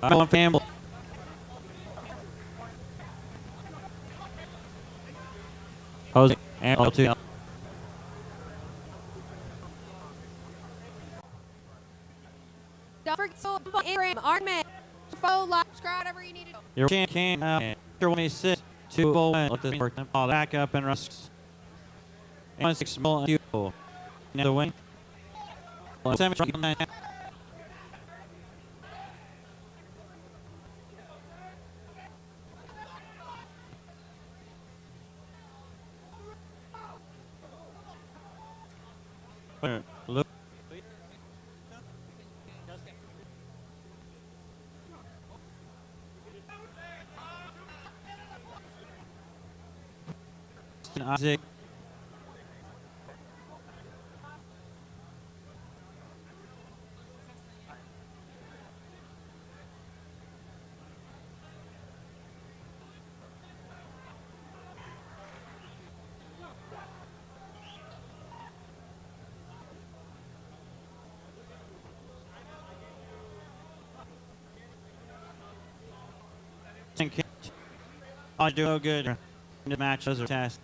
I'm family. Jose and L2. Don't forget to Instagram, Artman. Follow, like, subscribe, whatever you need to do. Your can out. 26 201. Let this work. All back up and rusks. 16 million. Now the wing. 7 Look. Isaac. I do good. The matches are test.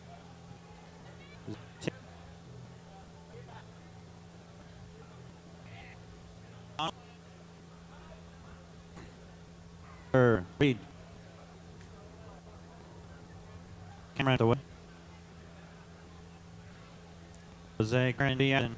Reed. Camera at the way. Jose Grandian.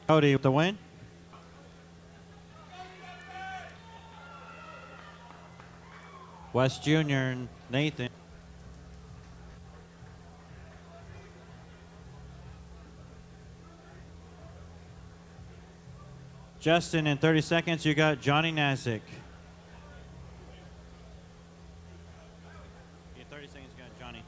Cody with the win. West Jr. and Nathan. Justin, in 30 seconds, you got Johnny Nazick. In 30 seconds, you got Johnny.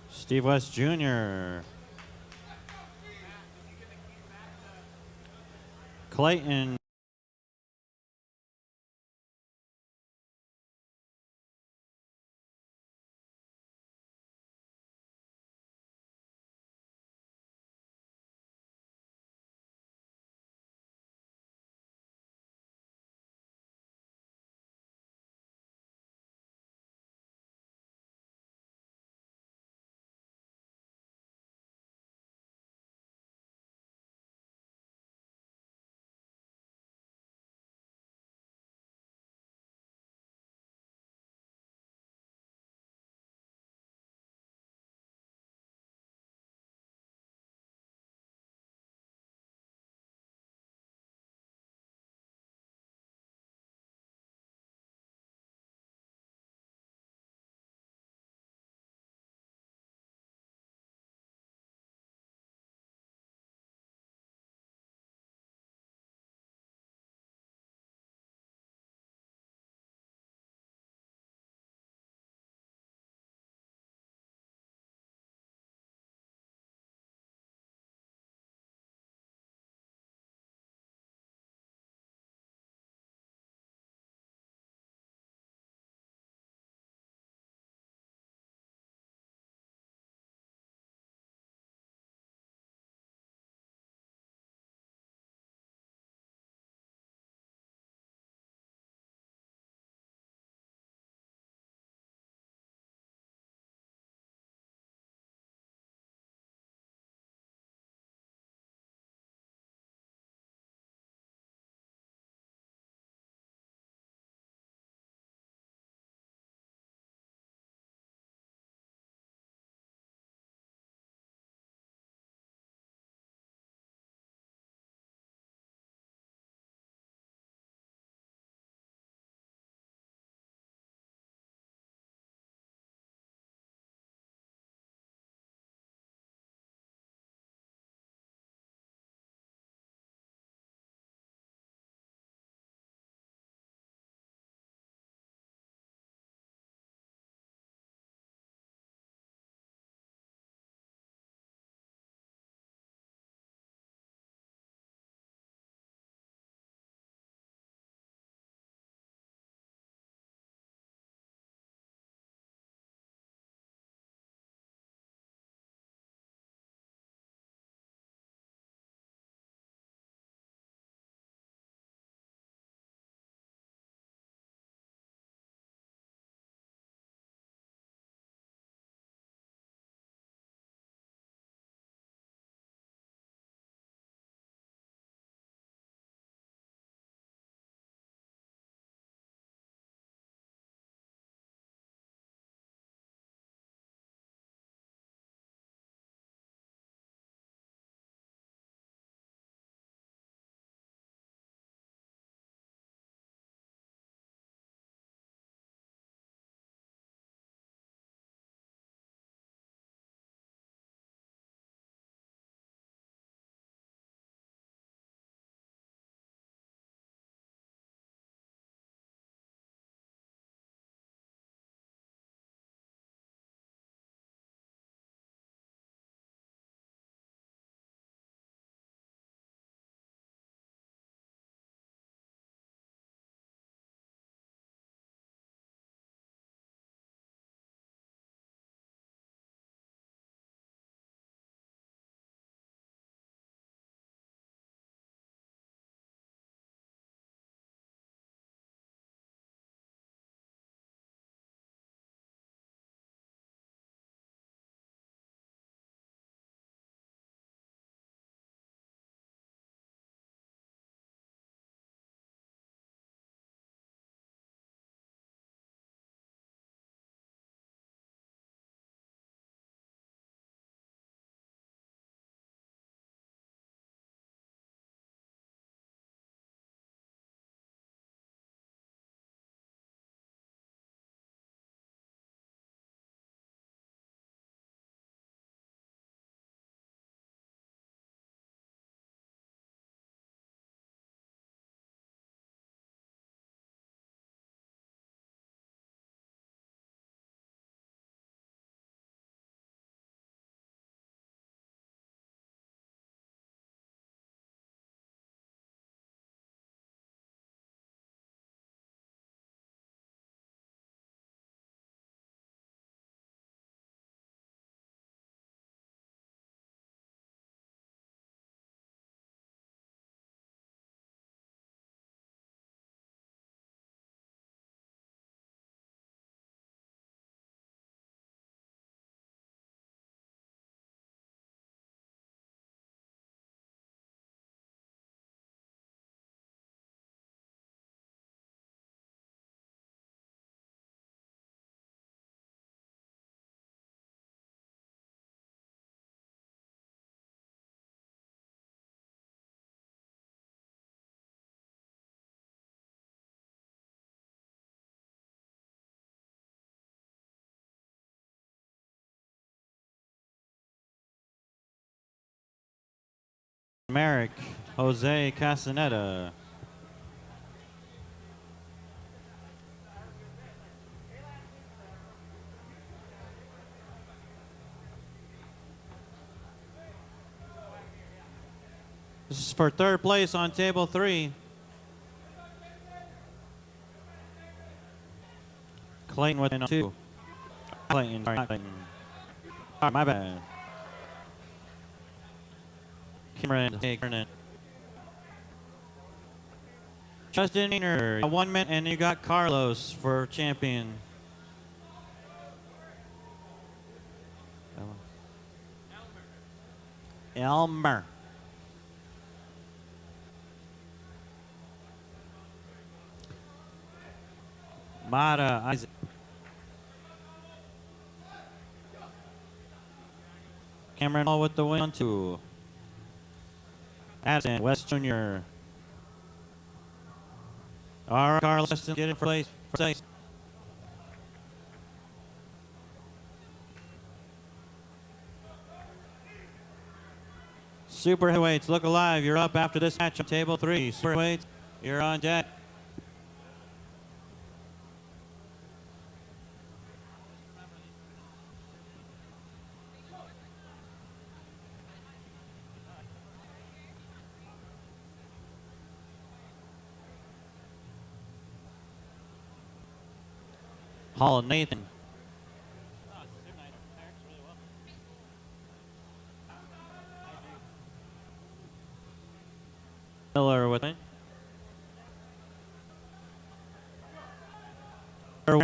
Steve West Jr. Clayton Merrick, Jose Castaneda. This is for third place on table 3. Clayton with 2. Clayton, sorry, not Clayton. Oh, my bad. Cameron, Kernan. Justin Maynard, 1 minute, and you got Carlos for champion. Elmer. Mata, Isaac. Cameron Hall with the win on 2. Addison, West Jr. All right, Carlos, get in for place. Super heavyweights, look alive. You're up after this match on table 3. Super heavyweights, you're on deck. Hall, Nathan. Miller with it.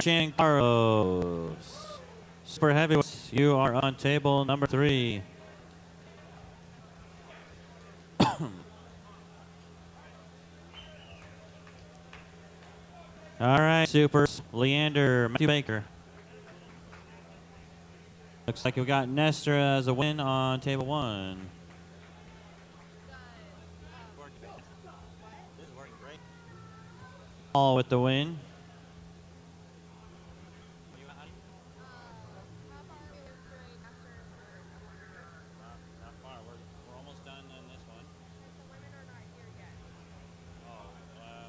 Channing Carlos. Super heavyweights, you are on table number 3. All right, supers. Leander, Matthew Baker. Looks like we got Nestor as a win on table 1. All with the win. Not far. We're almost done on this one.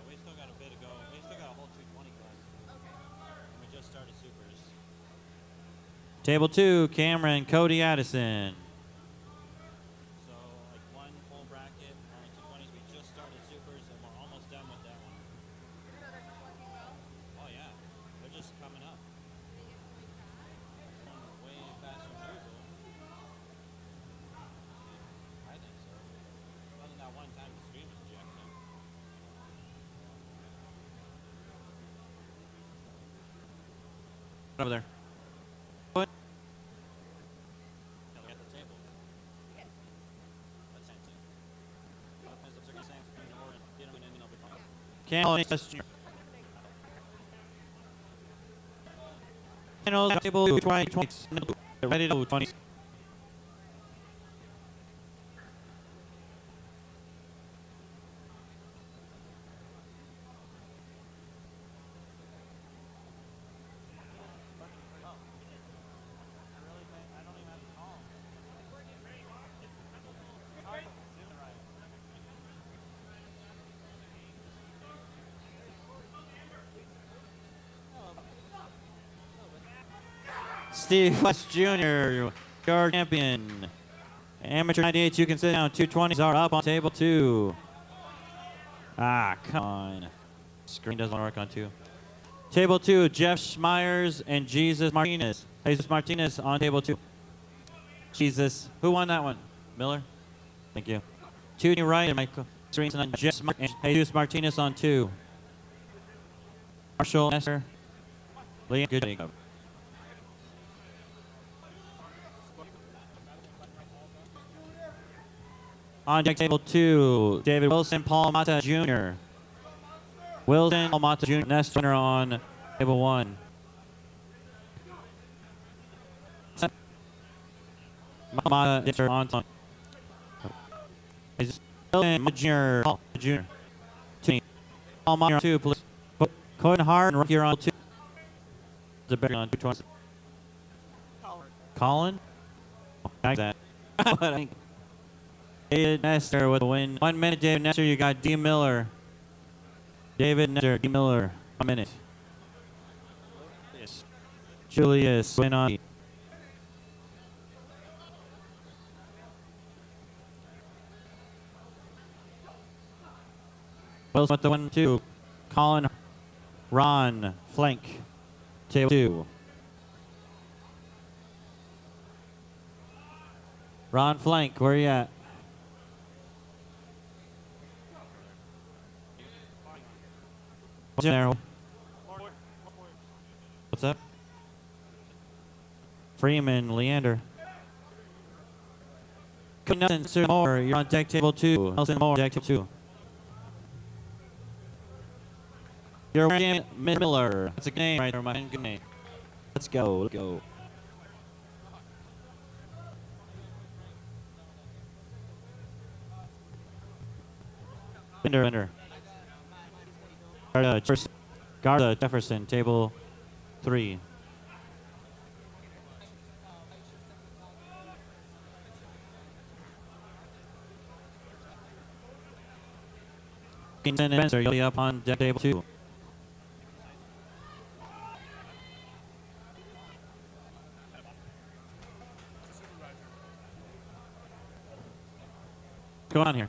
We still got a bit to go. We still got a whole 220 class. Okay. And we just started supers. Table 2, Cameron, Cody Addison. So, like one full bracket, only 220s. We just started supers, and we're almost done with that one. Oh, yeah. They're just coming up. Way faster than usual. I think so. Other than that one time the stream was jacked up. Over there. What? No, we got the table. That's it. Campbell, table 20. Ready to go 20. Steve West Jr., your champion. Amateur 98, you can sit down. 220s are up on table 2. Ah, come on. Screen doesn't work on 2. Table 2, Jeff Schmeyers and Jesus Martinez. Jesus Martinez on table 2. Jesus. Who won that one? Miller? Thank you. 2 to your right, and Michael Sreenson on Jeff and Jesus Martinez on 2. Marshall Nestor. Liam, good job. On deck table 2, David Wilson, Paul Mata Jr. Wilson, Paul Mata Jr. Nestor on table 1. Mata Nestor on top. Wilson Jr. Paul Jr. 2. Paul Mata 2, please. Cohen Hart and here on 2. The better on 220. Colin? Oh, that. David Nestor with the win. 1 minute, David Nestor. You got D. Miller. David Nestor, D. Miller. 1 minute. Julius win on. Wilson with the 1-2. Colin, Ron, flank. Table 2. Ron flank, where you at? What's in there? What's up? Freeman, Leander. Nelson Moore, you're on deck table 2. Nelson Moore, deck table 2. You're William Miller. That's a good name right there, my man. Good name. Let's go. Let's go. Bender. Garza Jefferson, table 3. Kingston and Spencer, you'll be up on deck table 2. What's going on here?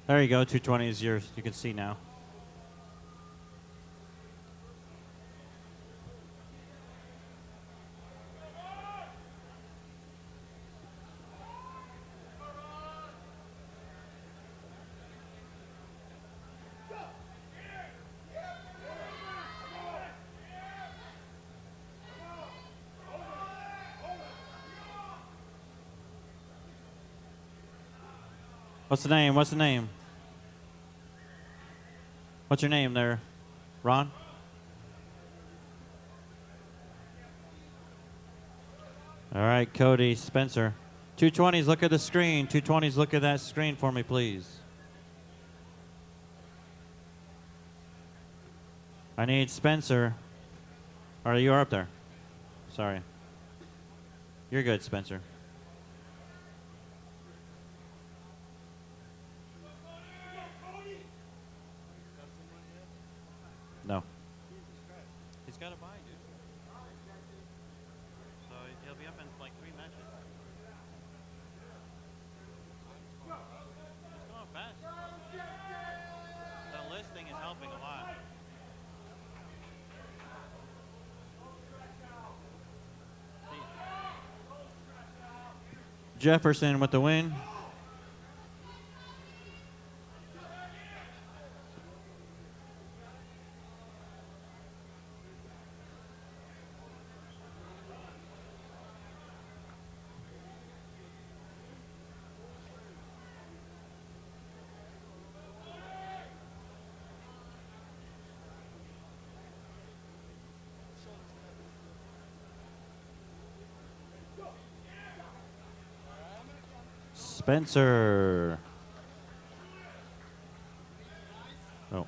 There you go, 220 is yours. You can see now. What's the name? What's the name? What's your name there, Ron? All right, Cody Spencer. 220s, look at the screen. 220s, look at that screen for me, please. I need Spencer. Or you are up there. Sorry. You're good, Spencer. No. He's got to buy, dude. So he'll be up in like 3 matches. It's going fast. The listing is helping a lot. Jefferson with the win. Spencer. Oh.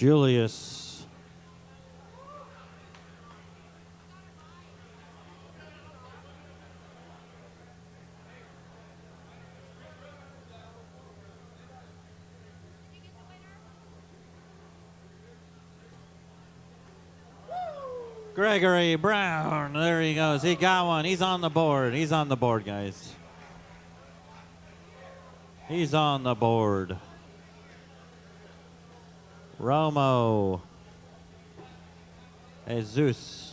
Julius. Gregory Brown. There he goes. He got one. He's on the board. He's on the board, guys. He's on the board. Romo. Jesus.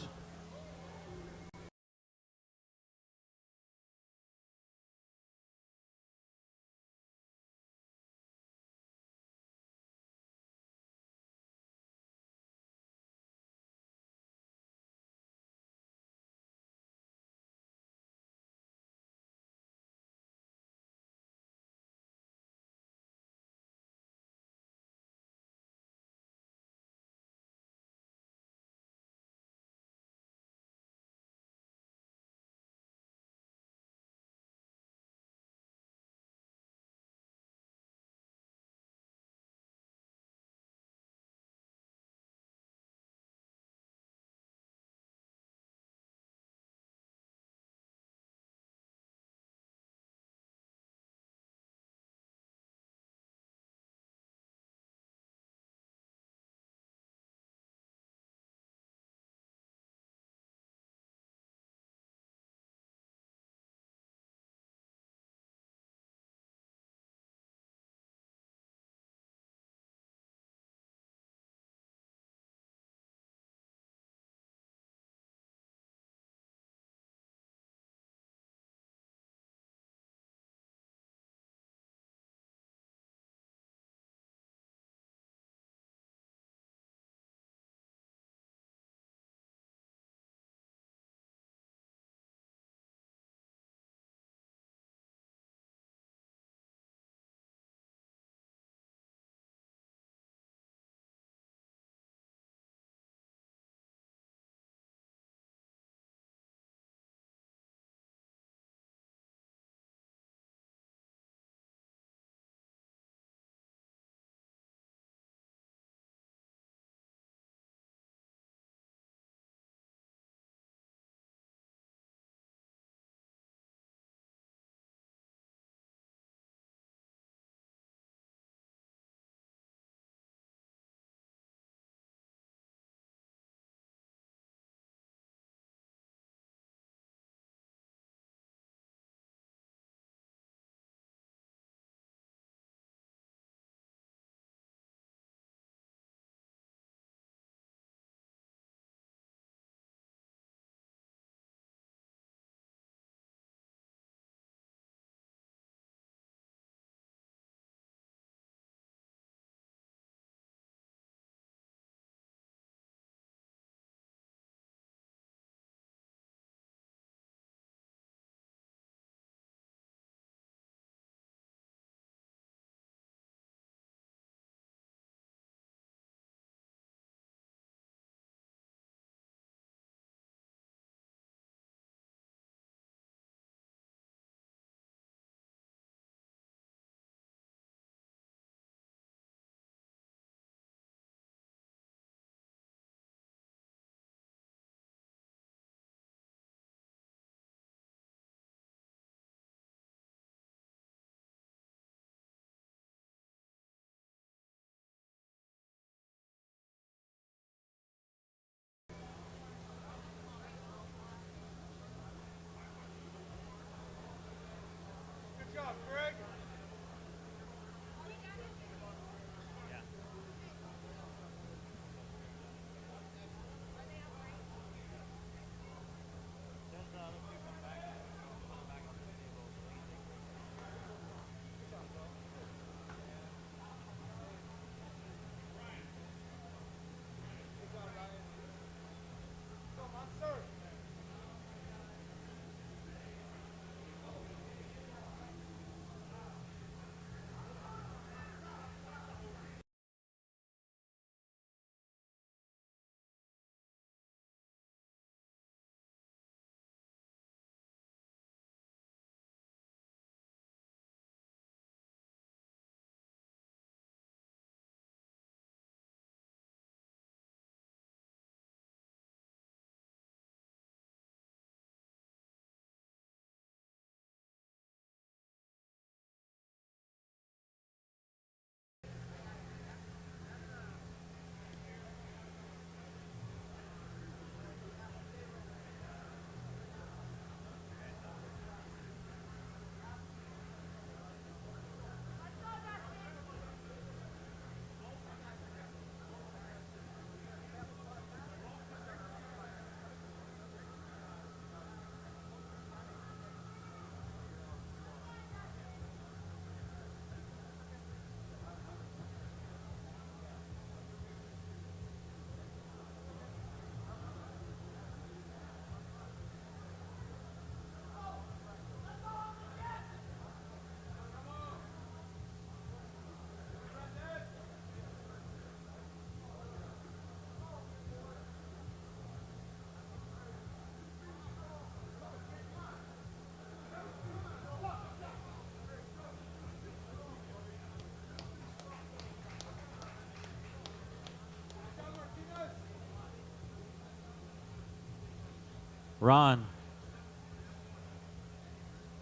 Ron,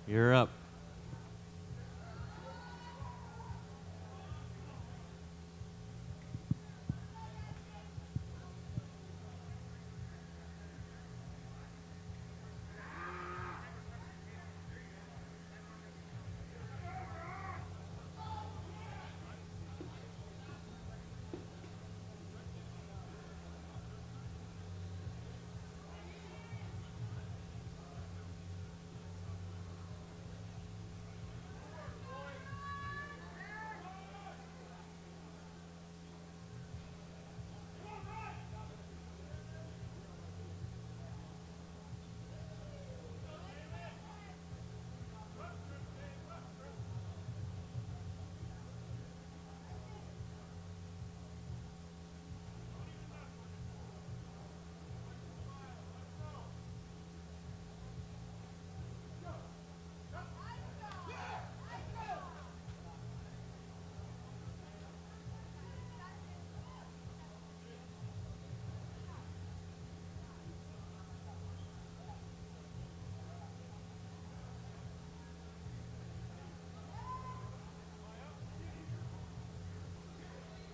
you're up.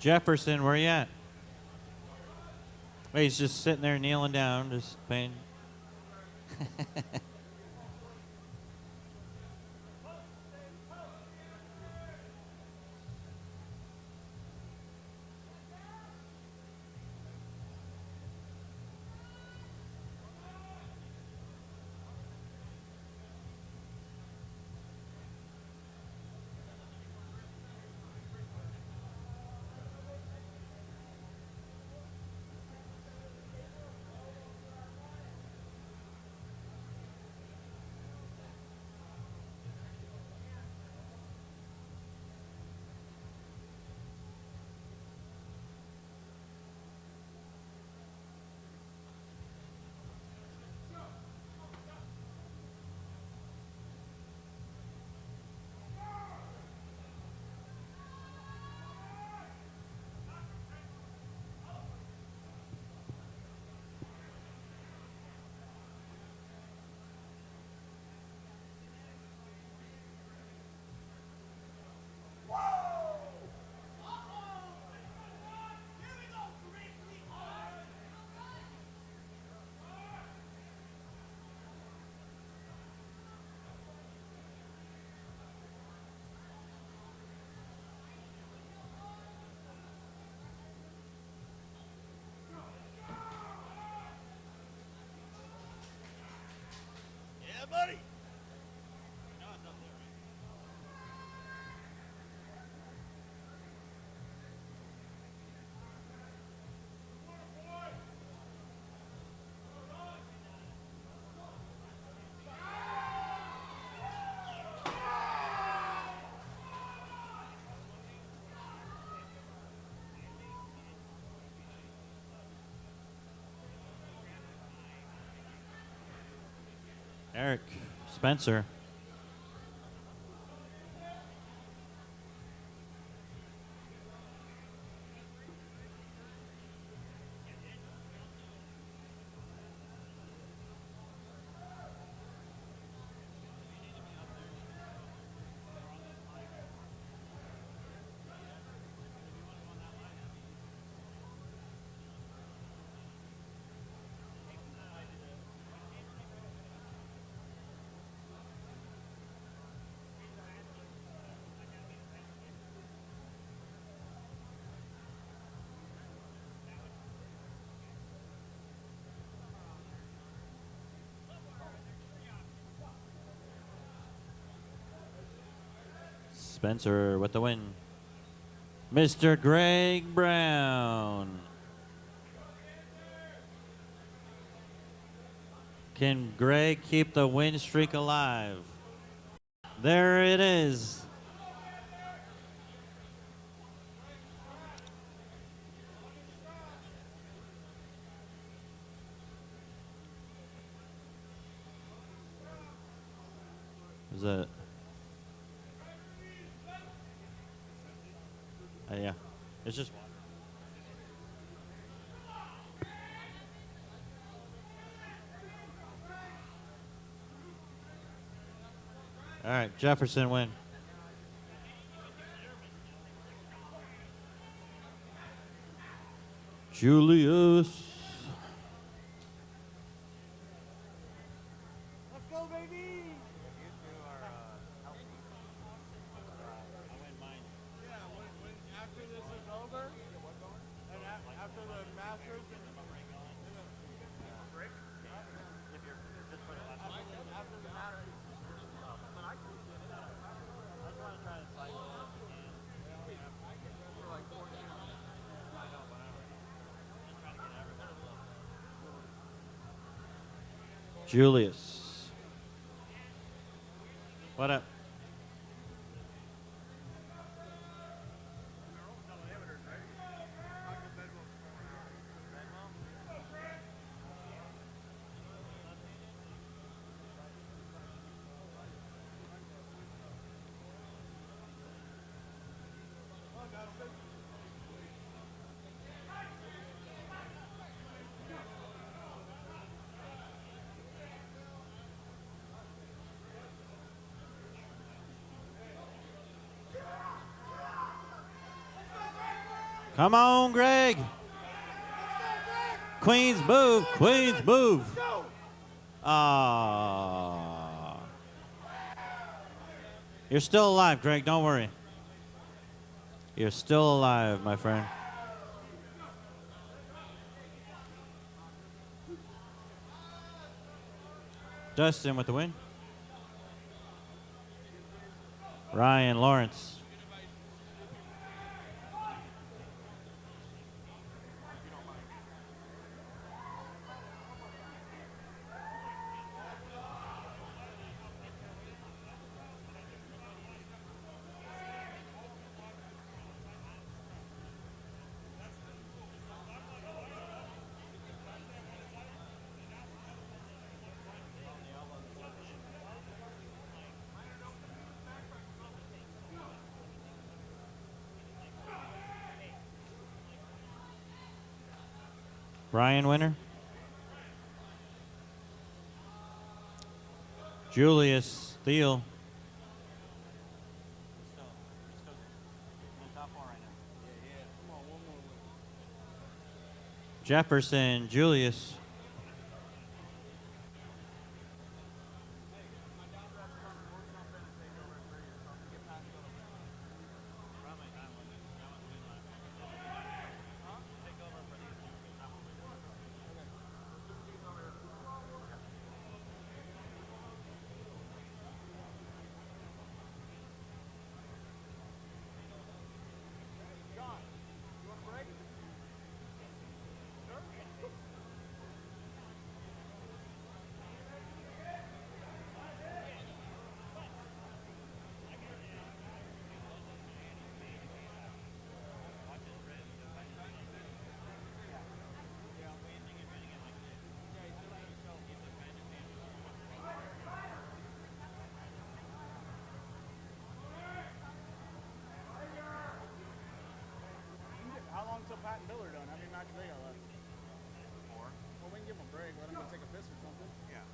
Jefferson, where you at? Wait, he's just sitting there kneeling down, just paying. Eric Spencer. Spencer with the win. Mr. Greg Brown. Can Greg keep the win streak alive? There it is. Is that? Yeah, it's just. All right, Jefferson win. Julius. Let's go, baby! Yeah, when after this is over, and after the Masters, and the break? After the Masters. Julius. What up? Come on, Greg. Queens move. Queens move. Ah. You're still alive, Greg. Don't worry. You're still alive, my friend. Dustin with the win. Ryan Lawrence. Ryan winner. Julius Thiel. Jefferson Julius. How long till Pat and Bill are done? How many matches they got left? 4. Well, we can give them a break. Let them go take a piss or something. Yeah.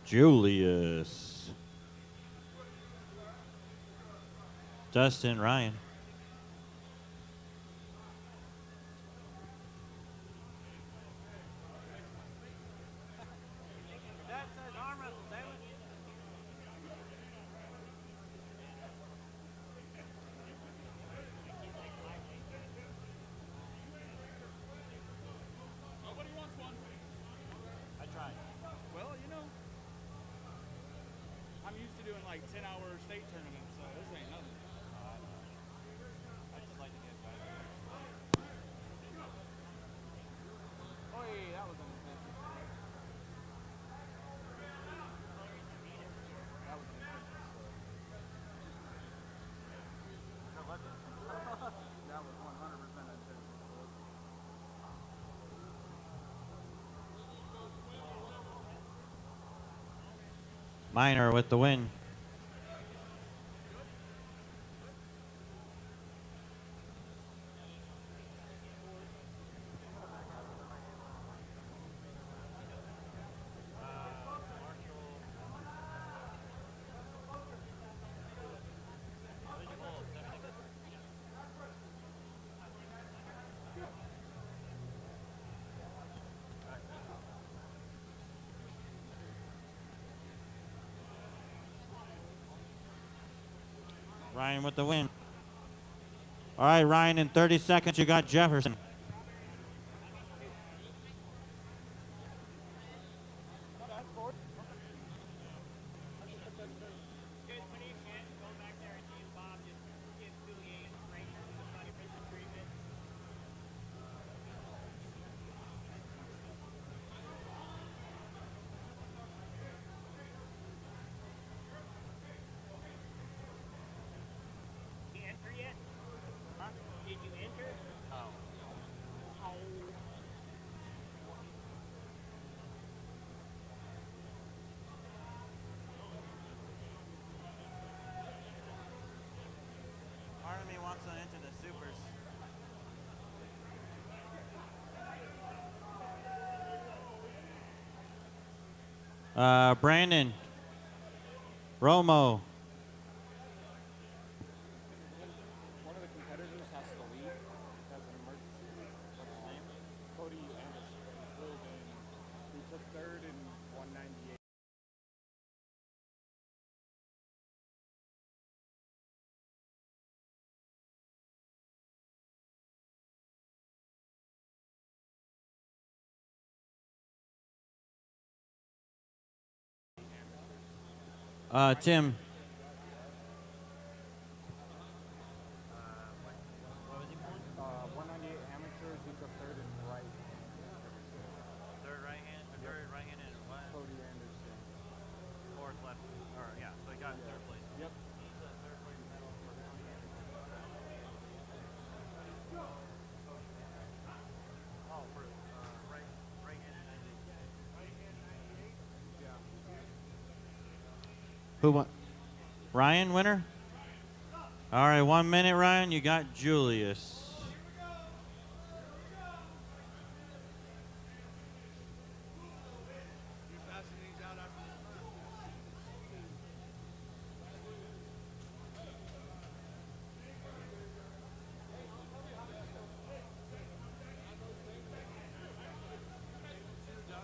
Julius. Dustin Ryan. Nobody wants one. I tried. Well, you know, I'm used to doing like 10-hour state tournaments, so this ain't nothing. I just like to get guys. Oh, yeah, that was unintentional. That was unintentional. That was 100% intentional. Minor with the win. Ryan with the win. All right, Ryan, in 30 seconds, you got Jefferson. Part of me wants to enter the supers. Brandon. Romo. One of the competitors has to leave. Has an emergency. What's his name? Cody Anderson. He took third in 198. Tim. 198 amateurs. He took third in right. Third right hand, and what? Cody Anderson. Fourth left. Or yeah, so he got third place. Yep. He's a third place medal for Tony Anderson. Oh, for right hand and Yeah. Who won? Ryan winner? All right, 1 minute, Ryan. You got Julius.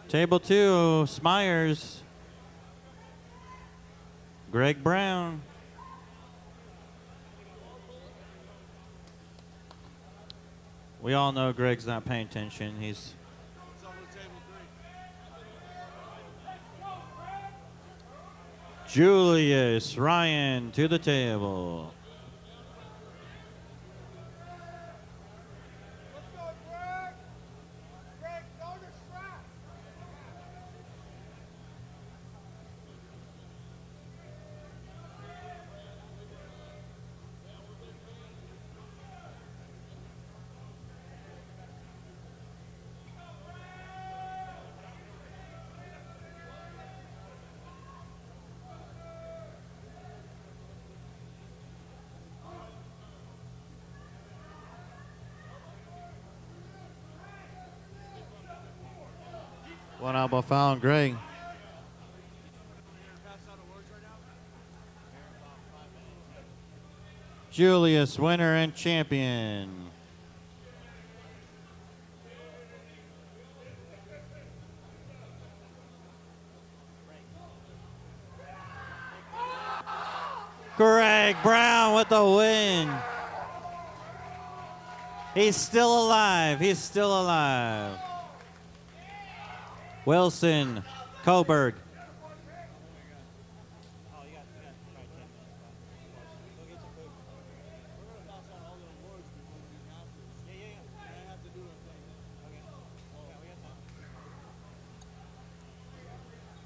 Table 2, Smyers. Greg Brown. We all know Greg's not paying attention. He's Julius Ryan to the table. One elbow foul on Greg. Julius, winner and champion. Greg Brown with the win. He's still alive. He's still alive. Wilson, Coburg.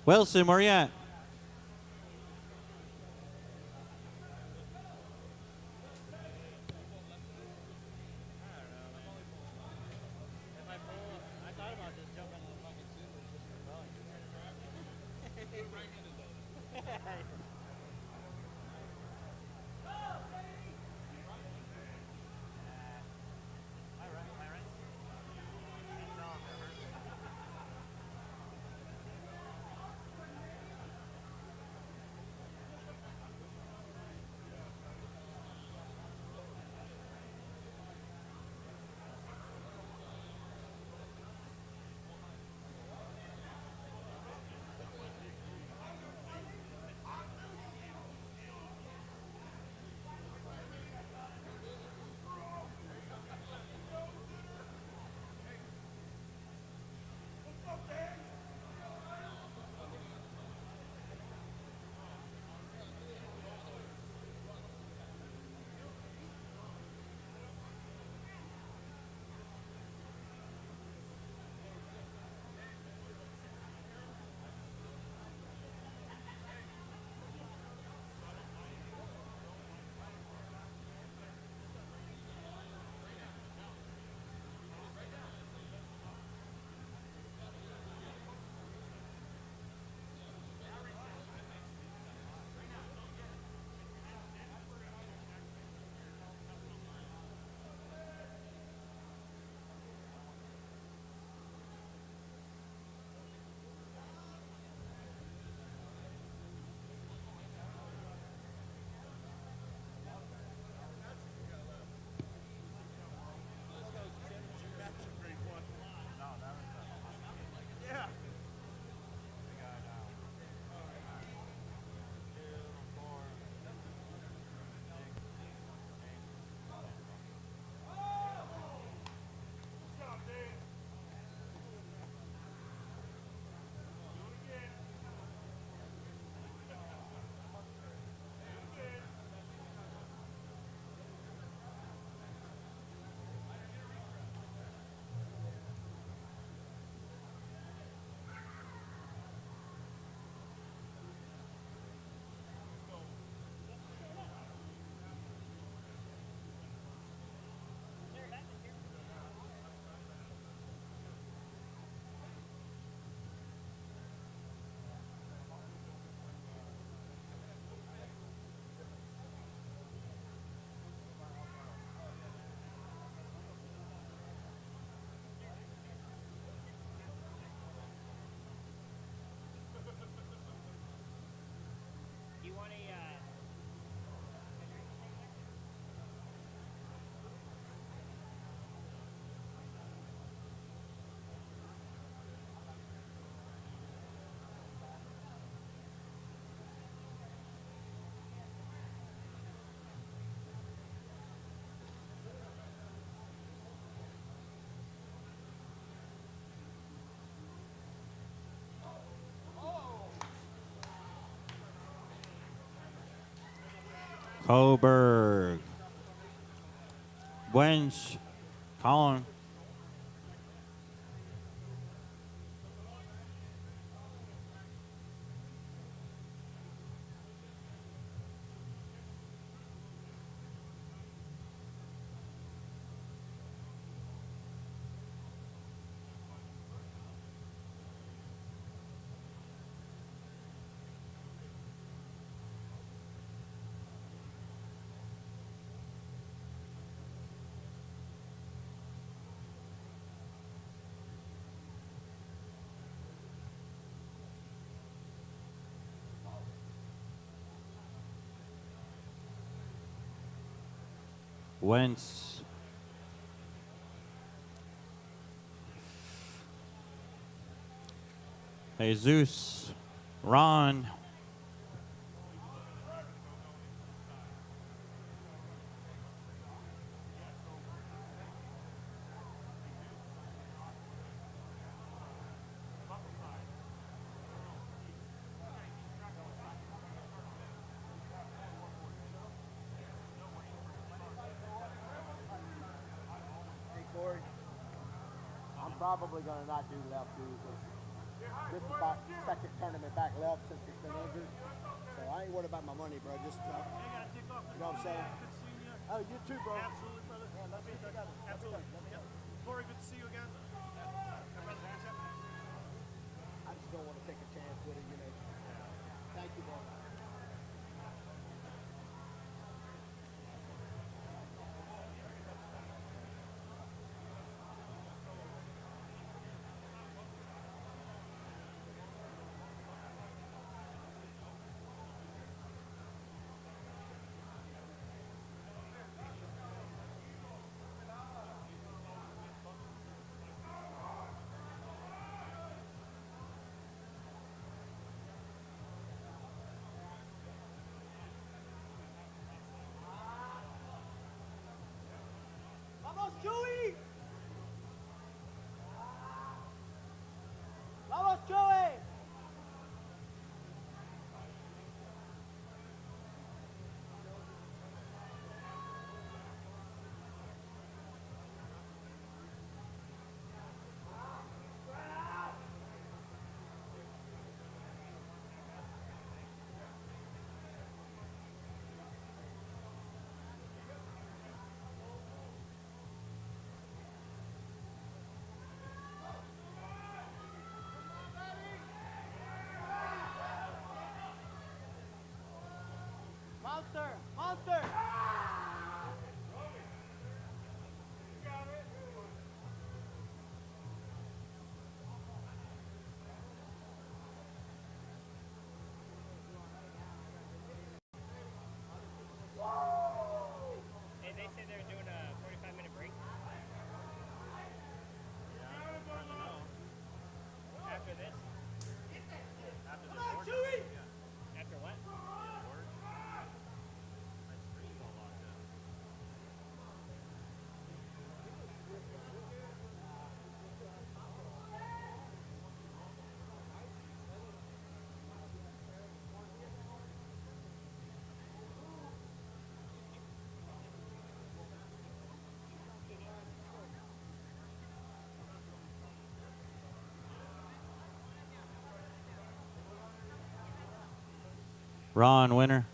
Wilson, where you at? Coburg. Wench. Colin. Wentz. Jesus. Ron. Hey, Corey, I'm probably going to not do left dude because this is my second tournament back left since it's been injured. So I ain't worried about my money, bro. Just, you know what I'm saying? Oh, you too, bro. Absolutely, brother. Yeah, let's get together. Absolutely. Yep. Corey, good to see you again. I just don't want to take a chance with it, you know. Thank you, bro. Vamos, Chewy! Vamos, Chewy! Monster! Monster! Hey, they say they're doing a 45-minute break. After this? After this board? Yeah. After what? Ron, winner.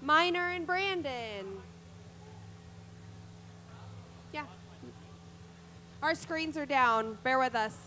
Minor and Brandon. Yeah. Our screens are down. Bear with us.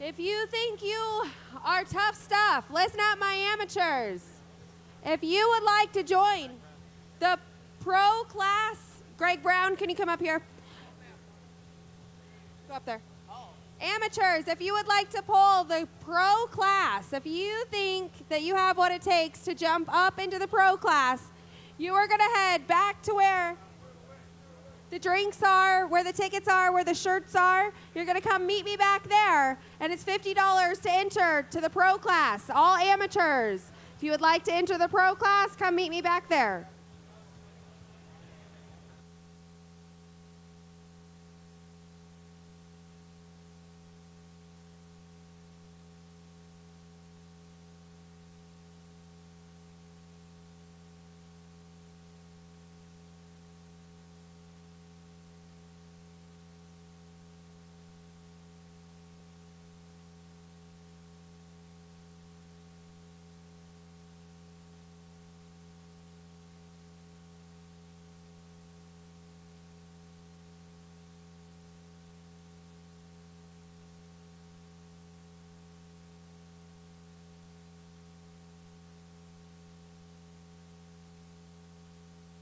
If you think you are tough stuff, listen up, my amateurs. If you would like to join the pro class, Greg Brown, can you come up here? Go up there. Amateurs, if you would like to pull the pro class, if you think that you have what it takes to jump up into the pro class, you are going to head back to where the drinks are, where the tickets are, where the shirts are. You're going to come meet me back there, and it's $50 to enter to the pro class, all amateurs. If you would like to enter the pro class, come meet me back there.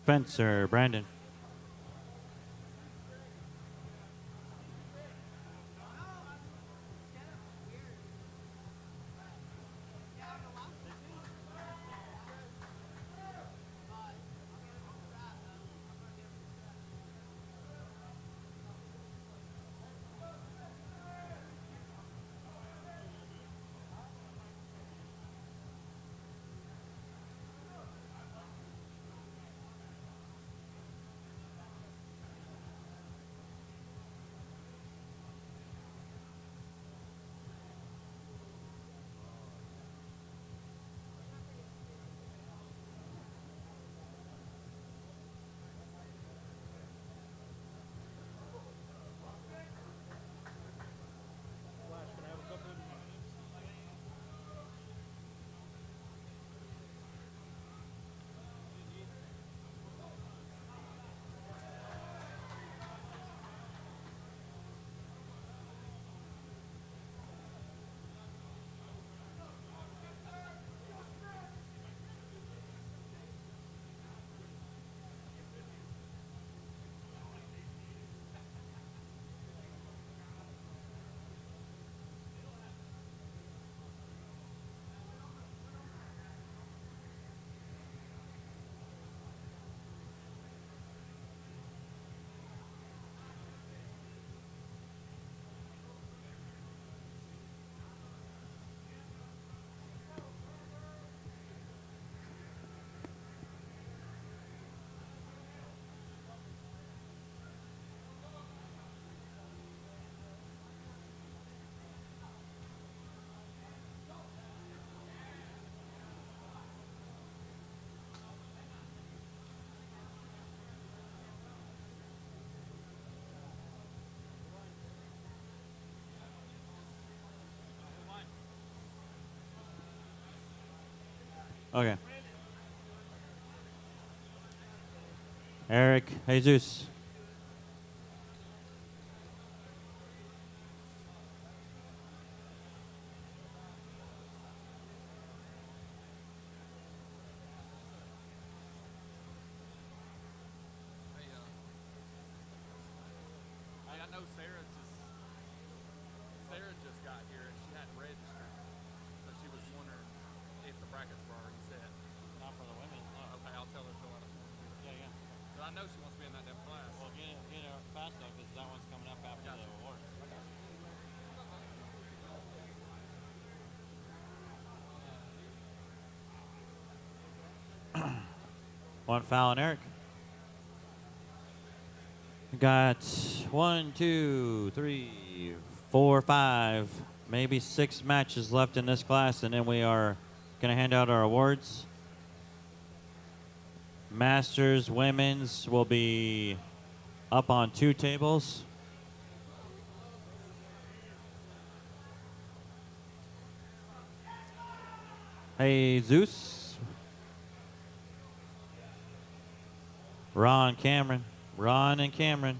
Fencer, Brandon. Okay. Eric Jesus. Hey, I know Sarah just got here and she hadn't registered, so she was wondering if the brackets were already set. Not for the women. No. Okay, I'll tell her to fill out a form. Yeah, yeah. But I know she wants to be in that damn class. Well, get her fast though, because that one's coming up after Gotcha. the awards. One foul on Eric. We got 1, 2, 3, 4, 5, maybe 6 matches left in this class, and then we are going to hand out our awards. Masters, women's will be up on 2 tables. Hey, Zeus. Ron Cameron. Ron and Cameron.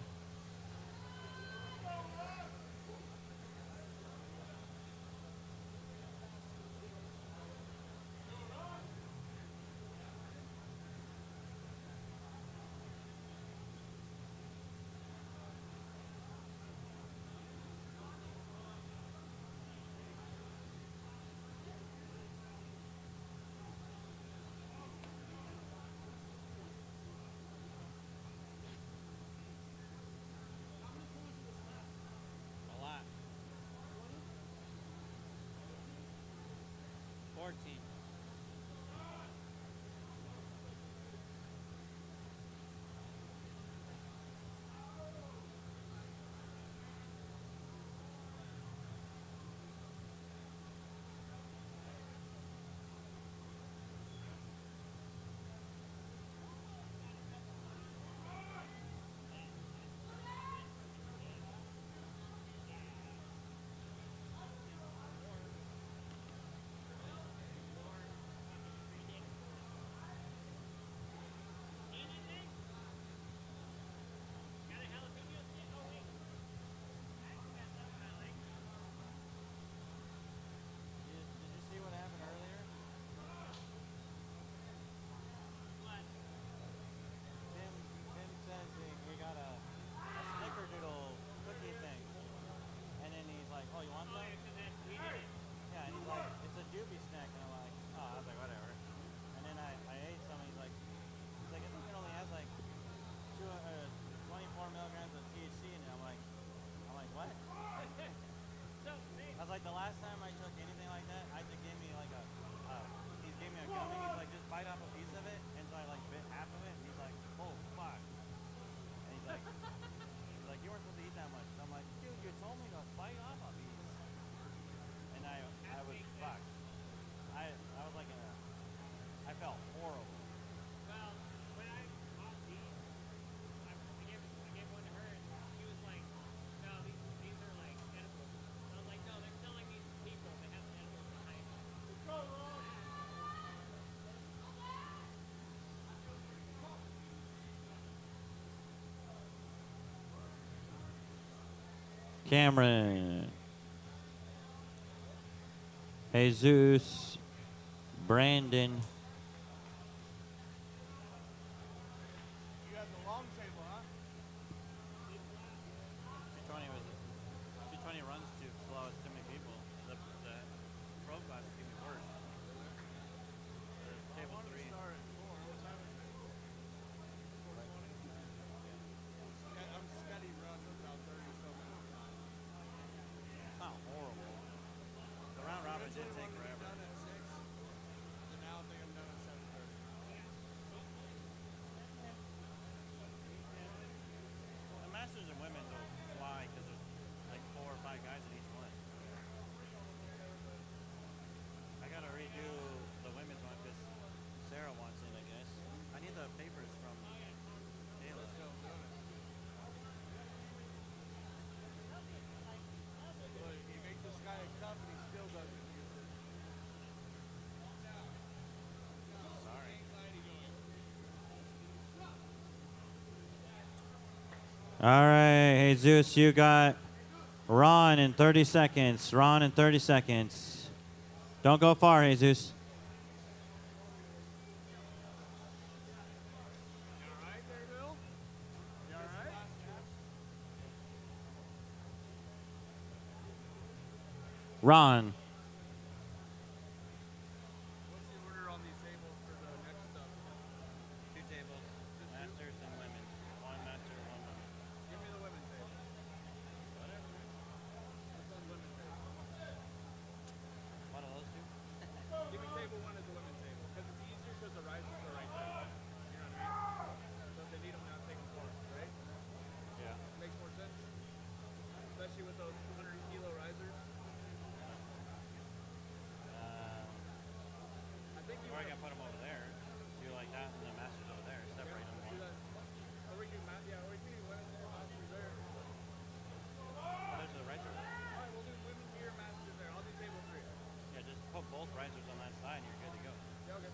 A lot. 14. Did you see what happened earlier? Tim says he got a snickerdoodle cookie thing. And then he's like, oh, you want some? Yeah, and he's like, it's a doobie snack. And I'm like, oh, I was like, whatever. And then I ate some, and he's like, I think it only has like 24 milligrams of THC in it. I'm like, what? I was like, the last time I took anything like that, Isaac gave me like he gave me a gummy. He's like, just bite off a piece of it. And so I like bit half of it. And he's like, oh, fuck. And he's like, you weren't supposed to eat that much. And I'm like, dude, you told me to bite off a piece. And I was fucked. I was like I felt horrible. Well, when I bought these, I gave one to her, and she was like, "No, these are like edibles." I was like, "No, they're selling these to people that have edibles behind them." Cameron. Jesus. Brandon. You have the long table, huh? 220 runs too slow. It's too many people. The pro class is even worse. Table 3. Start at 4. What time is it? 4:20? I'm steady running about 30 so minutes. It's not horrible. The round robin did take forever. Done at 6. And now I think I'm All right, Jesus, you got Ron in 30 seconds. Ron in 30 seconds. Don't go far, Jesus. You all right there, Bill? You all right? Ron. What's the order on these tables for the next stuff? 2 tables, masters and women. 1 master, 1 woman. Give me the women's table. Whatever, man. What's on the women's table? One of those 2? Give me table 1 as the women's table. Because it's easier because the risers are right there. You know what I mean? So if they need them now, take them forward, right? Yeah. Makes more sense. Especially with those 200-kilo risers. I think you Or I want can put them over there. Do like that, and the masters over there. Separate them. do that. Or we can, yeah, or we can do women's there, masters there. Those are the risers. All right, we'll do women's here, masters there. I'll do table 3. Yeah, just put both risers on that side, and you're good to go. Yeah, okay.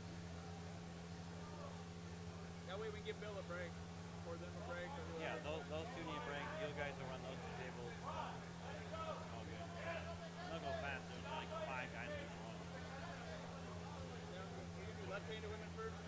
That way we can give Bill a break, or them a break, or Yeah, whoever. those 2 need a break. You guys will run those 2 tables. All good. They'll go fast. There's like 5 guys in each one. Yeah, we can do left-handed women first.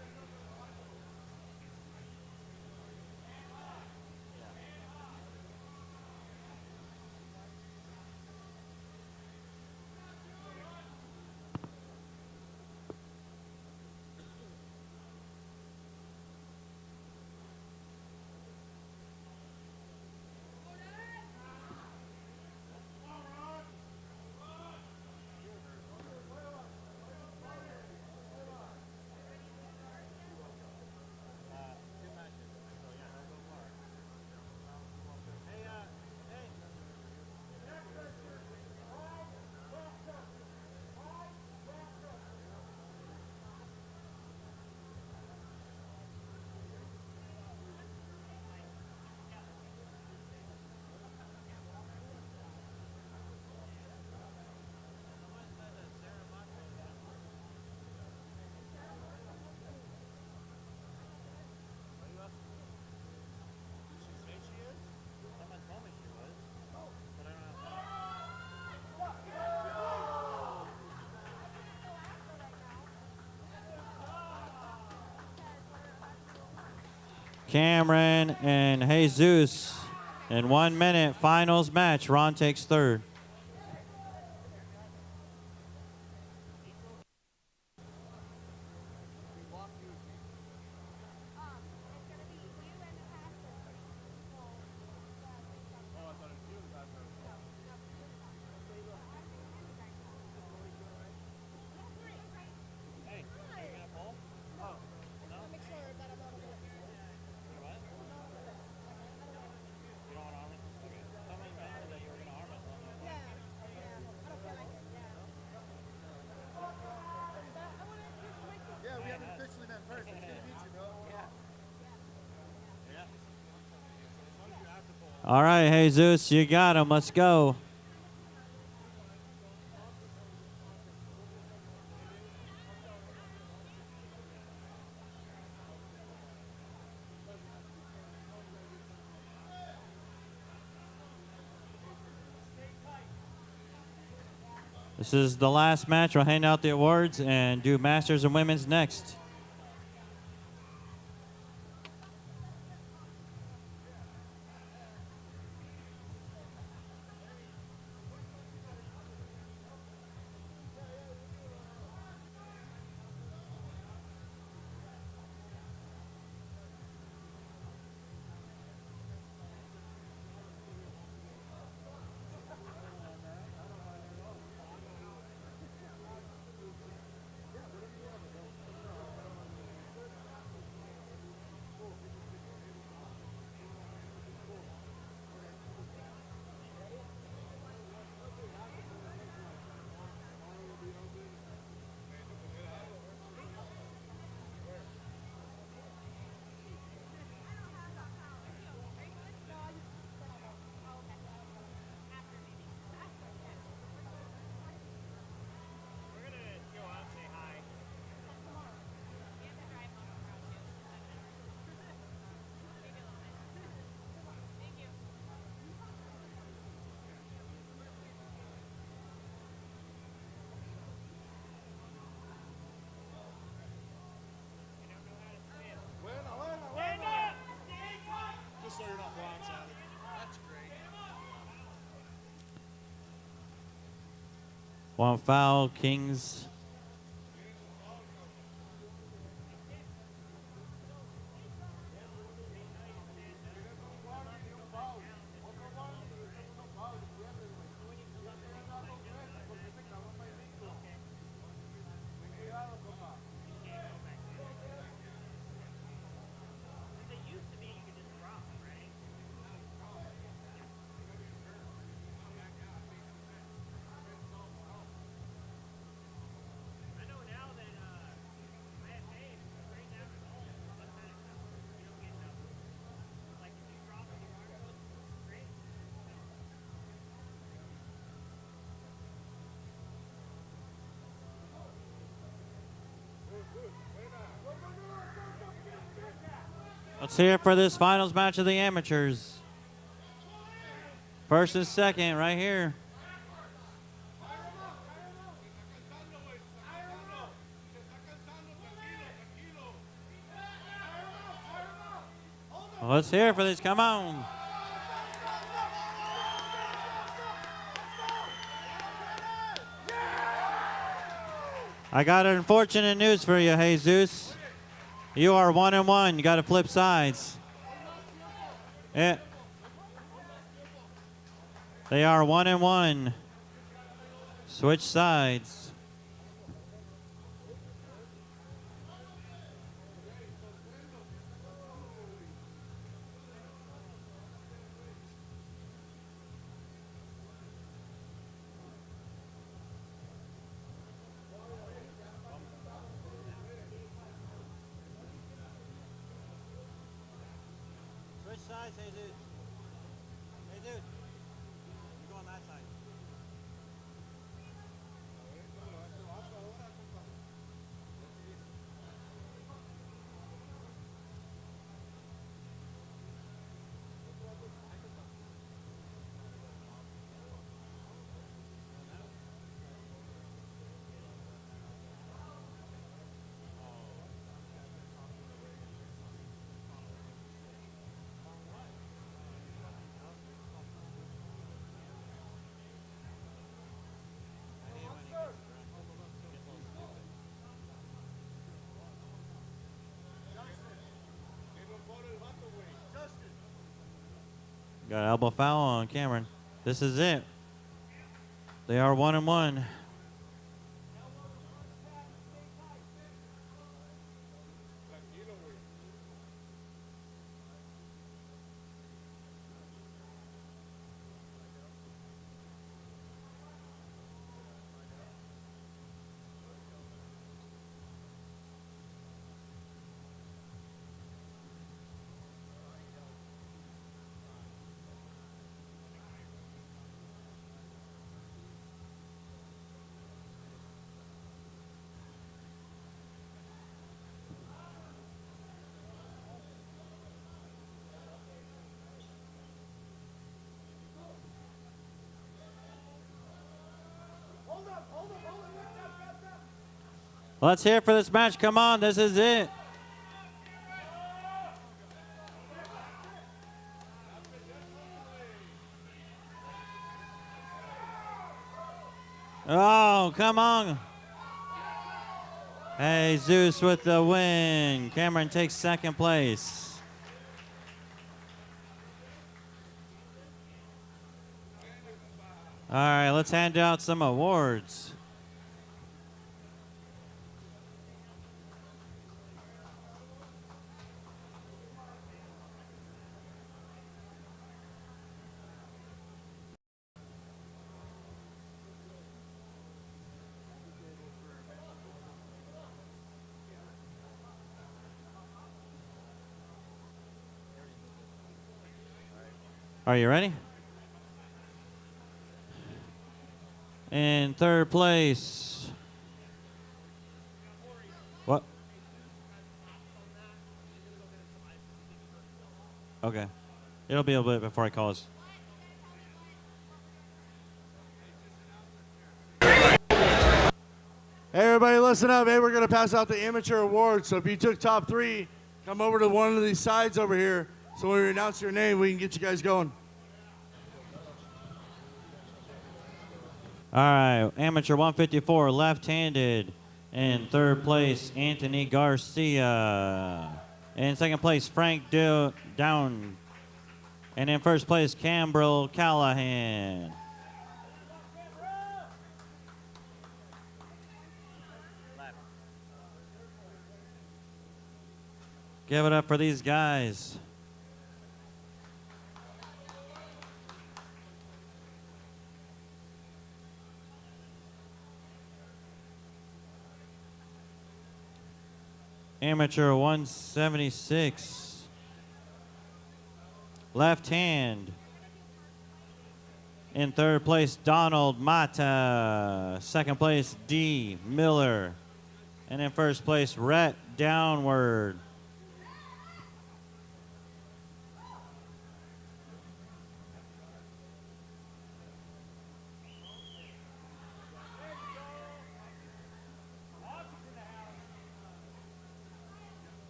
Someone told me she was. But I don't know. Cameron and Jesus in 1 minute finals match. Ron takes 3rd. Yeah, we haven't officially met first. It's good to meet you, bro. All right, Jesus, you got him. Let's go. This is the last match. We'll hand out the awards and do Masters and Women's next. One foul, Kings. It used to be you could just drop, right? I know now that IFA is straight down the hole. Sometimes you don't get enough. Like if you drop it, your arm goes straight. Let's hear it for this finals match of the amateurs. First and second, right here. Well, let's hear it for this. Come on. I got unfortunate news for you, Jesus. You are 1-1. You got to flip sides. Yeah. They are 1-1. Switch sides. Switch sides, Jesus. Jesus. You go on that side. Got an elbow foul on Cameron. This is it. They are 1-1. Let's hear it for this match. Come on, this is it. Oh, come on. Hey, Zeus with the win. Cameron takes second place. All right, let's hand out some awards. Are you ready? In third place. What? Okay. It'll be a bit before I call us. Hey, everybody, listen up. Hey, we're going to pass out the amateur awards. So if you took top 3, come over to one of these sides over here. So when we announce your name, we can get you guys going. All right, amateur 154, left-handed. In third place, Anthony Garcia. In second place, Frank Down. And in first place, Cambril Callahan. Give it up for these guys. Amateur 176. Left hand. In third place, Donald Mata. Second place, D. Miller. And in first place, Rhett Downward.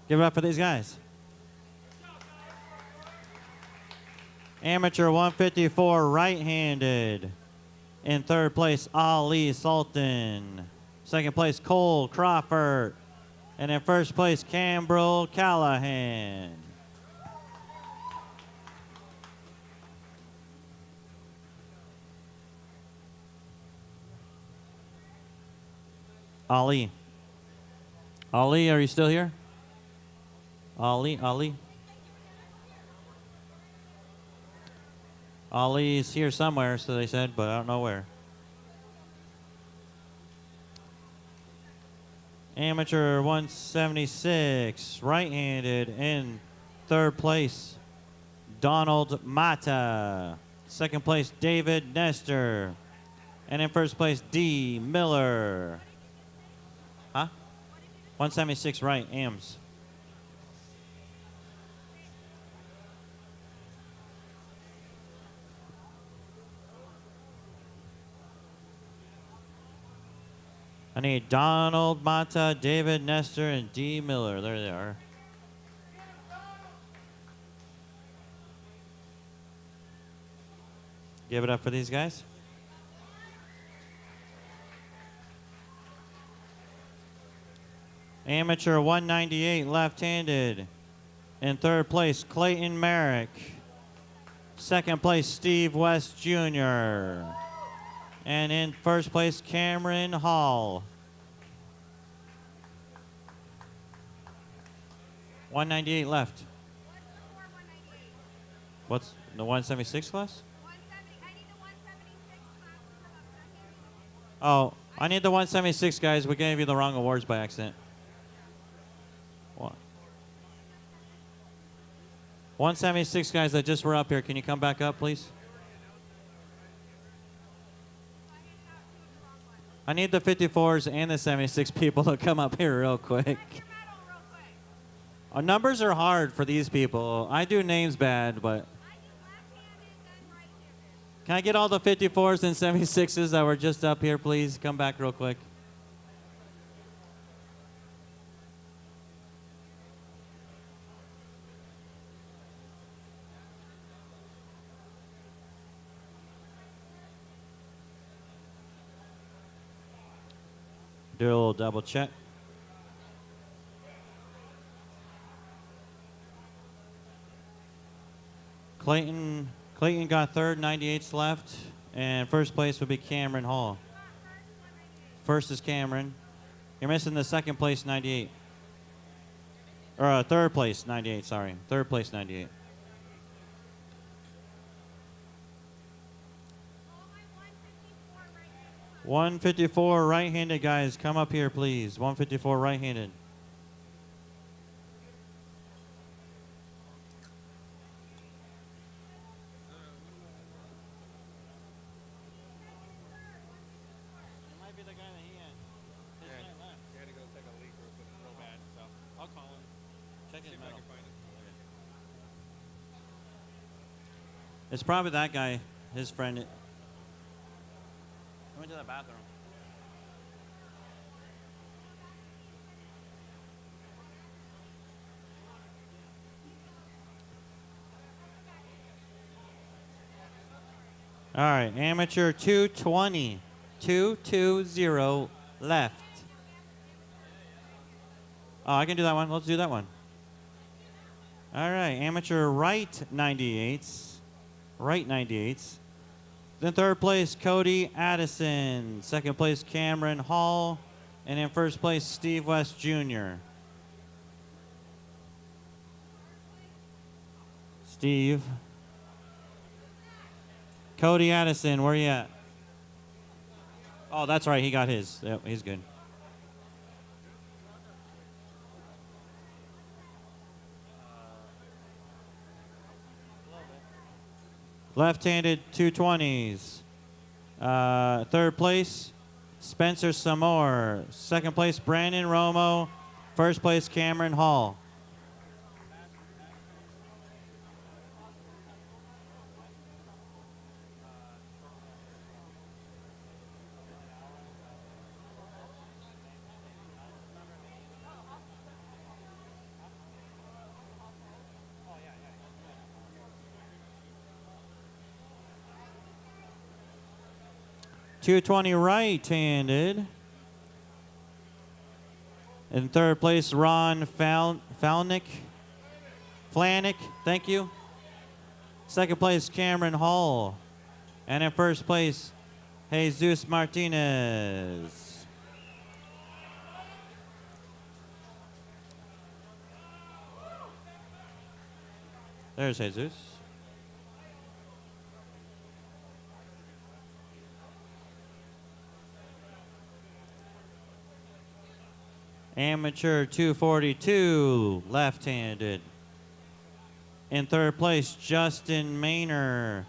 Give it up for these guys. Amateur 154 right-handed. In third place, Ali Sultan. Second place, Cole Crawford. And in first place, Cambril Callahan. Ali. Ali, are you still here? Ali. Ali's here somewhere, so they said, but I don't know where. Amateur 176, right-handed. In third place, Donald Mata. Second place, David Nestor. And in first place, D. Miller. Huh? 176 right, AMS. I need Donald Mata, David Nestor, and D. Miller. There they are. Give it up for these guys. Amateur 198, left-handed. In third place, Clayton Merrick. Second place, Steve West Jr. And in first place, Cameron Hall. 198 left. What's the 176 class? Oh, I need the 176 guys. We gave you the wrong awards by accident. 176 guys that just were up here. Can you come back up, please? I need the 54s and the 76 people to come up here real quick. Our numbers are hard for these people. I do names bad, but can I get all the 54s and 76s that were just up here, please? Come back real quick. Do a little double check. Clayton got third, 98's left, and first place would be Cameron Hall. First is Cameron. You're missing the second place, 98. Or third place, 98, sorry. Third place, 98. $154 right-handed guys, come up here, please. 154 right-handed. It might be the guy that he had. His guy left. He had to go take a leak real bad, so I'll call him. Check his see if I medal. can find it. It's probably that guy, his friend. I went to the bathroom. All right, amateur 220. 220 left. Oh, I can do that one. Let's do that one. All right, amateur right 98s. Right 98s. Then third place, Cody Addison. Second place, Cameron Hall. And in first place, Steve West Jr. Steve. Cody Addison, where you at? Oh, that's right. He got his. Yep, he's good. Left-handed 220s. Third place, Spencer Samore. Second place, Brandon Romo. First place, Cameron Hall. .220 right-handed. In third place, Ron Flanick, thank you. Second place, Cameron Hall. And in first place, Jesus Martinez. There's Jesus. Amateur 242, left-handed. In third place, Justin Maynor.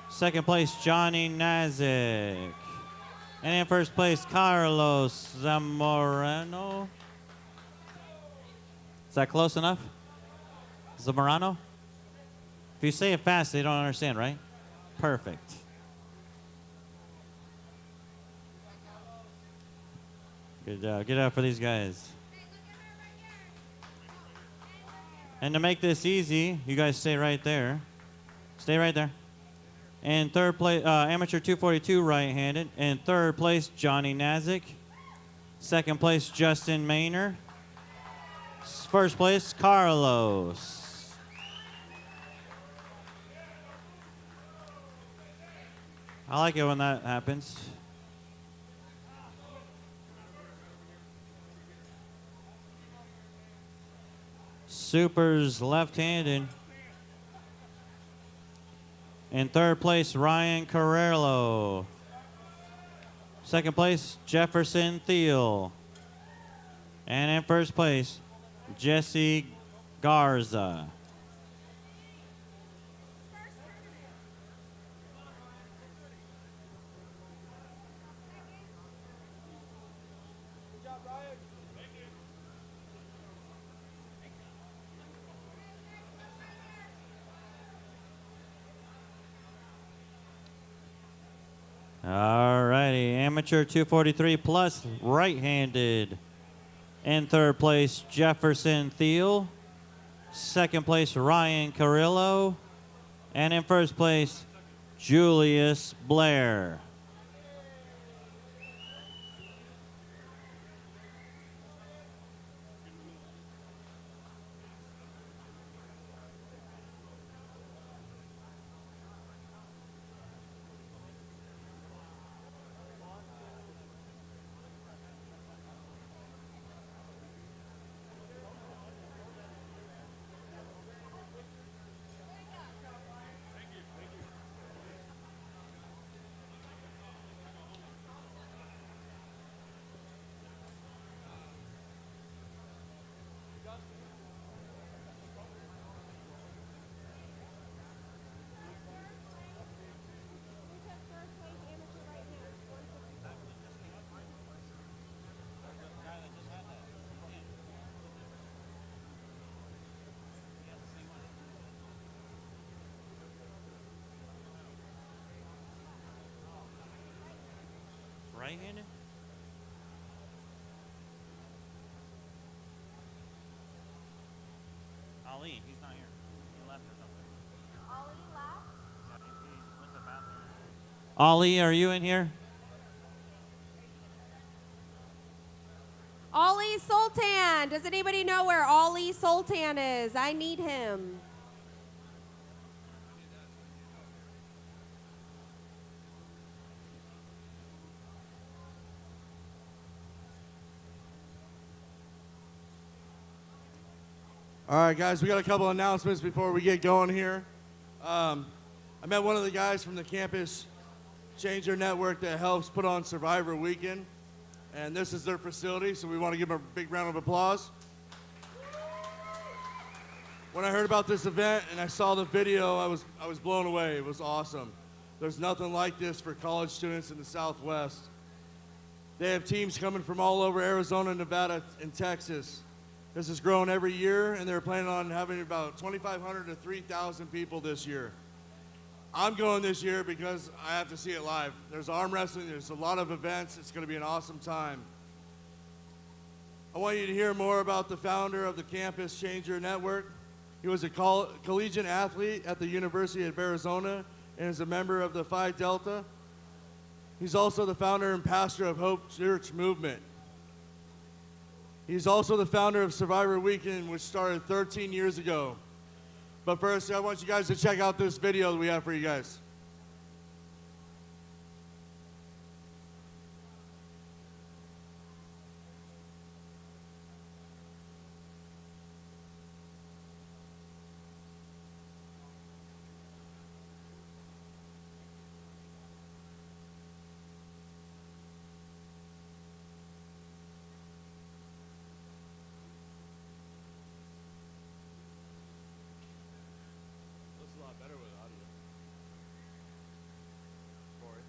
Second place, Johnny Nazik. And in first place, Carlos Zamorano. Is that close enough? Zamorano? If you say it fast, they don't understand, right? Perfect. Good job. Get up for these guys. And to make this easy, you guys stay right there. Stay right there. And third place, amateur 242 right-handed. In third place, Johnny Nazik. Second place, Justin Maynor. First place, Carlos. I like it when that happens. Supers left-handed. In third place, Ryan Carrello. Second place, Jefferson Thiel. And in first place, Jesse Garza. All righty, amateur 243 plus right-handed. In third place, Jefferson Thiel. Second place, Ryan Carrillo. And in first place, Julius Blair. Right-handed? Ali, he's not here. He left or something. Ali left. Yeah, he went to the bathroom. Ali, are you in here? Ali Sultan. Does anybody know where Ali Sultan is? I need him. All right, guys, we got a couple announcements before we get going here. I met one of the guys from the Campus Changer Network that helps put on Survivor Weekend, and this is their facility, so we want to give them a big round of applause. When I heard about this event and I saw the video, I was blown away. It was awesome. There's nothing like this for college students in the Southwest. They have teams coming from all over Arizona, Nevada, and Texas. This has grown every year, and they're planning on having about 2,500 to 3,000 people this year. I'm going this year because I have to see it live. There's arm wrestling, there's a lot of events. It's going to be an awesome time. I want you to hear more about the founder of the Campus Changer Network. He was a collegiate athlete at the University of Arizona and is a member of the Phi Delta. He's also the founder and pastor of Hope Church Movement. He's also the founder of Survivor Weekend, which started 13 years ago. But first, I want you guys to check out this video that we have for you guys. Looks a lot better with audio. Corey.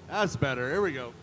That's better. Here we go.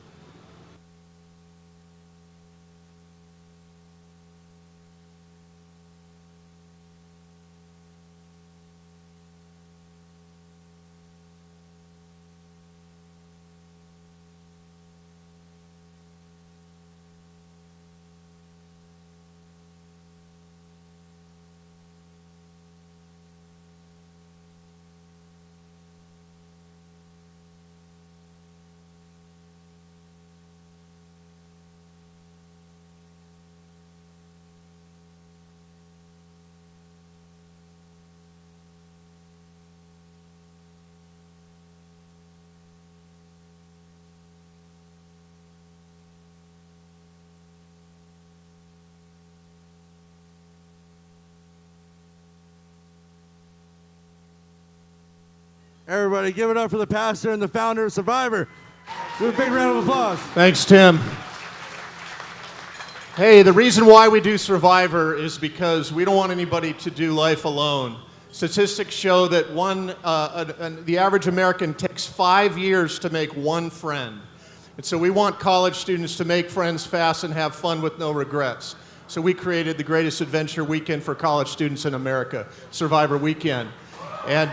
Everybody, give it up for the pastor and the founder of Survivor. Do a big round of applause. Thanks, Tim. Hey, the reason why we do Survivor is because we don't want anybody to do life alone. Statistics show that the average American takes 5 years to make one friend. And so we want college students to make friends fast and have fun with no regrets. So we created the greatest adventure weekend for college students in America, Survivor Weekend. And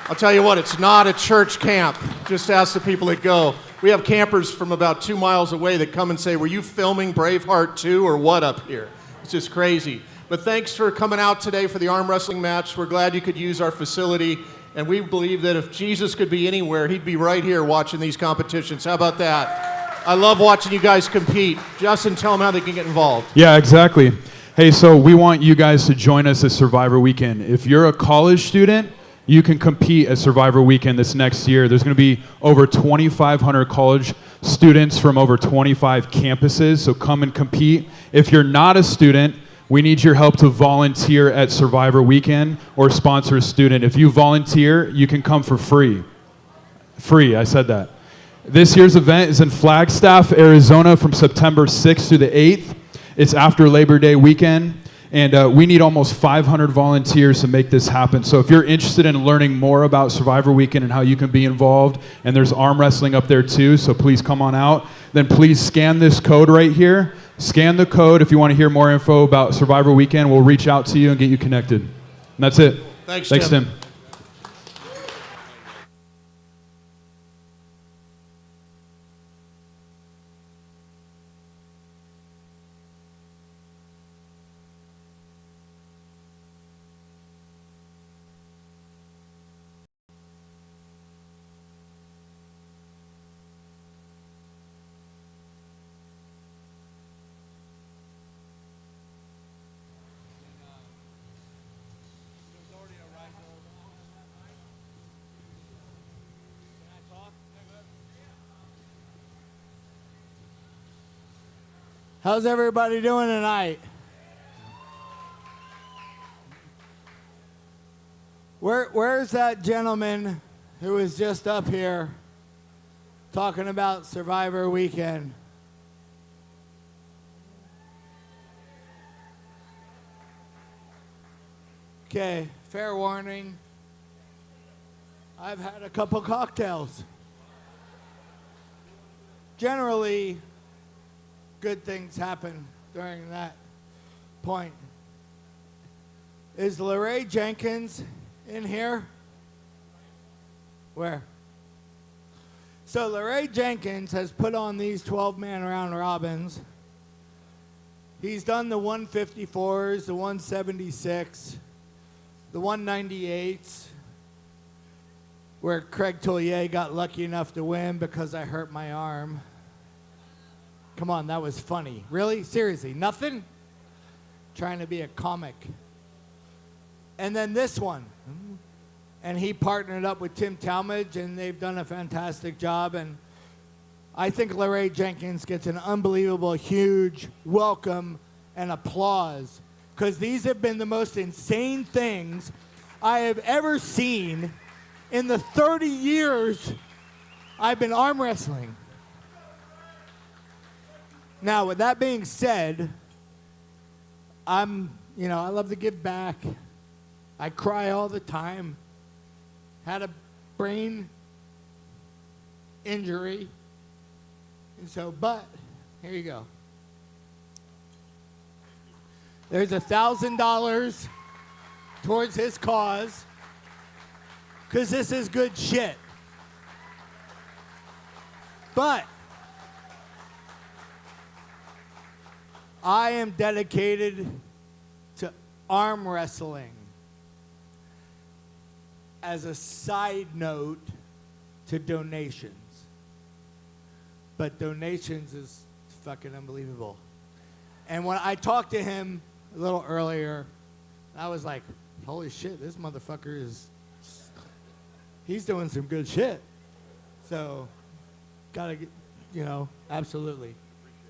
I'll tell you what, it's not a church camp. Just ask the people that go. We have campers from about 2 miles away that come and say, were you filming Braveheart 2 or what up here? It's just crazy. But thanks for coming out today for the arm wrestling match. We're glad you could use our facility. And we believe that if Jesus could be anywhere, he'd be right here watching these competitions. How about that? I love watching you guys compete. Justin, tell them how they can get involved. Yeah, exactly. Hey, so we want you guys to join us at Survivor Weekend. If you're a college student, you can compete at Survivor Weekend this next year. There's going to be over 2,500 college students from over 25 campuses, so come and compete. If you're not a student, we need your help to volunteer at Survivor Weekend or sponsor a student. If you volunteer, you can come for free. Free, I said that. This year's event is in Flagstaff, Arizona from September 6th through the 8th. It's after Labor Day weekend. And we need almost 500 volunteers to make this happen. So if you're interested in learning more about Survivor Weekend and how you can be involved, and there's arm wrestling up there too, so please come on out, then please scan this code right here. Scan the code if you want to hear more info about Survivor Weekend. We'll reach out to you and get you connected. And that's it. Thanks, Tim. How's everybody doing tonight? Where's that gentleman who was just up here talking about Survivor Weekend? Okay, fair warning. I've had a couple cocktails. Generally, good things happen during that point. Is LaRae Jenkins in here? Where? So LaRae Jenkins has put on these 12-man round robins. He's done the 154s, the 176, the 198s, where Craig Tullier got lucky enough to win because I hurt my arm. Come on, that was funny. Really? Seriously, nothing? Trying to be a comic. And then this one. And he partnered up with Tim Talmadge, and they've done a fantastic job. And I think LaRae Jenkins gets an unbelievable, huge welcome and applause, because these have been the most insane things I have ever seen in the 30 years I've been arm wrestling. Now, with that being said, I love to give back. I cry all the time. Had a brain injury. And so, but, here you go. There's $1,000 towards his cause, because this is good shit. But I am dedicated to arm wrestling. As a side note to donations. But donations is fucking unbelievable. And when I talked to him a little earlier, I was like, holy shit, this motherfucker he's doing some good shit. So, gotta get, absolutely.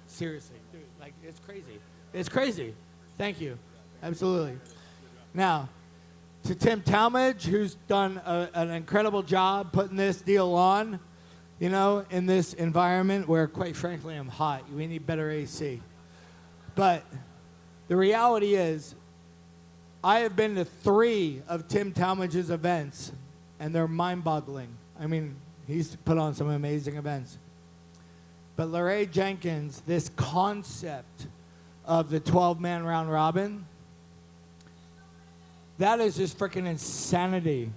Seriously, dude, like, it's crazy. It's crazy. Thank you. Absolutely. Now, to Tim Talmadge, who's done an incredible job putting this deal on, you know, in this environment where, quite frankly, I'm hot. We need better AC. But the reality is, I have been to 3 of Tim Talmadge's events, and they're mind-boggling. I mean, he's put on some amazing events. But Larray Jenkins, this concept of the 12-man round robin, that is just freaking insanity.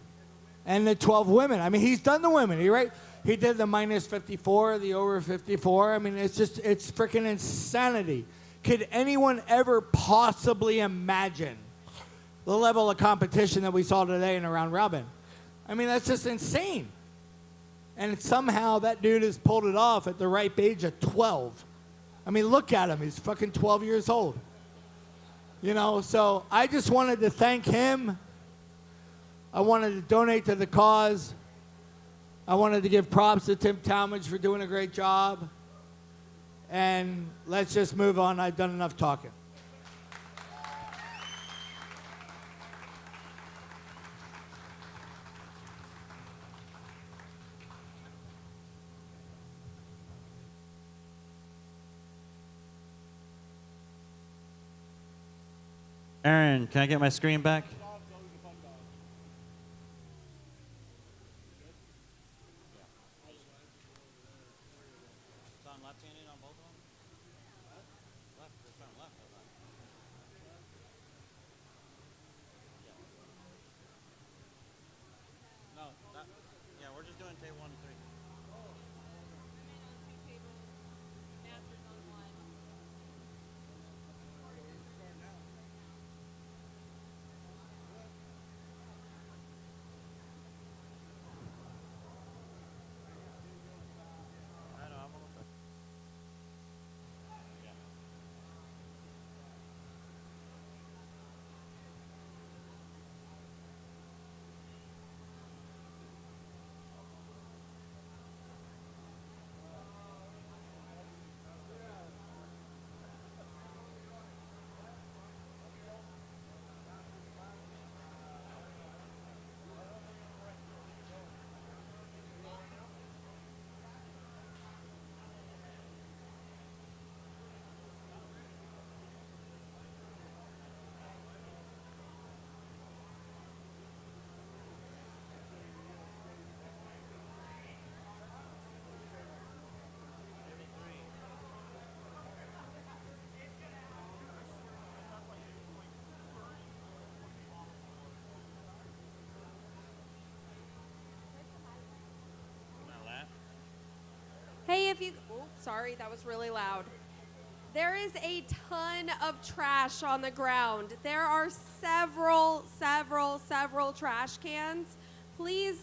And the 12 women. I mean, he's done the women, right? He did the minus 54, the over 54. I mean, it's freaking insanity. Could anyone ever possibly imagine the level of competition that we saw today in a round robin? I mean, that's just insane. And somehow that dude has pulled it off at the ripe age of 12. I mean, look at him. He's fucking 12 years old. You know, so I just wanted to thank him. I wanted to donate to the cause. I wanted to give props to Tim Talmadge for doing a great job. And let's just move on. I've done enough talking. Aaron, can I get my screen back? Yeah, we're just doing table 1 and 3. I know, I'm almost there. Yeah. Hey, if you, oh, sorry, that was really loud. There is a ton of trash on the ground. There are several trash cans. Please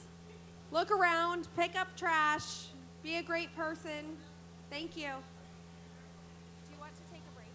look around, pick up trash, be a great person. Thank you. Do you want to take a break?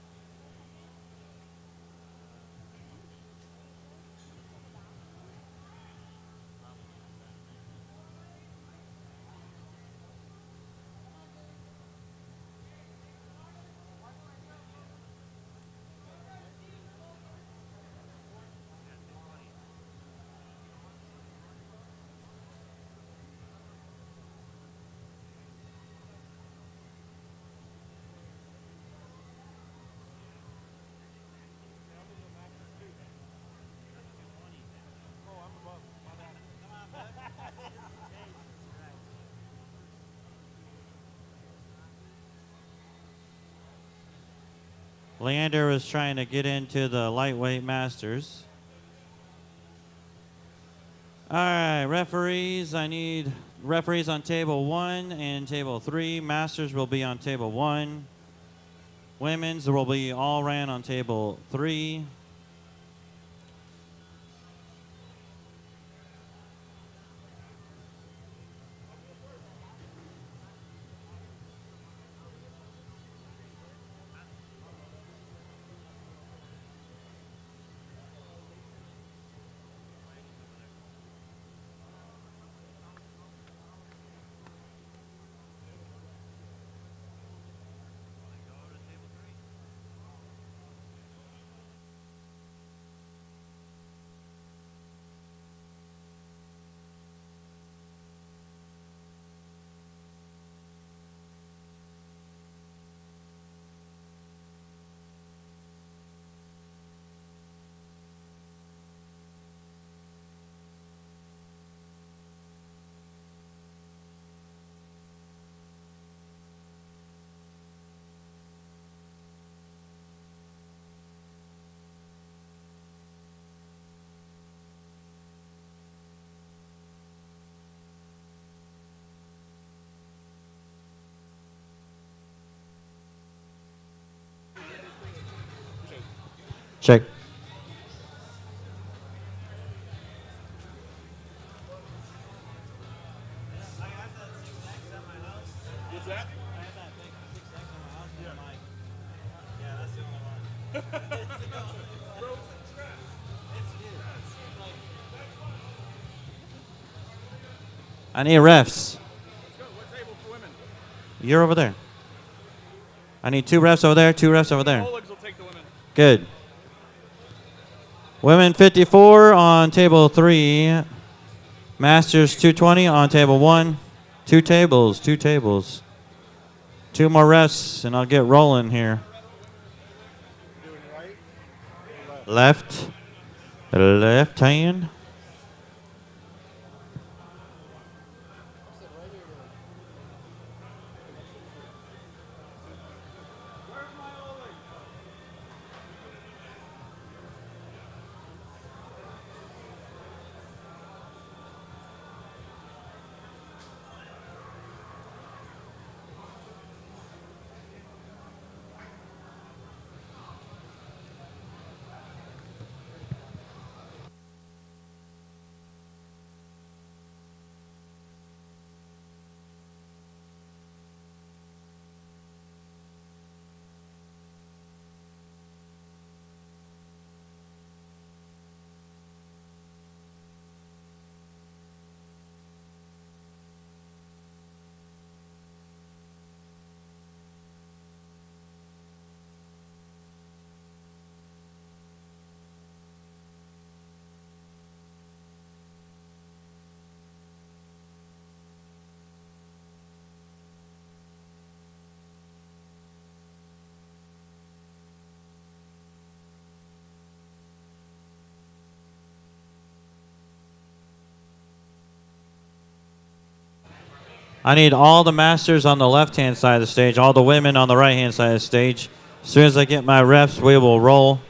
Leander was trying to get into the lightweight masters. All right, referees. I need referees on table 1 and table 3. Masters will be on table 1. Women's will be all ran on table 3. Check. What's that? I need refs. Let's go. What table for women? You're over there. I need 2 refs over there, 2 refs over there. Oleg's will take the women. Good. Women 54 on table 3. Masters 220 on table 1. 2 tables, 2 tables. 2 more refs, and I'll get rolling here. Left. Left hand. I need all the masters on the left-hand side of the stage, all the women on the right-hand side of the stage. As soon as I get my refs, we will roll.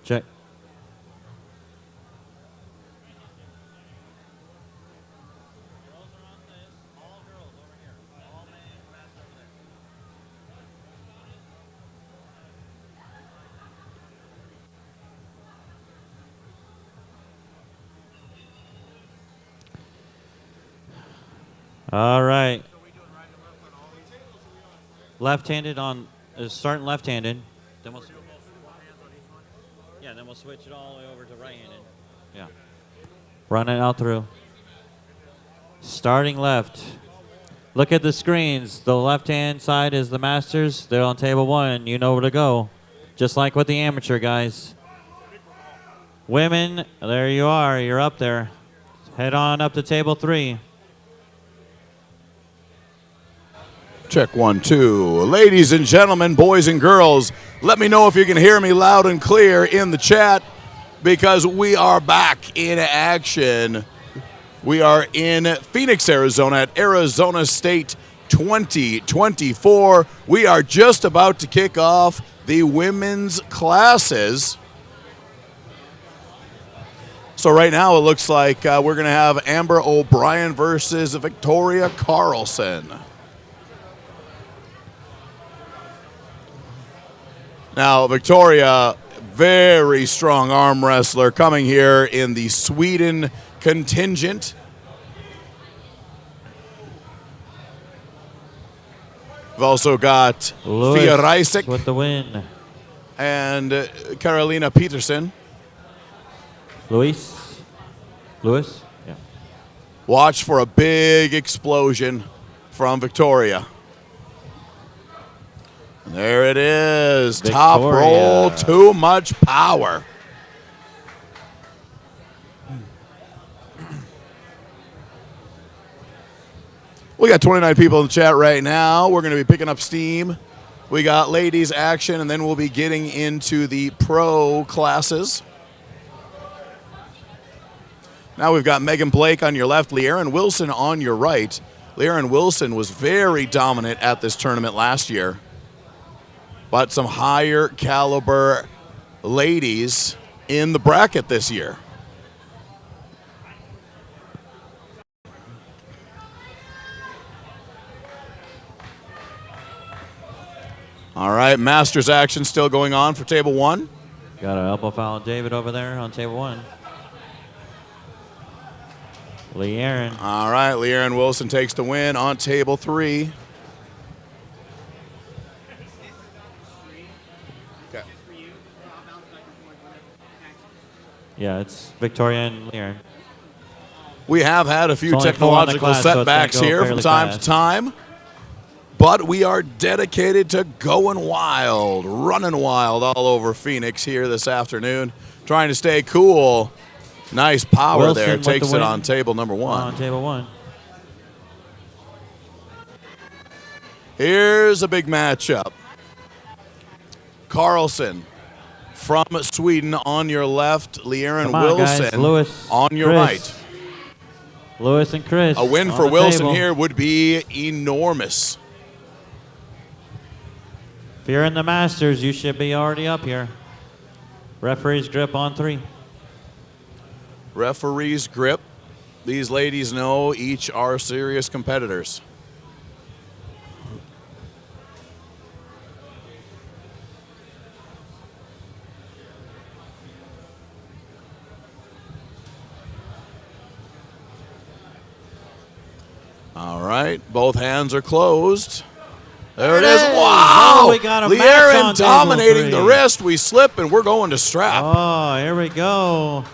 Check. All right. Left-handed on, starting left-handed. Then we'll yeah, then we'll switch it all the way over to right-handed. Yeah. Run it out through. Starting left. Look at the screens. The left-hand side is the Masters. They're on table 1. You know where to go. Just like with the amateur guys. Women, there you are. You're up there. Head on up to table 3. Check 1, 2. Ladies and gentlemen, boys and girls, let me know if you can hear me loud and clear in the chat because we are back in action. We are in Phoenix, Arizona at Arizona State 2024. We are just about to kick off the women's classes. So right now it looks like we're going to have Amber O'Brien versus Victoria Carlson. Now, Victoria, very strong arm wrestler coming here in the Sweden contingent. We've also got Lewis Fia Reisek with the win. and Carolina Peterson. Luis? Yeah. Watch for a big explosion from Victoria. And there it is. Top Victoria. roll, too much power. We got 29 people in the chat right now. We're going to be picking up steam. We got ladies action, and then we'll be getting into the pro classes. Now we've got Megan Blake on your left, Le'Aaron Wilson on your right. Le'Aaron Wilson was very dominant at this tournament last year. But some higher caliber ladies in the bracket this year. All right, Masters action still going on for table 1. Got an elbow foul on David over there on table 1. Le'Aaron. All right, Le'Aaron Wilson takes the win on table 3. Okay. Yeah, it's Victoria and Le'Aaron. We have had a few It's only 4 in the technological class, so it's gonna setbacks go here from fairly time fast. to time. But we are dedicated to going wild, running wild all over Phoenix here this afternoon, trying to stay cool. Nice power Wilson there. with the Takes it win. on table number 1. On table 1. Here's a big matchup. Carlson from Sweden on your left. Le'Aaron Come on, guys. Wilson Lewis, on your Chris. right. Lewis and Chris. A win on for the Wilson table. here would be enormous. If you're in the Masters, you should be already up here. Referee's grip on 3. Referee's grip. These ladies know each are serious competitors. All right, both hands are closed. There it is. Wow! Oh, we got a match Le'Aaron on table dominating 3. the wrist. We slip and we're going to strap. Oh, here we go.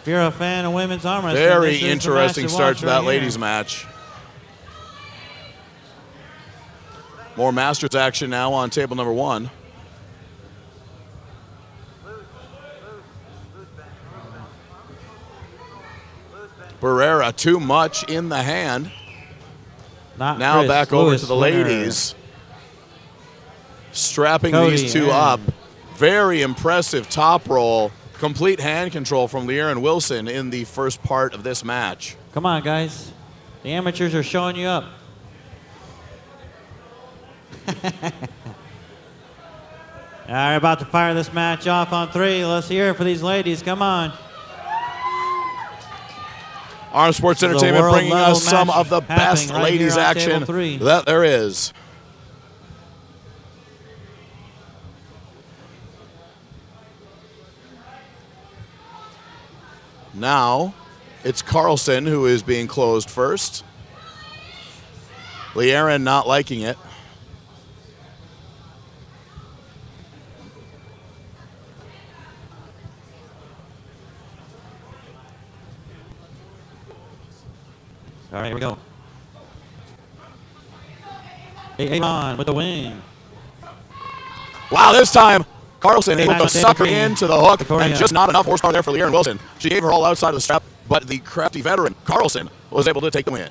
If you're a fan of women's arm wrestling, Very this is the interesting match to start watch to that right ladies here. match. More Masters action now on table number 1. Barrera, too much in the hand. Not Now Chris, back over Lewis, to the winner. ladies. Strapping Cody these two and- up. Very impressive top roll. Complete hand control from Le'Aaron Wilson in the first part of this match. Come on, guys. The amateurs are showing you up. All right, about to fire this match off on 3. Let's hear it for these ladies. Come on. Arm Sports The Entertainment world bringing level us some match of the best happening right ladies here on action table 3. that there is. Now, it's Carlson who is being closed first. Learen not liking it. All right, here we go. Avon with the win. Wow, this time Carlson able to Match suck her David into the hook, Victoria. and just not enough horsepower there for Learen Wilson. She gave her all outside of the strap, but the crafty veteran Carlson was able to take the win.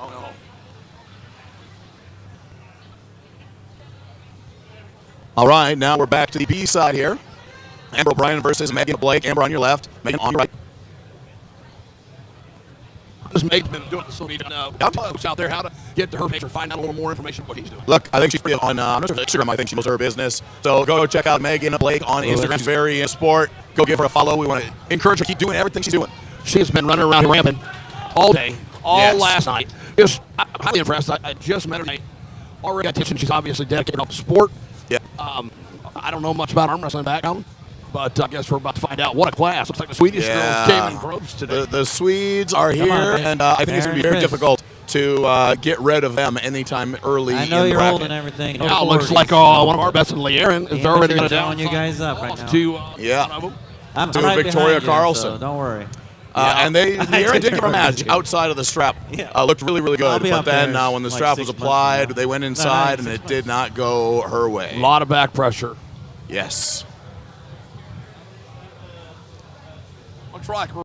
Oh no. All right, now we're back to the B side here. Amber O'Brien versus Megan Blake. Amber on your left, Megan on your right. This mate's been doing so many coach out there how to get to her page or find out a little more information on what he's doing. Look, I think she's pretty on Instagram. I think she knows her business. So go check out Megan Blake on Instagram. She's very in sport. Go give her a follow. We want to encourage her to keep doing everything she's doing. She has been running around here ramping all day, all Yes. last night. Just I'm highly impressed. I just met her today. Already got attention. She's obviously dedicated to sport. Yeah. I don't know much about arm wrestling background, but I guess we're about to find out. What a class. Looks like the Swedish Yeah. girls came in droves today. The Swedes are Come on, here, Chris. and I think it's going to be very Aaron Chris. difficult to get rid of them anytime early I know in the you're old bracket. and everything. Now it Don't looks worry. like one of our best in Learen is already going to down you guys up right now. to Yeah. one of them. I'm to right Victoria behind you, Carlson. so don't worry. And they I Learen took did give her a her match with you. outside of the strap. Yeah. Looked really, really I'll good. be But up then there when the like strap 6 was months applied, from now. they went No, inside, and 6 it did not go her way. A lot of back pressure. Yes. Looks like we're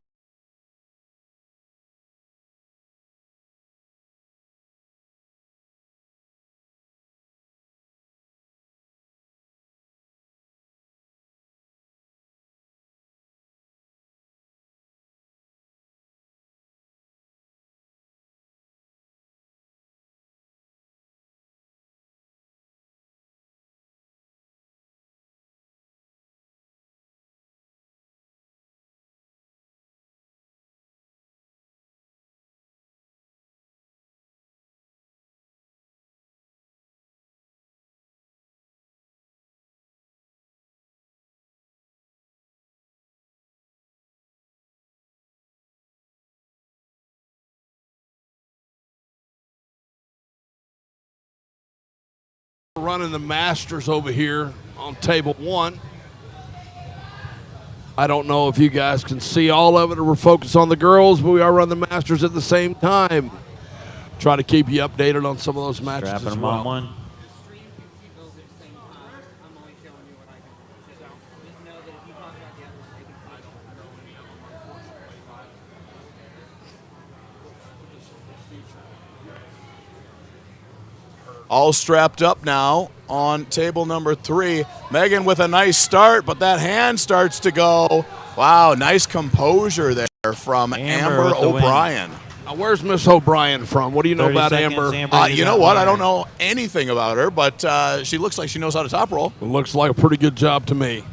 running the Masters over here on table 1. I don't know if you guys can see all of it or we're focused on the girls, but we are running the Masters at the same time. Try to keep you updated on some of those matches Strapping as them well. on one. All strapped up now on table number 3. Megan with a nice start, but that hand starts to go. Wow, nice composure there from Amber Amber with the win. O'Brien. Now, where's Miss O'Brien from? What do you know 30 about seconds, Amber? Amber, You got know what? I fired. don't know anything about her, but she looks like she knows how to top roll. It looks like a pretty good job to me.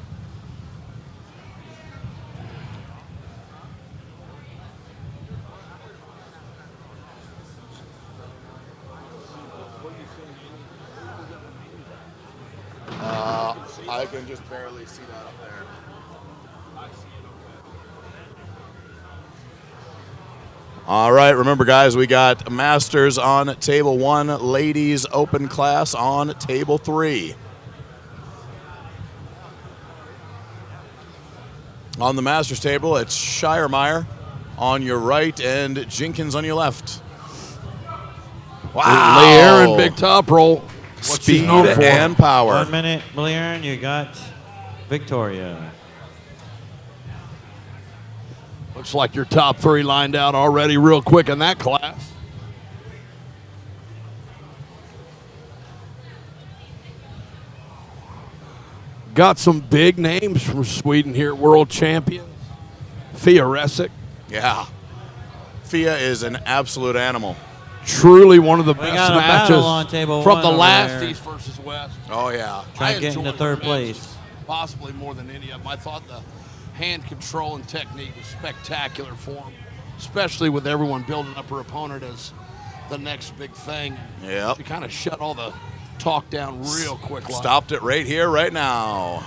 I can just barely see that up there. All right, remember, guys, we got Masters on table 1, ladies open class on table 3. On the Masters table, it's Shiremeyer on your right and Jenkins on your left. Wow. Learen, big top roll. What she's Speed known for. and power. 1 minute, Learen, you got Victoria. Looks like your top 3 lined out already real quick in that class. Got some big names from Sweden here, world champions. Fia Resic. Yeah. Fia is an absolute animal. truly one of the We best got a matches battle on table from one the over last there. East versus West. Oh, yeah. Trying to get enjoyed into the third matches, place. possibly more than any of them. I thought the hand control and technique was spectacular for him, especially with everyone building up her opponent as the next big thing. Yep. She kind of shut all the talk down real quick. Stopped it right here, right now.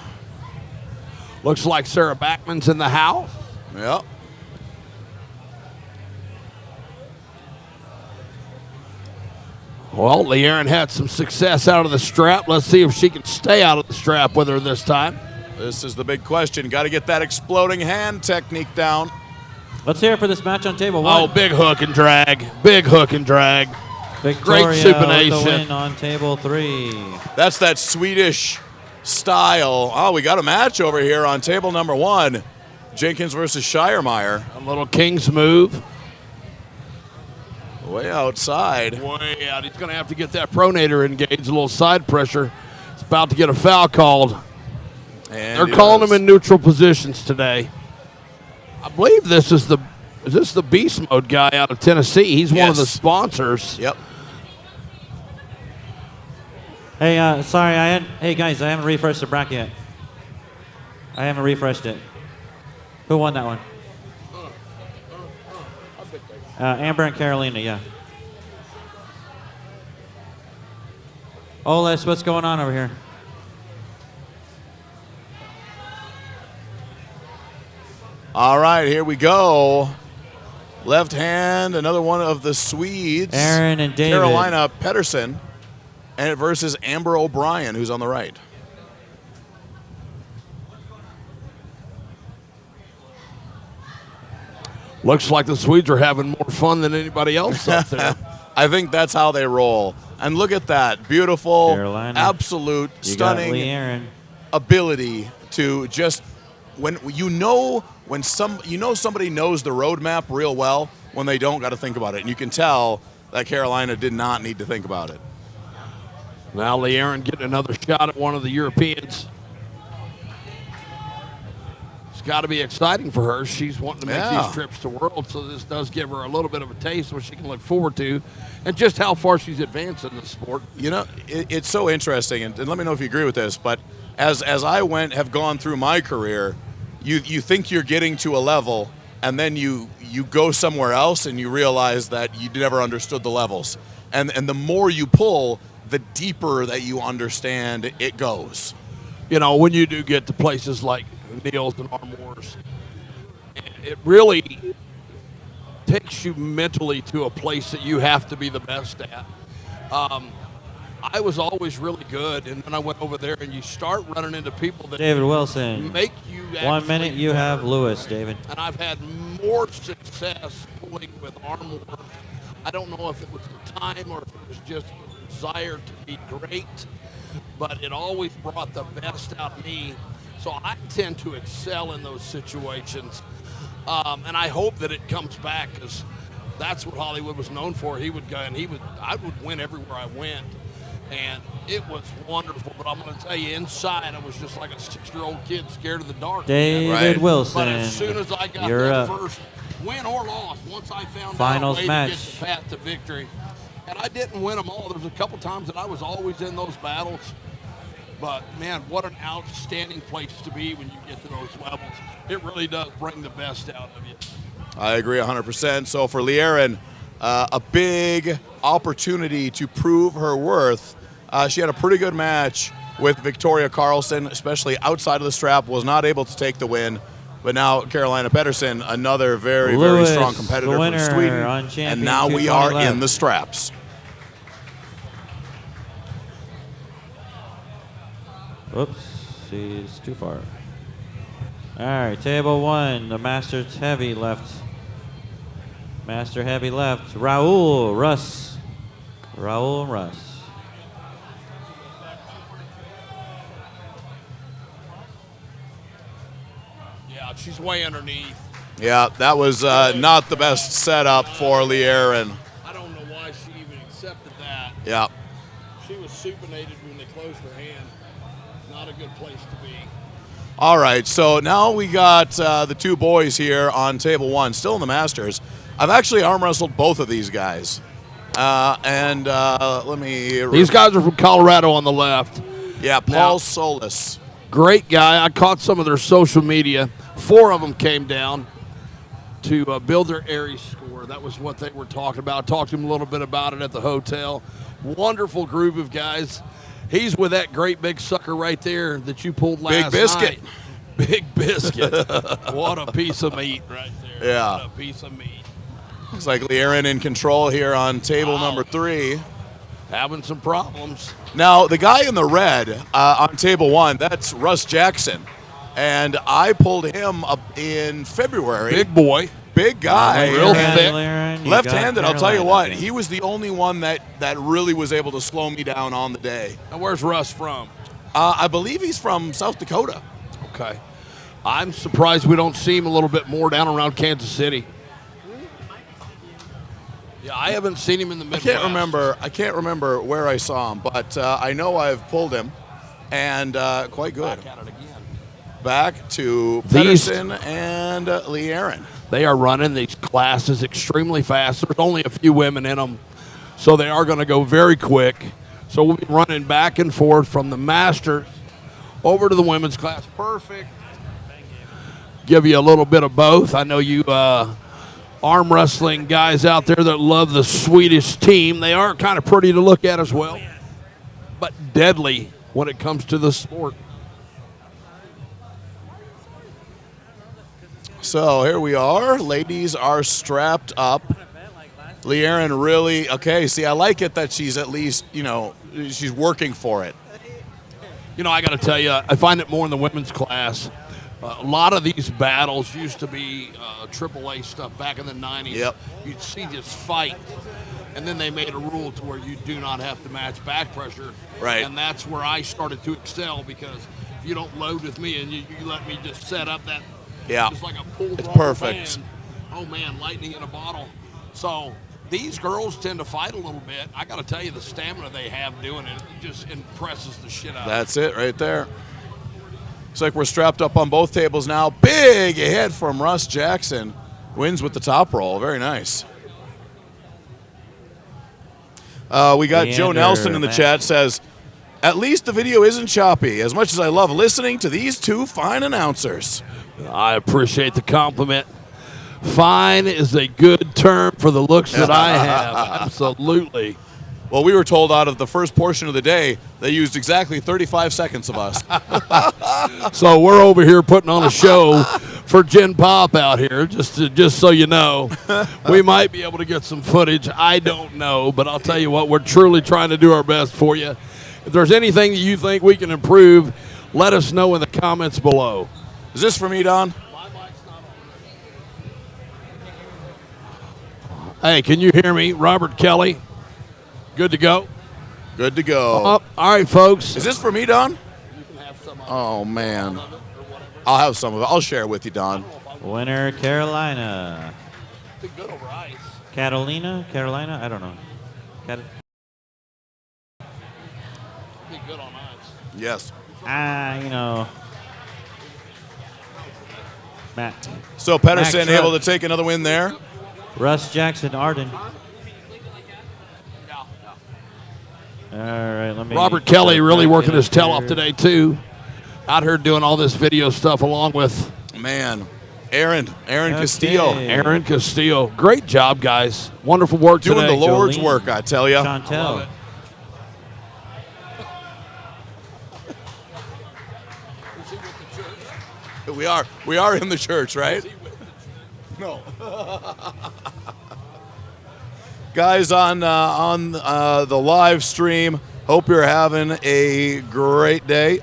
Looks like Sarah Backman's in the house. Yep. Well, Le'Aaron had some success out of the strap. Let's see if she can stay out of the strap with her this time. This is the big question. Got to get that exploding hand technique down. Let's hear it for this match on table one. Oh, big hook and drag. Big hook and drag. Victoria great with the supination. win on table 3. That's that Swedish style. Oh, we got a match over here on table number 1. Jenkins versus Shiremeyer. A little King's move. Way outside. Way out. He's going to have to get that pronator engaged. A little side pressure. He's about to get a foul called. And They're calling him in neutral positions today. I believe this is the Beast Mode guy out of Tennessee. He's one of the Yes. sponsors. Yep. Hey, sorry, hey guys, I haven't refreshed the bracket yet. I haven't refreshed it. Who won that one? Amber and Carolina, yeah. Oles, what's going on over here? All right, here we go. Left hand, another one of the Swedes. Aaron and David. Carolina Pedersen. And versus Amber O'Brien, who's on the right. Looks like the Swedes are having more fun than anybody else up there. I think that's how they roll. And look at that. Beautiful, Carolina. absolute, You got stunning Lee Aaron. ability to just when somebody knows the roadmap real well when they don't got to think about it. And you can tell that Carolina did not need to think about it. Now Le'Aaron getting another shot at one of the Europeans. It's got to be exciting for her. She's wanting to make Yeah. these trips to World, so this does give her a little bit of a taste what she can look forward to and just how far she's advanced in the sport. You know, it's so interesting, and let me know if you agree with this, but as I have gone through my career, you think you're getting to a level, and then you go somewhere else and you realize that you never understood the levels. And the more you pull, the deeper that you understand it goes. You know, when you do get to places like Neil's and Arm Wars, it really takes you mentally to a place that you have to be the best at. I was always really good, and then I went over there, and you start running into people that David Wilson. make you 1 minute, actually you better. have Lewis, David. And I've had more success pulling with Arm Wars. I don't know if it was the time or if it was just a desire to be great, but it always brought the best out of me. So I tend to excel in those situations, and I hope that it comes back because that's what Hollywood was known for. He would go and I would win everywhere I went, and it was wonderful. But I'm going to tell you, inside I was just like a 6-year-old kid scared of the dark. David Right. Wilson. But as soon as I got You're that up. first win or loss, once I found Finals out a way match. to get the path to victory, and I didn't win them all. There was a couple times that I was always in those battles. But, man, what an outstanding place to be when you get to those levels. It really does bring the best out of you. I agree 100%. So for Le'Aaron, a big opportunity to prove her worth. She had a pretty good match with Victoria Carlson, especially outside of the strap, was not able to take the win. But now Carolina Pedersen, another very, very Lewis, strong competitor the from winner Sweden. on champion, And now we 220 are left. in the straps. Oops, she's too far. All right, table 1, the Masters Heavy left. Master Heavy left. Raul Russ. Raul Russ. Yeah, she's way underneath. Yeah, that was not the best setup for Le'Aaron. I don't know why she even accepted that. Yeah. She was supinated when they closed her hand. Not a good place to be. All right, so now we got the two boys here on table 1, still in the Masters. I've actually arm wrestled both of these guys. Let me. These guys are from Colorado on the left. Yeah, Paul Now- Solis. Great guy. I caught some of their social media. 4 of them came down to build their Aries score. That was what they were talking about. I talked to him a little bit about it at the hotel. Wonderful group of guys. He's with that great big sucker right there that you pulled last Biscuit. night. Big Biscuit. What a piece of meat right there. Yeah. What a piece of meat. Looks like Lee Aaron in control here on table Wow. number 3. Having some problems. Now, the guy in the red on table 1, that's Russ Jackson. And I pulled him up in February. Big boy. Big guy. Real Left-handed, thick. Aaron, you Left-handed, got I'll tell you Carolina. what, he was the only one that really was able to slow me down on the day. Now, where's Russ from? I believe he's from South Dakota. Okay. I'm surprised we don't see him a little bit more down around Kansas City. Yeah, I haven't seen him in the Midwest. I can't remember where I saw him, but I know I've pulled him, and quite good. Back at it again. Back to These- Pedersen and Lee Aaron. They are running these classes extremely fast. There's only a few women in them, so they are going to go very quick. So we'll be running back and forth from the Masters over to the women's class. Perfect. Give you a little bit of both. I know you arm wrestling guys out there that love the Swedish team. They are kind of pretty to look at as well, but deadly when it comes to the sport. So here we are. Ladies are strapped up. Lee Aaron really, okay, see, I like it that she's at least, she's working for it. You know, I got to tell you, I find it more in the women's class. A lot of these battles used to be AAA stuff back in the 90s. Yep. You'd see this fight, and then they made a rule to where you do not have to match back pressure. Right. And that's where I started to excel, because if you don't load with me and you let me just set up that, Yeah. just like a pulled It's rubber perfect. band. Oh, man, lightning in a bottle. So these girls tend to fight a little bit. I got to tell you, the stamina they have doing it just impresses the shit out of me. That's it right there. Looks like we're strapped up on both tables now. Big hit from Russ Jackson. Wins with the top roll. Very nice. We got Joe Leander, Nelson in the Matt. chat, says, at least the video isn't choppy, as much as I love listening to these two fine announcers. I appreciate the compliment. Fine is a good term for the looks that I have. Absolutely. Well, we were told out of the first portion of the day, they used exactly 35 seconds of us. So we're over here putting on a show for Gen Pop out here, just so you know. We might be able to get some footage. I don't know, but I'll tell you what, we're truly trying to do our best for you. If there's anything that you think we can improve, let us know in the comments below. Is this for me, Don? Hey, can you hear me? Robert Kelly. Good to go? Good to go. All right, folks. Is this for me, Don? Oh, man. I'll have some of it. I'll share it with you, Don. Winner, Carolina. Been good over ice. Carolina? I don't know. Been good on ice. Yes. Matt. So Pedersen Max able to Truck. take another win there. Russ Jackson, Arden. All right, let me. Robert Kelly really working his tail off here. today, too. Out here doing all this video stuff along with Man, Aaron Okay. Castillo. Aaron Castillo. Great job, guys. Wonderful work Doing today. the Lord's Jolene. work, I tell you. Love Chantel. it. We are in the church, right? No. Guys on the live stream, hope you're having a great day.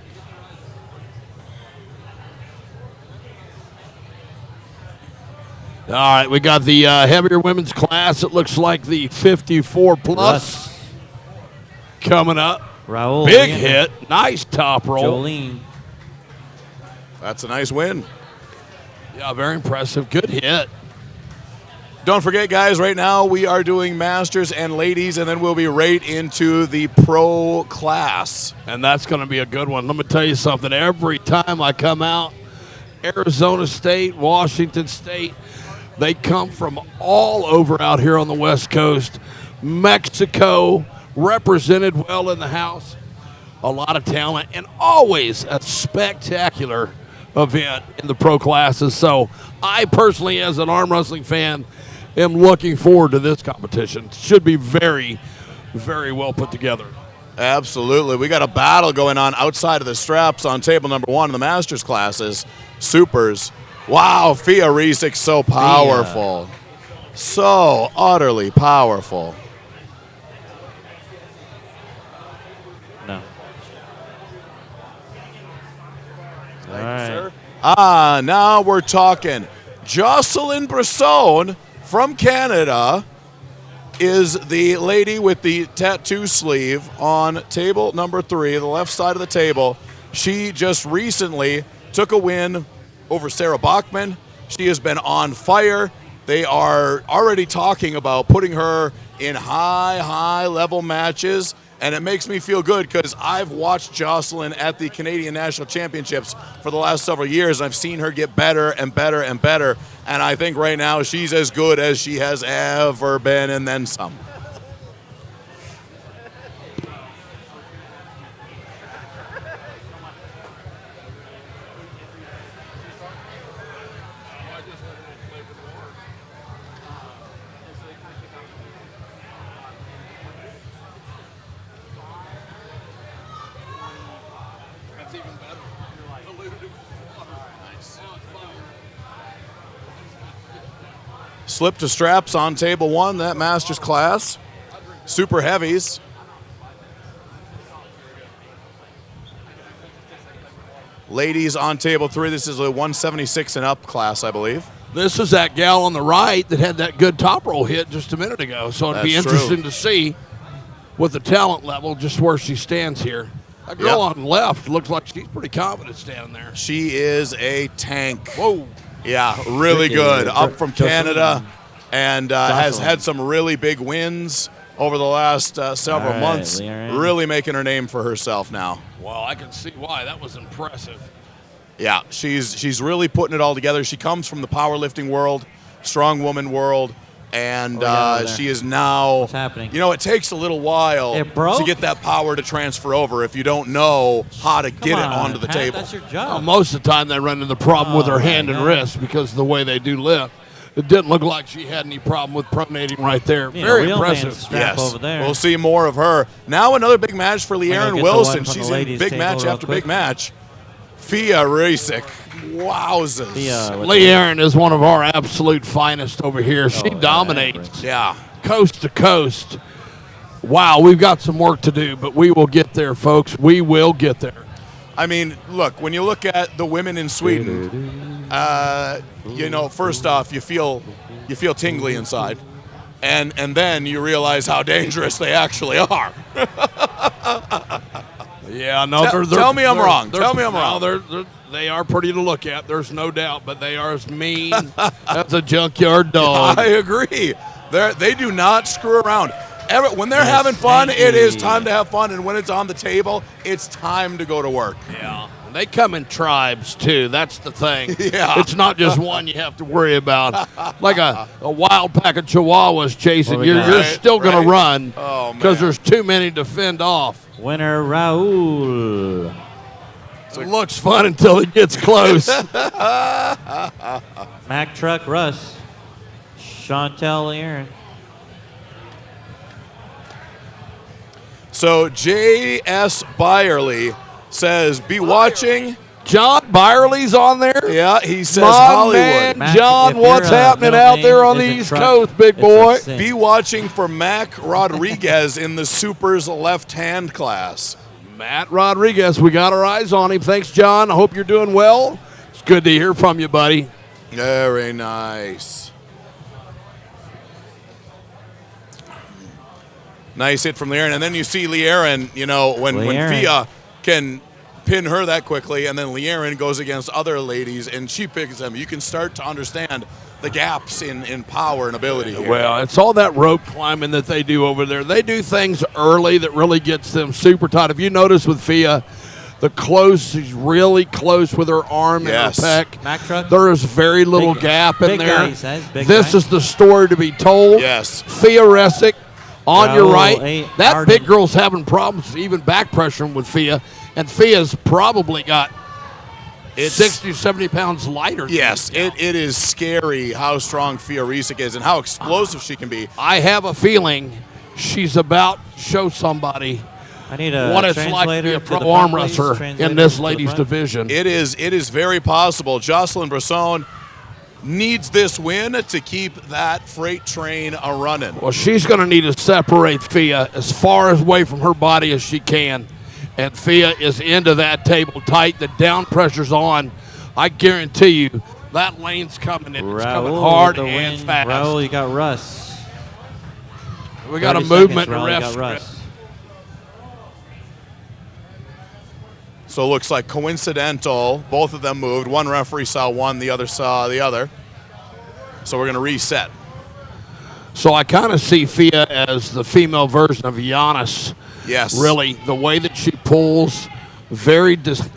All right, we got the heavier women's class. It looks like the 54 plus Russ. coming up. Raul. Big Leander, hit. Nice top roll. Jolene. That's a nice win. Yeah, very impressive. Good hit. Don't forget, guys, right now we are doing Masters and Ladies, and then we'll be right into the Pro class. And that's going to be a good one. Let me tell you something. Every time I come out, Arizona State, Washington State, they come from all over out here on the West Coast. Mexico, represented well in the house. A lot of talent, and always a spectacular event in the pro classes. So I personally, as an arm wrestling fan, am looking forward to this competition. Should be very, very well put together. Absolutely. We got a battle going on outside of the straps on table number 1 in the Masters classes. Supers. Wow, Fia Risic, so powerful. So utterly powerful. No. All right. Now we're talking. Jocelyn Brisson from Canada is the lady with the tattoo sleeve on table number 3, the left side of the table. She just recently took a win over Sarah Bachman. She has been on fire. They are already talking about putting her in high level matches, and it makes me feel good because I've watched Jocelyn at the Canadian National Championships for the last several years, and I've seen her get better and better and better, and I think right now she's as good as she has ever been, and then some. Slip to straps on table 1, that Masters class. Super heavies. Ladies on table 3, this is a 176 and up class, I believe. This is that gal on the right that had that good top roll hit just a minute ago. So it'd be That's interesting true. to see with the talent level just where she stands here. That girl on the left looks like she's pretty confident standing there. She is a tank. Whoa. Yeah, really Ricky, good. Up from Jocelyn. Canada, and has Jocelyn. had some really big wins over the last several All right, months. Leanne. Really making her name for herself now. Well, I can see why. That was impressive. Yeah, she's really putting it all together. She comes from the powerlifting world, strong woman world, and What do we got over there? she is now. What's happening? You know, it takes a little while It broke? to get that power to transfer over if you don't know how to get Come it on, onto the Pat, table. That's your Well, job. most of the time they run into the problem with Oh, her my hand and God. wrist because of the way they do lift. It didn't look like she had any problem with pronating right there. You know, Very real man impressive. strap over there. We'll see more of her. Now another big match for gonna Leanne get the Wilson. one from She's the in ladies' big table match real after quick. big match. Fia Risic. Wowzers. Fia with Lee Aaron is one of our absolute finest over here. She yeah, dominates Yeah. coast to coast. Wow, we've got some work to do, but we will get there, folks. We will get there. I mean, look, when you look at the women in Sweden, you know, first off, you feel tingly inside. And then you realize how dangerous they actually are. Yeah, no. Tell me I'm wrong. Tell me I'm wrong. They are pretty to look at. There's no doubt, but they are as mean as a junkyard dog. I agree. They do not screw around. When they're having fun, it is time to have fun. And when it's on the table, it's time to go to work. Yeah. They come in tribes, too. That's the thing. Yeah. It's not just one you have to worry about. Like a wild pack of chihuahuas chasing What you. we You're got? Right, still going right. to run Oh, because man. there's too many to fend off. Winner Raul. It looks fun until it gets close. Mack Truck Russ. Chantel Aaron. So J.S. Byerly says, be watching. John Byerly's on there. Yeah, he says My Hollywood. man, Mac, John, if what's your, happening middle out there name on the isn't East Truck, Coast, big it's a boy? sin. Be watching for Mac Rodriguez in the Supers left-hand class. Matt Rodriguez, we got our eyes on him. Thanks, John. I hope you're doing well. It's good to hear from you, buddy. Very nice. Nice hit from Lee Aaron. And then you see Lee Aaron, you know, when Lee Aaron. Fia can pin her that quickly, and then Lee Aaron goes against other ladies, and she picks them. You can start to understand the gaps in power and ability here. Well, it's all that rope climbing that they do over there. They do things early that really gets them super tight. If you notice with Fia, she's really close with her arm Yes. and her pec. Mack Truck. There is very little Big- gap in big there. guy, he says, big This guy. is the story to be told. Yes. Fia Risic on your Raul right. ate That Arden. big girl's having problems even back pressuring with Fia, and Fia's probably got 60 or 70 pounds lighter. than Yes, this gal. it is scary how strong Fia Risic is and how explosive she can be. I have a feeling she's about to show somebody I need a what it's like to translator be a to pro the arm front, please. wrestler Translator in this to the ladies' front. division. It is very possible. Jocelyn Brisson needs this win to keep that freight train a running. Well, she's going to need to separate Fia as far away from her body as she can. And Fia is into that table tight. The down pressure's on. I guarantee you that lane's coming in. It's coming Raul hard with the and win. fast. Raul, you got Russ. We got a 30 movement seconds, in Raul, the you ref got script. Russ. So it looks like coincidental. Both of them moved. One referee saw one, the other saw the other. So we're going to reset. So I kind of see Fia as the female version of Giannis. Yes. Really, the way that she pulls, very just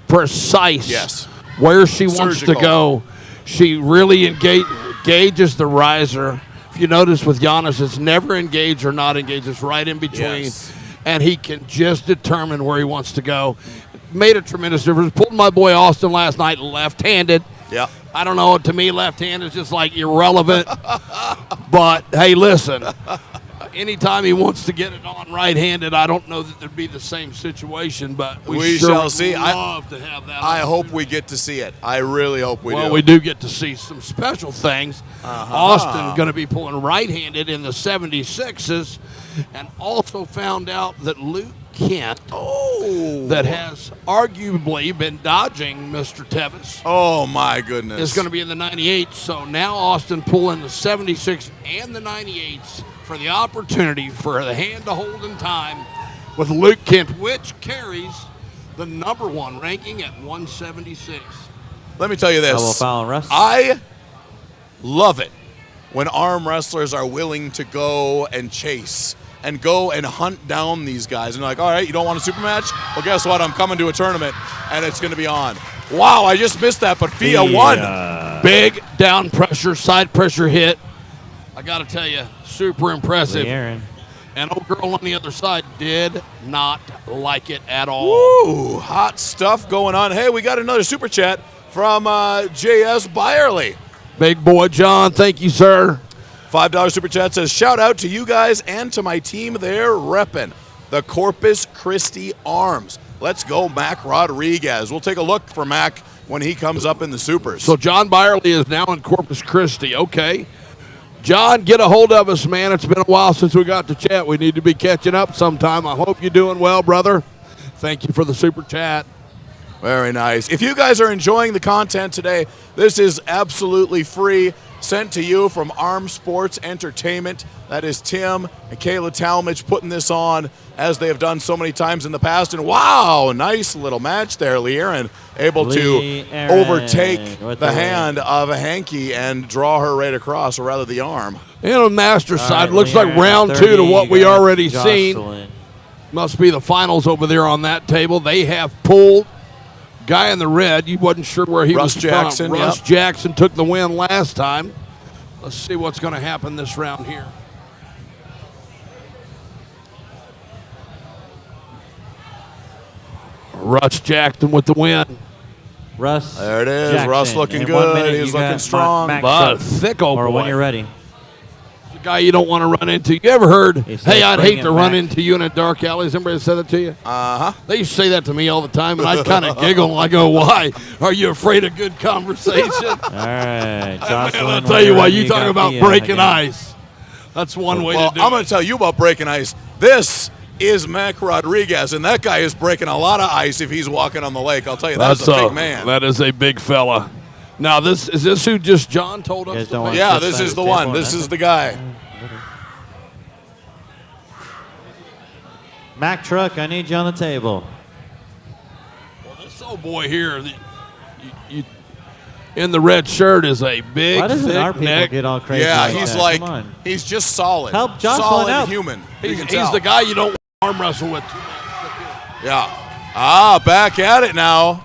precise. Yes. Where she wants Surgical. to go. She really engages the riser. If you notice with Giannis, it's never engage or not engage. It's right in between. Yes. And he can just determine where he wants to go. Made a tremendous difference. Pulled my boy Austin last night left-handed. Yeah. I don't know. To me, left-hand is just like irrelevant. But, hey, listen. Anytime he wants to get it on right-handed, I don't know that there'd be the same situation, but We sure shall would see. love to have that. I hope we get to see it. I really hope we Well, do. we do get to see some special things. Uh-huh. Austin going to be pulling right-handed in the 76s, and also found out that Luke Kent, that has arguably been dodging Mr. Tevis, Oh, my goodness. is going to be in the 98s. So now Austin pulling the 76 and the 98s for the opportunity for the hand to hold in time with Luke Kent, which carries the number one ranking at 176. Let me tell you Double this. foul on Russ. I love it when arm wrestlers are willing to go and chase and go and hunt down these guys. And they're like, all right, you don't want a super match? Well, guess what? I'm coming to a tournament, and it's going to be on. Wow, I just missed that, but Fia won. Big down pressure, side pressure hit. I got to tell you, super impressive. Aaron. And old girl on the other side did not like it at all. Ooh, hot stuff going on. Hey, we got another super chat from J.S. Byerly. Big boy John, thank you, sir. $5 super chat says, shout out to you guys and to my team there repping the Corpus Christi Arms. Let's go, Mac Rodriguez. We'll take a look for Mac when he comes up in the supers. So John Byerly is now in Corpus Christi. Okay. John, get a hold of us, man. It's been a while since we got to chat. We need to be catching up sometime. I hope you're doing well, brother. Thank you for the super chat. Very nice. If you guys are enjoying the content today, this is absolutely free, sent to you from Arm Sports Entertainment. That is Tim and Kayla Talmadge putting this on as they have done so many times in the past. And wow, nice little match there. Lee Aaron able Lee to Aaron overtake with the the hand of a hanky and draw her right across, or rather the arm. And on the master All side, right, looks Lee like Aaron, round 30, two to what we got already seen. Jocelyn. Must be the finals over there on that table. They have pulled. Guy in the red, you wasn't sure where he Russ was Jackson, from. Russ yep. Jackson took the win last time. Let's see what's going to happen this round here. Russ Jackson with the win. Russ. There it is. Jackson. Russ looking In good. 1 minute, He's you looking got strong. Mac But Shutt. thick old Or boy. when you're ready. The guy you don't want to run into. You ever heard, He says hey, I'd bring hate it to run back. into you in a dark alley? Has anybody said that to you? Uh-huh. They used to say that to me all the time, and I'd kind of giggle. And I go, why? Are you afraid of good conversation? All right. Man, Jocelyn, I'll when tell you you're what, ready, you talk got about Fia breaking again. ice. That's one way Well, to do I'm it. going to tell you about breaking ice. This is Mac Rodriguez, and that guy is breaking a lot of ice if he's walking on the lake. I'll tell you, that's a big man. That is a big fella. Now, is this who just John told us Guys to don't make? want- Yeah, This this side is of the the one. table, This that's is it. the guy. Mac Truck, I need you on the table. Well, this old boy here, in the red shirt, is a big, Why doesn't thick our people neck. get all crazy? Yeah, like he's that? like, Come on. he's just solid. Help Jocelyn solid out. human. You He's can tell. the guy you don't want to arm wrestle with. Yeah. Back at it now.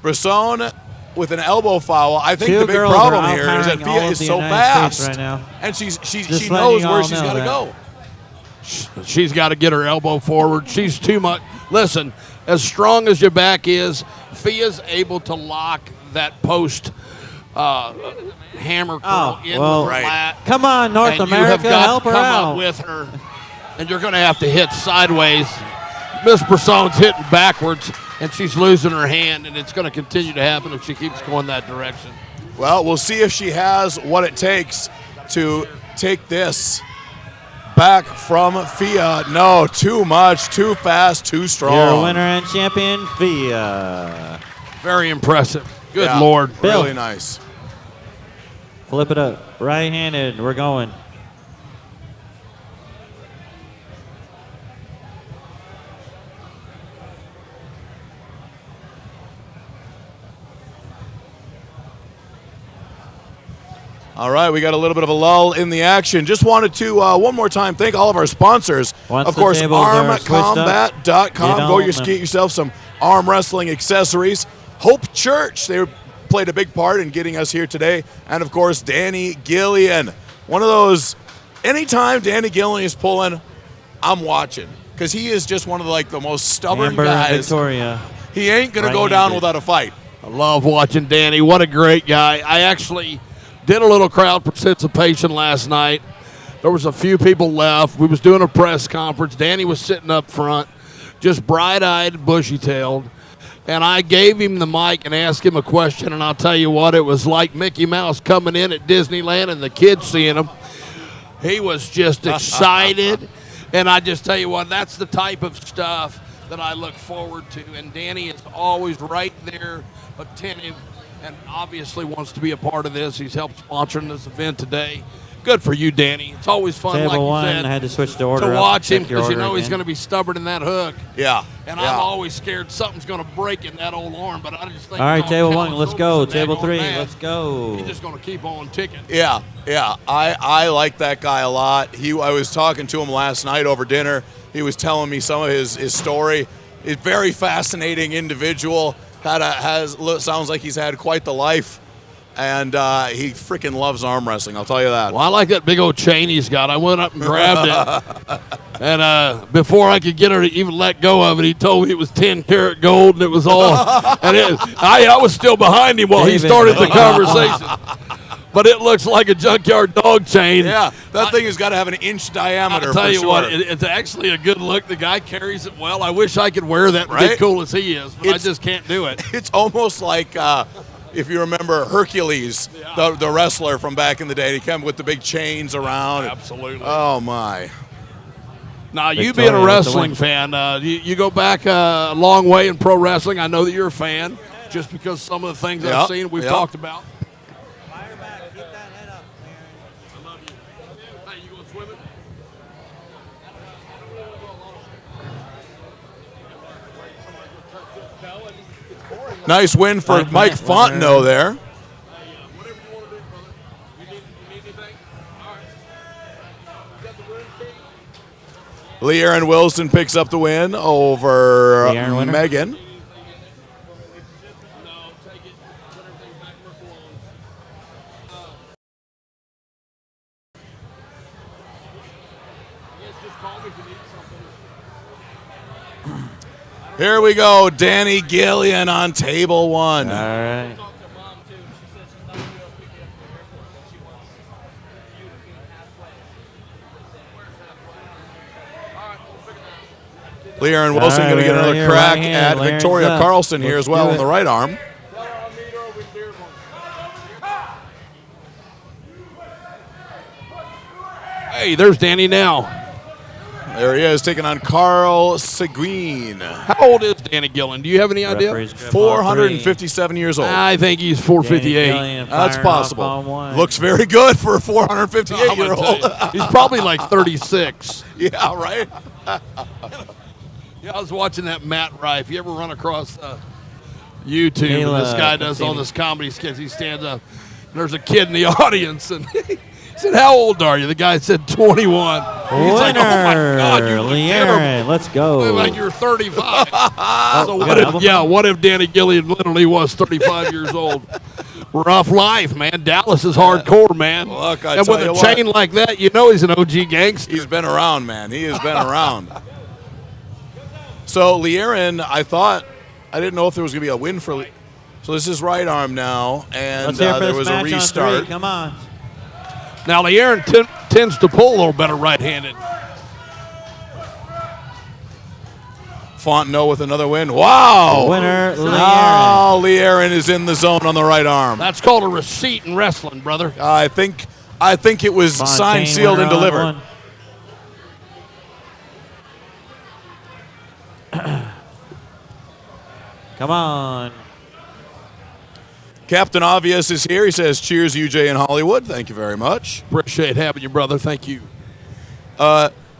Brisson with an elbow foul. I think Two the big girls problem are here is that outhiring Fia all is of the so United States fast, right now. and Just she letting knows you where all she's know got to that. go. She's got to get her elbow forward. She's too much. Listen, as strong as your back is, Fia's able to lock that post hammer curl in well, with her right. lat. Come on, North and you have America, got help to her come out. up with her, and you're going to have to hit sideways. Miss Person's hitting backwards, and she's losing her hand, and it's going to continue to happen if she keeps going that direction. Well, we'll see if she has what it takes to take this back from Fia. No, too much, too fast, too strong. Your winner and champion, Fia. Very impressive. Good Yeah, Lord. Bill. Really nice. Flip it up. Right-handed. We're going. All right, we got a little bit of a lull in the action. Just wanted to, one more time, thank all of our sponsors. Once of the course, tables are switched up, armcombat.com. Go you don't- get yourself some arm wrestling accessories. Hope Church, they played a big part in getting us here today. And, of course, Danny Gillian. One of those, anytime Danny Gillian is pulling, I'm watching. Because he is just one of the most stubborn Amber and guys. Victoria. He ain't going to go down Right-handed. without a fight. I love watching Danny. What a great guy. I actually did a little crowd participation last night. There was a few people left. We was doing a press conference. Danny was sitting up front, just bright-eyed, bushy-tailed. And I gave him the mic and asked him a question, and I'll tell you what, it was like Mickey Mouse coming in at Disneyland and the kids seeing him. He was just excited. And I just tell you what, that's the type of stuff that I look forward to. And Danny is always right there, attentive, and obviously wants to be a part of this. He's helped sponsoring this event today. Good for you, Danny. It's always fun, Table like you one, said, I had to switch the order to up, watch him check your because you order know he's again. going to be stubborn in that hook. Yeah. And yeah. I'm always scared something's going to break in that old arm, but I just think All right, Don table Callis one, let's over go. there Table going three, mad. let's go. He's just going to keep on ticking. Yeah. I like that guy a lot. I was talking to him last night over dinner. He was telling me some of his story. He's a very fascinating individual. Sounds like he's had quite the life. And he freaking loves arm wrestling, I'll tell you that. Well, I like that big old chain he's got. I went up and grabbed it. And before I could get her to even let go of it, he told me it was 10-karat gold and it was all. And I was still behind him while he David. started the conversation. But it looks like a junkyard dog chain. Yeah, that thing has got to have an inch diameter I'll tell for you sure. what, it's actually a good look. The guy carries it well. I wish I could wear that and Right? get cool as he is, but I It's- just can't do it. It's almost like if you remember Hercules, the wrestler from back in the day. He came with the big chains around. Absolutely. Oh, my. Now, you Victoria being a with the wrestling win. fan, you go back a long way in pro wrestling. I know that you're a fan just because some of the things Yep, I've seen we've yep. talked about. Fire back, keep that head up, I love you. Hey, you going swimming? Nice win for Mike Mike Fontenot. Fontenot there. Whatever you want to do, brother. You need anything? All right. You got the room key? Lee Aaron Wilson picks up the win over Lee Aaron winner? Megan. No, take it. Put everything back where it belongs. Yes, just call me if you need something. Here we go. Danny Gillian on table one. All right. Talked to mom too. She said she's not gonna be able to pick you up from the airport, but she wants you to be halfway. All right, we'll figure that out. Lee Aaron Wilson All going to right, get another right here, crack right hand. at Larry's Victoria up. Carlson here Let's as well do on the it. right arm. Tell her I'll meet her over in Dearborn. Hey, there's Danny now. There he is, taking on Carl Seguin. How old is Danny Gillen? Do you have any idea? Referee's grip on 457 years old. I think he's three. 458. Danny Gillian That's firing off on possible. one. Looks very good for a I'm gonna 458-year-old. tell you, he's probably like 36. Yeah, right? Yeah, I was watching that Matt Rife. You ever run across YouTube and this Kayla guy does all Cassini. this comedy skits? He stands up, and there's a kid in the audience, and said, how old are you? The guy said 21. He's like, oh my God, you look terrible. Le'Aaron, let's go. Look like you're 35. So good. what if Danny Gillian literally was 35 years old? Rough life, man. Dallas is hardcore, man. Look, I and tell with you a what. chain like that, you know he's an OG gangster. He's been around, man. He has been around. So Le'Aaron, I didn't know if there was going to be a win for So this is right arm now, and Let's hear for there this was a match on restart. 3. Come on. Now, Le'Aaron tends to pull a little better right-handed. Fontenot with another win. Wow! Winner, Le'Aaron. Now Le'Aaron is in the zone on the right arm. That's called a receipt in wrestling, brother. I think it was Fontaine signed, sealed, and winner on delivered. one. Come on. Captain Obvious is here. He says, cheers, UJ in Hollywood. Thank you very much. Appreciate having you, brother. Thank you.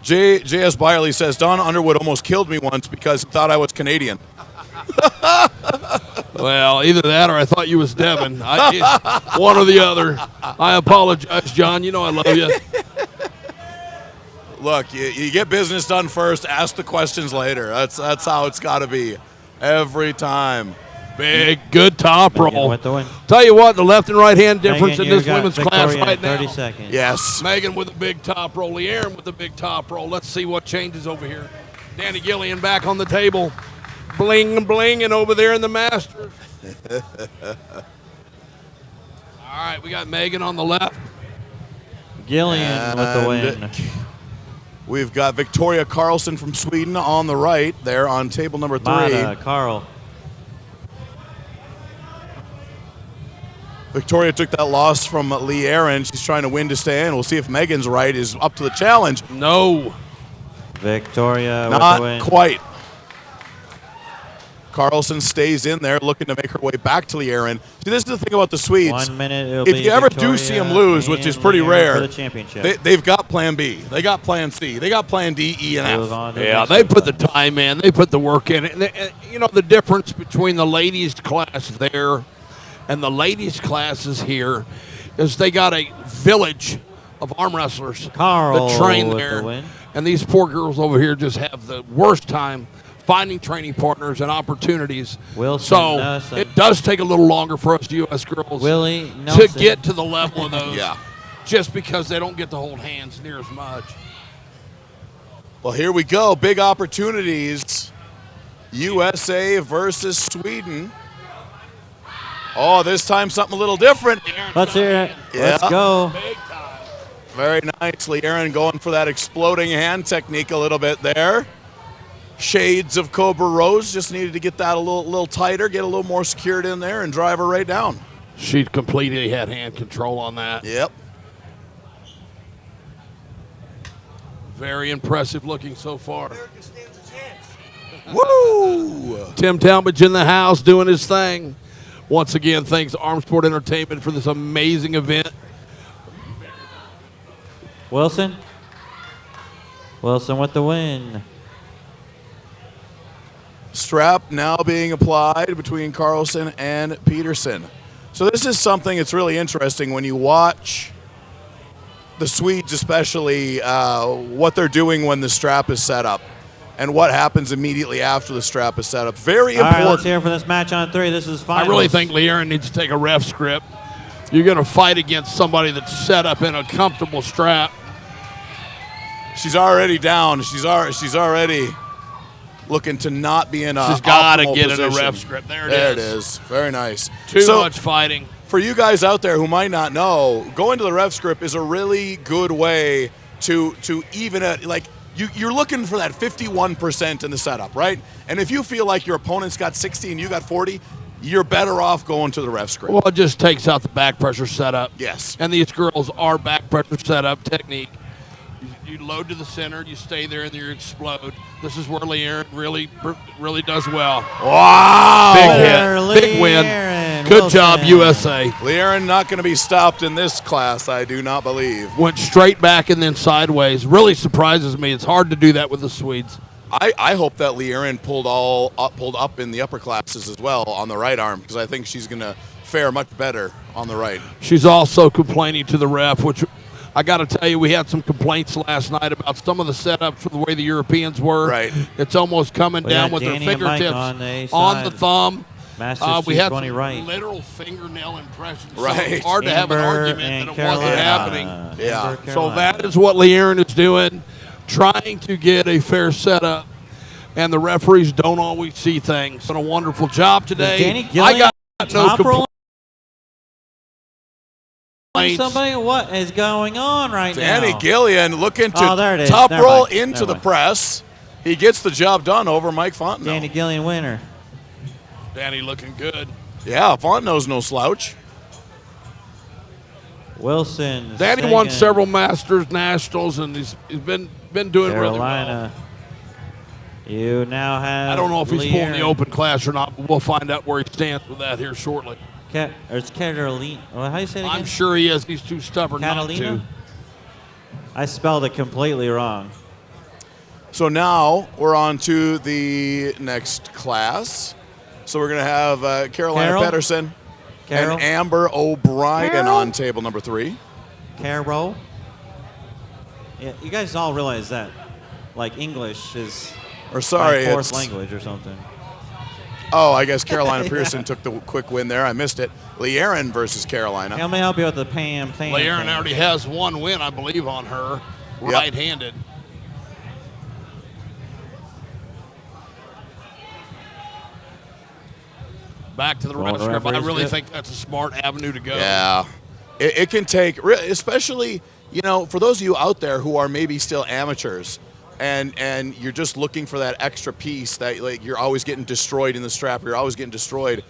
J.S. Byerly says, Don Underwood almost killed me once because he thought I was Canadian. Well, either that or I thought you was Devin. One or the other. I apologize, John. You know I love you. Look, you get business done first, ask the questions later. That's how it's got to be every time. Big, good top Megan roll. with the win. Tell you what, the left and right hand difference Megan, in you this got women's class Victoria right in now. 30 seconds. Yes. Megan with a big top roll. Le'Aaron with a big top roll. Let's see what changes over here. Danny Gillian back on the table. Bling, blinging over there in the Masters. All right, we got Megan on the left. Gillian with the win. We've got Victoria Carlson from Sweden on the right there on table number 3. Mata, Carl. Victoria took that loss from Le'Aaron. She's trying to win to stay in. We'll see if Megan's right is up to the challenge. No. Victoria with the win. Not quite. Carlson stays in there looking to make her way back to Le'Aaron. See, this is the thing about the Swedes. 1 minute. It'll If be you ever do Victoria see them lose, which and is pretty Le'Aaron rare, for the championship. they've got plan B. They got plan C. They got plan D, E, and Goes F. on to the Yeah, next they one. put the time in. They put the work in. And you know, the difference between the ladies' class there and the ladies' classes here is they got a village of arm wrestlers Carl that train with there. the win. And these poor girls over here just have the worst time finding training partners and opportunities. Wilson so Nelson. it does take a little longer for us U.S. girls Willie to Nelson. get to the level of those. Yeah. Just because they don't get to hold hands near as much. Well, here we go. Big opportunities. USA versus Sweden. Oh, this time something a little different. Let's hear it. Let's Yeah. go. Very nicely. Aaron going for that exploding hand technique a little bit there. Shades of Cobra Rose. Just needed to get that a little tighter, get a little more secured in there, and drive her right down. She completely had hand control on that. Yep. Very impressive looking so far. Woo! Tim Talmadge in the house doing his thing. Once again, thanks Armsport Entertainment for this amazing event. Wilson. Wilson with the win. Strap now being applied between Carlson and Peterson. So this is something that's really interesting when you watch the Swedes, especially what they're doing when the strap is set up and what happens immediately after the strap is set up. Very All right, important. let's hear for this match on 3. This is I finals. really think Le'Aaron needs to take a ref script. You're going to fight against somebody that's set up in a comfortable strap. She's already down. She's already looking to not be in a She's got to optimal get in a position. ref script. There There it is. it is. Very nice. Too So, much fighting. for you guys out there who might not know, going to the ref script is a really good way to even it. Like you're looking for that 51% in the setup, right? And if you feel like your opponent's got 60 and you got 40, you're better off going to the ref script. Well, it just takes out the back pressure setup. Yes. And these girls are back pressure setup technique. You load to the center, you stay there, and you explode. This is where Le'Aaron really does well. Wow! Big hit, big win. Le'Aaron Good job, Wilson. USA. Le'Aaron not going to be stopped in this class, I do not believe. Went straight back and then sideways. Really surprises me. It's hard to do that with the Swedes. I hope that Le'Aaron pulled up in the upper classes as well on the right arm because I think she's going to fare much better on the right. She's also complaining to the ref, which I got to tell you, we had some complaints last night about some of the setups for the way the Europeans were. Right. It's almost coming We down got with their Danny and Mike fingertips on the on the side. thumb. Masters We had 220 some right. literal fingernail impressions. So Right. it's hard to have an Amber argument and that it Carolina. wasn't happening. Yeah. Amber, So that Carolina. is what Lee Aaron is doing, trying to get a fair setup. And the referees don't always see things. Done a wonderful job today. Danny Gillian I got no top roll complaints. somebody. What is going on right Danny now? Gillian looking to Oh, there it is. top Never roll mind. into Never the mind. press. He gets the job done over Mike Fontenot. Danny Gillian winner. Danny looking good. Yeah, Fontenot's no slouch. Wilson. Danny won second. several Masters, Nationals, and he's been doing really well. Carolina. You now have. I don't know if he's Lee pulling the Aaron. open class or not, but we'll find out where he stands with that here shortly. Or it's Catalina. How do you say it again? I'm sure he is. He's too stubborn not Catalina? to. I spelled it completely wrong. So now we're on to the next class. So we're going to have Carolina Carol? Pedersen Carol? and Amber O'Brien Carol? on table number 3. Carol. Yeah, you guys all realize that, like English is Or sorry, my fourth it's language or something. oh, I guess Carolina Pearson took the quick win there. I missed it. Lee Aaron versus Carolina. Let me help you with the Pam thing. Lee Aaron already has one win, I believe, on her, Yep. right-handed. Back to the Well, red the strip. I referee's really good. think that's a smart avenue to go. Yeah, it can take, especially for those of you out there who are maybe still amateurs, and you're just looking for that extra piece that like you're always getting destroyed in the strap, you're always getting destroyed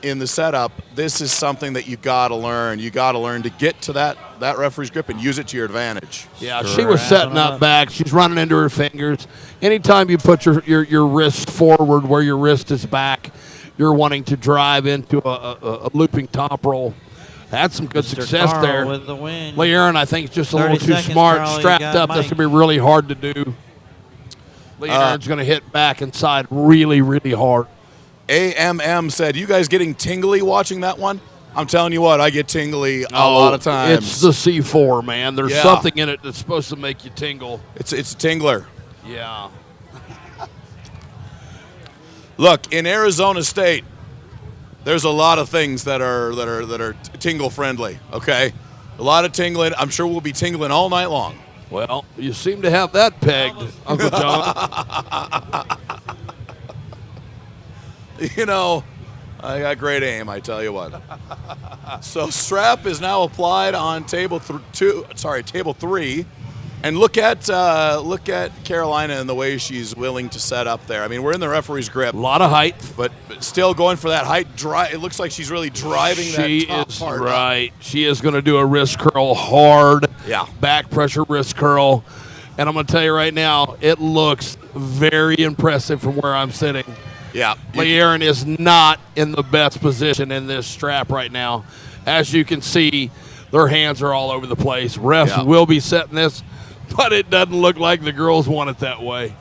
in the setup. This is something that you got to learn. You got to learn to get to that referee's grip and use it to your advantage. Yeah, she was setting up back. She's running into her fingers. Anytime you put your wrist forward where your wrist is back, you're wanting to drive into a looping top roll. That's some good Mr. success Carl there. with the win. Lee Aaron, I think, is just a 30 little too seconds, smart. Carl, you Strapped got up, that's Mike. going to be really hard to do. Lee Aaron's going to hit back inside really, really hard. AMM said, "You guys getting tingly watching that one?" I'm telling you what, I get tingly a lot of times. It's the C4, man. There's Yeah. something in it that's supposed to make you tingle. It's a tingler. Yeah. Look, in Arizona State, there's a lot of things that are tingle friendly. Okay, a lot of tingling. I'm sure we'll be tingling all night long. Well, you seem to have that pegged, Uncle John. I got great aim, I tell you what. So strap is now applied on table 3, and look at Carolina and the way she's willing to set up there. I mean, we're in the referee's grip, A lot of height. but still going for that height. It looks like she's really driving She that top is part. right. She is going to do a wrist curl hard. Yeah. Back pressure wrist curl. And I'm going to tell you right now, it looks very impressive from where I'm sitting. Yeah. Lee Aaron is not in the best position in this strap right now. As you can see, their hands are all over the place. Refs Yeah. will be setting this, but it doesn't look like the girls want it that way.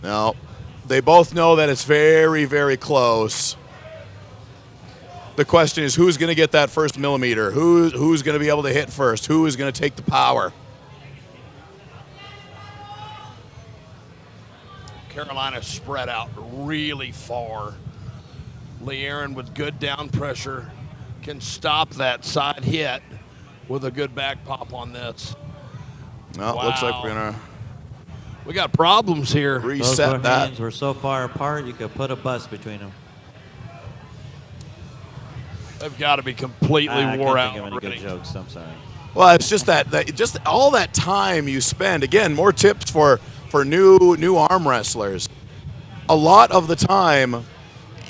No, they both know that it's very, very close. The question is, who's going to get that first millimeter? Who's going to be able to hit first? Who is going to take the power? Carolina spread out really far. Lee Aaron with good down pressure can stop that side hit with a good back pop on this. No, it looks like Wow. we're going to We got problems here. Those reset that. hands were so far apart, you could put a bus between them. They've got to be completely I wore can't out think of any already. good jokes. I'm sorry. Well, it's just just all that time you spend. Again, more tips for new arm wrestlers. A lot of the time,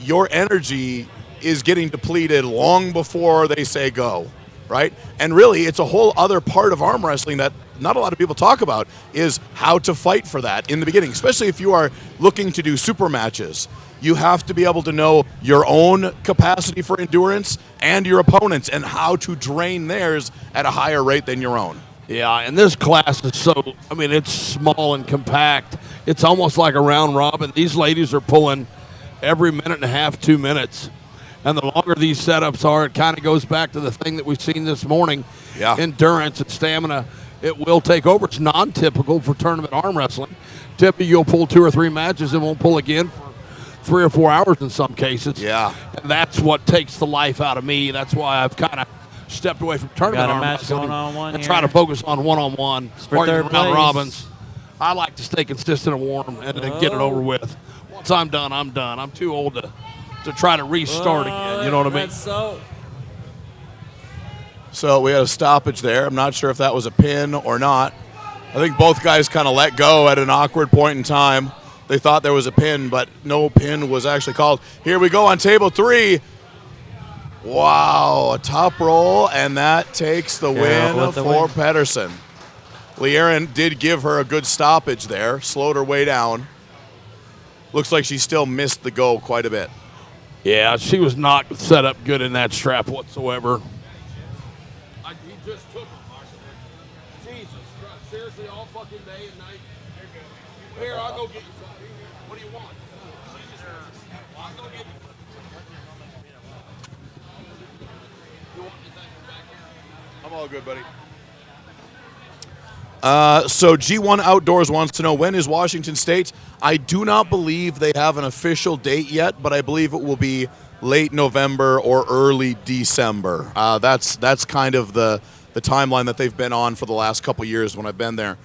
your energy is getting depleted long before they say go, right? And really, it's a whole other part of arm wrestling that not a lot of people talk about, is how to fight for that in the beginning, especially if you are looking to do super matches. You have to be able to know your own capacity for endurance and your opponent's and how to drain theirs at a higher rate than your own. Yeah, and this class is it's small and compact. It's almost like a round robin. These ladies are pulling every minute and a half, 2 minutes. And the longer these setups are, it kind of goes back to the thing that we've seen this morning. Yeah. Endurance and stamina. It will take over. It's non-typical for tournament arm wrestling. Typically, you'll pull 2 or 3 matches and won't pull again for 3 or 4 hours in some cases. Yeah. And that's what takes the life out of me. That's why I've kind of stepped away from tournament Got a arm match wrestling going on one and try to here. focus on one-on-one for or third round place. robins. I like to stay consistent and warm and then get it over with. Once I'm done, I'm done. I'm too old to try to restart again. You know what I mean? So we had a stoppage there. I'm not sure if that was a pin or not. I think both guys kind of let go at an awkward point in time. They thought there was a pin, but no pin was actually called. Here we go on table 3. Wow, a top roll, and that takes the win with the for win. Pedersen. Lee Aaron did give her a good stoppage there, slowed her way down. Looks like she still missed the go quite a bit. Yeah, she was not set up good in that strap whatsoever. He just took it. Jesus Christ, seriously, all fucking day and night. Here, I'll go get you something. What do you want? I'll go get you. I'm all good, buddy. So G1 Outdoors wants to know, when is Washington State? I do not believe they have an official date yet, but I believe it will be late November or early December. That's kind of the timeline that they've been on for the last couple years when I've been there.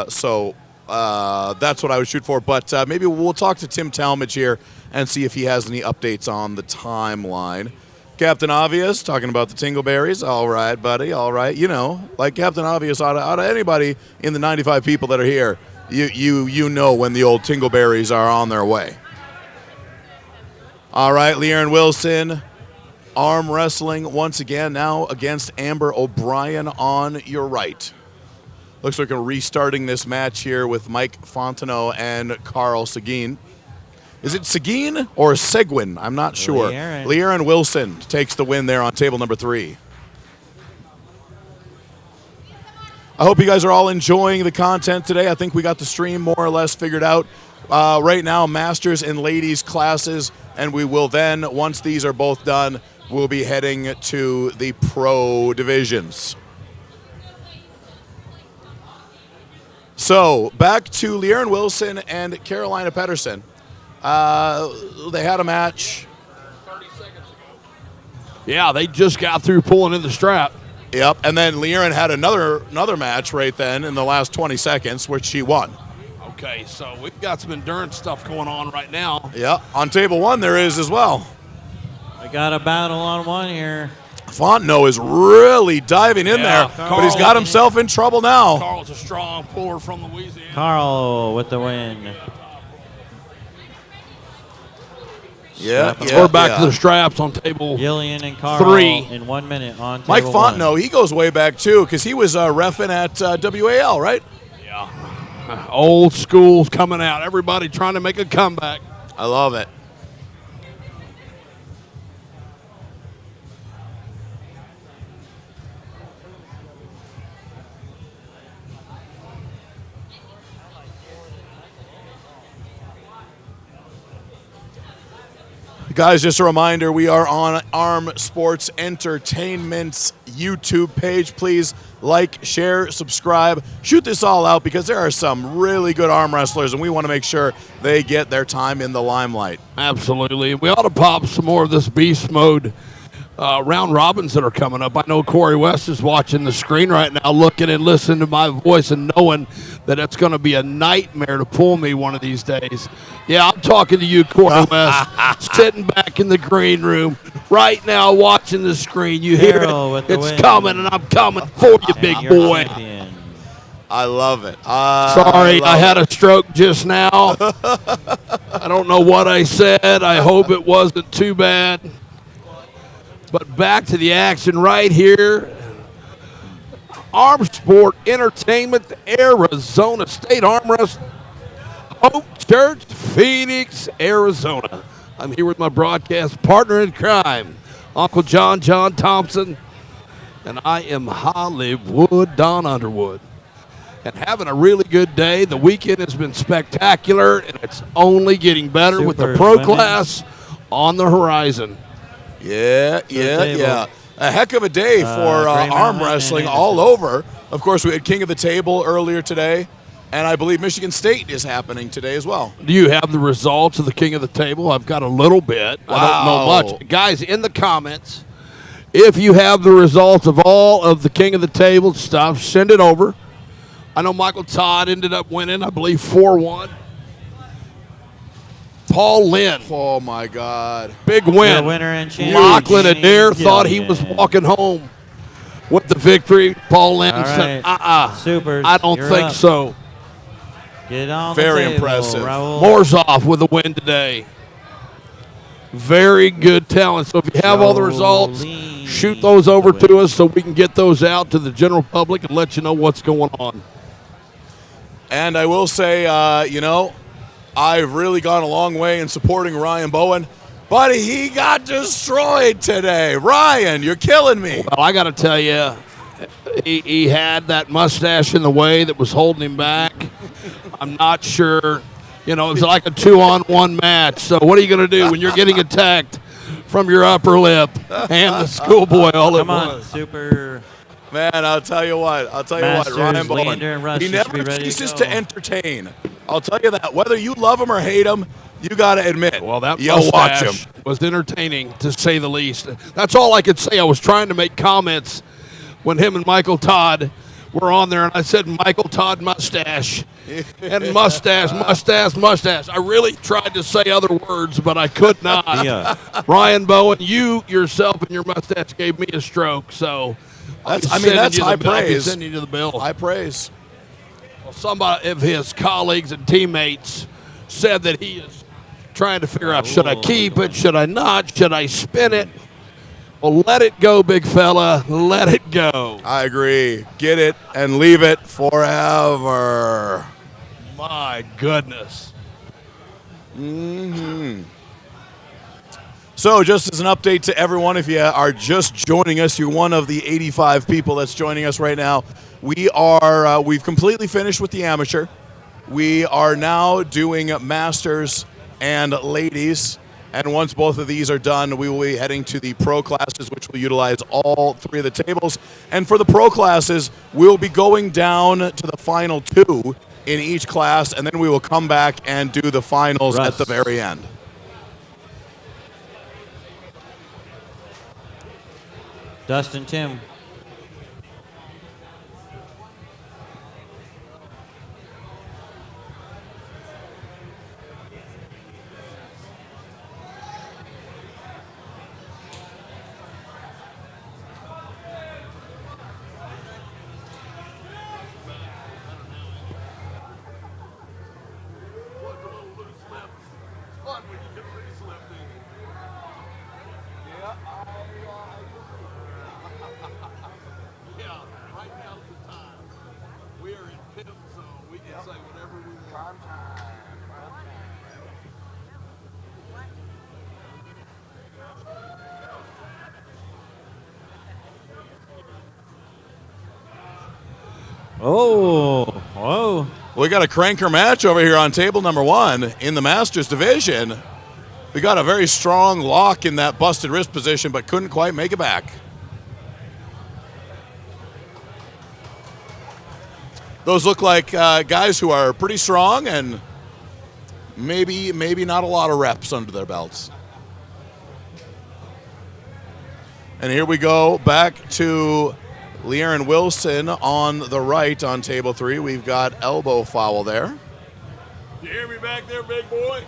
So that's what I would shoot for. But maybe we'll talk to Tim Talmadge here and see if he has any updates on the timeline. Captain Obvious talking about the Tingleberries. All right, buddy. All right. You know, like Captain Obvious, out of anybody in the 95 people that are here, you know when the old Tingleberries are on their way. All right, Leeron Wilson, arm wrestling once again now against Amber O'Brien on your right. Looks like we're restarting this match here with Mike Fontenot and Carl Seguin. Is it Seguin or Seguin? I'm not sure. Leeron Wilson takes the win there on table number 3. I hope you guys are all enjoying the content today. I think we got the stream more or less figured out. Right now, masters and ladies classes, and we will then, once these are both done, we'll be heading to the pro divisions. So, back to Leeron Wilson and Carolina Pedersen. They had a match. 30 seconds ago. Yeah, they just got through pulling in the strap. Yep, and then Leeron had another match right then in the last 20 seconds, which she won. Okay, so we've got some endurance stuff going on right now. Yeah, on table 1 there is as well. We got a battle on one here. Fontenot is really diving in there, but he's got himself in trouble now. Carl's a strong puller from Louisiana. Carl with the win. Yeah, We're back to the straps on table Gillian and Carl 3 in 1 minute on table Mike 1. Fontenot, he goes way back too, because he was reffing at WAL, right? Yeah. Old school's coming out. Everybody trying to make a comeback. I love it. Guys, just a reminder, we are on ARM Sports Entertainment's YouTube page. Please like, share, subscribe. Shoot this all out because there are some really good arm wrestlers, and we want to make sure they get their time in the limelight. Absolutely. We ought to pop some more of this beast mode round robins that are coming up. I know Corey West is watching the screen right now, looking and listening to my voice and knowing that it's going to be a nightmare to pull me one of these days. Yeah, I'm talking to you, Corey West, sitting back in the green room right now watching the screen. You hear it? It's coming, and I'm coming for you, big boy. Champion. I love it. Sorry, I had a stroke just now. I don't know what I said. I hope it wasn't too bad. But back to the action right here. Arm Sport Entertainment, Arizona State Arm Wrestling, Hope Church, Phoenix, Arizona. I'm here with my broadcast partner in crime, Uncle John Thompson, and I am Hollywood Don Underwood. And having a really good day. The weekend has been spectacular, and it's only getting better with the pro class on the horizon. Yeah, table. yeah. A heck of a day for Gray arm Mountain wrestling and all Anderson. over. Of course, we had King of the Table earlier today, and I believe Michigan State is happening today as well. Do you have the results of the King of the Table? I've got a little bit. I don't know Wow. much. Guys, in the comments, if you have the results of all of the King of the Table stuff, send it over. I know Michael Todd ended up winning, I believe, 4-1. Paul Lynn, Oh, my God. big The win. winner and champion. Lachlan Adair Danny thought he was Gillian. walking home with the victory. Paul Lynn All said, right. Supers, I don't you're think up. so. Get on Very the table, impressive. Raul. Morshoff with the win today. Very good talent. So if you have all the results, Jolene shoot those over with the to win. us so we can get those out to the general public and let you know what's going on. And I will say, I've really gone a long way in supporting Ryan Bowen, but he got destroyed today. Ryan, you're killing me. Well, I got to tell you, he had that mustache in the way that was holding him back. I'm not sure. It was like a 2-on-1 match. So what are you going to do when you're getting attacked from your upper lip and the schoolboy all at Come on, once? Super. Man, I'll tell you what, Masters, Ryan Bowen, Leander, and Rush, he you should be never ready to ceases go. to entertain. I'll tell you that. Whether you love him or hate him, you got to admit, Well, that you watch mustache him. was entertaining, to say the least. That's all I could say. I was trying to make comments when him and Michael Todd were on there, and I said, Michael Todd mustache. And mustache. I really tried to say other words, but I could not. Yeah. Ryan Bowen, you yourself and your mustache gave me a stroke, so That's I'll be that's sending you high the bill. I'll be praise. sending you the bill. High praise. Well, somebody of his colleagues and teammates said that he is trying to figure out, should I keep it, should I not, should I spin it? Well, let it go, big fella. Let it go. I agree. Get it and leave it forever. My goodness. So, just as an update to everyone, if you are just joining us, you're one of the 85 people that's joining us right now. We've completely finished with the amateur. We are now doing masters and ladies. And once both of these are done, we will be heading to the pro classes, which will utilize all three of the tables. And for the pro classes, we'll be going down to the final two in each class, and then we will come back and do the finals Russ. at the very end. Dustin Tim. Yeah, right now's the time. We are in pimp zone. We can say whatever we want. Oh, whoa. We got a cranker match over here on table number one in the Masters division. We got a very strong lock in that busted wrist position, but couldn't quite make it back. Those look like guys who are pretty strong and maybe not a lot of reps under their belts. And here we go back to Le'Aaron Wilson on the right on table three. We've got elbow foul there. You hear me back there, big boy?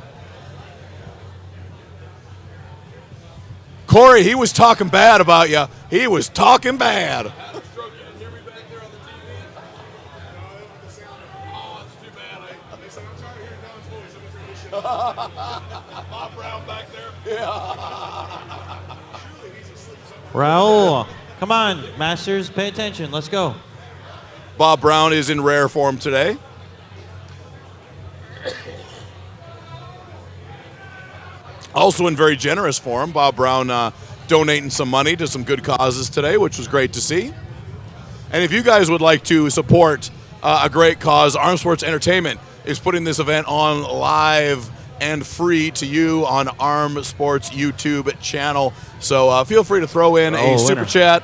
Corey, he was talking bad about you. He was talking bad. You didn't hear me back there on the TV? Oh, it's too bad. Bob Brown back there. Raul. Come on, Masters, pay attention. Let's go. Bob Brown is in rare form today. Also in very generous form. Bob Brown donating some money to some good causes today, which was great to see. And if you guys would like to support a great cause, Arm Sports Entertainment is putting this event on live and free to you on Arm Sports YouTube channel. So feel free to throw in a super chat,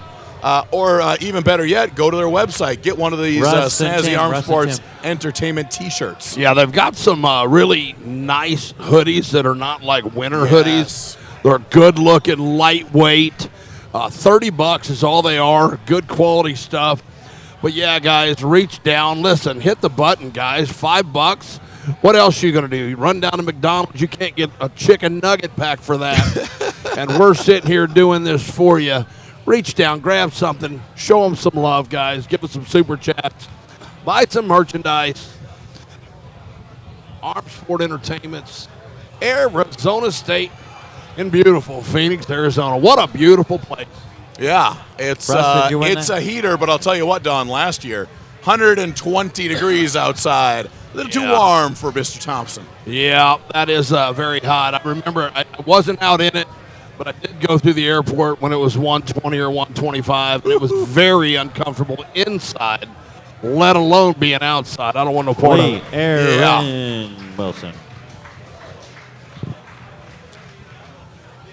or even better yet, go to their website, get one of these snazzy Arm Sports Entertainment T-shirts. Yeah, they've got some really nice hoodies that are not like winter hoodies. They're good looking, lightweight. $30 is all they are. Good quality stuff. But yeah, guys, reach down. Listen, hit the button, guys. $5. What else are you going to do? You run down to McDonald's, you can't get a chicken nugget pack for that. And we're sitting here doing this for you. Reach down, grab something, show them some love, guys. Give us some super chats. Buy some merchandise. Arm Sport Entertainment's Arizona State in beautiful Phoenix, Arizona. What a beautiful place. Yeah, it's a heater, but I'll tell you what, Don, last year, 120 degrees outside. A little too warm for Mr. Thompson. Yeah, that is very hot. I remember I wasn't out in it, but I did go through the airport when it was 120 or 125, and it was very uncomfortable inside, let alone being outside. I don't want no part of it. Aaron Wilson.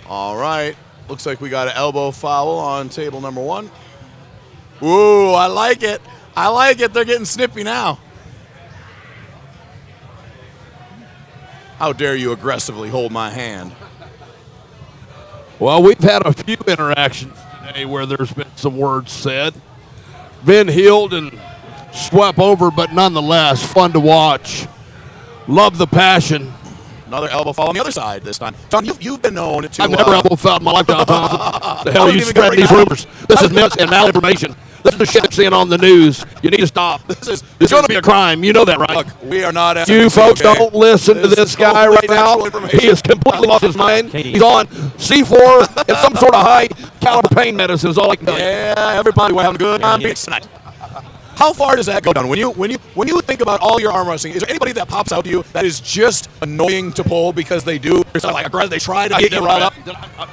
All right. Looks like we got an elbow foul on table number 1. Ooh, I like it. I like it. They're getting snippy now. How dare you aggressively hold my hand? Well, we've had a few interactions today where there's been some words said. Been healed and swept over, but nonetheless, fun to watch. Love the passion. Another elbow foul on the other side this time. John, you've been known to... I've never elbow fouled in my life, John Thompson. The hell are you spreading these rumors? This is myths and malinformation. This is the shit I'm seeing on the news. You need to stop. It's going to be a crime. You know that, right? Look, we are not... You folks don't listen to this guy right now. He has completely lost his mind. He's on C4 and some sort of high-caliber pain medicine is all I can tell you. Yeah, everybody, we're having a good time tonight. How far does that go down? When you think about all your arm wrestling, is there anybody that pops out to you that is just annoying to pull because they do like aggressive? They try to get you riled up.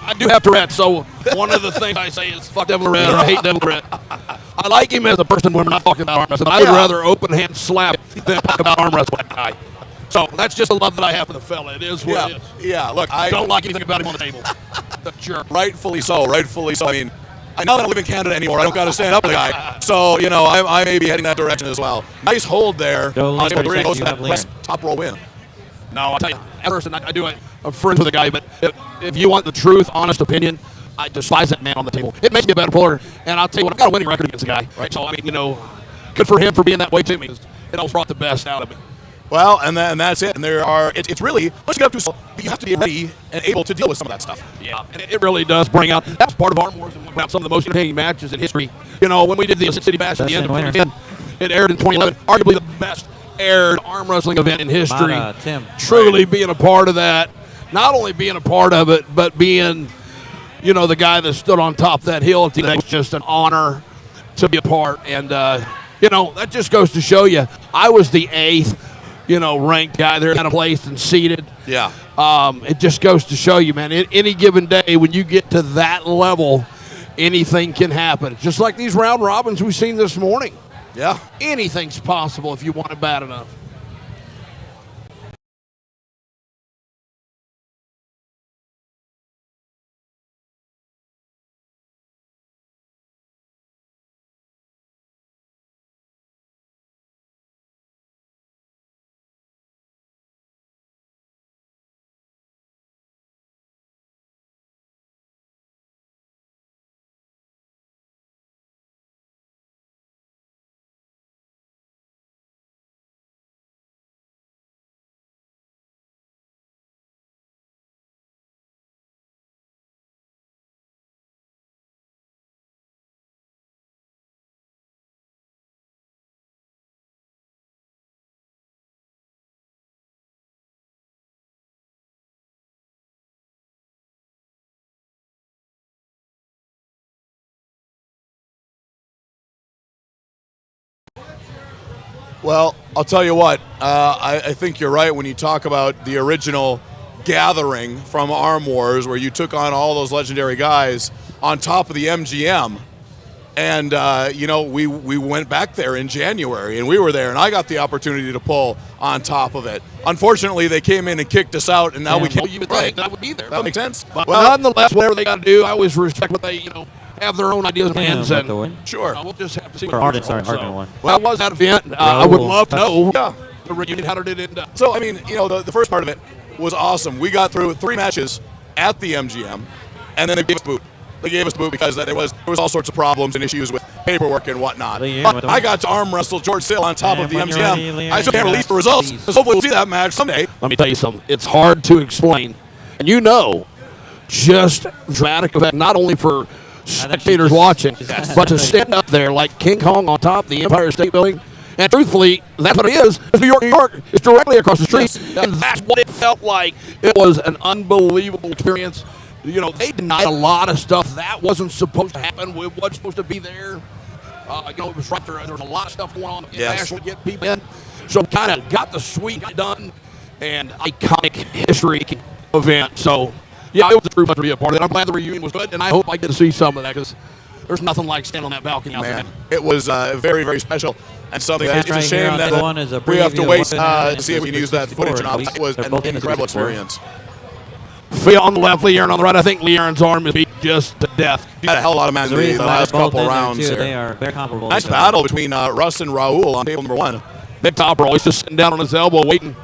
I do have Tourette, so one of the things I say is fuck Devil Red or I hate Devil Red. I like him as a person when we're not talking about arm wrestling. I would rather open hand slap than talk about arm wrestling guy. So that's just a love that I have for the fella. It is what it is. Yeah, look, I don't like anything about him on the table. The jerk. Rightfully so. I mean, I know that I don't live in Canada anymore. I don't got to stand up to the guy. So, I may be heading that direction as well. Nice hold there. On table 3 goes to that top roll win. No, I'll tell you, at first, and I do it, I'm friends with the guy, but if you want the truth, honest opinion, I despise that man on the table. It makes me a better puller, and I'll tell you what, I've got a winning record against the guy, right? So, I mean, good for him for being that way to me. It always brought the best out of me. Well, and that's it. And it's really, once you get up to, you have to be ready and able to deal with some of that stuff. Yeah, and it really does bring out, that's part of Arm Wars and bring out some of the most entertaining matches in history. When we did the City Bash at the end of 2010, it aired in 2011, arguably the best aired arm wrestling event in history. Tim. Truly being a part of that, not only being a part of it, but being, the guy that stood on top of that hill. It was just an honor to be a part. And, that just goes to show you, I was the 8th. Ranked guy there kind of placed and seated. Yeah. It just goes to show you, man, any given day when you get to that level, anything can happen. Just like these round robins we've seen this morning. Yeah. Anything's possible if you want it bad enough. Well, I'll tell you what, I think you're right when you talk about the original gathering from Arm Wars where you took on all those legendary guys on top of the MGM. And, we went back there in January, and we were there, and I got the opportunity to pull on top of it. Unfortunately, they came in and kicked us out, and now we can't. Well, you would think that would be there. That makes sense. But Well, nonetheless, whatever they got to do, I always respect what they, have their own ideas and plans. Got And the win. sure. we'll just have to see. For what Hardin, sorry, happens. Hardin won. Well, that was that event. I would love to know Yeah. the reunion. How did it end up? So, the first part of it was awesome. We got through 3 matches at the MGM, and then they gave us boot. They gave us boot because there was all sorts of problems and issues with paperwork and whatnot. Leanne But with the I win. got to arm wrestle George Sale on top And of the when you're MGM. ready, Leanne, I still can't you release got the results, these. because hopefully we'll see that match someday. Let me tell you something. It's hard to explain, and just dramatic effect, not only for spectators watching, but to stand up there like King Kong on top of the Empire State Building. And truthfully, that's what it is. New York, New York is directly across the street, and that's what it felt like. It was an unbelievable experience. They denied a lot of stuff that wasn't supposed to happen. It wasn't supposed to be there. It was right there. There was a lot of stuff going on international to get people in. So kind of got the sweet done and iconic history event. So, yeah, it was a true pleasure to be a part of it. I'm glad the reunion was good, and I hope I get to see some of that because there's nothing like standing on that balcony out there. Man, it was very, very special. And something That it's a right here shame on that table one is a we have to preview of wait what's gonna happen to see if we in can use that 64. footage or not. It was They're an both in the incredible 64. experience. Phil on the left, Lee Aaron on the right. I think Lee Aaron's arm is beat just to death. He had a hell of a lot of men The in reason the why last they're both couple in there, rounds too, there. they are very comparable. Nice battle between Russ and Raul on table number 1. Big Top Roll, he's just sitting down on his elbow waiting.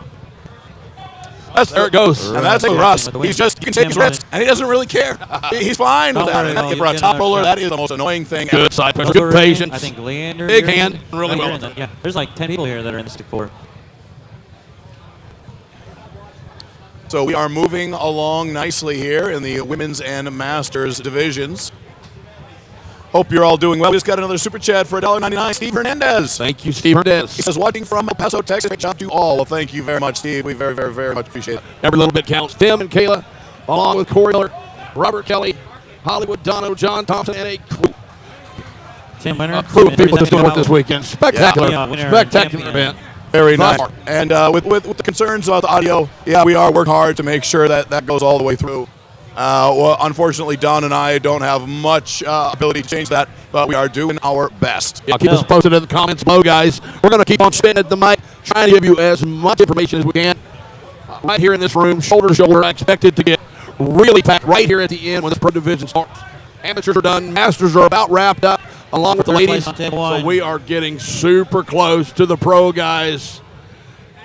There it goes. And that's Russ. He's just, you can take his risks, and he doesn't really care. He's fine with Don't that. worry, And Raul, for a you top get roller, another that is the most annoying thing. Good side pressure, Those good are in. patience. I think Leander. Big you're in. hand, really You're well in. done. Yeah, there's like 10 people here that are in the 64. So we are moving along nicely here in the women's and masters divisions. Hope you're all doing well. We just got another super chat for $1.99. Steve Hernandez. Thank you, Steve Hernandez. He says, watching from El Paso, Texas. Great job to all. Well, thank you very much, Steve. We very, very, very much appreciate it. Every little bit counts. Tim and Kayla, along with Corey Miller, Robert Kelly, Hollywood Dono, John Thompson, and a Tim Winter. crew of people that's doing work this weekend. Spectacular, Yeah, winner, spectacular champion. event. Very nice. And with the concerns about the audio, yeah, we are working hard to make sure that goes all the way through. Well, unfortunately, Don and I don't have much ability to change that, but we are doing our best. Yeah, keep us posted in the comments below, guys. We're going to keep on spinning at the mic, trying to give you as much information as we can. Right here in this room, shoulder to shoulder, I expected to get really packed right here at the end when this pro division starts. Amateurs are done, masters are about wrapped up, along with the Third place ladies. on table one. So we are getting super close to the pro guys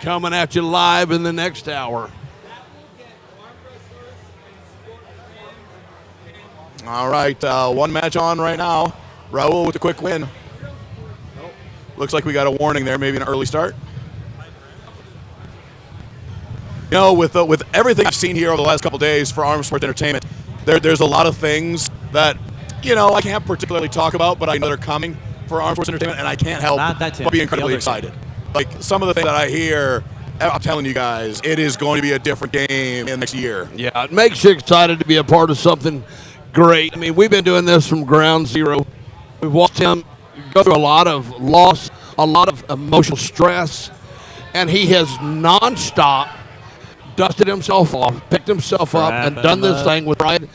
coming at you live in the next hour. All right, one match on right now. Raul with a quick win. Looks like we got a warning there, maybe an early start. You know, with everything I've seen here over the last couple days for Arm Sports Entertainment, there's a lot of things that, I can't particularly talk about, but I know they're coming for Arm Sports Entertainment, and I can't help Not that, Tim. but be The incredibly other excited. Like, some of the things that I hear, I'm telling you guys, it is going to be a different game in the next year. Yeah, it makes you excited to be a part of something great. I mean, we've been doing this from ground zero. We've watched him go through a lot of loss, a lot of emotional stress, and he has nonstop dusted himself off, picked himself up, and done this thing with pride,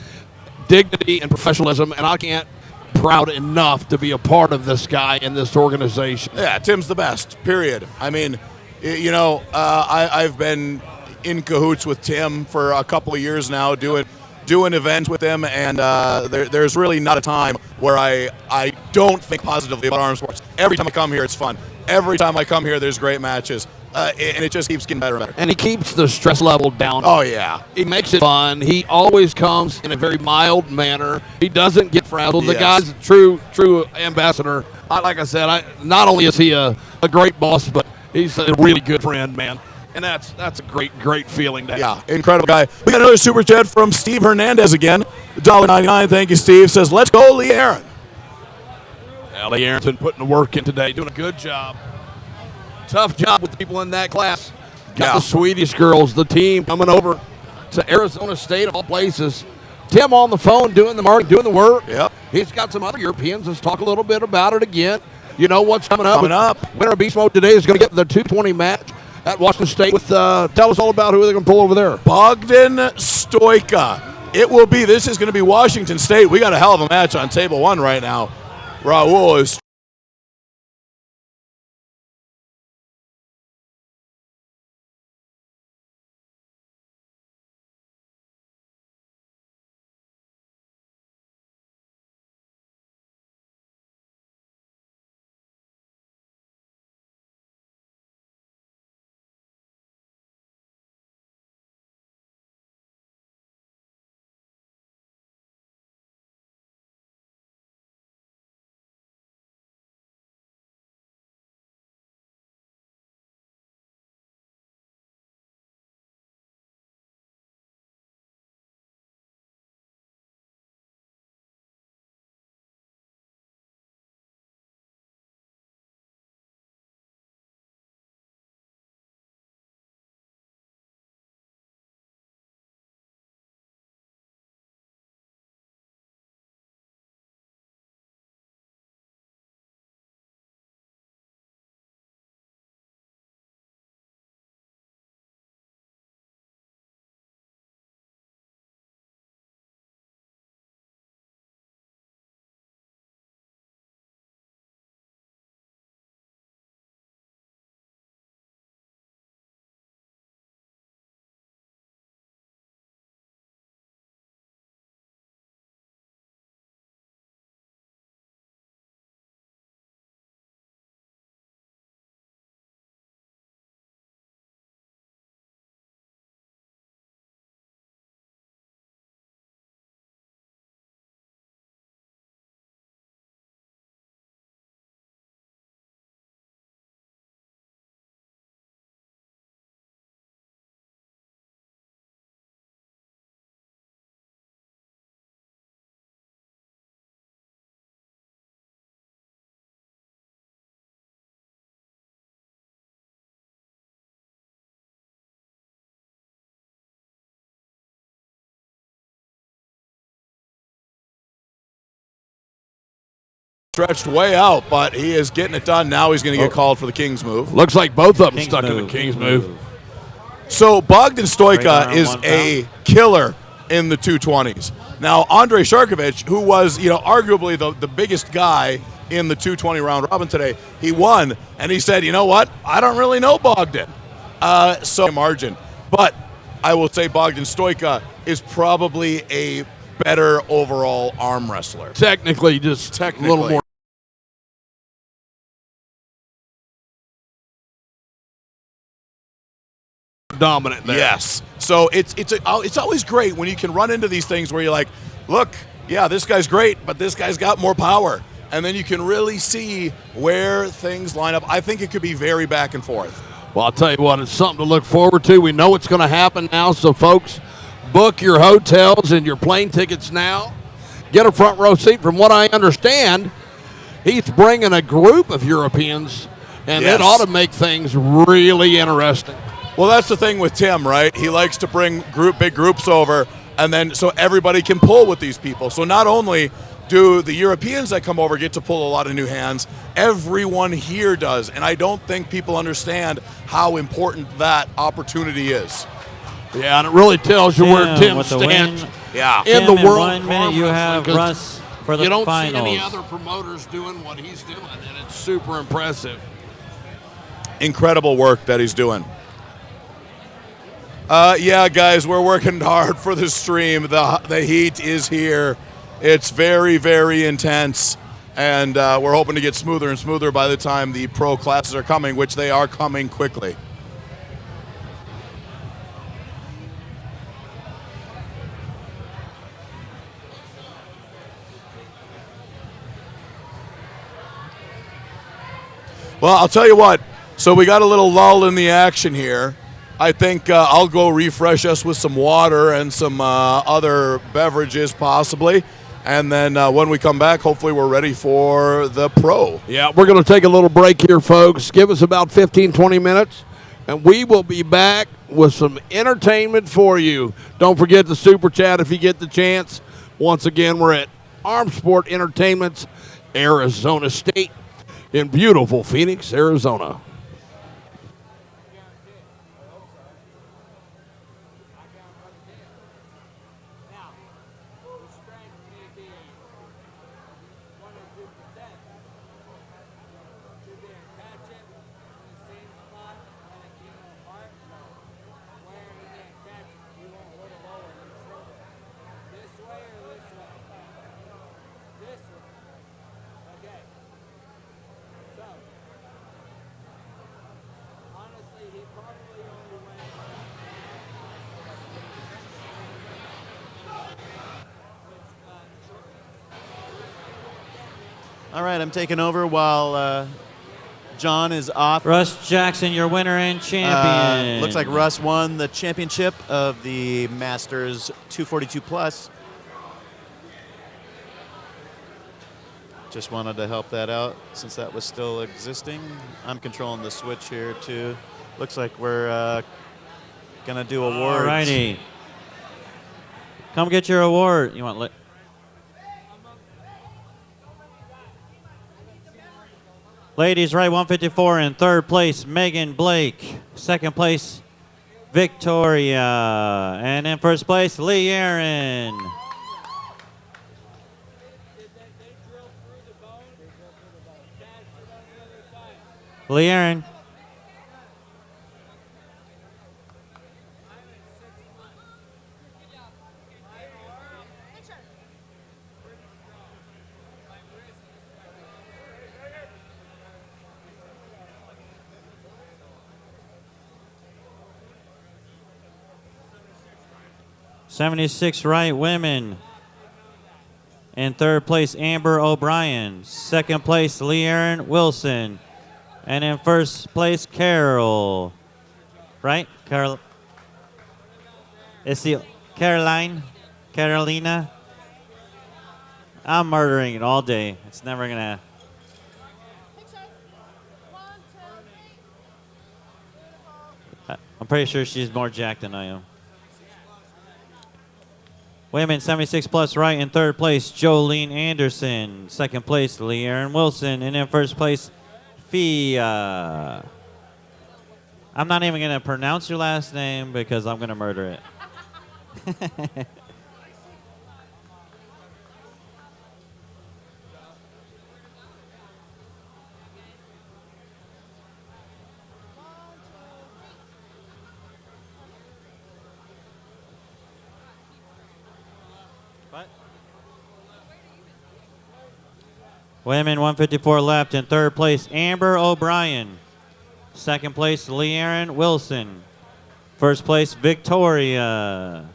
dignity, and professionalism, and I can't proud enough to be a part of this guy in this organization. Yeah, Tim's the best, period. I mean, I've been in cahoots with Tim for a couple of years now, doing events with him, and there's really not a time where I don't think positively about Arm Sports. Every time I come here, it's fun. Every time I come here, there's great matches, and it just keeps getting better and better. And he keeps the stress level down. Oh, yeah. He makes it fun. He always comes in a very mild manner. He doesn't get frazzled. The Yes. guy's a true ambassador. Like I said, not only is he a great boss, but he's a really good friend, man. And that's a great feeling to have. Yeah, incredible guy. We got another super chat from Steve Hernandez again. $1.99. Thank you, Steve. Says, let's go, Lee Aaron. Lee Aaron's been putting the work in today, doing a good job. Tough job with the people in that class. Got the Swedish girls, the team coming over to Arizona State of all places. Tim on the phone doing the marketing, doing the work. Yep. He's got some other Europeans. Let's talk a little bit about it again. You know what's coming up? Coming up. Winner of Beast Mode today is going to get the 220 match at Washington State. With tell us all about who they're going to pull over there. Bogdan Stoika. This is going to be Washington State. We got a hell of a match on table one right now. Raul is stretched way out, but he is getting it done. Now he's going to get called for the King's move. Looks like both of them King's stuck in the move, King's move. So Bogdan Great Stoica arm, is 1 a pound. killer in the 220s. Now Andrei Sharkovich, who was arguably the biggest guy in the 220 round robin today, he won, and he said, you know what? I don't really know Bogdan. So margin, but I will say Bogdan Stoica is probably a better overall arm wrestler. Technically, just a little more. Dominant there. Yes. So it's always great when you can run into these things where you're like, look, yeah, this guy's great, but this guy's got more power. And then you can really see where things line up. I think it could be very back and forth. Well, I'll tell you what, it's something to look forward to. We know what's going to happen now, so folks, book your hotels and your plane tickets now. Get a front row seat. From what I understand, he's bringing a group of Europeans, and Yes. it ought to make things really interesting. Well, that's the thing with Tim, right? He likes to bring big groups over, and then so everybody can pull with these people. So not only do the Europeans that come over get to pull a lot of new hands, everyone here does. And I don't think people understand how important that opportunity is. Yeah, and it really tells you where Tim with the stands win. Yeah. in Tim, the world. 1 minute, you have Russ for the You don't finals. see any other promoters doing what he's doing, and it's super impressive. Incredible work that he's doing. Yeah, guys, we're working hard for the stream. The heat is here. It's very, very intense, and we're hoping to get smoother and smoother by the time the pro classes are coming, which they are coming quickly. Well, I'll tell you what. So we got a little lull in the action here. I think I'll go refresh us with some water and some other beverages possibly. And then when we come back, hopefully we're ready for the pro. Yeah, we're going to take a little break here, folks. Give us about 15, 20 minutes, and we will be back with some entertainment for you. Don't forget the super chat if you get the chance. Once again, we're at Armsport Entertainment's Arizona State in beautiful Phoenix, Arizona. Now, the strength may be 1 or 2%, All right, I'm taking over while John is off. Russ Jackson, your winner and champion. Looks like Russ won the championship of the Masters 242 Plus. Just wanted to help that out since that was still existing. I'm controlling the switch here too. Looks like we're gonna do awards. Alrighty. Come get your award. You want? Ladies, right 154 in third place, Megan Blake. Second place, Victoria. And in first place, Lee Aaron. Lee Aaron. '76 right women. In third place, Amber O'Brien. Second place, Lee Aaron Wilson. And in first place, Carol. Right? Carol. Is the Carolina? I'm murdering it all day. It's never gonna. I'm pretty sure she's more jacked than I am. Women 76 plus right in third place, Jolene Anderson. Second place, Lee Aaron Wilson. And in first place, Fia. I'm not even going to pronounce your last name because I'm going to murder it. Women 154 left. In third place, Amber O'Brien. Second place, Lee Aaron Wilson. First place, Victoria.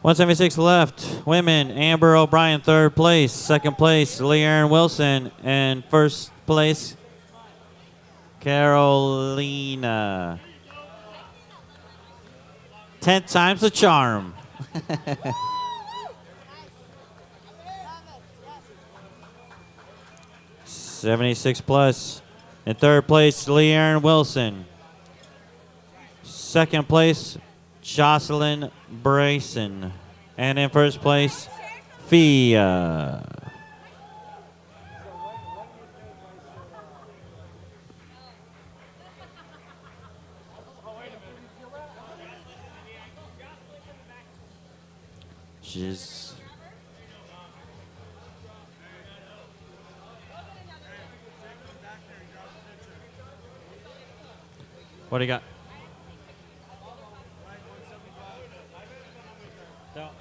.176 left. Women, Amber O'Brien, third place. Second place, Lee Aaron Wilson. And first place, Carolina. 10 times the charm. '76 plus. In third place, Lee Aaron Wilson. Second place, Jocelyn Brayson. And in first place, Fia. She's what do you got?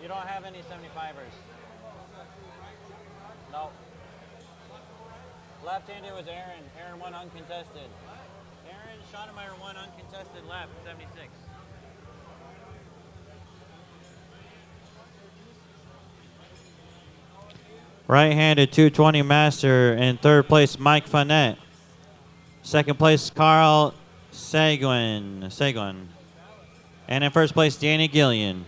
You don't have any 75ers. No. Left-handed was Aaron. Aaron won uncontested. Aaron Schoenemeyer won uncontested left, 76. Right-handed 220 master. In third place, Mike Fournette. Second place, Carl Seguin. And in first place, Danny Gillian.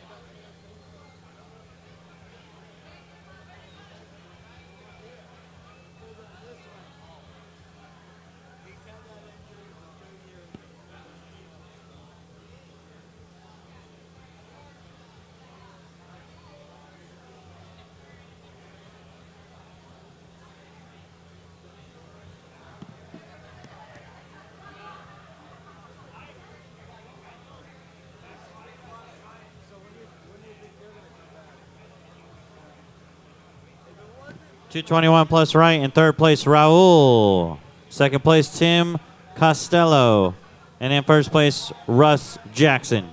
.221 plus right. In third place, Raul. Second place, Tim Costello. And in first place, Russ Jackson.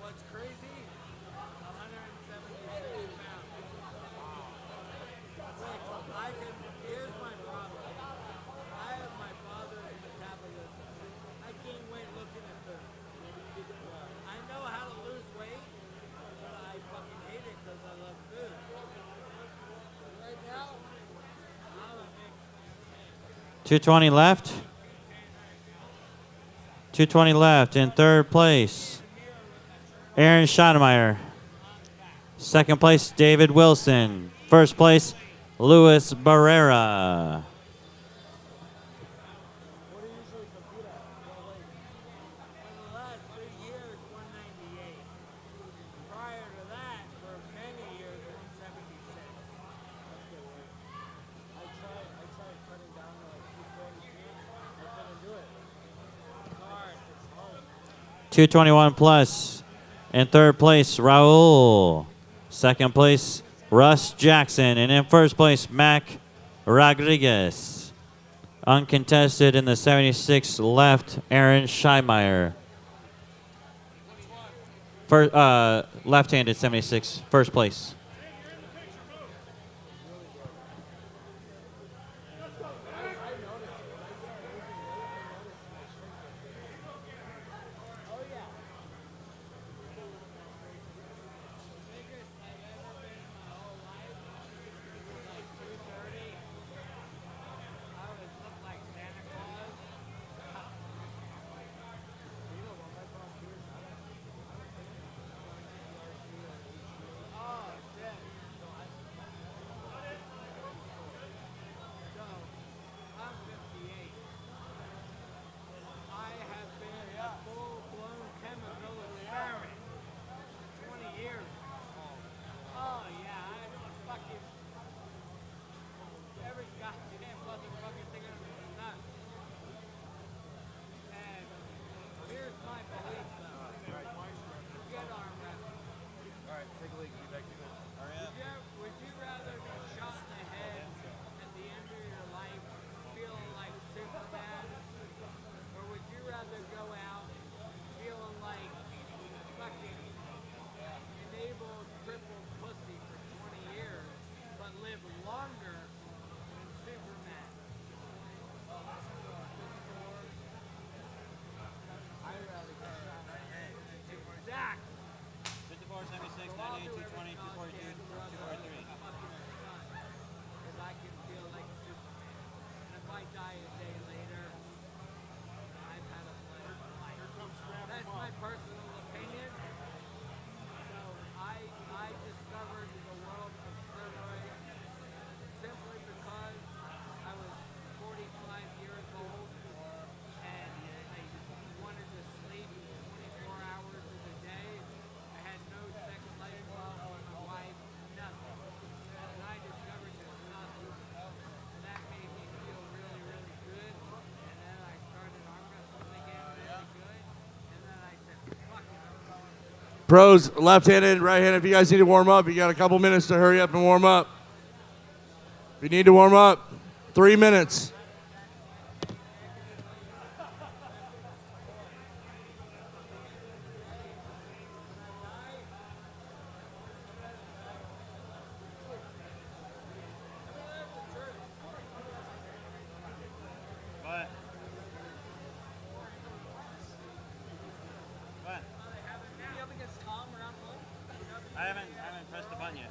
What's crazy? 176 pounds. Here's my problem. I have my father's metabolism. I gain weight looking at food. I know how to lose weight, but I fucking hate it because I love food. Right now, I'm a big 220 left. 220 left. In third place, Aaron Schottenmeyer. Second place, David Wilson. First place, Luis Barrera. What do you usually compete at? What weight? In the last 3 years, 198. Prior to that, for many years, 176. That's good weight. I tried cutting down to like 243. I couldn't do it. It's hard. It's hard. 221 plus. In third place, Raul. Second place, Russ Jackson. And in first place, Mac Rodriguez. Uncontested in the 76 left, Aaron Scheimeyer. Left-handed 76, first place. Biggest I've ever been in my whole life was like 230. I would look like Santa Claus. Oh, shit. So I'm 58. I have been a full-blown chemical experiment for 20 years. Oh, yeah, I'm a fucking... Every goddamn motherfucking thing I'm nuts. And here's my belief, though. Get arm wrestling. Would you rather be shot in the head at the end of your life feeling like Superman? Or would you rather go out feeling like fucking enabled, crippled pussy for 20 years, but live longer than Superman? I'd rather get shot in the head. Exactly. 54, 76, 98, 220, 242, 243. Because I can feel like Superman. And if I die a day later, I've had a pleasant life. That's my personal opinion. So I discovered the world of steroids simply because I was 45 years old and I wanted to sleep 24 hours of the day. I had no sex life with my wife, nothing. And I discovered this stuff, and that made me feel really, really good. And then I started arm wrestling again really good. And then I said, fuck it, I'm going. Pros, left-handed, right-handed. If you guys need to warm up, you got a couple minutes to hurry up and warm up. If you need to warm up, 3 minutes. What? What? I haven't pressed the button yet.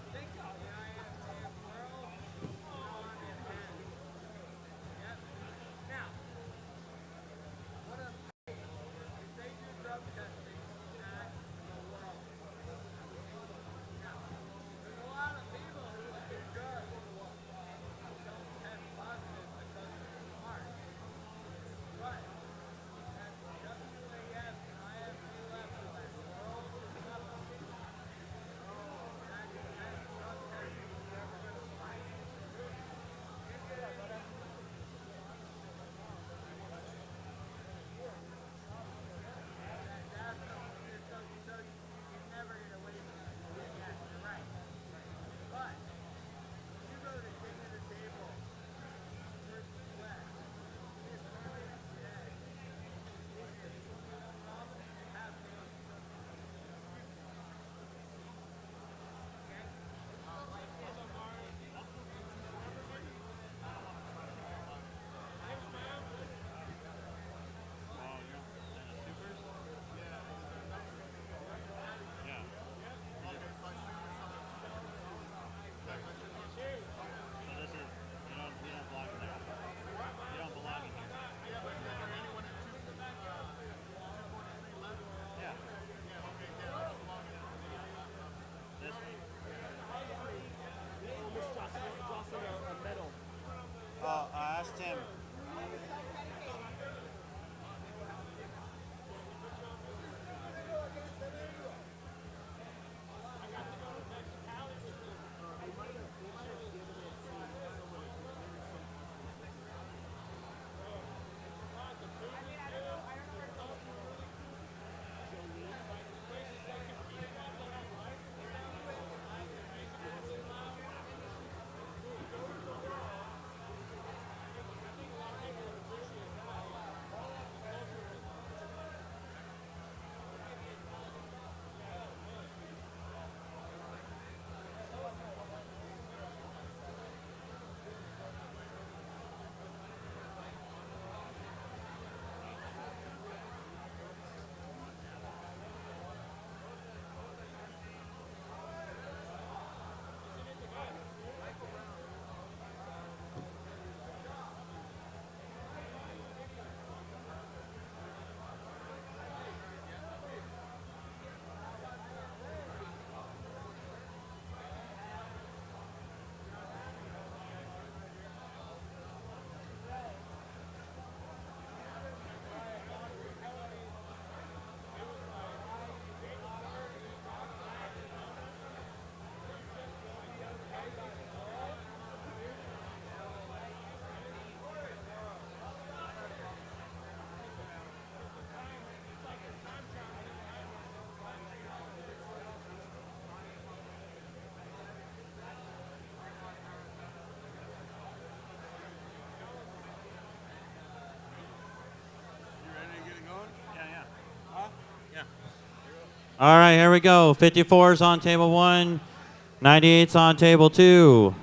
All right, here we go. 54s on table 1, 98s on table 2,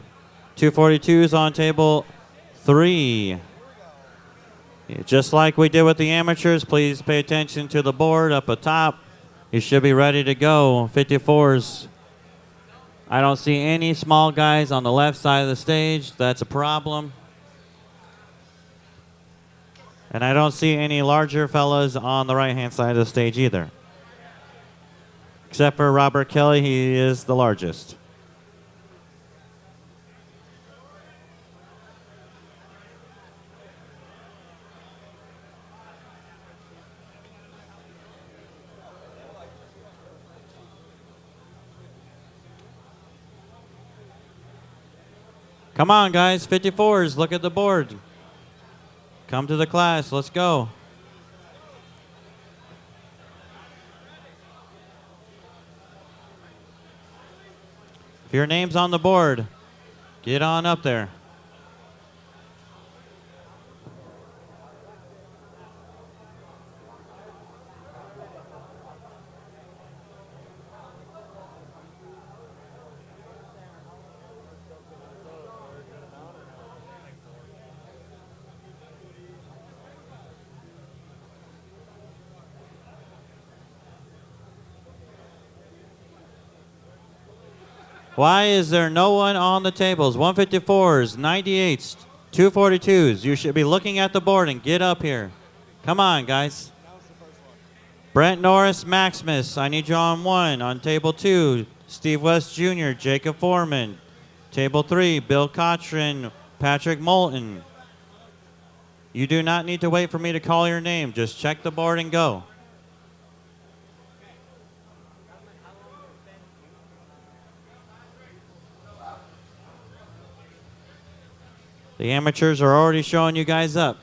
242s on table 3. Just like we did with the amateurs, please pay attention to the board up atop. You should be ready to go. 54s. I don't see any small guys on the left side of the stage. That's a problem. And I don't see any larger fellas on the right-hand side of the stage either. Except for Robert Kelly, he is the largest. Come on, guys, 54s, look at the board. Come to the class, let's go. If your name's on the board, get on up there. Why is there no one on the tables? 154s, 98s, 242s. You should be looking at the board and get up here. Come on, guys. Brent Norris, Maximus. I need you on 1. On table 2, Steve West Jr., Jacob Foreman. Table 3, Bill Cochran, Patrick Moulton. You do not need to wait for me to call your name. Just check the board and go. The amateurs are already showing you guys up.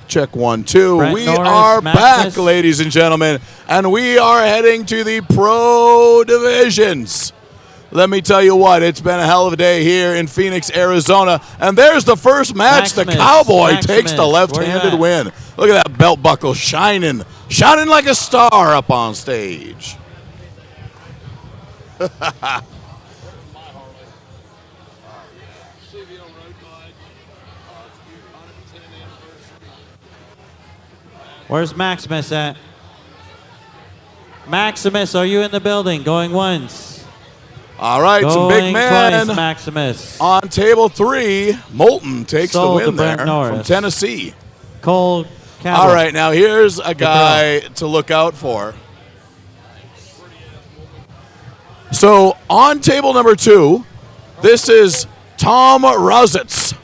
Check 1, 2. Brent We Norris, are Maximus. back, ladies and gentlemen, and we are heading to the pro divisions. Let me tell you what, it's been a hell of a day here in Phoenix, Arizona, and there's the first match. Maximus, the Cowboy Maximus, takes the left-handed where you win. Look at that belt buckle shining like a star up on stage. Where's Maximus at? Maximus, are you in the building? Going once. All right, some Going big men. twice, Maximus. On table 3, Moulton takes Sold the to win Brent there Norris. from Tennessee. Cole Cabell. All right, now here's a guy to look out for. So on table number 2, this is Tom Rositz.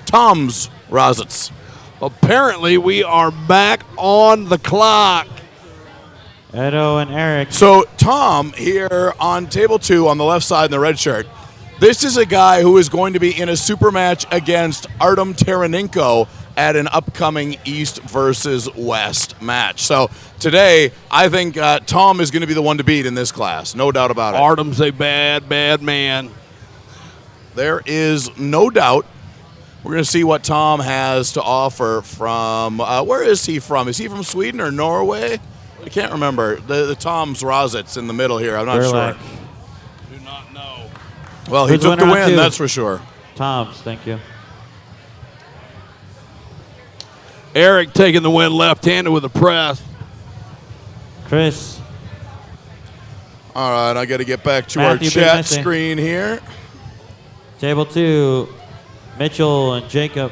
Tom's Rositz. Apparently, we are back on the clock. Edo and Eric. So Tom here on table 2 on the left side in the red shirt. This is a guy who is going to be in a super match against Artem Taranenko at an upcoming East versus West match. So today, I think Tom is going to be the one to beat in this class. No doubt about it. Artem's a bad, bad man. There is no doubt. We're going to see what Tom has to offer from, where is he from? Is he from Sweden or Norway? I can't remember. The Tom's Rositz in the middle here. I'm not Gerlach. sure. Do not know. Well, he Who's took the winner on win, 2? that's for sure. Tom's, thank you. Eric taking the win left-handed with a press. Chris. All right, I got to get back to Matthew our chat Big Missy. screen here. Table 2, Mitchell and Jacob.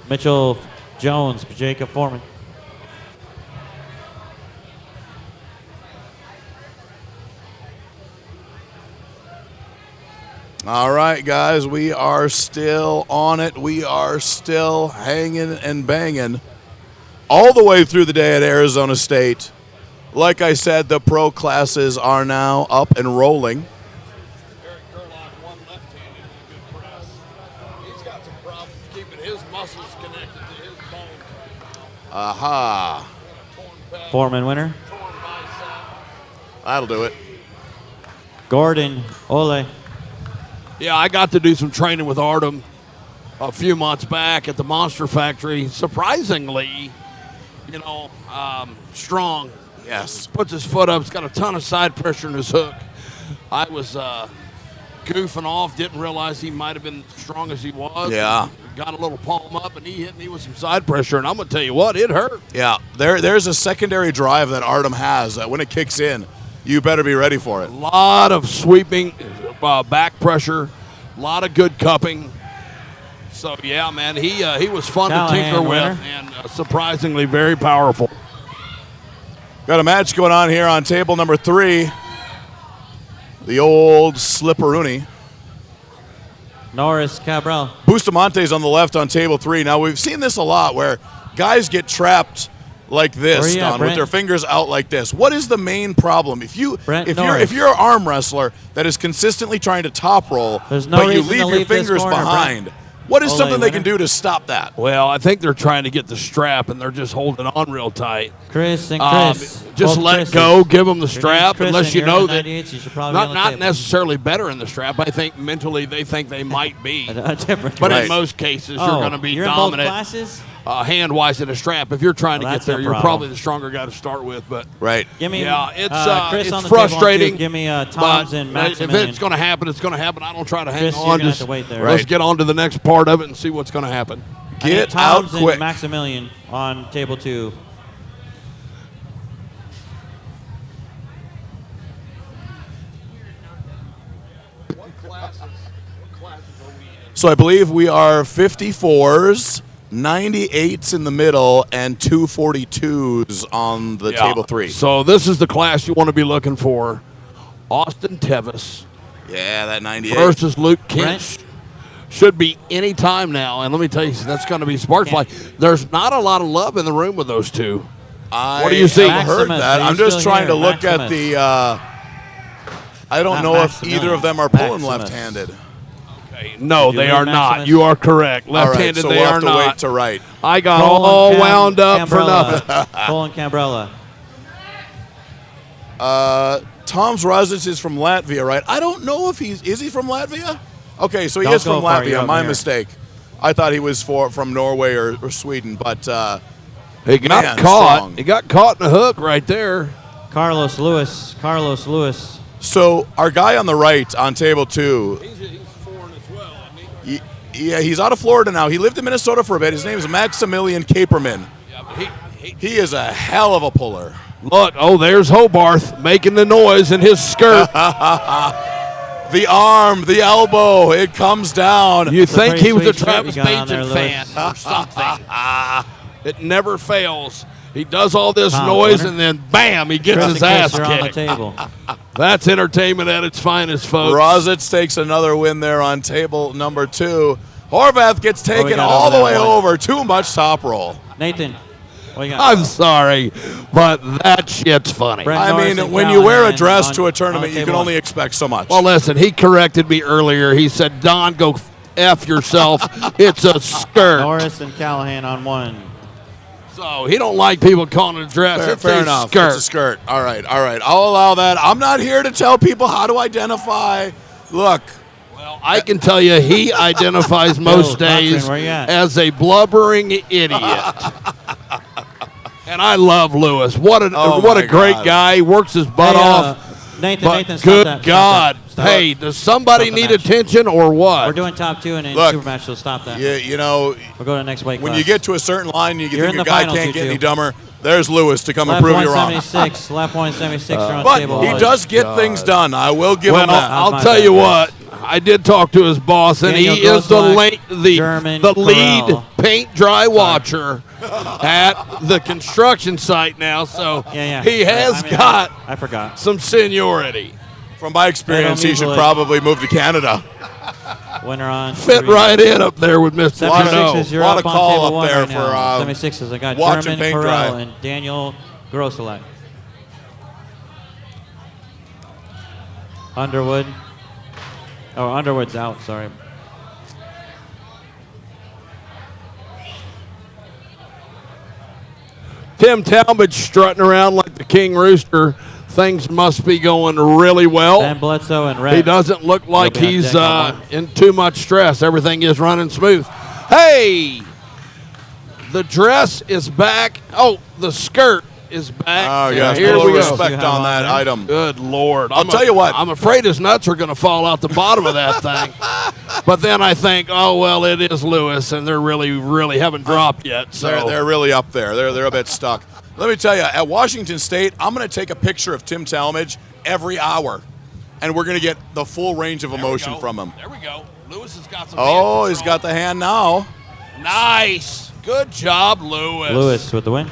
Mitchell Jones, Jacob Foreman. All right, guys, we are still on it. We are still hanging and banging all the way through the day at Arizona State. Like I said, the pro classes are now up and rolling. Eric Gerlach, one left-handed with a good press. He's got some problems keeping his muscles connected to his bones. Aha. Torn pec, Foreman winner. torn bicep. That'll do it. Gordon Ole. Yeah, I got to do some training with Artem. a few months back at the Monster Factory. Surprisingly, strong. Yes. Puts his foot up. He's got a ton of side pressure in his hook. I was goofing off. Didn't realize he might have been as strong as he was. Yeah. Got a little palm up, and he hit me with some side pressure. And I'm going to tell you what, it hurt. Yeah. There's a secondary drive that Artem has that when it kicks in, you better be ready for it. A lot of sweeping back pressure. A lot of good cupping. So, yeah, man, he was fun to tinker with and surprisingly very powerful. Got a match going on here on table number 3. The old Slipperoonie. Norris Cabral. Bustamonte's on the left on table 3. Now, we've seen this a lot where guys get trapped like this, Don, with their fingers out like this. What is the main problem? If you're an arm wrestler that is consistently trying to top roll, but you leave your fingers behind, what is something they can do to stop that? Well, I think they're trying to get the strap, and they're just holding on real tight. Chris and Chris. Just let go, give them the strap, Chris unless you know that not necessarily better in the strap. I think mentally they think they might be. Different. But in most cases, you're going to be you're dominant. In both classes? Hand-wise in a strap. If you're trying to get there, you're probably the stronger guy to start with. But give me, it's on the frustrating. Give me Tom's and Maximilian. If it's going to happen, it's going to happen. I don't try to hang Chris, on. Just wait there. Let's get on to the next part of it and see what's going to happen. Get out Tom's quick. And Maximilian on table 2. So I believe we are 54s, 98s in the middle, and 242s on the table 3. So this is the class you want to be looking for. Austin Tevis. Yeah, that 98. Versus Luke Kinch. Should be any time now. And let me tell you, that's going to be sparks fly. There's not a lot of love in the room with those two. What do you see? I heard that. I'm just trying to look at the I don't know if either of them are pulling left-handed. No, they are not. You are correct. Left-handed, so they we'll are have to not. wait to right. I got all wound up for nothing. Cole and Cambrella. Tom's Rosic is from Latvia, right? I don't know if is he from Latvia? Okay, so he is from Latvia. My mistake. I thought he was from Norway or Sweden, but he got caught. Strong. He got caught in a hook right there. Carlos Lewis. So our guy on the right on table 2. He's foreign as well, isn't he? Yeah, he's out of Florida now. He lived in Minnesota for a bit. His name is Maximilian Caperman. Yeah, but he is a hell of a puller. Look, there's Hobarth making the noise in his skirt. The arm, the elbow, it comes down. You think he was a Travis Bajan fan or something. It never fails. He does all this noise, and then, bam, he gets his ass kicked. That's entertainment at its finest, folks. Rosic takes another win there on table number 2. Horvath gets taken all the way over. Too much top roll. Nathan, what you got? I'm sorry, but that shit's funny. I mean, when you wear a dress to a tournament, you can only expect so much. Well, listen, he corrected me earlier. He said, Don, go F yourself. It's a skirt. Norris and Callahan on 1. So he don't like people calling it a dress. Fair enough. Skirt. It's a skirt. All right. I'll allow that. I'm not here to tell people how to identify. Look. Well, I can tell you he identifies most days as a blubbering idiot. And I love Lewis. What a great guy. He works his butt off. Nathan, good God. Hey, does somebody need attention or what? We're doing top 2 and in super match, so stop that. Yeah, we'll go to the next weight when class. you get to a certain line, you think your guy can't get any dumber. There's Lewis to come and prove you wrong. Left 176 are on but table. He does get things done. I will give him that. I'll tell you what. I did talk to his boss, and he is the lead paint dry watcher at the construction site now. So he has got I forgot some seniority. From my experience, he should probably move to Canada. Winner on fit 3. Right in up there with Mr. A lot of call up there for 76s. I got watching German paint Perel dry. and Daniel Grosselak. Underwood. Oh, Underwood's out. Sorry. Tim Talmadge strutting around like the King Rooster. Things must be going really well. Ben Bledsoe and Red. He doesn't look like he's in too much stress. Everything is running smooth. Hey, the dress is back. Oh, the skirt is back. Oh, And yes. here Little we go. respect You have on on that there? item. Good Lord. I'll tell you what. I'm afraid his nuts are going to fall out the bottom of that thing. But then I think, oh, well, it is Lewis, and they're really haven't dropped yet. So They're really up there. They're a bit stuck. Let me tell you, at Washington State, I'm going to take a picture of Tim Talmadge every hour, and we're going to get the full range of There we emotion go. from him. There we go. Lewis has got some Oh, hand he's got the hand now. control. Nice. Good job, Lewis. Lewis with the win.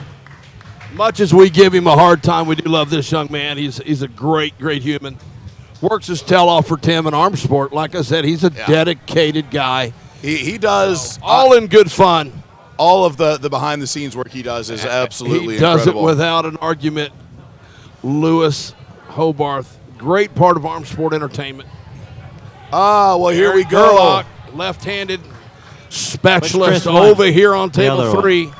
Much as we give him a hard time, we do love this young man. He's a great human. Works his tail off for Tim in arm sport. Like I said, he's a dedicated guy. He does All in good fun. all of the behind the scenes work he does is absolutely He does incredible. it without an argument. Lewis Hobarth, great part of arm sport entertainment. well, here we Eric go. Gerlach, left-handed specialist Chris won? over here on The other table one. 3.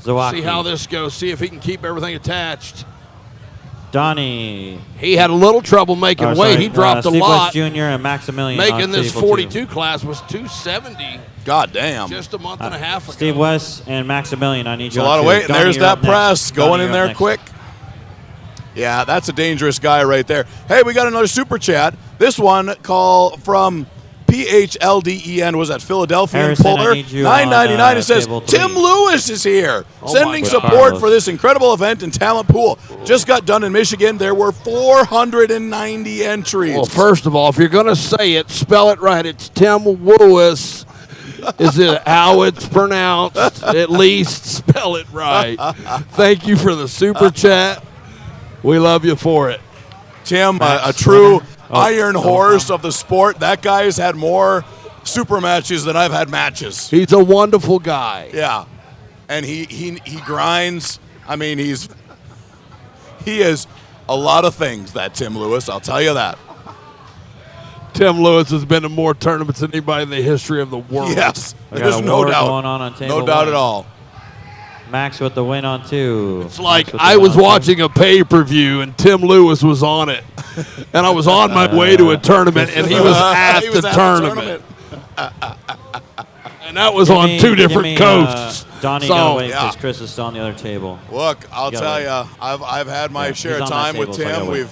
Zawacki. See how this goes. See if he can keep everything attached. Donnie. He had a little trouble making Or, weight. sorry, He dropped a Steve lot. West Jr. and Maximilian Making on this table 2. 42 class was 270 God damn. just a month and a half ago. Steve West and Maximilian, I need It's you a on lot of two. weight, and Donnie, there's you're up that next. press Donnie, going in you're there up next. quick. Yeah, that's a dangerous guy right there. Hey, we got another super chat. This one call from PHLDEN was at Philadelphia Harrison, I Puller. need you $9.99. on, It says table 3. Tim Lewis is here, Oh sending my support Carlos. for this incredible event and talent pool. Just got done in Michigan. There were 490 entries. Well, first of all, if you're going to say it, spell it right. It's Tim Lewis. Is it how it's pronounced? At least spell it right. Thank you for the super chat. We love you for it. Tim, a Max true winner. Oh, iron oh, horse of the sport. That guy has had more super matches than I've had matches. He's a wonderful guy. Yeah, and he grinds. I mean, he is a lot of things. That Tim Lewis, I'll tell you that. Tim Lewis has been to more tournaments than anybody in the history of the world. Yes, We got there's a no war doubt. going on table No doubt 1. at all. Max with the win on 2. It's like I was watching a pay-per-view and Tim Lewis was on it. And I was on my way to a tournament and he was at He the was at the tournament. And that was on 2 different coasts. Donnie, So- gotta wait Yeah. because Chris is still on the other table. Look, I'll You tell gotta you, I've had my Yeah, share he's of on that time with table, so I Tim. gotta wait.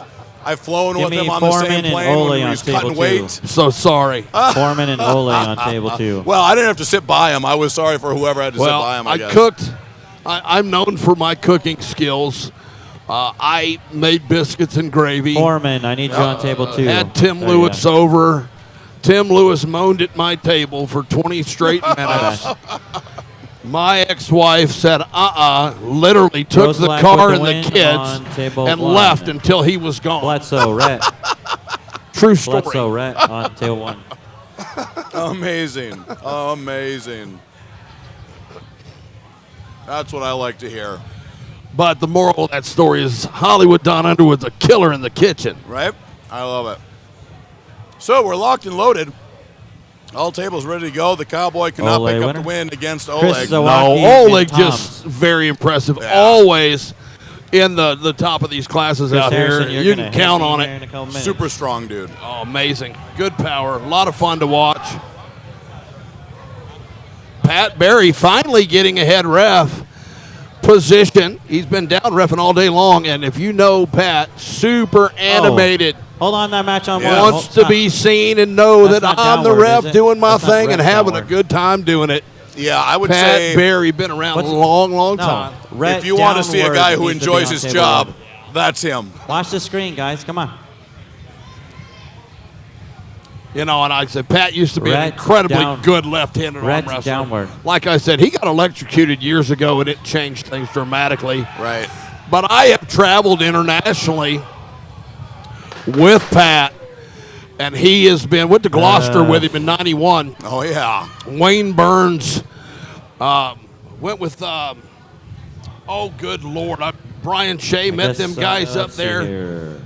I've flown Give with him me on the Foreman same and plane Ole when he on was table cutting 2. weight. So sorry. Foreman and Ole on table 2. Well, I didn't have to sit by him. I was sorry for whoever had to sit Well, by him. I guess. cooked. I'm known for my cooking skills. I made biscuits and gravy. Foreman, I need you on table 2. Had Tim There you Lewis go. over. Tim Lewis moaned at my table for 20 straight minutes. My ex-wife said, literally took Rose the Black car with and the the win kids on table and 1. left until he was gone. Bledsoe, Rhett. True story. Bledsoe, Rhett on table 1. Amazing. Amazing. That's what I like to hear, But the moral of that story is Hollywood Don Underwood's a killer in the kitchen. right? I love it. So we're locked and loaded. All tables ready to go. The Cowboy cannot Ole pick up winner? the win against Chris Oleg. Zawacki No, and Oleg Tom's. just very impressive. Yeah. Always in the top of these classes Chris out Harrison, here. you're You gonna can count hit me on here it. in a couple minutes. Super strong dude. Oh, amazing. Good power. A lot of fun to watch. Pat Barry finally getting ahead ref position. He's been down reffing all day long, and if you know Pat, super animated. Hold on, that match on Yeah. one. Wants to be seen and know That's that not I'm the downward, ref is it? doing my That's not thing and ref having a downward. good time doing it. Yeah, I would Pat say Barry been around What's- a long No, time. Rhett if you want to see a downward guy who needs to be enjoys on his table job, 1. that's him. Watch the screen, guys. Come on. You know, and I said Pat used to be an Rhett incredibly down- good left-handed arm Rhett wrestler. downward. Like I said, he got electrocuted years ago, and it changed things dramatically. Right. But I have traveled internationally with Pat, and he has been went to Gloucester with him in '91. Oh, yeah. Wayne Burns went with. Oh, good Lord! Brian Shea met them guys up let's see there. here.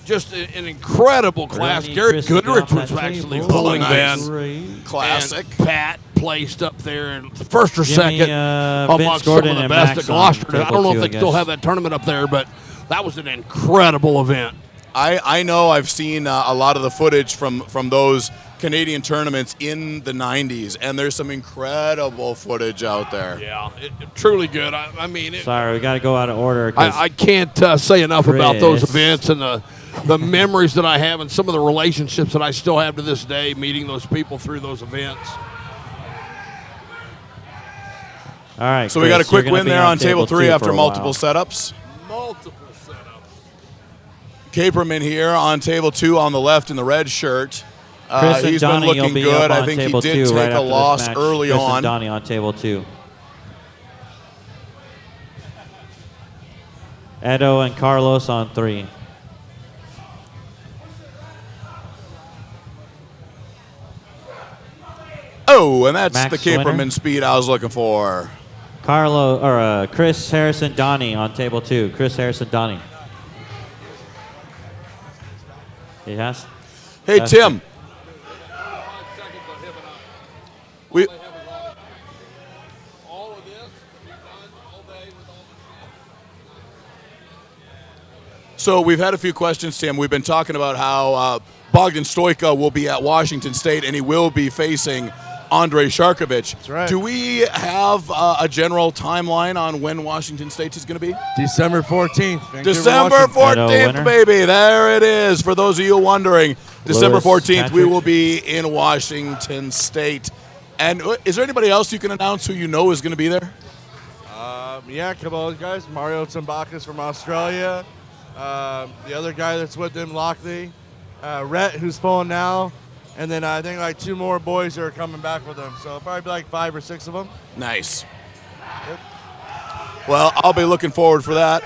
Just an incredible class. Rodney Gary Chris Goodrich off that was actually table. pulling Nice. Ben. Great. Classic. And Pat placed up there in first or Give me, second Vince amongst some Gordon of the and best Max at on Gloucester. I table don't know two, if I they still guess. have that tournament up there, but that was an incredible event. I know I've seen a lot of the footage from those Canadian tournaments in the 90s, and there's some incredible footage out there. Yeah, truly good. I mean, Sorry, we got to go out of order. 'cause I can't say enough about those Chris. events and the memories that I have and some of the relationships that I still have to this day, meeting those people through those events. All right. So we got a Chris, you're quick gonna win be there on table 3 2 after for a multiple while. setups. Multiple setups. Caperman here on table 2 on the left in the red shirt. Chris and He's been Donnie, you'll looking be good. up I on think he table did 2 take right a after this loss match. early Chris on. And Donnie on table 2. Edo and Carlos on 3. Oh, and that's Max the Caperman winner. speed I was looking for. Chris Harrison Donnie on table 2. Chris Harrison Donnie. He has. Hey, that's- Tim. We, So we've had a few questions, Tim. We've been talking about how Bogdan Stoica will be at Washington State, and he will be facing Andrei Sharkovich. That's right. Do we have a general timeline on when Washington State is going to be? December 14th. Vancouver, December Washington. 14th, winner. baby. There it is. For those of you wondering, December Lewis 14th, we Patrick. will be in Washington State. And is there anybody else you can announce who you know is going to be there? Yeah, a couple of guys. Mario Tambakis from Australia. The other guy that's with him, Lockley. Rhett, who's pulling now. And then I think like 2 more boys are coming back with them. So probably be like 5 or 6 of them. Nice. Well, I'll be looking forward for that.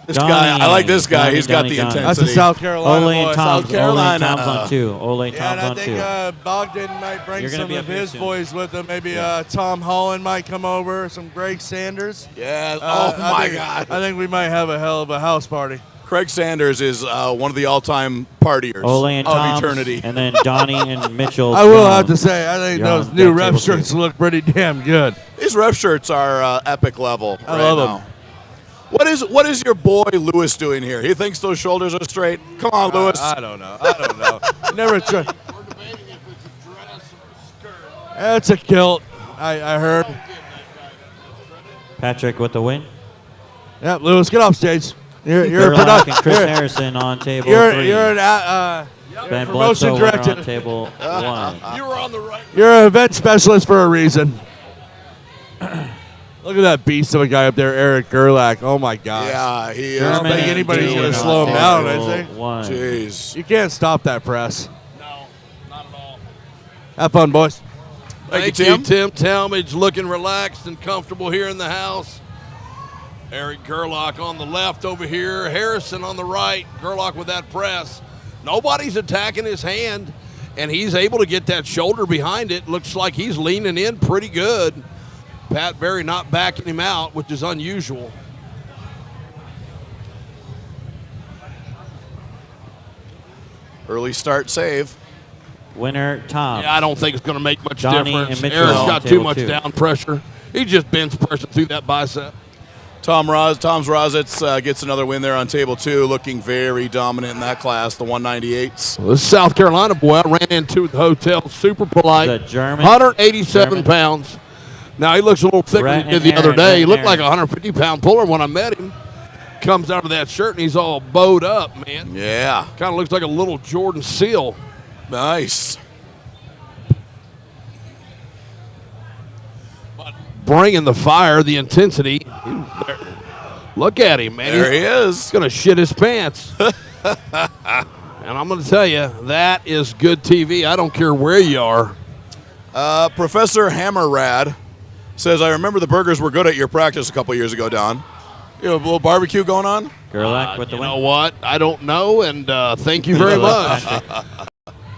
This Donnie, guy, I like this guy. Donnie, He's got Donnie, the Donnie. intensity. That's a South Carolina Ole boy. and Tom's. South Carolina. Ole and Tom's on 2. Ole and Yeah, and Tom's I on think 2. Bogdan might bring You're gonna some be of up here his soon. boys with him. Maybe Tom Holland might come over. Some Greg Sanders. Yeah. Uh, Oh, I my think- God. I think we might have a hell of a house party. Craig Sanders is one of the all-time partiers Ole and of Tom's, eternity. and then Donnie and Mitchell. I will Jones. have to say, I think You're those on new deck rep table shirts 2. look pretty damn good. These ref shirts are epic level. I right love now. them. What is your boy Lewis doing here? He thinks those shoulders are straight. Come on, Lewis. I don't know. I don't know. Never tried. It's a kilt. I heard. Patrick with the win. Yeah, Lewis, get off stage. You're a Gerlach production. and Chris Harrison on table 3. You're an Ben promotion Bledsoe winner director. on table 1. You were on the right. You're an event specialist for a reason. Look at that beast of a guy up there, Eric Gerlach. Oh my gosh. Yeah, he is. I don't think German anybody's Dean gonna on slow him down, table is he? 1. Jeez. You can't stop that press. No, not at all. Have fun, boys. Thank Thank you, you, Tim Talmadge, looking relaxed and comfortable here in the house. Eric Gerlach on the left over here. Harrison on the right. Gerlach with that press. Nobody's attacking his hand, and he's able to get that shoulder behind it. Looks like he's leaning in pretty good. Pat Barry not backing him out, which is unusual. Early start save. Winner Tom. Yeah, I don't think it's going to make much Donnie difference. and Mitchell Eric's on got too table much 2. down pressure. He just bends pressure through that bicep. Tom's Rozitz gets another win there on table 2, looking very dominant in that class, the 198s. Well, this South Carolina boy I ran into at the hotel, super polite. The German. 187 German. pounds. Now he looks a little thicker Brett than he and did the other Aaron, day. Brett He and looked like a Aaron. 150-pound puller when I met him. Comes out of that shirt and he's all bowed up, man. Yeah. Kind of looks like a little Jordan Seal. Nice. Bringing the fire, the intensity. Look at him, man. There he He's is. going to shit his pants. And I'm going to tell you, that is good TV. I don't care where you are. Professor Hammerrad says, I remember the burgers were good at your practice a couple years ago, Don. You have a little barbecue going on? Gerlach with the You win. know what? I don't know, and thank you very much.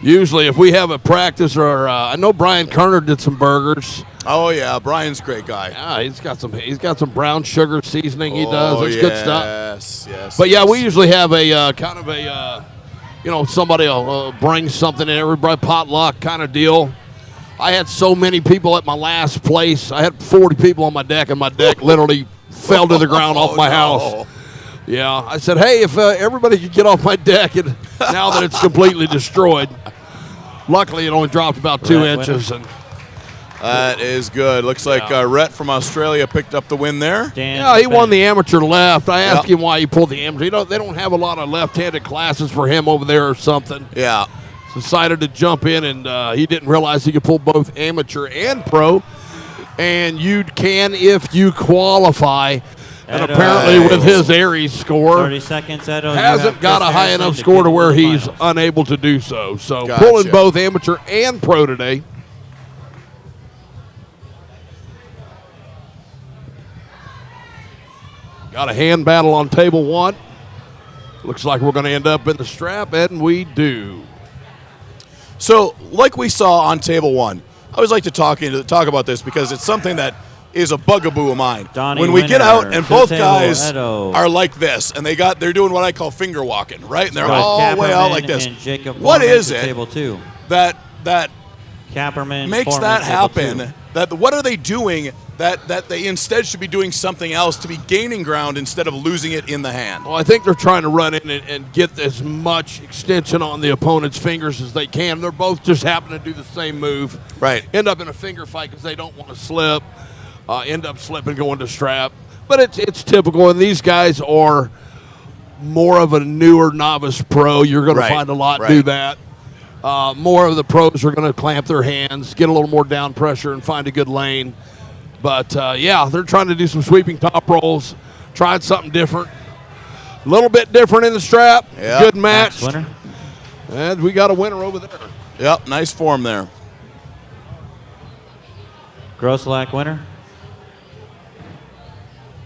Usually, if we have a practice, or I know Brian Kerner did some burgers. Oh, yeah. Brian's a great guy. Yeah, he's got some brown sugar seasoning. He does. It's good stuff. Yes, yes. But yeah, yes. we usually have a kind of a, somebody will bring something in, everybody potluck kind of deal. I had so many people at my last place. I had 40 people on my deck, and my deck literally fell to the ground off my house. Yeah, I said, hey, if everybody could get off my deck, and now that it's completely destroyed. Luckily, it only dropped about 2 Rhett inches. winner. And That is good. Looks like Yeah. Rhett from Australia picked up the win there. Dan yeah, he won Bennett. the amateur left. I asked Yep. him why he pulled the amateur. They don't have a lot of left-handed classes for him over there or something. Yeah. Decided to jump in, and he didn't realize he could pull both amateur and pro. And you can if you qualify. And Edo. apparently, with his Aries score, 30 seconds, Edo. You hasn't have got a Chris high Harrison enough to score get to where into the he's finals. unable to do so. So Gotcha. pulling both amateur and pro today. Got a hand battle on table 1. Looks like we're going to end up in the strap, and we do. So, like we saw on table 1, I always like to talk about this because it's something that is a bugaboo of mine. Donnie when we get Winner out and to both table, guys Edo. are like this, and they're doing what I call finger walking, right? And they're Scott all the way out Kapperman like this. and Jacob What Foreman is to it Table 2. that Kapperman makes Foreman, that table happen? 2. What are they doing that they instead should be doing something else to be gaining ground instead of losing it in the hand? Well, I think they're trying to run in and get as much extension on the opponent's fingers as they can. They're both just happen to do the same move. Right. End up in a finger fight because they don't want to slip. End up slipping, going to strap. But it's typical, and these guys are more of a newer novice pro. You're going to find a lot do that. More of the pros are going to clamp their hands, get a little more down pressure, and find a good lane. But, yeah, they're trying to do some sweeping top rolls, trying something different. A little bit different in the strap. Yeah. Good match. Winner. And we got a winner over there. Yep, nice form there. Grosselak winner.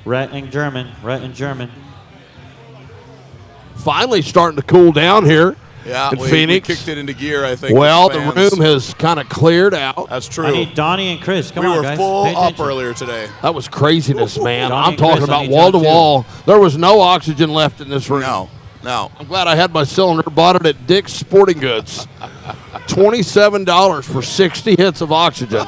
Rhett in German. Finally starting to cool down here Yeah, in we Phoenix. kicked it into gear, I think. Well, with the fans. room has kind of cleared out. That's I true. need Donnie and Chris. Come We on, were guys. full Pay up attention. earlier today. That was craziness, man. Donnie I'm and talking Chris about on each wall to other, too. wall. There was no oxygen left in this room. No. I'm glad I had my cylinder. Bought it at Dick's Sporting Goods. $27 for 60 hits of oxygen.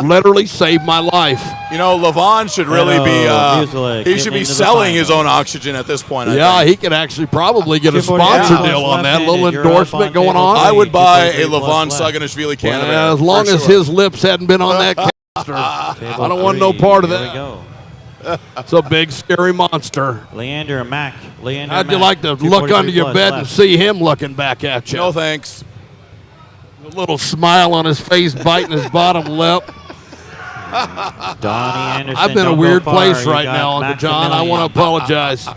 Literally saved my life. You know, Levon should really be. Musialik He getting should be into the selling his finals. own oxygen at this point. I Yeah, think. he could actually probably get a 248 sponsor deal on that. left-handed. Little You're up endorsement on going table on. I would buy a 243 Levon plus left. Saganishvili can. Well, as long as his lips hadn't been on that canister. Table I don't want no 3. part of Here that. we go. It's a big, scary monster. Leander Mack. How'd you like to look under your bed and see him looking back at you? No thanks. A little smile on his face, biting his bottom lip. Donnie Anderson. I've been in a don't go weird far. place You right got now, Uncle John. I Maximilian. want to apologize.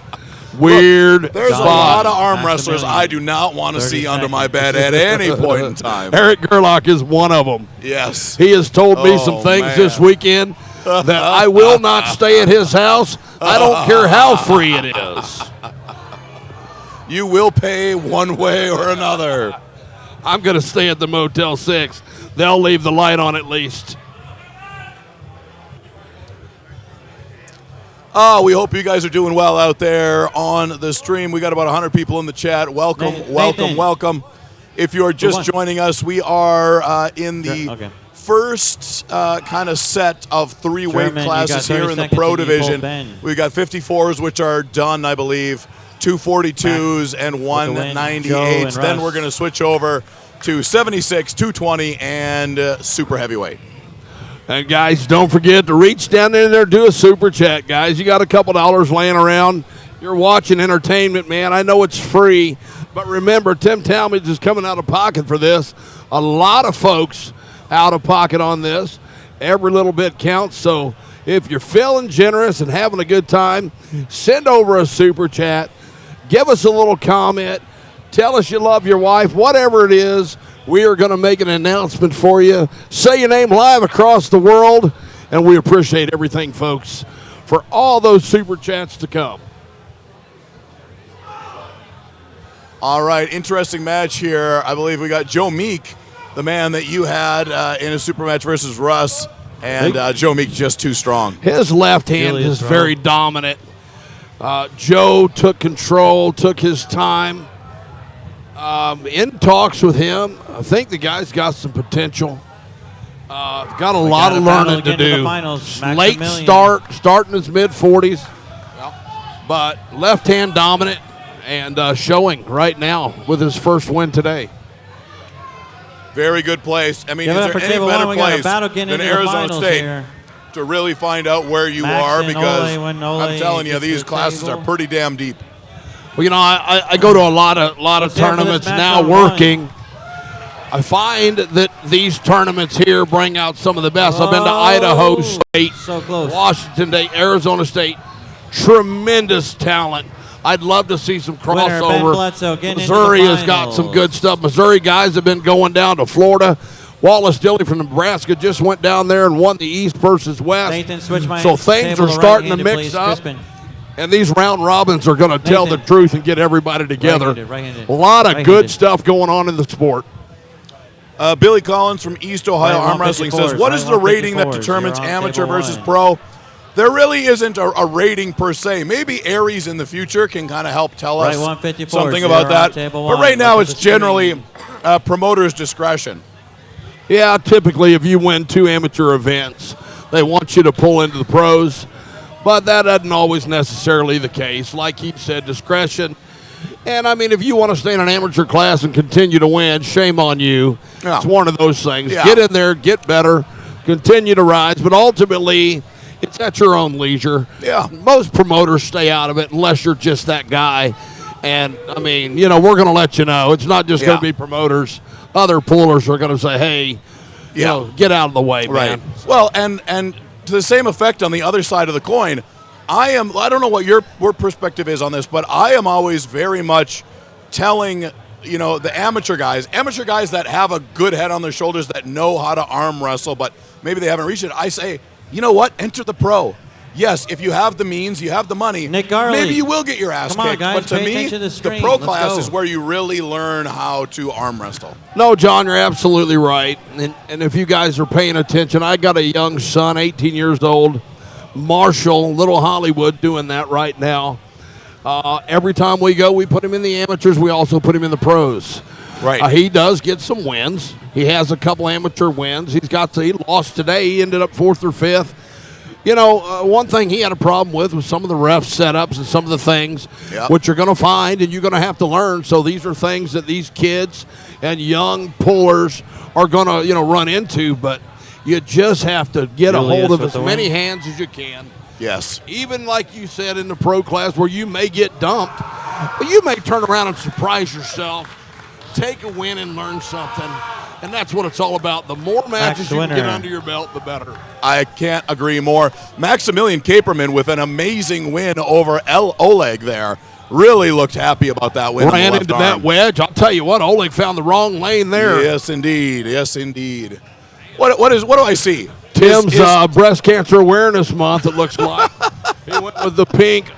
Weird There's a spot. lot of arm wrestlers Maximilian. I do not want to 30 see under my seconds. bed at any point in time. Eric Gerlach is one of them. Yes. He has told me Oh, some things man. this weekend that I will not stay at his house. I don't care how free it is. You will pay one way or another. I'm going to stay at the Motel 6. They'll leave the light on at least. Oh, we hope you guys are doing well out there on the stream. We got about 100 people in the chat. Welcome, Nathan. welcome. If you are just on. joining us, we are in the Sure, okay. first kind of set of 3 weight German, you classes got 30 here in the seconds pro and you pull division. Ben. We've got 54s, which are done, I believe, 242s, and the win, Joe 198s. and Then Russ. we're going to switch over to 76, 220, and super heavyweight. And guys, don't forget to reach down in there, do a super chat, guys. You got a couple dollars laying around. You're watching entertainment, man. I know it's free, but remember, Tim Talmadge is coming out of pocket for this. A lot of folks out of pocket on this. Every little bit counts. So if you're feeling generous and having a good time, send over a super chat. Give us a little comment. Tell us you love your wife, whatever it is. We are going to make an announcement for you. Say your name live across the world, and we appreciate everything, folks, for all those super chats to come. All right, interesting match here. I believe we got Joe Meek, the man that you had in a super match versus Russ, and Joe Meek just too strong. His left hand Really is strong. very dominant. Joe took control, took his time. In talks with him, I think the guy's got some potential. Got a lot got of a battle learning to again to the do. finals. Late Maximilian. starting his mid-40s, but left hand dominant and showing right now with his first win today. Very good place. I mean, Give it is up there for any table better one. We got a place battle getting than into the Arizona finals State here. to really find out where you Max are? and Because Ole when Ole I'm telling you, gets to these the classes table. are pretty damn deep. Well, you know, I go to a lot of Let's hear it for this tournaments match now number one. working. I find that these tournaments here bring out some of the best. I've been to Idaho Oh, State, so close. Washington State, Arizona State. Tremendous talent. I'd love to see some Winner, Ben crossover. Bledsoe getting into Missouri the has got some finals. good stuff. Missouri guys have been going down to Florida. Wallace Dilley from Nebraska just went down there and won the East versus West. Nathan, switch my So things table are to starting to right-handed, mix please. up. Crispin. And these round robins are going to tell the Nathan. truth and get everybody together. Right-handed. A lot of Right-handed. good stuff going on in the sport. Billy Collins from East Ohio Right, Arm Wrestling 154s, says, what is right, the rating that 154s. determines You're on amateur table versus one. pro? There really isn't a rating per se. Maybe Aries in the future can kind of help tell us Right, 154s. something You're about on that. table But one. right now Look at it's the screen. generally promoter's discretion. Yeah, typically if you win 2 amateur events, they want you to pull into the pros. But that isn't always necessarily the case. Like he said, discretion. And, I mean, if you want to stay in an amateur class and continue to win, shame on you. Yeah. It's one of those things. Yeah. Get in there, get better, continue to rise. But ultimately, it's at your own leisure. Yeah. Most promoters stay out of it unless you're just that guy. And, I mean, you know, we're going to let you know. It's not just going Yeah. to be promoters. Other pullers are going to say, hey, you Yeah. know, get out of the way, Right. man. Well, and to the same effect on the other side of the coin, I don't know what your perspective is on this, but I am always very much telling, you know, the amateur guys that have a good head on their shoulders, that know how to arm wrestle, but maybe they haven't reached it. I say, you know what? Enter the pro. Yes, if you have the means, you have the money, Nick Garley. maybe you will get your ass Come on, kicked. guys, but to pay me, attention to the the screen. pro Let's class go. is where you really learn how to arm wrestle. No, John, you're absolutely right. And if you guys are paying attention, I got a young son, 18 years old, Marshall, Little Hollywood, doing that right now. Every time we go, we put him in the amateurs. We also put him in the pros. Right. He does get some wins. He has a couple amateur wins. He lost today. He ended up 4th or 5th. You know, one thing he had a problem with was some of the ref setups and some of the things, Yep. which you're going to find and you're going to have to learn. So these are things that these kids and young pullers are going to, you know, run into. But you just have to get a Julius hold of with as the many win. hands as you can. Yes. Even like you said in the pro class where you may get dumped, but you may turn around and surprise yourself, take a win and learn something. And that's what it's all about. The more matches you can get winner. under your belt, the better. I can't agree more. Maximilian Caperman with an amazing win over Oleg there. Really looked happy about that win. on the Ran left into arm. that wedge. I'll tell you what, Oleg found the wrong lane there. Yes, indeed. Yes, indeed. What do I see? Tim's Is- Breast Cancer Awareness Month, it looks like. He went with the pink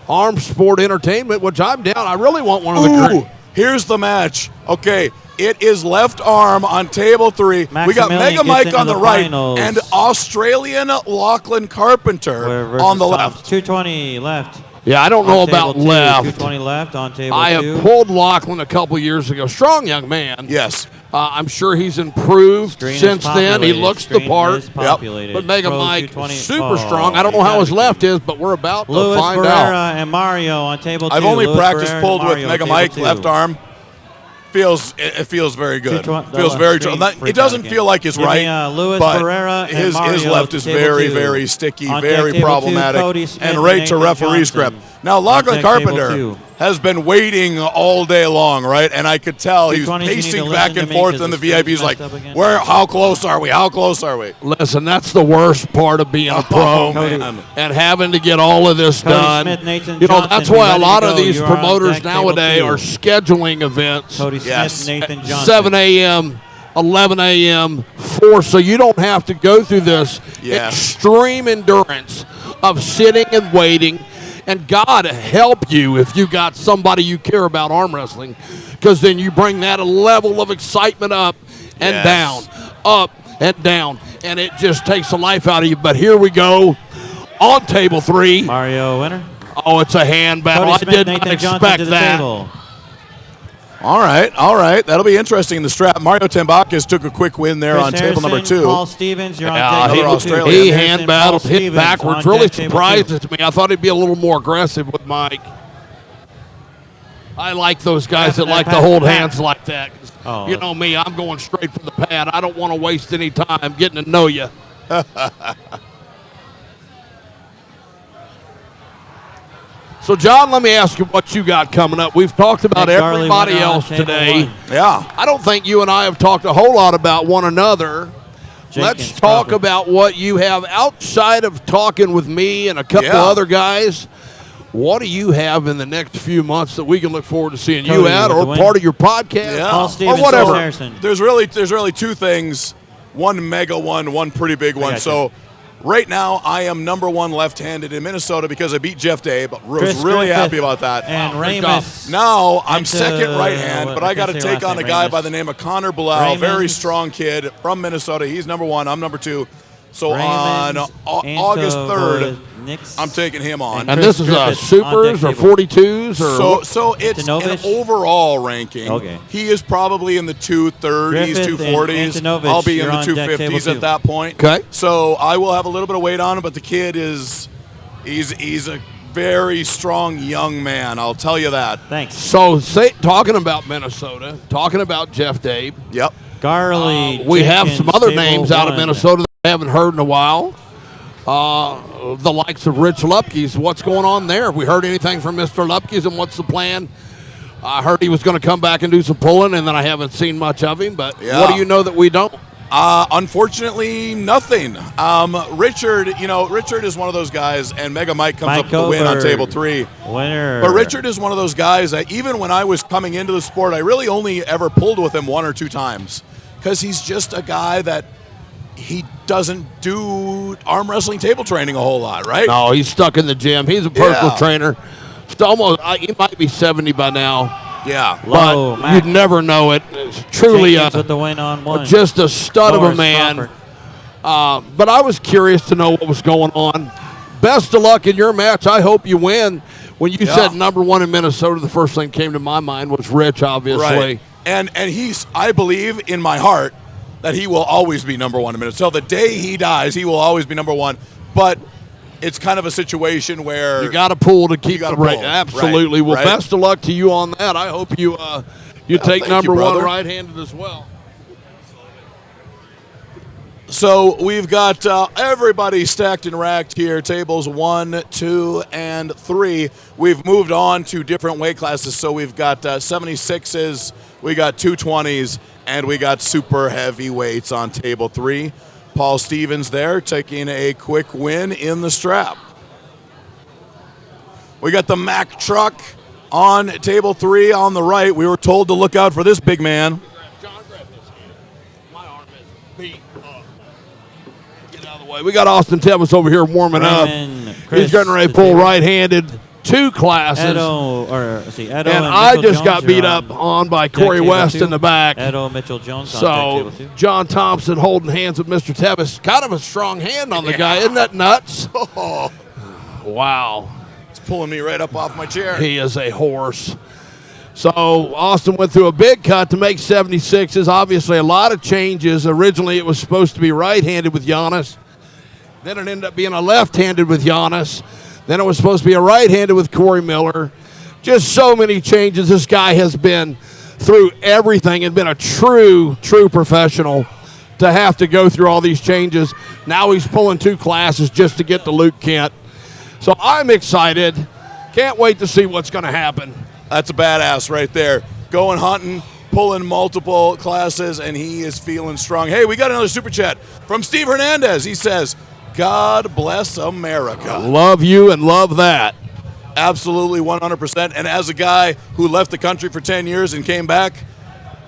Arm Sport Entertainment, which I'm down. I really want one of the Ooh, green. here's the match. Okay, it is left arm on table 3. We got Maximilian Mega gets Mike into on the the right finals. and Australian Lachlan Carpenter Versus on the Tom. left. 220 left. Yeah, I don't know On table about two, left. 220 left on table I 2. have pulled Lachlan a couple years ago. Strong young man. Yes. I'm sure he's improved Screen is since then. He populated. looks the Screen part. is populated. But Mega Pro Mike, 220. super Oh, strong. I don't know you how his gotta left be- is, but we're about Luis to find Barrera out. and Mario on table 2. I've only Luis practiced Barrera pulled and with Mario Mega on Mike table 2. left arm. It feels very good. 220 Feels the very screen true. freak It doesn't out feel again. like it's Give me, right. Luis but Barrera and his Mario left to is table very, 2. very sticky, On very table 2, problematic, Cody Smith and and right to Nathan referee's grip. Johnson. Now, Lachlan On table Carpenter 2. has been waiting all day long, right? And I could tell he was 220s, you need to pacing listen back to and me forth, 'cause and the the screen's VIP's like, messed up again. how close are we? How close are we? Listen, that's the worst part of being a pro man. and having to get all of this Cody done. Smith, Nathan You know, Johnson, that's be why a ready to lot of go. these You are on promoters deck, table nowadays 2. are scheduling events. Cody Smith, Yes. Nathan Johnson. 7 a.m., 11 a.m., 4, so you don't have to go through this Yes. extreme endurance of sitting and waiting. And God help you if you got somebody you care about arm wrestling, because then you bring that level of excitement up and Yes. down, up and down, and it just takes the life out of you. But here we go on table 3. Mario winner. Oh, it's a hand battle. Cody I Smith, did not Nathan Johnson expect to the that. table. All right. That'll be interesting. The strap. Mario Tambakis took a quick win there Chris on table number Harrison, 2. Paul Stevens, you're Yeah, on he, table Another 2. Australian. he Harrison, hand battled, Paul hit Stevens backwards. on Really deck, table surprises 2. me. I thought he'd be a little more aggressive with Mike. I like those guys that Pat, like to Pat, hold Pat. hands like that. 'Cause Oh, you know me, I'm going straight for the pad. I don't want to waste any time getting to know you. So, John, let me ask you what you got coming up. We've talked about Nick Garley everybody went on else table today. one. Yeah. I don't think you and I have talked a whole lot about one another. Let's Jenkins, talk Crawford. about what you have outside of talking with me and a couple Yeah. other guys. What do you have in the next few months that we can look forward to seeing you Cody at, with or the win. part of your podcast, Yeah. Paul Or Stevens, whatever. Phil Harrison. There's really two things. One mega one pretty big one. got you. So right now I am number one left-handed in Minnesota because I beat Jeff Day, but was Chris really Griffith happy about that. And Wow, great Ramus. Now I'm into- second right hand, but I got to can't say take last on a name, guy Ramus. by the name of Connor Blau, very Raymond. strong kid from Minnesota. He's number one. I'm number two. So Raymond, on August 3rd, Nix. I'm taking him on. And Chris this is Griffith on supers deck or table. 42s or So it's an Antonovich? overall ranking. Okay. He is probably in the 230s, Griffith and 240s. Antonovich, I'll be in you're the on deck table 250s two. at that point. Okay. So I will have a little bit of weight on him, but the kid is he's a very strong young man. I'll tell you that. Thanks. so. Talking about Minnesota, talking about Jeff Day. Yep. Garley. We have Jenkins, some other table names out of one. Minnesota that I haven't heard in a while. The likes of Rich Lupkes. What's going on there? Have we heard anything from Mr. Lupkes, and what's the plan? I heard he was going to come back and do some pulling, and then I haven't seen much of him. But Yeah. what do you know that we don't? Unfortunately, nothing. Richard is one of those guys, and Mega Mike comes Mike up with the win on Coburn. table 3. Winner. But Richard is one of those guys that even when I was coming into the sport, I really only ever pulled with him 1 or 2 times because he's just a guy that he doesn't do arm wrestling table training a whole lot, right? No, he's stuck in the gym. He's a personal Yeah. trainer. It's almost, he might be 70 by now, Yeah. Low, but Mac. you'd never know it. It's truly Jenkins with the win on one. just a stud of a Morris man. Crawford. But I was curious to know what was going on. Best of luck in your match. I hope you win. When you Yeah. said number one in Minnesota, the first thing came to my mind was Rich, obviously. Right. And he's, I believe in my heart that he will always be number one in Minnesota. Till the day he dies, he will always be number one. But it's kind of a situation where You got to pull to keep gotta the rate. pull. Absolutely. Right, Well, right. best of luck to you on that. I hope you you take thank number you, one brother. right-handed as well. So we've got everybody stacked and racked here, tables 1, 2, and 3. We've moved on to different weight classes. So we've got 76s, we got 220s, and we got super heavyweights on table 3. Paul Stevens there taking a quick win in the strap. We got the Mack truck on table 3 on the right. We were told to look out for this big man. John, grab this hand. My arm is beat up. Get out of the way. We got Austin Tevis over here warming Raymond, up. Chris, He's getting ready to the pull table. right-handed, 2 classes. Edo, or let's see, Edo and and I Mitchell just got Jones beat are up on by deck Corey table West 2. in the back. Edo, Mitchell Jones on So deck table 2. John Thompson holding hands with Mr. Tevis. Kind of a strong hand on the guy. Isn't that nuts? Oh, Wow. it's pulling me right up off my chair. He is a horse. So Austin went through a big cut to make 76s. Obviously, a lot of changes. Originally, it was supposed to be right-handed with Giannis. Then it ended up being a left-handed with Giannis. Then it was supposed to be a right-handed with Corey Miller. Just so many changes. This guy has been through everything and been a true professional to have to go through all these changes. Now he's pulling 2 classes just to get to Luke Kent. So I'm excited. Can't wait to see what's going to happen. That's a badass right there. Going hunting, pulling multiple classes, and he is feeling strong. Hey, we got another super chat from Steve Hernandez. He says, God bless America. Love you and love that. Absolutely 100%. And as a guy who left the country for 10 years and came back,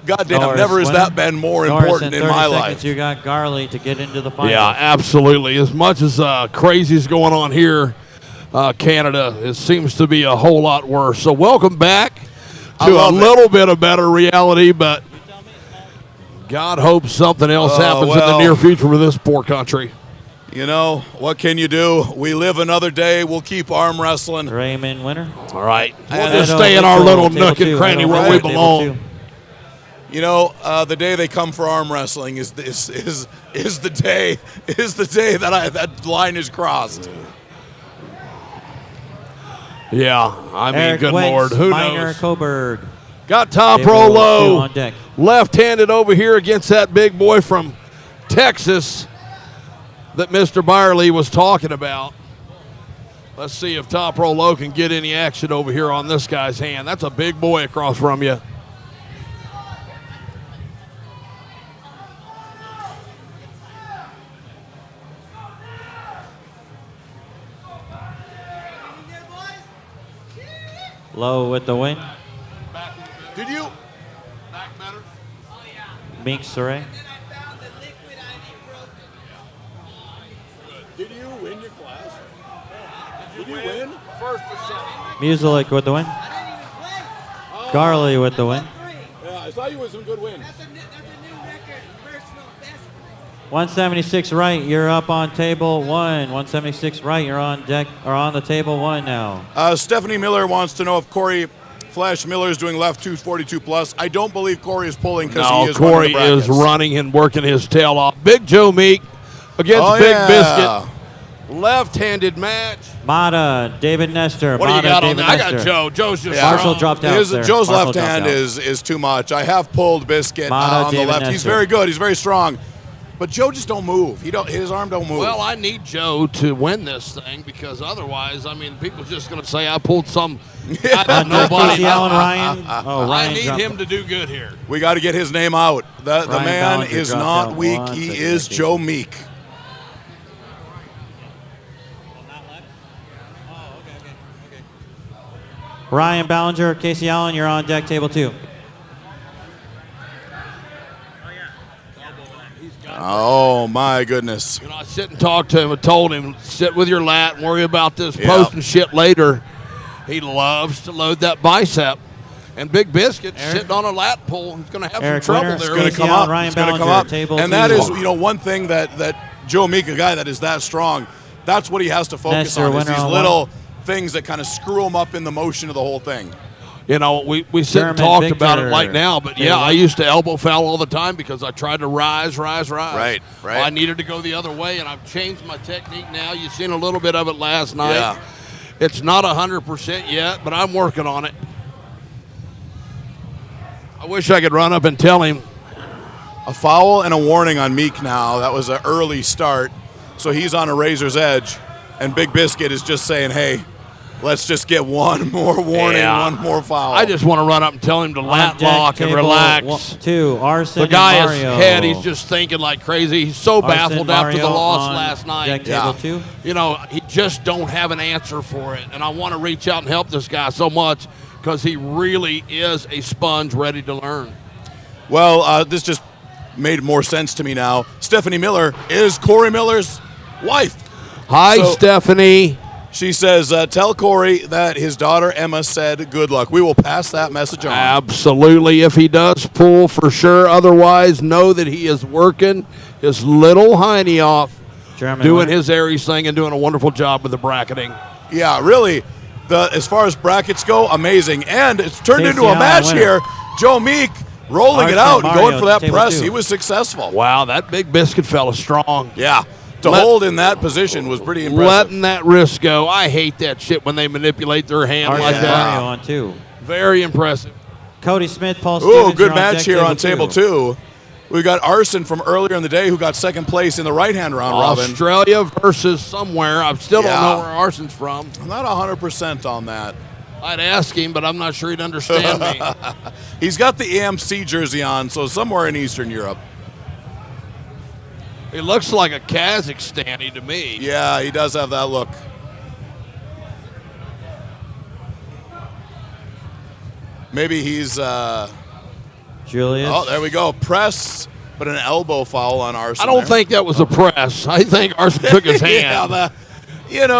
goddamn, Norris never has winner. that been more Norris important in 30 my seconds, life. You got Garley to get into the final. Yeah, absolutely. As much as crazy is going on here, Canada, it seems to be a whole lot worse. So welcome back I to a love it. little bit of better reality, but God hopes something else happens in the well. near future with this poor country. You know, what can you do? We live another day. We'll keep arm wrestling. Raymond winner. All right. We'll And just Edo, stay in our Mitchell, little table nook and 2. cranny Edo, where Mitchell, we table belong. 2. You know, the day they come for arm wrestling is the day that that line is crossed. Yeah, I mean, Eric good Wentz, Lord, who Minor knows? Coburg. Got top Table row 2 low, on deck. left-handed over here against that big boy from Texas that Mr. Byerly was talking about. Let's see if top row low can get any action over here on this guy's hand. That's a big boy across from you. Low with the win. Did you? Meek Saray. Did you win your class? Did you win? First or second? Musilik with the win. Garley with the win. Yeah, I saw you with some good wins. 176 right, you're up on table 1. 176 right, you're on deck or on the table 1 now. Stephanie Miller wants to know if Corey Flash Miller is doing left 242 plus. I don't believe Corey is pulling because he is Corey running the is brackets. running and working his tail off. Big Joe Meek against Big Biscuit. Left-handed match. Mata, David Nestor. What do you Mata, got on David that? I got Nestor. Joe. Joe's just Marshall strong. dropped out. there. Joe's Marshall left dropped hand out. is too much. I have pulled Biscuit Mata, on the David left. He's Nestor. very good. He's very strong. But Joe just don't move. His arm don't move. Well, I need Joe to win this thing because otherwise, I mean, people are just going to say I pulled some. I don't know, Casey Allen, Ryan. Oh, I Ryan need dropped him to do good here. we got to get his name out. The Ryan man Ballinger is dropped not out. weak. One He second, is Casey. Joe Meek. Ryan Ballinger, Casey Allen, you're on deck, table 2. Oh my goodness. You know, I sit and talked to him and told him, sit with your lat and worry about this Yeah. post and shit later. He loves to load that bicep. And Big Biscuit's Eric? sitting on a lat pull. He's going to have Eric some trouble Winter, there. It's going to Casey come Allen, up. Ryan It's going to come Ballinger, up. table And that 2. is, one thing that Joe Meek, a guy that is that strong, that's what he has to focus Nestor, on. Is winner these on little things that kind of screw him up in the motion of the whole thing. You know, we sit and German talk Victor. about it right now, but yeah, I used to elbow foul all the time because I tried to rise. Right. Well, I needed to go the other way, and I've changed my technique now. You've seen a little bit of it last night. Yeah. It's not 100% yet, but I'm working on it. I wish I could run up and tell him. A foul and a warning on Meek now. That was an early start. So he's on a razor's edge. And Big Biscuit is just saying, hey, let's just get one more warning, Yeah. one more foul. I just want to run up and tell him to On lat deck, lock and table relax. 2, Arson The guy and is Mario. head. He's just thinking like crazy. He's so Arson, baffled after the Mario loss on last night. Deck table 2. You know, he just don't have an answer for it. And I want to reach out and help this guy so much because he really is a sponge ready to learn. Well, this just made more sense to me now. Stephanie Miller is Corey Miller's wife. Hi, So- Stephanie. She says, tell Corey that his daughter Emma said good luck. We will pass that message on. Absolutely. If he does pull, for sure. Otherwise, know that he is working his little hiney off, German doing winner. his Aries thing and doing a wonderful job with the bracketing. Yeah, really. As far as brackets go, amazing. And it's turned Casey into a Allen match winner. here. Joe Meek rolling it Arson out and Mario, going for that table press. 2. He was successful. Wow, that Big Biscuit fella strong. Yeah. To hold in that position was pretty impressive. Letting that wrist go. I hate that shit when they manipulate their hand Arson like that. Mario on 2. Very impressive. Cody Smith, Paul Ooh, Stevens. good you're on match deck, here on table 2. We got Arson from earlier in the day who got second place in the right-hand round robin. Australia versus somewhere. I still don't Yeah. know where Arson's from. I'm not 100% on that. I'd ask him, but I'm not sure he'd understand me. He's got the AMC jersey on, so somewhere in Eastern Europe. He looks like a Kazakhstani to me. Yeah, he does have that look. Maybe he's Julius. oh, there we go. Press, but an elbow foul on Arson. I don't there. think that was a press. I think Arson took his hand. Yeah, it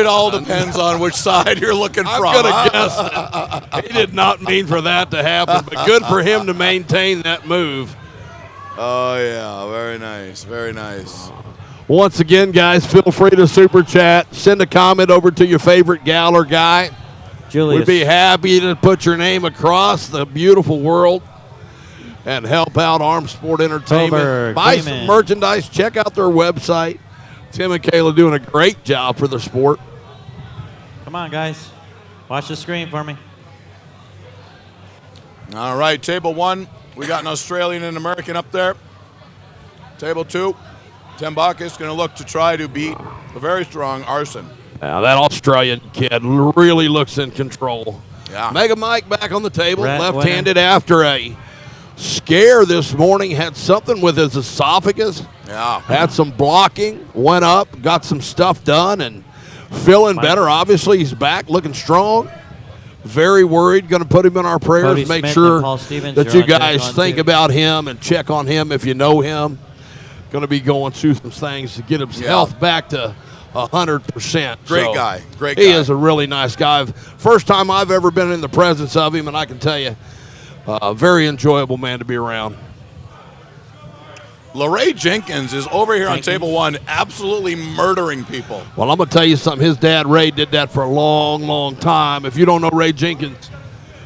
all depends on which side you're looking I'm from. going to huh? guess that. He did not mean for that to happen, but good for him to maintain that move. Oh, yeah. Very nice. Very nice. Once again, guys, feel free to super chat. Send a comment over to your favorite gal or guy. Julius. We'd be happy to put your name across the beautiful world and help out Arm Sport Entertainment. Holberg, Buy Freeman. some merchandise. Check out their website. Tim and Kayla doing a great job for the sport. Come on, guys. Watch the screen for me. All right, table 1, we got an Australian and American up there. Table 2, Tembakis going to look to try to beat a very strong Arson. Now that Australian kid really looks in control. Yeah. Mega Mike back on the table, Red left-handed after a scare this morning. Had something with his esophagus. Yeah. Had some blocking, went up, got some stuff done, and feeling better. Obviously, he's back, looking strong. Very worried. Going to put him in our prayers. Cody Make Smith sure and Paul Stevens, that you're you on deck guys on think two. about him and check on him if you know him. Going to be going through some things to get his health back to 100%. Great guy. Great He guy. is a really nice guy. First time I've ever been in the presence of him, and I can tell you, a very enjoyable man to be around. LaRae Jenkins is over here on table 1, absolutely murdering people. Well, I'm going to tell you something. His dad, Ray, did that for a long, long time. If you don't know Ray Jenkins,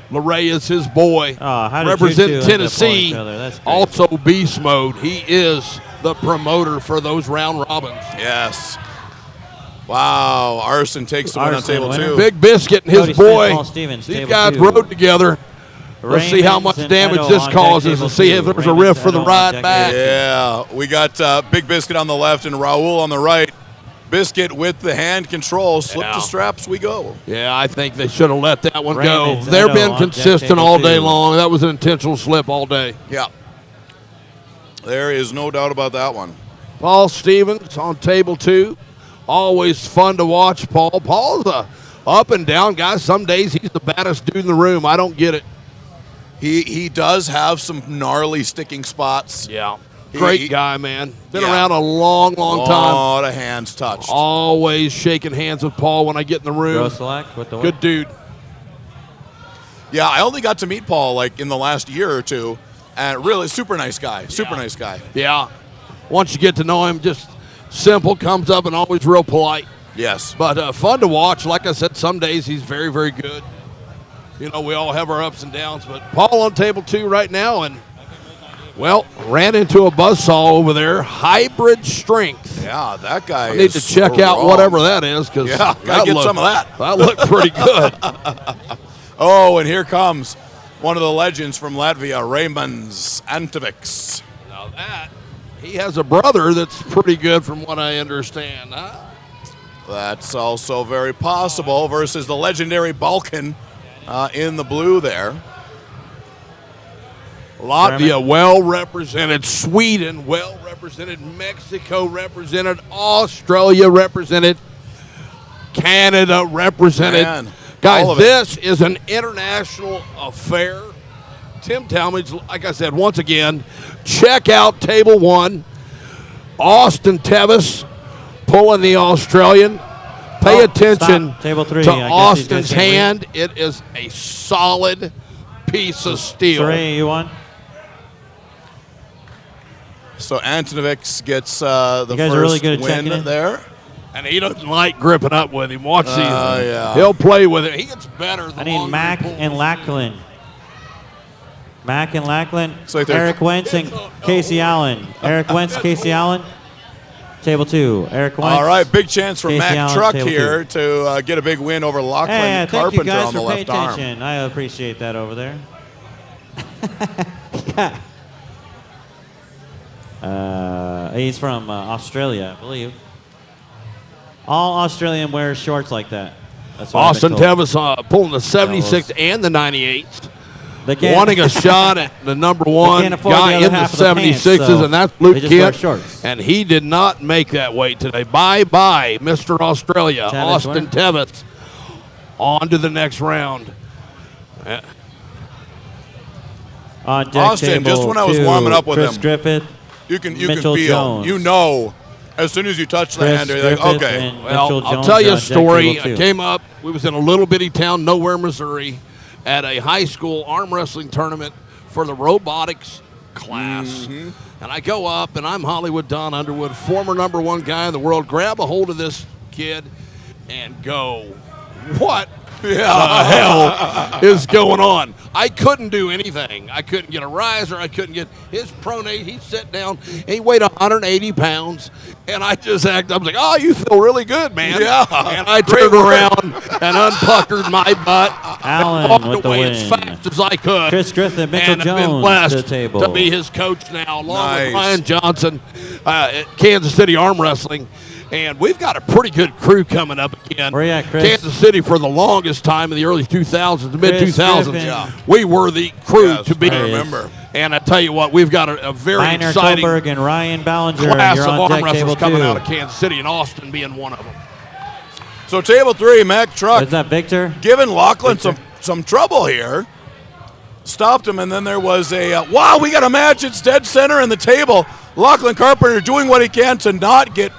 LaRae is his boy. how did you Representing two end up pulling Tennessee, each other? That's great. also beast mode. He is the promoter for those round robins. Yes. Wow, Arson takes the win on Arson table winner. 2. Big Biscuit and his Cody Smith, boy. Paul Stevens, These table guys 2. rode together. Let's see how much Raymond's damage and this Edo on causes deck, and see table if there's two. a riff Raymond's for the and Edo on ride deck, back. Yeah, we got Big Biscuit on the left and Raul on the right. Biscuit with the hand control. Slip Yeah. the straps, we go. Yeah, I think they should have let that one Raymond's go. They've Edo been on deck, consistent table all day 2. long. That was an intentional slip all day. Yeah. There is no doubt about that one. Paul Stevens on table 2. Always fun to watch Paul. Paul's a up and down guy. Some days he's the baddest dude in the room. I don't get it. He does have some gnarly sticking spots. Yeah. Great He- guy, man. Been Yeah. around a long, long time. lot of hands touched. Always shaking hands with Paul when I get in the room. Roselak with the win. Good dude. Yeah, I only got to meet Paul like in the last year or two, and really super nice guy. Super nice guy. Yeah. Once you get to know him, just simple, comes up and always real polite. Yes. But fun to watch. Like I said, some days he's very, very good. You know, we all have our ups and downs. But Paul on table 2 right now, and, well, ran into a buzzsaw over there. Hybrid strength. Yeah, that guy I need to check out strong. whatever that is because Yeah, gotta get some of that. That looked pretty good. Oh, and here comes one of the legends from Latvia, Raimonds Antovics. Now that, he has a brother that's pretty good from what I understand. Huh? That's also very possible versus the legendary Balkan in the blue there. Latvia well represented, Sweden well represented, Mexico represented, Australia represented, Canada represented. Man, all Guys, of it. this is an international affair. Tim Talmadge, like I said, once again, check out table 1. Austin Tevis pulling the Australian. Pay Oh, attention stop. Table 3. to I guess these Austin's guys can't hand. It is a solid piece of steel. 3, you won. So Antonovics gets the You guys first are really good at checking win in. there. And he doesn't like gripping up with him. Watch these. Yeah. He'll play with it. He gets better. The I need longer Mac he pulls. and Lackland. Mac and Lackland. So they're- Eric Wentz and Casey Allen. Eric Wentz, Casey Allen. Table 2. Eric Wentz. All right, big chance for Casey Mac Allen, Truck table here to get a big win over Lachlan Hey, thank you Carpenter guys on the for paying left arm. attention. I appreciate that over there. He's from Australia, I believe. All Australian wear shorts like that. That's what I've Austin been told. Tevis pulling the 76 and the 98. They can't- Wanting a shot at the number 1 can't afford guy the other in the half of the 76s, pants, so and that's they Luke just wear Kent. shorts. And he did not make that weight today. Bye-bye, Mr. Australia. Tevis Austin winner. Tevis on to the next round. On deck Austin, table just when I was 2, warming up with Chris him, Griffith. You can Mitchell feel, Jones. you know, as soon as you touch the Chris hand, you're like, Griffith okay. and Well, Mitchell I'll Jones tell you on a deck story. table 2. I came up, we was in a little bitty town, nowhere, Missouri, at a high school arm wrestling tournament for the robotics class. Mm-hmm. And I go up, and I'm Hollywood Don Underwood, former #1 guy in the world, grab a hold of this kid and go, what the hell is going on? I couldn't do anything. I couldn't get a riser. I couldn't get his pronate. He'd sit down. And he weighed 180 pounds. And I just acted. I was like, oh, you feel really good, man. Yeah. And I turned around and unpuckered my butt. Allen Walked with the away win. as fast as I could. Chris Griffin, Mitchell and I've been Jones blessed to the table. to be his coach now, along Nice. with Ryan Johnson at Kansas City Arm Wrestling. And we've got a pretty good crew coming up again. Where you at, Chris? Kansas City, for the longest time in the early 2000s, the mid Chris 2000s, Griffin. we were the crew Yes, to beat. I remember. And I tell you what, we've got a very Minor exciting Kohlberg and Ryan Ballinger. class You're of on arm deck, wrestlers table coming 2. out of Kansas City, and Austin being one of them. So table 3, Mac Truck. Is that Victor? Giving Lachlan some trouble here. Stopped him, and then there was a wow. We got a match. It's dead center in the table. Lachlan Carpenter doing what he can to not get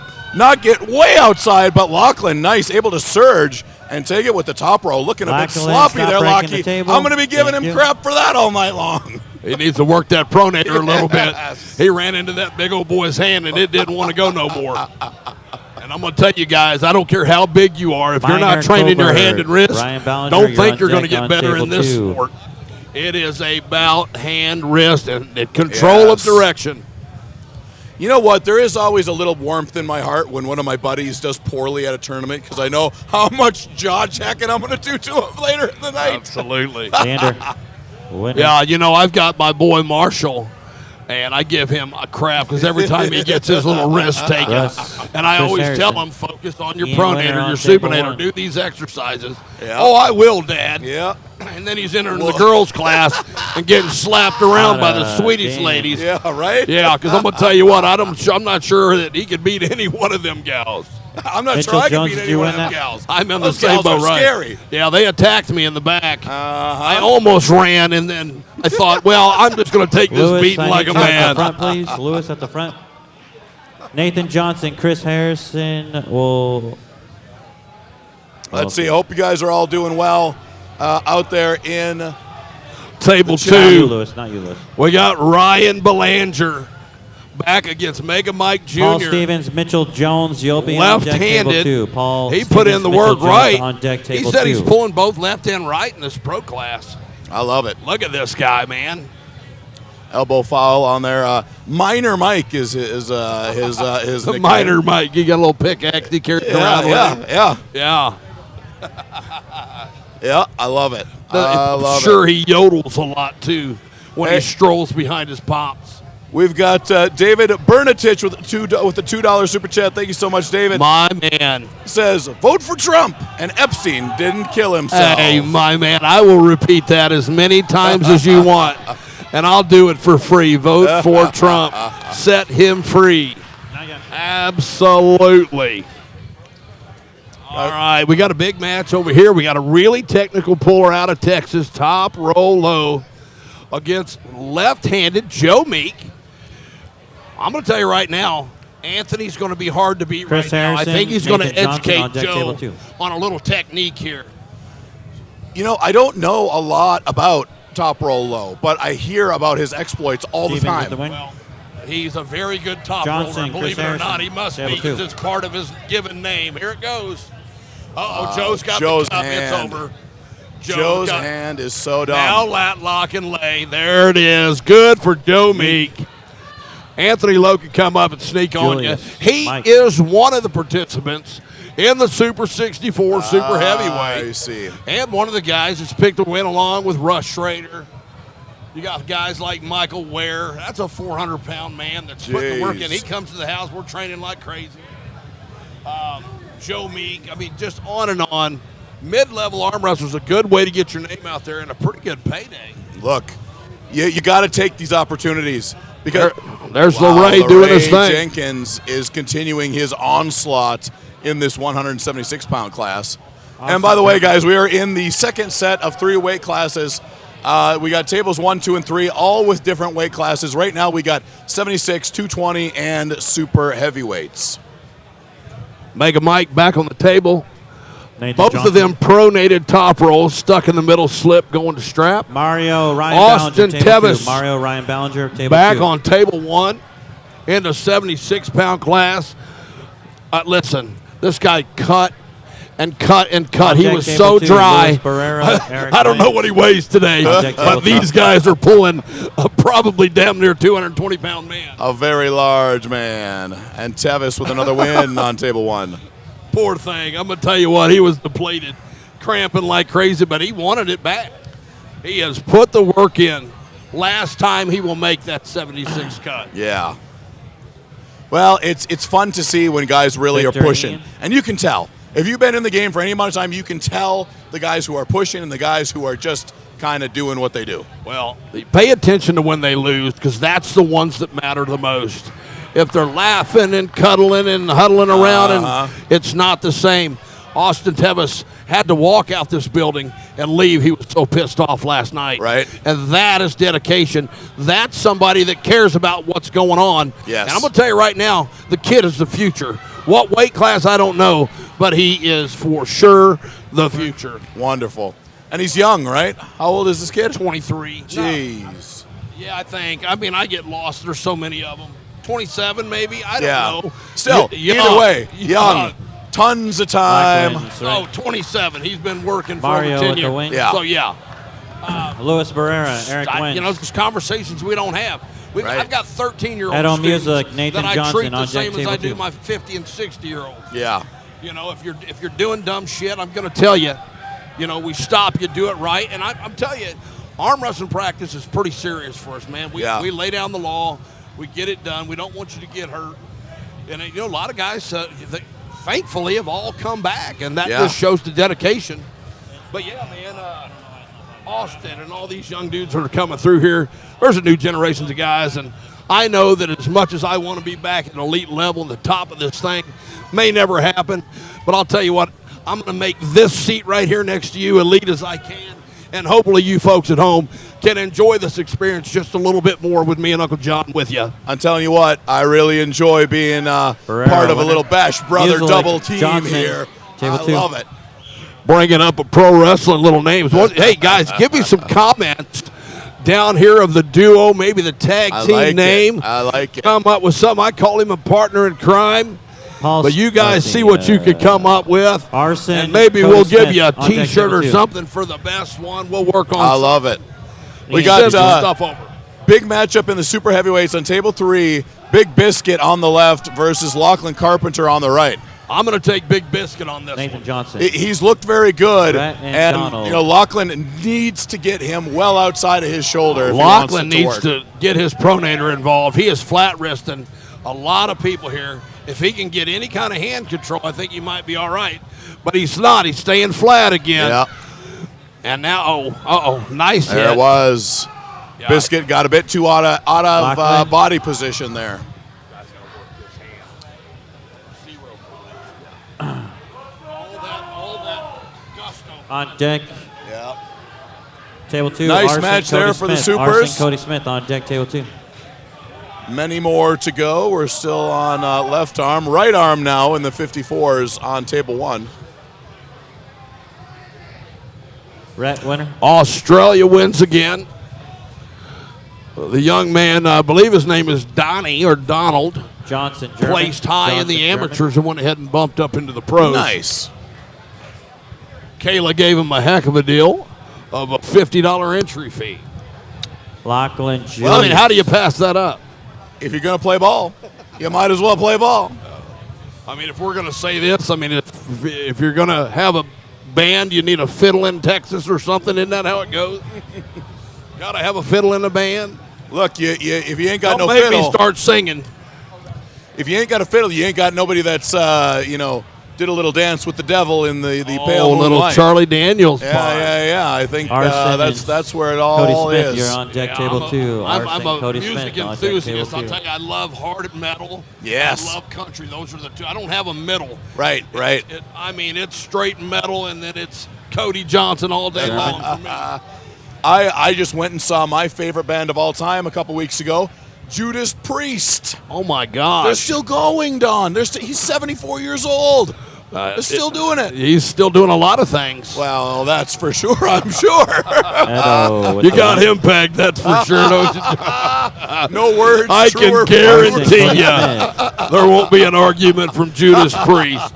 way outside, but Lachlan, nice, able to surge and take it with the top row. Looking a bit Lachlan, sloppy stop there, breaking Lockie. the table. I'm going to be giving Thank him you. crap for that all night long. He needs to work that pronator a little bit. Yes. He ran into that big old boy's hand, and it didn't want to go no more. And I'm going to tell you guys, I don't care how big you are, if you're Minor not trained in your Kohlberg, hand and wrist, Ryan Ballinger, don't you're think on you're going to deck get on better table in this 2. sport. It is about hand, wrist, and control of Yes. direction. You know what? There is always a little warmth in my heart when one of my buddies does poorly at a tournament because I know how much jaw checking I'm going to do to him later in the night. Absolutely. Leander. Winner. Yeah, you know, I've got my boy Marshall, and I give him a crap because every time he gets his little wrist taken, Russ. and I Chris always Harrison. tell him, focus on your Ian Winter pronator, on your table supinator, 1. do these exercises. Yeah. Oh, I will, Dad. Yeah. And then he's entering the girls' class and getting slapped around by the Swedish damn. ladies. Yeah, right? Yeah, because I'm going to tell you what, I'm not sure that he could beat any one of them gals. I'm not Mitchell sure I can Jones, beat did any you one win of them that? gals. I'm in the Those same gals boat, are right? scary. Yeah, they attacked me in the back. Uh-huh. I almost ran, and then I thought, well, I'm just going to take this Lewis, beating I like need a you at man. the front, please. Lewis at the front. Nathan Johnson, Chris Harrison will. Let's see. Hope you guys are all doing well out there in. Table Not you, 2, Lewis. Not you, Lewis. we got Ryan Belanger back against Mega Mike Jr. Paul Stevens, Mitchell Jones. You'll be on deck, table Left-handed. 2. Paul. He put in Stevens, the Mitchell work Jones right. On deck, He table said 2. he's pulling both left and right in this pro class. I love it. Look at this guy, man. Elbow foul on there. Minor Mike is his The nickname. minor Mike. He got a little pickaxe he carried around with him. Yeah. Yeah, I love it. I I'm love sure it. he yodels a lot, too, when Hey. he strolls behind his pops. We've got David Bernatich with the $2 super chat. Thank you so much, David. My man. Says, vote for Trump, and Epstein didn't kill himself. Hey, my man, I will repeat that as many times as you want, and I'll do it for free. Vote for Trump. Set him free. Absolutely. All right, we got a big match over here. We got a really technical puller out of Texas, top roll low, against left-handed Joe Meek. I'm going to tell you right now, Anthony's going to be hard to beat Chris right now. I Harrison, think he's going to Nathan Johnson educate on deck, Joe table 2. on a little technique here. You know, I don't know a lot about Top Roll Low, but I hear about his exploits all the Stevens with time. the win. Well, he's a very good top Johnson, roller. Believe Chris it or not, Harrison, he must table be because 2. it's part of his given name. Here it goes. Joe's got Joe's the cup. hand. It's over. Joe's got- hand is so dumb. Now lat lock and lay. There it is. Good for Joe Meek. Anthony Lowe can come up and sneak on you. Julius, He Mike. is one of the participants in the Super 64 Super I Heavyweight. see. And one of the guys that's picked to win along with Russ Schrader. You got guys like Michael Ware. That's a 400-pound man that's putting the work in. Jeez. He comes to the house. We're training like crazy. Joe Meek. I mean, just on and on. Mid-level arm wrestlers a good way to get your name out there and a pretty good payday. Look, you got to take these opportunities because There's LeRae doing his LeRae thing. Jenkins is continuing his onslaught in this 176-pound class. And by the way, guys, we are in the second set of 3 weight classes. We got tables 1, 2, and 3, all with different weight classes. Right now, we got 76, 220, and super heavyweights. Mega Mike back on the table. Nathan Both Johnson. of them pronated top rolls, stuck in the middle slip, going to strap. Mario Ryan Austin Ballinger, table 2. Tevis. Mario Ryan Ballinger, table Back 2. on table 1 in the 76-pound class. Listen, this guy cut and cut and cut. On He deck was table so 2, dry. Luis Barrera, Eric I don't know Wentz. what he weighs today, On deck table but these 3. guys are pulling probably damn near 220-pound man. A very large man. And Tevis with another win on table 1. Poor thing. I'm going to tell you what, he was depleted, cramping like crazy, but he wanted it back. He has put the work in. Last time he will make that 76 cut. Yeah. Well, it's fun to see when guys really Victor are pushing. Ian. And you can tell. If you've been in the game for any amount of time, you can tell the guys who are pushing and the guys who are just kind of doing what they do. Well, pay attention to when they lose because that's the ones that matter the most. If they're laughing and cuddling and huddling around and it's not the same. Austin Tevis had to walk out this building and leave. He was so pissed off last night. Right. And that is dedication. That's somebody that cares about what's going on. Yes. And I'm going to tell you right now, the kid is the future. What weight class, I don't know, but he is for sure the future. Wonderful. And he's young, right? How old is this kid? 23. Jeez. Yeah, I think. I mean, I get lost. There's so many of them. 27 maybe? I Yeah. don't know. Still, either way, young. Tons of time. Blackman's, Oh, right. 27. He's been working for Mario over 10 with the years. win. Yeah. So, yeah. Luis Barrera, Eric Wentz. You know, there's conversations we don't have. Right. I've got 13-year-old Edo students Music, Nathan that I Johnson treat the on same deck as I table do 2. my 50 and 60-year-olds. Yeah. You know, if you're doing dumb shit, I'm going to tell you. You know, we stop you, do it right. And I'm telling you, arm wrestling practice is pretty serious for us, man. We lay down the law. We get it done. We don't want you to get hurt. And, you know, a lot of guys, thankfully, have all come back. And that just shows the dedication. But, yeah, man, Austin and all these young dudes that are coming through here, there's a new generation of guys. And I know that as much as I want to be back at an elite level, the top of this thing may never happen. But I'll tell you what, I'm going to make this seat right here next to you elite as I can. And hopefully you folks at home can enjoy this experience just a little bit more with me and Uncle John with you. I'm telling you what, I really enjoy being Barrera part of a winner. little Bash Brother Music, double team Johnson, here. table I 2. love it. Bringing up a pro wrestling little names. Hey, guys, give me some comments down here of the duo, maybe the tag I team like name. it. I like it. Come up with something. I call him a partner in crime. Paul But you guys Sparcy, see what you could come up with. Arson, And maybe Cody we'll give Smith you a on deck T-shirt table or 2. something for the best one. We'll work on I love it. We Ian got send some stuff over. big matchup in the super heavyweights on table 3. Big Biscuit on the left versus Lachlan Carpenter on the right. I'm going to take Big Biscuit on this Nathan one. Johnson. He's looked very good, Brett and McDonald. you know Lachlan needs to get him well outside of his shoulder. If he wants Lachlan it needs work. to get his pronator involved. He is flat wristing a lot of people here. If he can get any kind of hand control, I think he might be all right. But he's not. He's staying flat again. Yeah, And now, nice there hit. it was. Yeah. Biscuit got a bit too out of Lachlan. body position there. All that gusto. On deck, Yeah. table 2. Nice Arson, match Cody there for the Smith. Supers. Arson, Cody Smith on deck table 2. Many more to go. We're still on left arm, right arm now in the 54s on table 1. Rhett winner. Australia wins again. The young man, I believe his name is Donnie or Donald, Johnson, German. placed high in Johnson, the German. amateurs and went ahead and bumped up into the pros. Nice. Kayla gave him a heck of a deal of a $50 entry fee. Lachlan, Well, I mean, Julius. how do you pass that up? If you're going to play ball, you might as well play ball. I mean, if we're going to say this, I mean, if you're going to have a band, you need a fiddle in Texas or something. Isn't that how it goes? Got to have a fiddle in the band. Look, if you ain't got Don't no make fiddle, me start singing. if you ain't got a fiddle, you ain't got nobody that's did a little dance with the devil in the pale Oh, little moonlight. Charlie Daniels. part. Yeah. I think Arson that's where it all Cody Smith, is. you're on deck Yeah, table 2. I'm Arson, a Cody music Smith on deck table enthusiast. I'll 2. tell you, I love hard metal. Yes. I love country. Those are the two. I don't have a middle. Right. I mean, it's straight metal, and then it's Cody Johnson all day long for me. I just went and saw my favorite band of all time a couple weeks ago, Judas Priest. Oh, my God. They're still going, Don. He's 74 years old. They're still doing it. He's still doing a lot of things. Well, that's for sure, I'm sure. Edo with You the got win. him pegged, that's for sure. Don't you? No words. I true can or Arson, guarantee Cody you Smith. there won't be an argument from Judas Priest.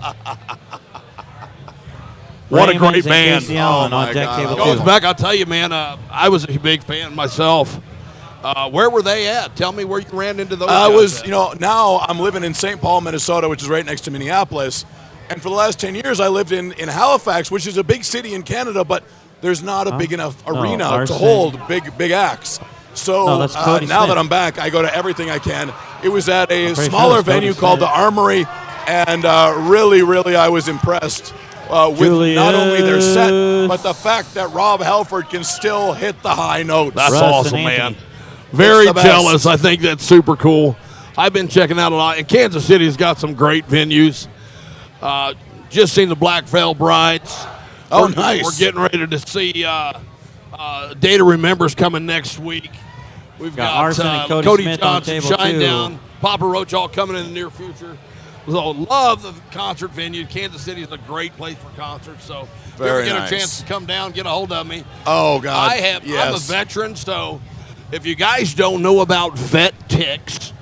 What a Raymond's great and band. Casey Allen Oh, on my deck God. table Goes 2. back, I'll tell you, man, I was a big fan myself. Where were they at? Tell me where you ran into those I guys was, at. you know, now I'm living in St. Paul, Minnesota, which is right next to Minneapolis. And for the last 10 years, I lived in Halifax, which is a big city in Canada, but there's not a big enough arena to Arsene. hold big acts. So No, that's Cody now Smith. that I'm back, I go to everything I can. It was at a pretty sure smaller it's Cody venue called Smith. the Armory, and really, I was impressed with not only their set, Julius. but the fact that Rob Halford can still hit the high notes. That's Russ awesome, and man. Anthony. Very It's the best. jealous. I think that's super cool. I've been checking out a lot. And Kansas City's got some great venues. Just seen the Black Veil Brides. Oh, We're nice. getting ready to see Data Remembers coming next week. We've Got got Arson and Cody Cody Smith on Johnson, table Shine 2. Down, Papa Roach all coming in the near future. So love the concert venue. Kansas City is a great place for concerts. So if you ever Very get nice. a chance to come down, get a hold of me. Oh, God. I'm a Yes. veteran, so if you guys don't know about VetTix,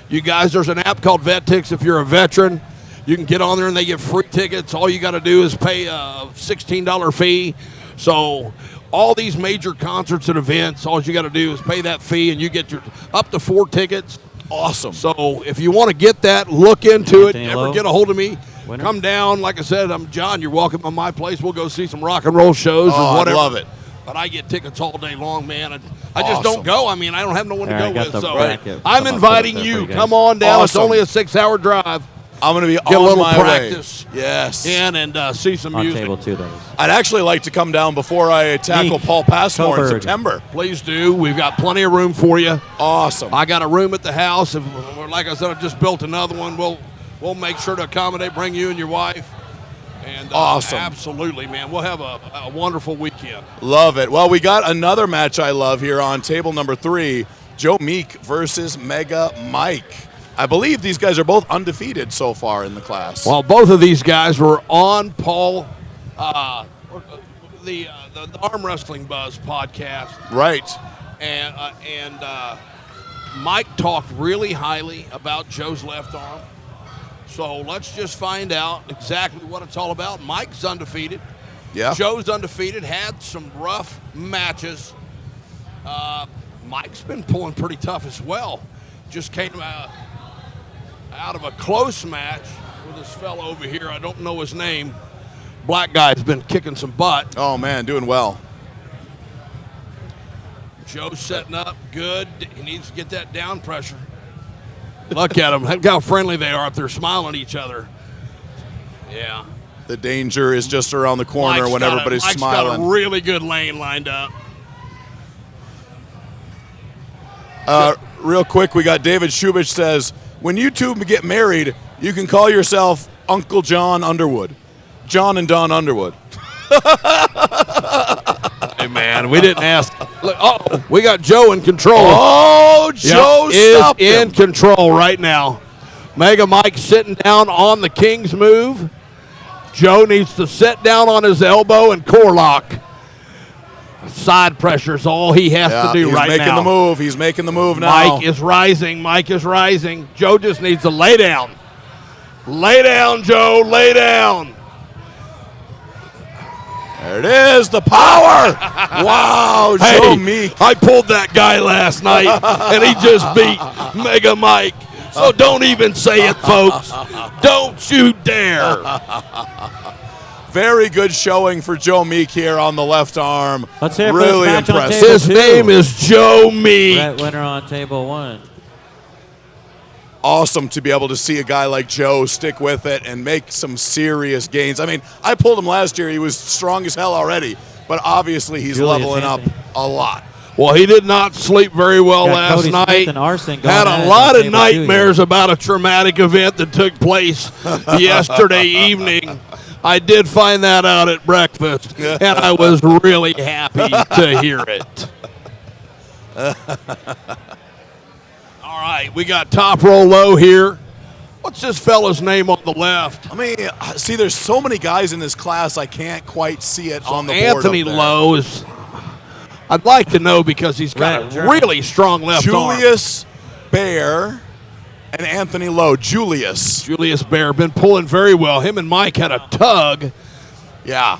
you guys, there's an app called VetTix. If you're a veteran, you can get on there and they give free tickets. All you got to do is pay a $16 fee. So all these major concerts and events, all you got to do is pay that fee and you get your up to 4 tickets. Awesome. So if you want to get that, look into Anthony it. Ever Lowe. get a hold of me, Winner. come down. Like I said, I'm John. You're welcome to my place. We'll go see some rock and roll shows Oh, or I whatever. love it. But I get tickets all day long, man. And I just Awesome. don't go. I mean, I don't have no one to There, I go got with. the So bracket. I'm Come on, inviting put it there for you. you guys. Come on down. It's Awesome. only a 6-hour drive. I'm going to be Get a on little my practice. way. Yes. In and see some On music. table 2, that is. I'd actually like to come down before I tackle Meek, Paul Passmore in Coburg. September. Please do. We've got plenty of room for you. Awesome. I got a room at the house. If, like I said, I just built another one. We'll make sure to accommodate, bring you and your wife. And Awesome. Absolutely, man. We'll have a wonderful weekend. Love it. Well, we got another match I love here on table number 3, Joe Meek versus Mega Mike. I believe these guys are both undefeated so far in the class. Well, both of these guys were on Paul, the Arm Wrestling Buzz podcast. Right. And Mike talked really highly about Joe's left arm. So let's just find out exactly what it's all about. Mike's undefeated. Yeah. Joe's undefeated, had some rough matches. Mike's been pulling pretty tough as well. Just came out of a close match with this fellow over here. I don't know his name. Black guy's been kicking some butt. Oh, man, doing well. Joe's setting up good. He needs to get that down pressure. Look at them. Look how friendly they are up there smiling at each other. Yeah. The danger is just around the corner Mike's when got everybody's Mike's smiling. got a really good lane lined up. Real quick, we got David Shubich says, when you two get married, you can call yourself Uncle John Underwood. John and Don Underwood. Hey, man, we didn't ask. Look, oh, we got Joe in control. Oh, Joe is stopped in him. control right now. Mega Mike sitting down on the King's move. Joe needs to sit down on his elbow and core lock. Side pressure is all he has to do right now. He's making the move. He's making the move now. Mike is rising. Mike is rising. Joe just needs to lay down. Lay down, Joe. Lay down. There it is, the power. Wow, Hey, Joe Meek. I pulled that guy last night, and he just beat Mega Mike. So don't even say it, folks. Don't you dare. Very good showing for Joe Meek here on the left arm. Let's hear it for really this match on impressive. table His 2. name is Joe Meek. Brett winner on table 1. Awesome to be able to see a guy like Joe stick with it and make some serious gains. I mean, I pulled him last year. He was strong as hell already, but obviously he's Julius leveling Anthony. up a lot. Well, he did not sleep very well Got last Cody Smith night. and Arson going Had at a it lot on of table 2 here. nightmares about a traumatic event that took place yesterday evening. I did find that out at breakfast, and I was really happy to hear it. All right, we got Top Roll Low here. What's this fella's name on the left? I mean, see, there's so many guys in this class, I can't quite see it on the board. Anthony up there. Lowe is. I'd like to know because he's got Red a German. really strong left arm. Julius Bear and Anthony Lowe. Julius. Julius Bear been pulling very well. Him and Mike had a tug. Yeah.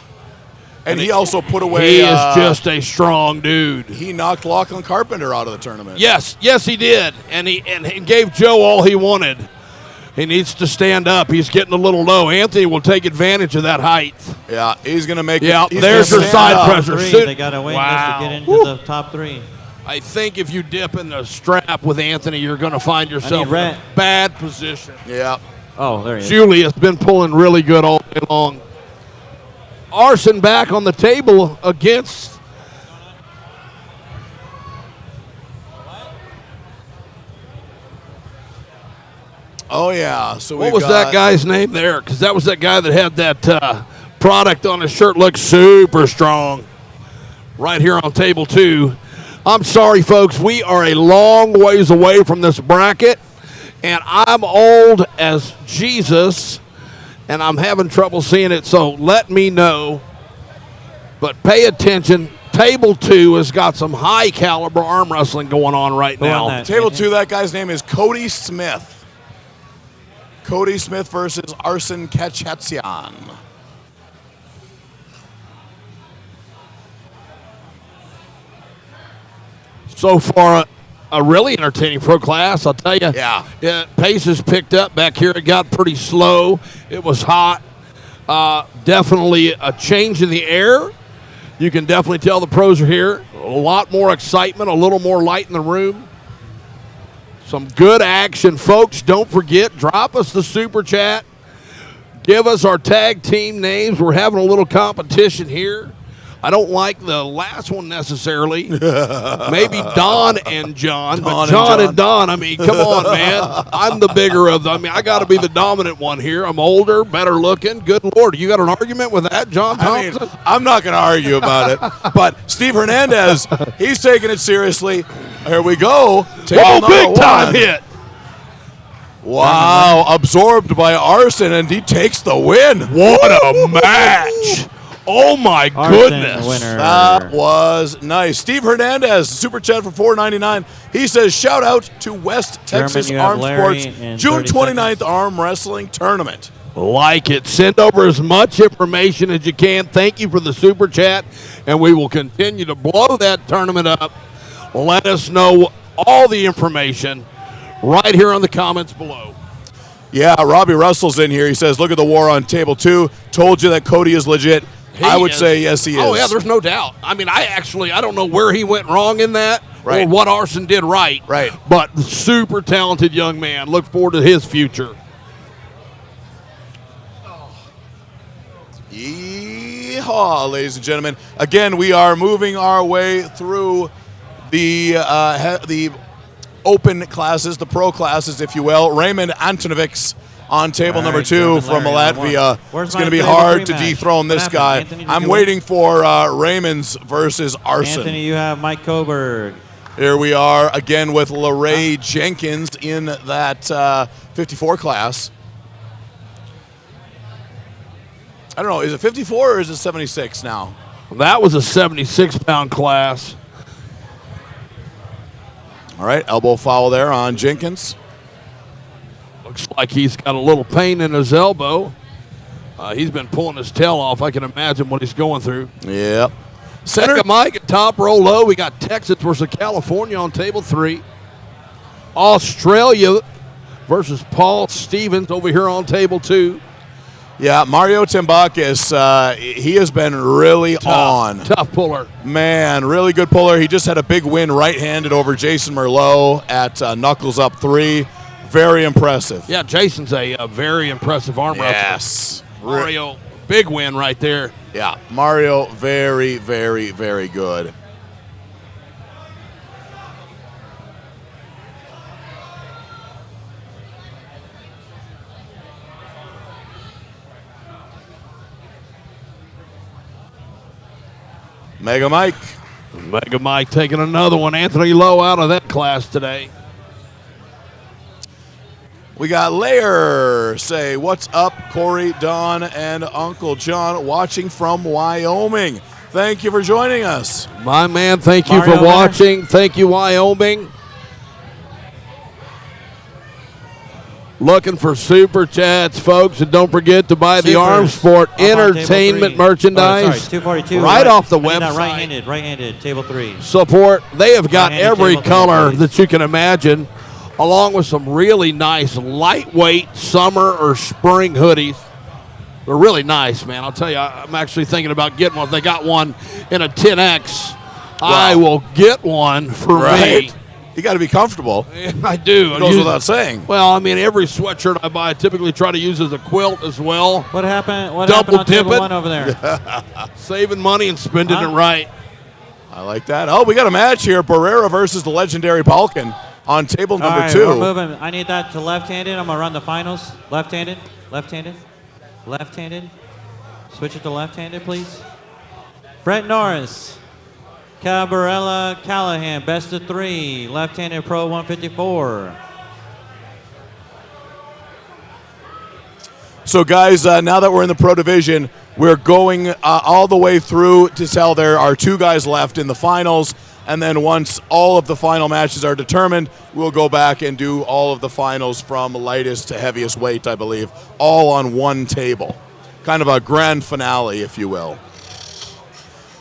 And he also put away. He is just a strong dude. He knocked Lachlan Carpenter out of the tournament. Yes, he did, and he gave Joe all he wanted. He needs to stand up. He's getting a little low. Anthony will take advantage of that height. Yeah, he's going to make it. Yeah, he's there's gonna your stand side up. pressure. Three. They got to win this to get into the top 3. I think if you dip in the strap with Anthony, you're going to find yourself in a bad position. Yeah. Oh, there he is. Julia's been pulling really good all day long. Arson back on the table against. Oh, yeah. So What was that guy's name there? Because that was that guy that had that product on his shirt. Looked super strong. Right here on table 2. I'm sorry, folks. We are a long ways away from this bracket. And I'm old as Jesus. And I'm having trouble seeing it. So let me know. But pay attention. Table 2 has got some high caliber arm wrestling going on right now. Table 2, that guy's name is Cody Smith. Cody Smith versus Arsen Kachatsian. So far, a really entertaining pro class, I'll tell you. Yeah. Pace has picked up back here. It got pretty slow. It was hot. Definitely a change in the air. You can definitely tell the pros are here. A lot more excitement, a little more light in the room. Some good action, folks. Don't forget, drop us the super chat. Give us our tag team names. We're having a little competition here. I don't like the last one necessarily. Maybe Don and John, but John and Don, I mean, come on, man. I'm the bigger of them. I mean, I got to be the dominant one here. I'm older, better looking. Good Lord. You got an argument with that, John Thompson? I mean, I'm not going to argue about it. But Steve Hernandez, he's taking it seriously. Here we go. Whoa, big time hit. Wow, absorbed by Arson, and he takes the win. What a match. Oh, my goodness. Winner. That was nice. Steve Hernandez, super chat for $4.99. He says, shout out to West Texas you have Arm Larry Sports in June 30 29th seconds. Arm Wrestling Tournament. Like it. Send over as much information as you can. Thank you for the super chat, and we will continue to blow that tournament up. Let us know all the information right here in the comments below. Yeah, Robbie Russell's in here. He says, look at the war on table 2. Told you that Cody is legit. I would say yes, he is. Oh, yeah, there's no doubt. I mean, I don't know where he went wrong in that Right. or what Arson did right. Right. But super talented young man. Look forward to his future. Yeehaw, ladies and gentlemen. Again, we are moving our way through the open classes, the pro classes, if you will. Raymond Antonovics on table number 2 from Latvia. Where's It's my going to be favorite hard to rematch? dethrone What this happened? guy. Anthony, did I'm you waiting for Raymond's versus Arson. Anthony, you have Mike Coburg. Here we are again with LeRae Jenkins in that 54 class. I don't know, is it 54 or is it 76 now? That was a 76-pound class. All right, elbow foul there on Jenkins. Looks like he's got a little pain in his elbow. He's been pulling his tail off. I can imagine what he's going through. Yep. Center Mike at top row low. We got Texas versus California on table 3. Australia versus Paul Stevens over here on table 2. Yeah, Mario Timbakis, he has been really on. Tough puller. Man, really good puller. He just had a big win right-handed over Jason Merlot at Knuckles Up 3. Very impressive. Yeah, Jason's a very impressive arm wrestler. Yes. Mario, big win right there. Yeah, Mario, very, very, very good. Mega Mike. Mega Mike taking another one. Anthony Lowe out of that class today. We got Lair say, what's up, Corey, Don, and Uncle John watching from Wyoming. Thank you for joining us. My man, thank you Mario for watching. Thank you, Wyoming. Looking for super chats, folks, and don't forget to buy the Supers Arm Sport up on table Entertainment 3. merchandise. Oh, sorry, 242. Right off the I need that website. Right-handed, table 3. Support. They have got Right-handed every table color please. that you can imagine, along with some really nice lightweight summer or spring hoodies. They're really nice, man. I'll tell you, I'm actually thinking about getting one. If they got one in a 10X, I will get one for Right. me. You got to be comfortable. I do. It goes without saying. Well, I mean, every sweatshirt I buy, I typically try to use as a quilt as well. What happened? What Double happened on table dip it. 1 over there? Saving money and spending Huh? it right. I like that. Oh, we got a match here. Barrera versus the legendary Balkan on table All number right, 2. we're moving. I need that to left-handed. I'm going to run the finals. Left-handed, left-handed, left-handed. Switch it to left-handed, please. Brett Norris. Cabarella Callahan, best of 3. Left-handed pro 154. So, guys, now that we're in the pro division, we're going all the way through to tell there are 2 guys left in the finals. And then once all of the final matches are determined, we'll go back and do all of the finals from lightest to heaviest weight, I believe, all on one table. Kind of a grand finale, if you will.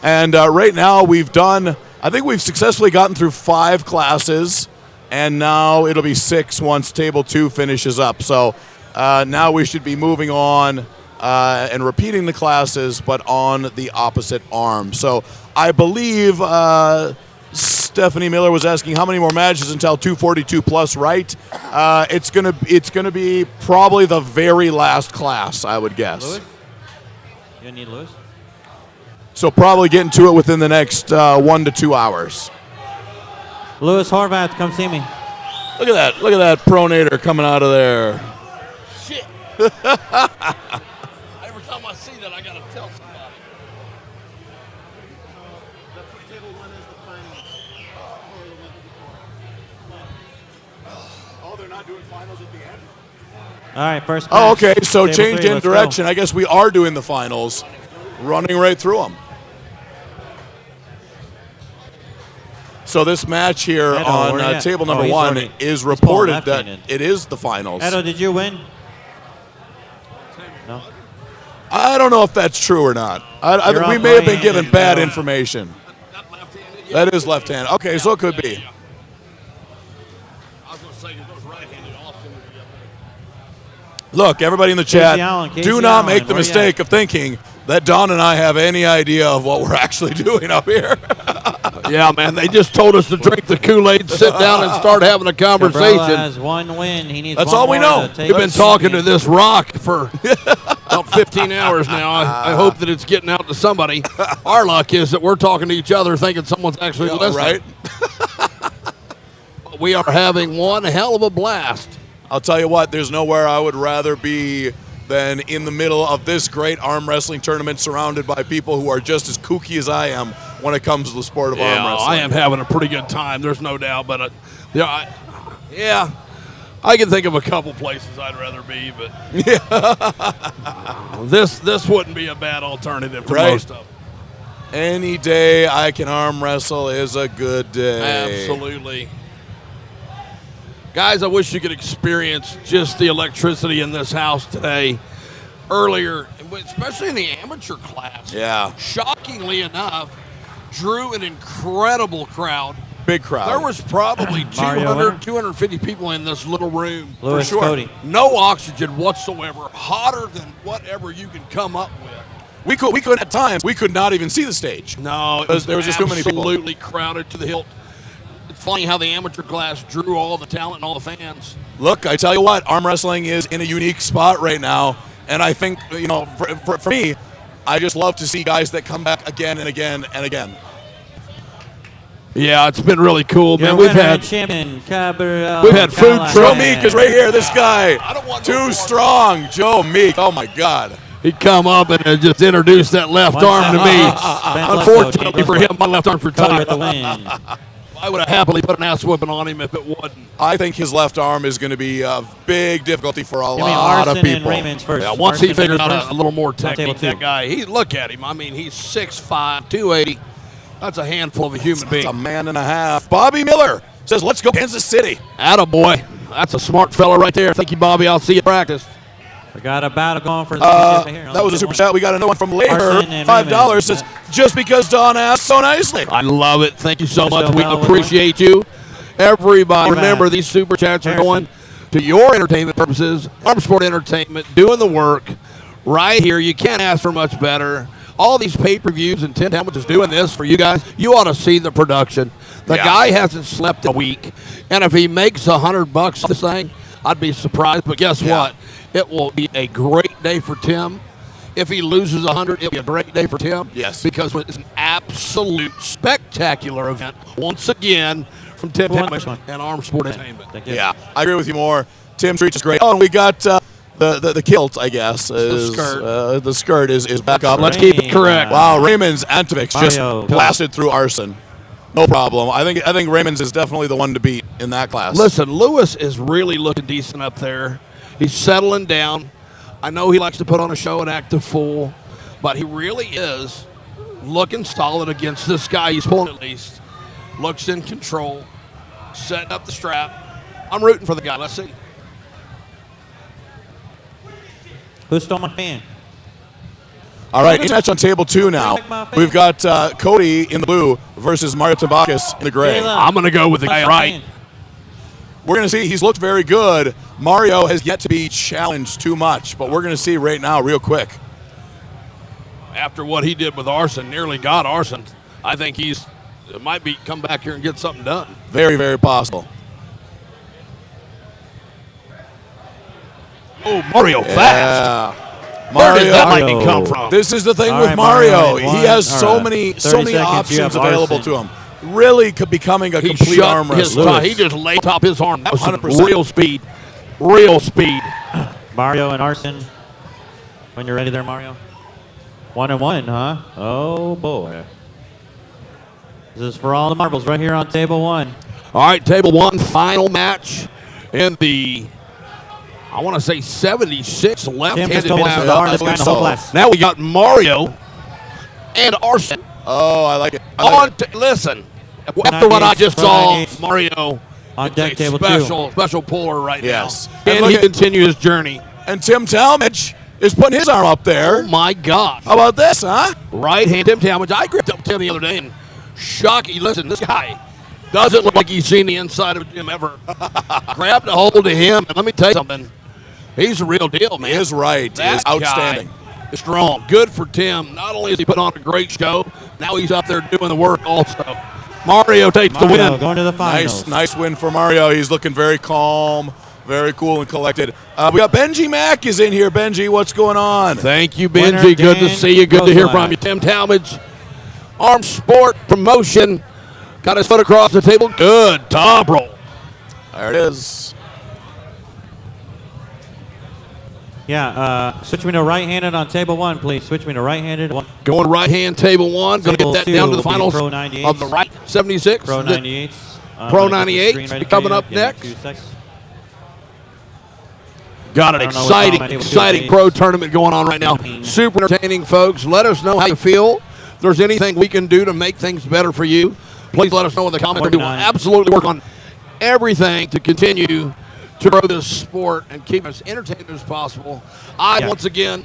And right now I think we've successfully gotten through 5 classes, and now it'll be 6 once table 2 finishes up. So now we should be moving on and repeating the classes, but on the opposite arm. So I believe Stephanie Miller was asking how many more matches until 242 plus, right? It's gonna be probably the very last class, I would guess. Lewis? You need Lewis? So probably getting to it within the next 1 to 2 hours. Lewis Horvath, come see me. Look at that! Look at that pronator coming out of there. Shit. Every time I see that, I got to tell somebody. Oh, they're not doing finals at the end? All right, first Oh, match, okay. So table change 3, in let's go. direction. I guess we are doing the finals, running right through them. So this match here Edo, on where you at? table Oh, number he's 1 already- is he's pulling reported that left-handed. it is the finals. Edo, did you win? No. I don't know if that's true or not. I You're think we up may have been right-handed, given bad Edo. information. That is left-handed. Okay, so it could be. I was going to say, it goes right-handed Austin. Look, everybody in the chat, Allen, Casey do not Allen, make the where you mistake of thinking that Don and I have any idea of what we're actually doing up here. Yeah, man, they just told us to drink the Kool-Aid, sit down, and start having a Cabrera conversation. has 1 win. He needs That's one all we more know. to take We've been the talking to champion. this rock for about 15 hours now. I hope that it's getting out to somebody. Our luck is that we're talking to each other thinking someone's actually Yeah, listening. right? We are having one hell of a blast. I'll tell you what, there's nowhere I would rather be than in the middle of this great arm wrestling tournament surrounded by people who are just as kooky as I am when it comes to the sport of arm wrestling. I am having a pretty good time. There's no doubt. But I can think of a couple places I'd rather be, but this wouldn't be a bad alternative to Right. most of them. Any day I can arm wrestle is a good day. Absolutely. Guys, I wish you could experience just the electricity in this house today. Earlier, especially in the amateur class. Yeah. Shockingly enough, drew an incredible crowd. Big crowd. There was probably Mario 200, winner? 250 people in this little room. Lewis sure. Cody. No oxygen whatsoever. Hotter than whatever you can come up with. We could at times we could not even see the stage. No, it There was just too many people. absolutely crowded to the hilt. It's funny how the amateur class drew all the talent and all the fans. Look, I tell you what, arm wrestling is in a unique spot right now, and I think for me, I just love to see guys that come back again and again and again. Yeah, it's been really cool, Your man. We've winner and had champion, Cabrera We've had food Callahan. truck. Joe Meek is right here. This guy, I don't want no too more. strong. Joe Meek. Oh my God. he come up and just introduced that left One arm to second. me. Spent left Unfortunately hook. for him, my left arm's Cody retired. with the win. I would have happily put an ass whipping on him if it wouldn't. I think his left arm is going to be a big difficulty for a Give me lot of Arson and people. Raymond's first. Yeah, once he Arson figured out first. a little more On table technique, that 2. guy, look at him. I mean, he's 6'5", 280. That's a handful of a human It's being. a man and a half. Bobby Miller says, "Let's go Kansas City." Attaboy. That's a smart fella right there. Thank you, Bobby. I'll see you at practice. We got a battle going for the championship here. That was a super chat. We got another one from Labor. Arson and $5 Raymond. says, just because Don asked so nicely. I love it. Thank you so Michelle much. We Bell, appreciate you. Everybody, Format. remember these super chats are Harrison. going to your entertainment purposes. Arm Sport Entertainment, doing the work right here. You can't ask for much better. All these pay-per-views and Tim Hamilton is doing this for you guys. You ought to see the production. The guy hasn't slept a week, and if he makes $100 off this thing, I'd be surprised. But guess what? It will be a great day for Tim. If he loses 100, it'll be a great day for Tim. Yes. Because it's an absolute spectacular event once again from Tim Which Hamilton one? and Arm Sport Entertainment. Thank you. Yeah, I agree with you more. Tim's reach is great. Oh, and we got the kilt, I guess. Is, skirt. The skirt is back up. Let's keep it correct. Wow, Raymond's Antovix just Mario. blasted through Arson. No problem. I think Raymond's is definitely the one to beat in that class. Listen, Lewis is really looking decent up there. He's settling down. I know he likes to put on a show and act a fool, but he really is looking solid against this guy. He's pulling at least. Looks in control. Setting up the strap. I'm rooting for the guy. Let's see. Who stole my fan? All right, match on table 2 now. We've got Cody in the blue versus Mario Tabakis in the gray. I'm going to go with the guy right. We're going to see. He's looked very good. Mario has yet to be challenged too much, but we're going to see right now real quick. After what he did with Arson, nearly got Arson, I think he's might be come back here and get something done. Very, very possible. Oh, Mario fast. Mario, Where did that lightning come from? This is the thing All with right, Mario. Mario, He one. has All so right. many 30 so many seconds, you options have available Arson. to him. Really could becoming a He complete shut arm his wrestler. He just laid top his arm. That was some 100%. real speed. Real speed. Mario and Arson. When you're ready there, Mario. 1-1, huh? Oh, boy. This is for all the marbles right here on table 1. All right, table 1, final match in the, I want to say 76 Tim left-handed just told us match. the hardest guy in the whole so. class. Now we got Mario and Arson. Oh, I like it. Listen, after what I just saw, Mario On is deck a table 2. special puller right Yes. now. And And look he at- continue his journey. And Tim Talmadge is putting his arm up Oh, there. my God. How about this, huh? Right hand Tim Talmadge. I gripped up Tim the other day and shocking. Listen, this guy doesn't look like he's seen the inside of him ever. Grabbed a hold of him, and let me tell you something. He's the real deal, man. He is right. He That is outstanding. guy is strong. Good for Tim. Not only is he put on a great show, now he's out there doing the work also. Mario takes the Mario win. going to the finals. Nice win for Mario. He's looking very calm, very cool and collected. We got Benji Mack is in here. Benji, what's going on? Thank you, Winner, Benji. Good to Dan see you. Good to hear Roselak. from you. Tim Talmadge, Arm Sport Promotion. Got his foot across the table. Good top roll. There it is. Yeah, switch me to right-handed on table 1, please. Switch me to right-handed. Going right hand, table 1. Going to Table get that 2 down to the will be finals Pro 98s. of the right 76. Pro Is it 98s. Pro I'm gonna get the 98s screen ready for coming you. up Give me next. 2 seconds. Got an I don't know what time exciting, I do with exciting two pro days. tournament going on right now. Super entertaining, folks. Let us know how you feel. If there's anything we can do to make things better for you, please let us know in the comments. We will 49. absolutely work on everything to continue to grow this sport and keep us entertained as possible. Yeah. Once again,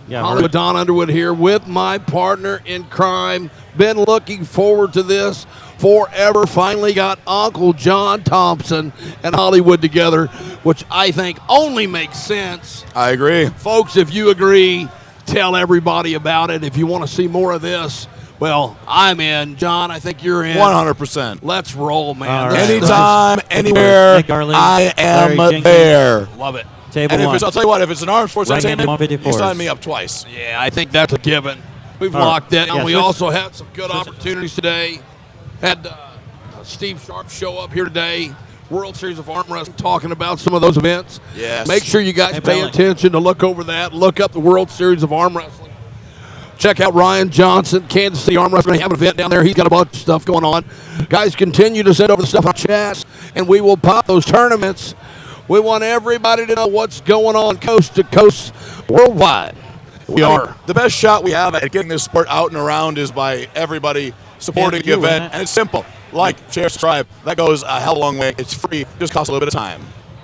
Yeah, Hollywood Don Underwood here with my partner in crime. Been looking forward to this forever. Finally got Uncle John Thompson and Hollywood together, which I think only makes sense. I agree. Folks, if you agree, tell everybody about it. If you want to see more of this, well, I'm in. John, I think you're in. 100%. Let's roll, man. All This right. is- Anytime, anywhere, Nick Garland, I am Larry Jenkins. there. Love it. Table And if 1. it's, I'll tell you what, if it's an Armed Sports Right-handed Entertainment, you 154s. sign me up twice. Yeah, I think that's a given. We've All right. locked that. And Yeah, we switch- also had some good switch it. opportunities today. Had Steve Sharp show up here today. World Series of Arm Wrestling, talking about some of those events. Yes. Make sure you guys Hey, pay Billy. attention to look over that. Look up the World Series of Arm Wrestling. Check out Ryan Johnson, Kansas City Arm Wrestling. They have an event down there. He's got a bunch of stuff going on. Guys, continue to send over the stuff on chats, and we will pop those tournaments. We want everybody to know what's going on coast to coast worldwide. We I mean, are. the best shot we have at getting this sport out and around is by everybody supporting Yeah, the you, event. isn't it? And it's simple. Like, share, subscribe. That goes a hell of a long way. It's free. Just costs a little bit of time.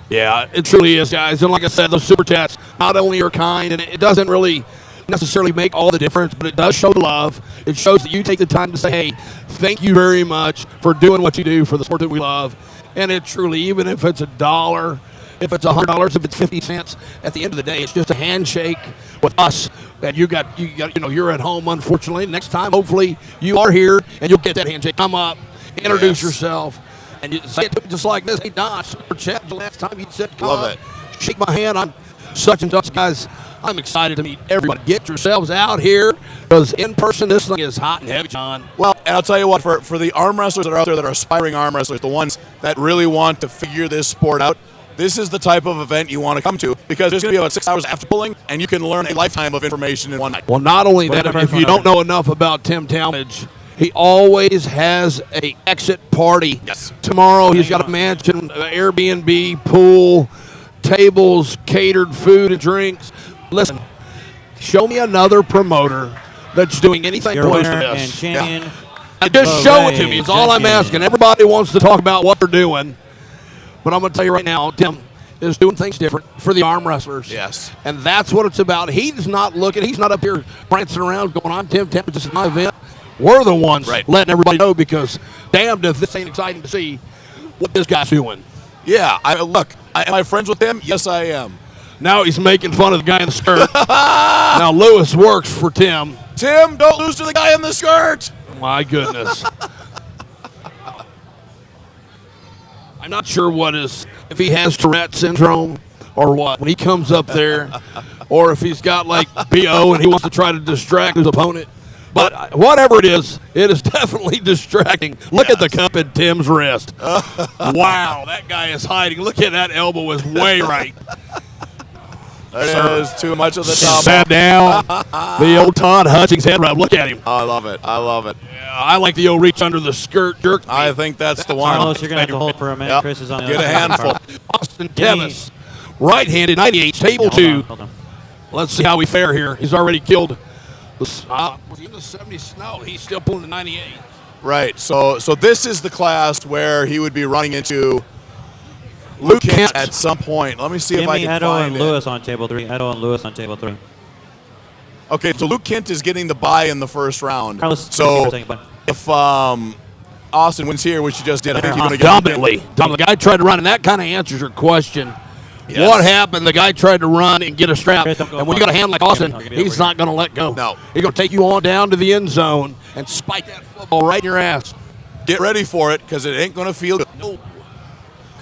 Yeah, it truly is, guys. And like I said, those super chats not only are kind, and it doesn't really necessarily make all the difference, but it does show the love. It shows that you take the time to say, hey, thank you very much for doing what you do for the sport that we love. And it truly, even if it's $1, if it's $100, if it's 50 cents, at the end of the day, it's just a handshake with us. And you're at home, unfortunately. Next time, hopefully, you are here and you'll get that handshake. Come up, introduce yourself, and you say it just like this. Hey, Don, super chat. The last time you said, come Love up, it. shake my hand. I'm such and such, guys. I'm excited to meet everybody. Get yourselves out here, because in person, this thing is hot and heavy, John. Well, and I'll tell you what, for the arm wrestlers that are out there that are aspiring arm wrestlers, the ones that really want to figure this sport out, this is the type of event you want to come to, because there's going to be about 6 hours after pulling, and you can learn a lifetime of information in one night. Well, not only that, if you don't know enough about Tim Talmadge, he always has a exit party. Yes. Tomorrow he's got a mansion, Airbnb, pool, tables, catered food and drinks. Listen, show me another promoter that's doing anything Your close to winner and this. champion. And just show it to me. It's all I'm asking. Everybody wants to talk about what they're doing. But I'm going to tell you right now, Tim is doing things different for the arm wrestlers. Yes. And that's what it's about. He's not up here prancing around going, I'm Tim Talmadge, this is my event. We're the ones letting everybody know, because damned if this ain't exciting to see what this guy's doing. Yeah, am I friends with him? Yes, I am. Now he's making fun of the guy in the skirt. Now Lewis works for Tim. Tim, don't lose to the guy in the skirt. My goodness. I'm not sure if he has Tourette syndrome or what when he comes up there, or if he's got like BO and he wants to try to distract his opponent. But whatever it is definitely distracting. Look at the cup in Tim's wrist. Wow, that guy is hiding. Look at that elbow is way right. That is too much of the top. Sat down. The old Todd Hutchings head rub. Look at him. I love it. I love it. Yeah, I like the old reach under the skirt jerk. I think that's the one. Carlos, you're going to have to hold for a minute. Yep. Chris is on the Get other a side. handful. Austin Tevis, right-handed, 98, table 2. Hold on. Let's see how we fare here. He's already killed. Was he in the 70s? No, he's still pulling the 98. Right. So this is the class where he would be running into Luke Kent at some point. Let me see if I can Edo find and it. Lewis on table 3. Edo and Lewis on table 3. Okay, so Luke Kent is getting the bye in the first round. Carlos, So second, bud. if Austin wins here, which he just did, I think he's going to get Dominantly. The guy tried to run, and that kind of answers your question. Yes. What happened? The guy tried to run and get a strap, Chris, don't go and when you got a hand like Austin, I'll give you he's over not going to let go. No. He's going to take you on down to the end zone and spike that football right in your ass. Get ready for it, because it ain't going to feel good. No.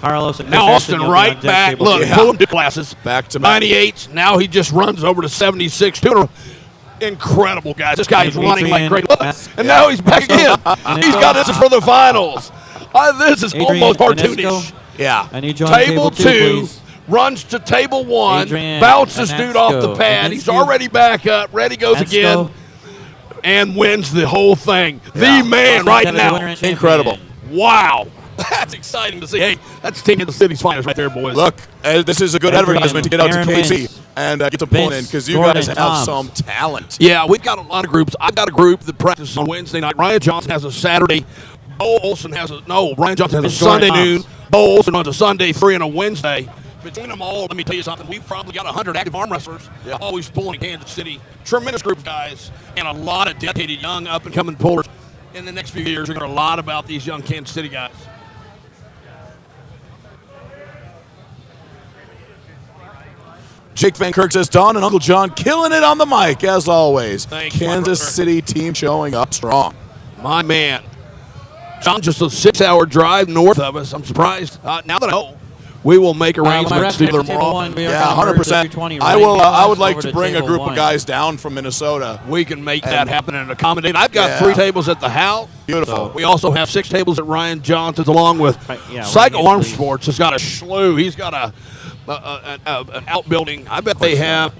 Carlos and Now Chris Austin Harrison, you'll be right on back. table Look, 2. pull him to classes. Back to back. 98. Now he just runs over to 76. Incredible, guys. This guy is running like great. Look, and now he's back again. He's got this for the finals. This is Adrian almost Anisco. cartoonish. Yeah. I need you on Table 2 please. runs to table 1, Adrian bounces dude off the Anisco. pad. He's Anisco. already back up. Ready goes Anisco. again, and wins the whole thing. Yeah. The man Austin right Tevis, winner now. and champion. Incredible. Wow. That's exciting to see. Hey, that's Team of the City's finest right there, boys. Look, this is a good Adrian, advertisement to get out to Aaron KC Vince, and get them pulling in, Vince, because you Gordon guys have Toms. some talent. Yeah, we've got a lot of groups. I've got a group that practices on Wednesday night. Ryan Johnson has a Saturday. Ryan Johnson has a Vince Sunday Gordon noon. Toms. Bo Olson on a Sunday 3 and a Wednesday. Between them all, let me tell you something. We've probably got 100 active arm wrestlers always pulling in Kansas City. Tremendous group of guys and a lot of dedicated young up-and-coming pullers. In the next few years, you're going to hear a lot about these young Kansas City guys. Jake Van Kirk says, Don and Uncle John killing it on the mic, as always. Thank you, my Kansas brother. City team showing up strong. My man. John, just a 6-hour drive north of us. I'm surprised. Now that I know, we will make arrangements to do them more often. Yeah, 100%. I would like to bring a group of guys down from Minnesota. We can make that happen and accommodate. I've got 3 tables at the house. Beautiful. We also have 6 tables at Ryan Johnson's, along with yeah, Cycle Ryan, Arm please. Sports has got a slew. He's got an outbuilding. I bet they have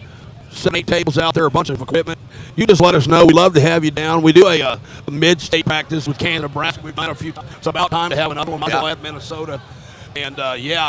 7-8 tables out there, a bunch of equipment. You just let us know. We love to have you down. We do a mid-state practice with Canada, Nebraska. We've done a few. It's about time to have another one. At Minnesota. And,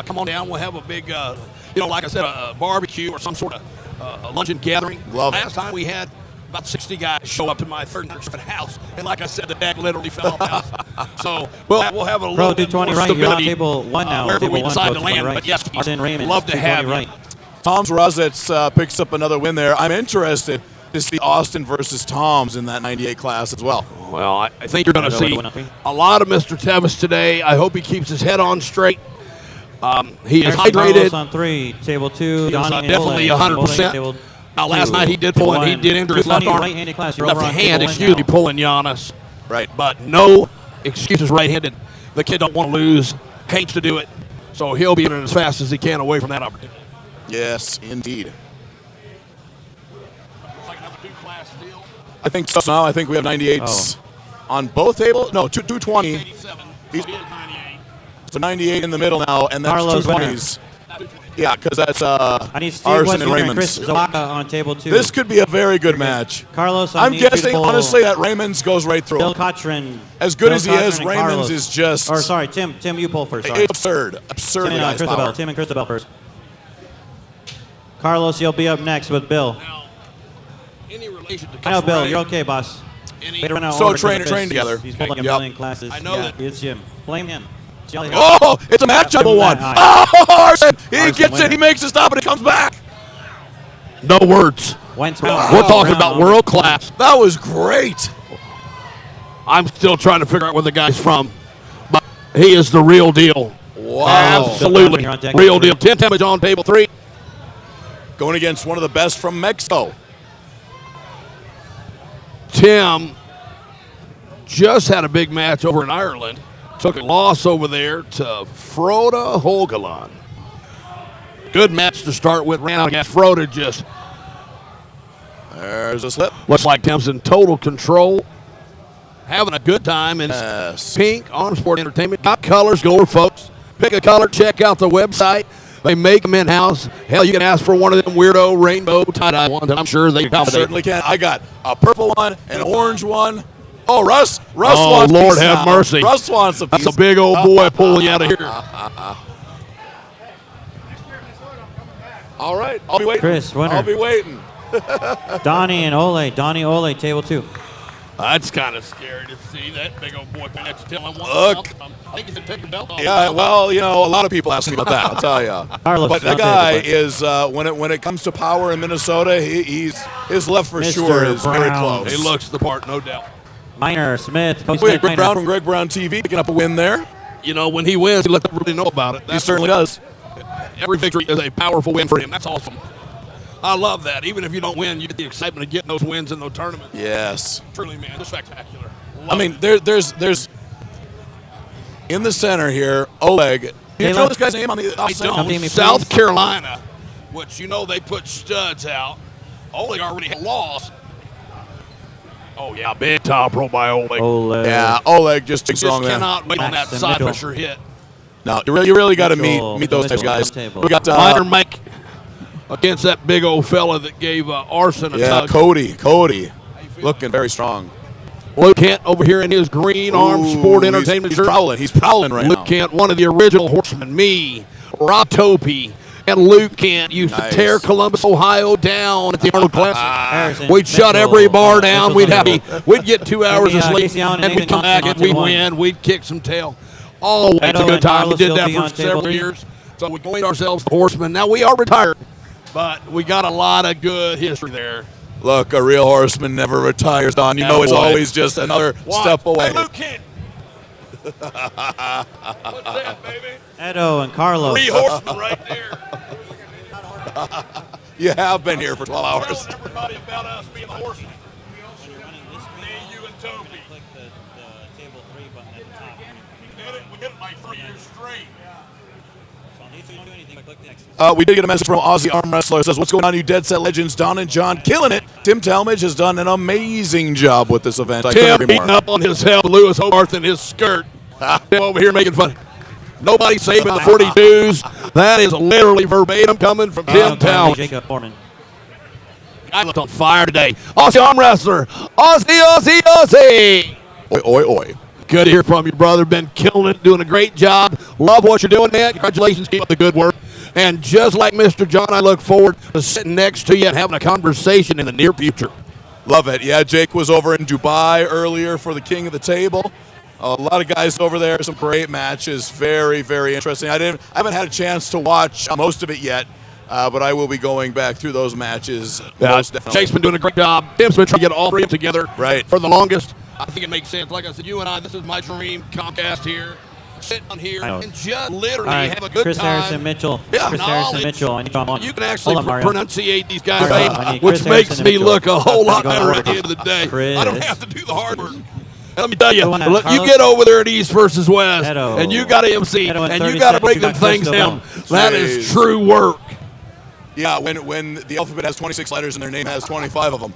come on down. We'll have a big, like I said, a barbecue or some sort of luncheon gathering. Love it. Last time we had about 60 guys show up to my third house, and like I said, the deck literally fell off the house. So we'll have a Pro little bit 220 more right. You're on stability table 1 now. wherever Table we 1, decide Pro to 220 land. right. But yes, Austin Raymond, love to 220 have you. right. Tom's Rosets picks up another win there. I'm interested to see Austin versus Tom's in that 98 class as well. Well, I think you're going to see a lot of Mr. Tevis today. I hope he keeps his head on straight. He is Harrison hydrated. Carlos on 3, table 2. He Donnie is and definitely Ole, 100%. table Now, last 2, night he did pull, and he 1. did injure his left Donnie, arm, right-handed class. You're left over on hand, table 1 excuse me, now. pulling Giannis. Right. But no excuses right-handed. The kid don't want to lose, hates to do it, so he'll be in it as fast as he can away from that opportunity. Yes, indeed. Looks like another 2-class deal. I think so. Now I think we have 98s on both tables. No, 220. 87. He's- So he is 98. So 98 in the middle now, and that's Carlos 220s. Yeah, because that's I need Steve Arson and Westmoreland and Chris Raymond's. Zawaka on table 2. This could be a very good match. Carlos, I I'm need you to guessing, pull honestly, that Raymond's goes right through. Bill Cochran. As good Bill as he is, Cochran and Raymond's Carlos. is just Or sorry, Tim, you pull first. Sorry. it's absurd. Tim Absurdly and, nice Christabel. power. Tim and Christabel first. Carlos, you'll be up next with Bill. Now, any relation to I know, Bill. Ray, You're okay, boss. any- Way to run out So order train because together. He's pulled like a Yep. million classes. I know Yeah, that- it's Jim. Blame him. Jelly Oh, it's a matchup Give him one. that Oh, Arson! He Arson gets winner. it. He makes a stop, and it comes back. No words. Wentz We're talking about world class. That was great. I'm still trying to figure out where the guy's from, but he is the real deal. Wow. Absolutely. You're on deck Real number deal. 10 damage on table 3. Going against one of the best from Mexico. Tim just had a big match over in Ireland. Took a loss over there to Frode Holgeland. Good match to start with. Ran out against Frode. Just There's a slip. looks like Tim's in total control. Having a good time. And Yes. Pink Arm Sport Entertainment. Got colors going, folks. Pick a color. Check out the website. They make them in-house. Hell, you can ask for one of them weirdo rainbow tie-dye ones, and I'm sure they accommodate. Certainly can. I got a purple one, an orange one. Oh, Russ Oh, wants a Lord piece have now. mercy. Russ wants a piece. That's a big old boy pulling you out of here. All right. I'll be waiting. Chris, winner. I'll be waiting. Donnie and Ole. Donnie, Ole, table 2. That's kind of scary to see that big old boy next to him. Look. I think he's a take the belt off. Yeah, well, you know, a lot of people ask me about that. I'll tell you. Carlos, But the I'll guy take it. is when it comes to power in Minnesota, he's his left for Mr. sure is very Brown. close. He looks the part, no doubt. Minor, Smith, Coach Wait, Smith, Greg Minor. Brown from Greg Brown TV picking up a win there. You know, when he wins, he let them really know about it. He certainly does. Every victory is a powerful win for him. That's awesome. I love that. Even if you don't win, you get the excitement of getting those wins in those tournaments. Yes. Truly, man, it's spectacular. I mean, there's in the center here, Oleg. Do you know this guy's name on the I outside? don't. Come to me, South please. Carolina, which you know they put studs out. Oleg already had lost. Oh yeah, big top roll by Oleg. Ole. Yeah, Oleg just too Just strong there. cannot wait on that Max and side Mitchell. pressure hit. No, you really got to Mitchell, meet those types of Mitchell, guys. table. We got Minor Mike against that big old fella that gave Arson a tug. Cody, looking very strong. Luke Kent over here in his green Arm Sport Entertainment he's shirt. prowling. He's prowling right Luke now. Kent, one of the original horsemen. Me, Rob Topi, and Luke Kent used Nice. to tear Columbus, Ohio down at the Arnold Classic. Harrison, We'd shut Mitchell. every bar down. Mitchell's We'd on have table. we'd get 2 hours of Maybe, sleep, Casey Allen and and we'd Nathan come back Johnson and on we'd table 1. win. We'd kick some tail. Always Edo a good and time. We Carlos did will that be for on table several 3. years. So we made ourselves the horsemen. Now we are retired, but we got a lot of good history there. Look, a real horseman never retires, Don. You know it's boy. always just another step away. Hey, Luke Kent. What's that, baby? Edo and Carlos. 3 horsemen right there. You have been here for 12 hours. Telling everybody about us being the horsemen. Me, you, and Toby. Click the table 3 button at the top. We did it like 3 years straight. So I'll need you to do anything but click the X. We did get a message from Aussie Arm Wrestler. It says, what's going on, you Dead Set Legends? Don and John killing it. Tim Talmadge has done an amazing job with this event. I couldn't Tim agree more. beating up on his help, Lewis Hogarth in his skirt. Tim over here making fun. Nobody saving the 42s. That is literally verbatim coming from Tim Talmadge. Jacob Foreman. I looked on fire today. Aussie Arm Wrestler. Aussie, Aussie, Aussie. Oi, oi, oi. Good to hear from you, brother. Been killing it, doing a great job. Love what you're doing, man. Congratulations. Keep up the good work. And just like Mr. John, I look forward to sitting next to you and having a conversation in the near future. Love it. Yeah, Jake was over in Dubai earlier for the King of the Table. A lot of guys over there, some great matches. Very, very interesting. I haven't had a chance to watch most of it yet, but I will be going back through those matches. Most definitely. Jake's been doing a great job. Tim's been trying to get all three of them together Right. for the longest. I think it makes sense. Like I said, you and I, this is my dream. Comcast here. Sit on here I know. and just literally All right, have a good Chris time. Harrison Mitchell. Yeah, Chris Harrison knowledge. Mitchell. I need you on. You can actually Hold on, Mario. pronunciate these guys' Mario, names, I need which Chris makes Harrison me Mitchell. look a whole lot Go better over. at the end of the day. I don't Chris. have to do the hard work. Let me tell you, Go on, look, you Carlos. get over there at East versus West, Edo. and you got to MC, Edo in and 30 you got to seconds. break You them got Chris things still down. going. That is Jeez. true work. Yeah, when the alphabet has 26 letters and their name has 25 of them.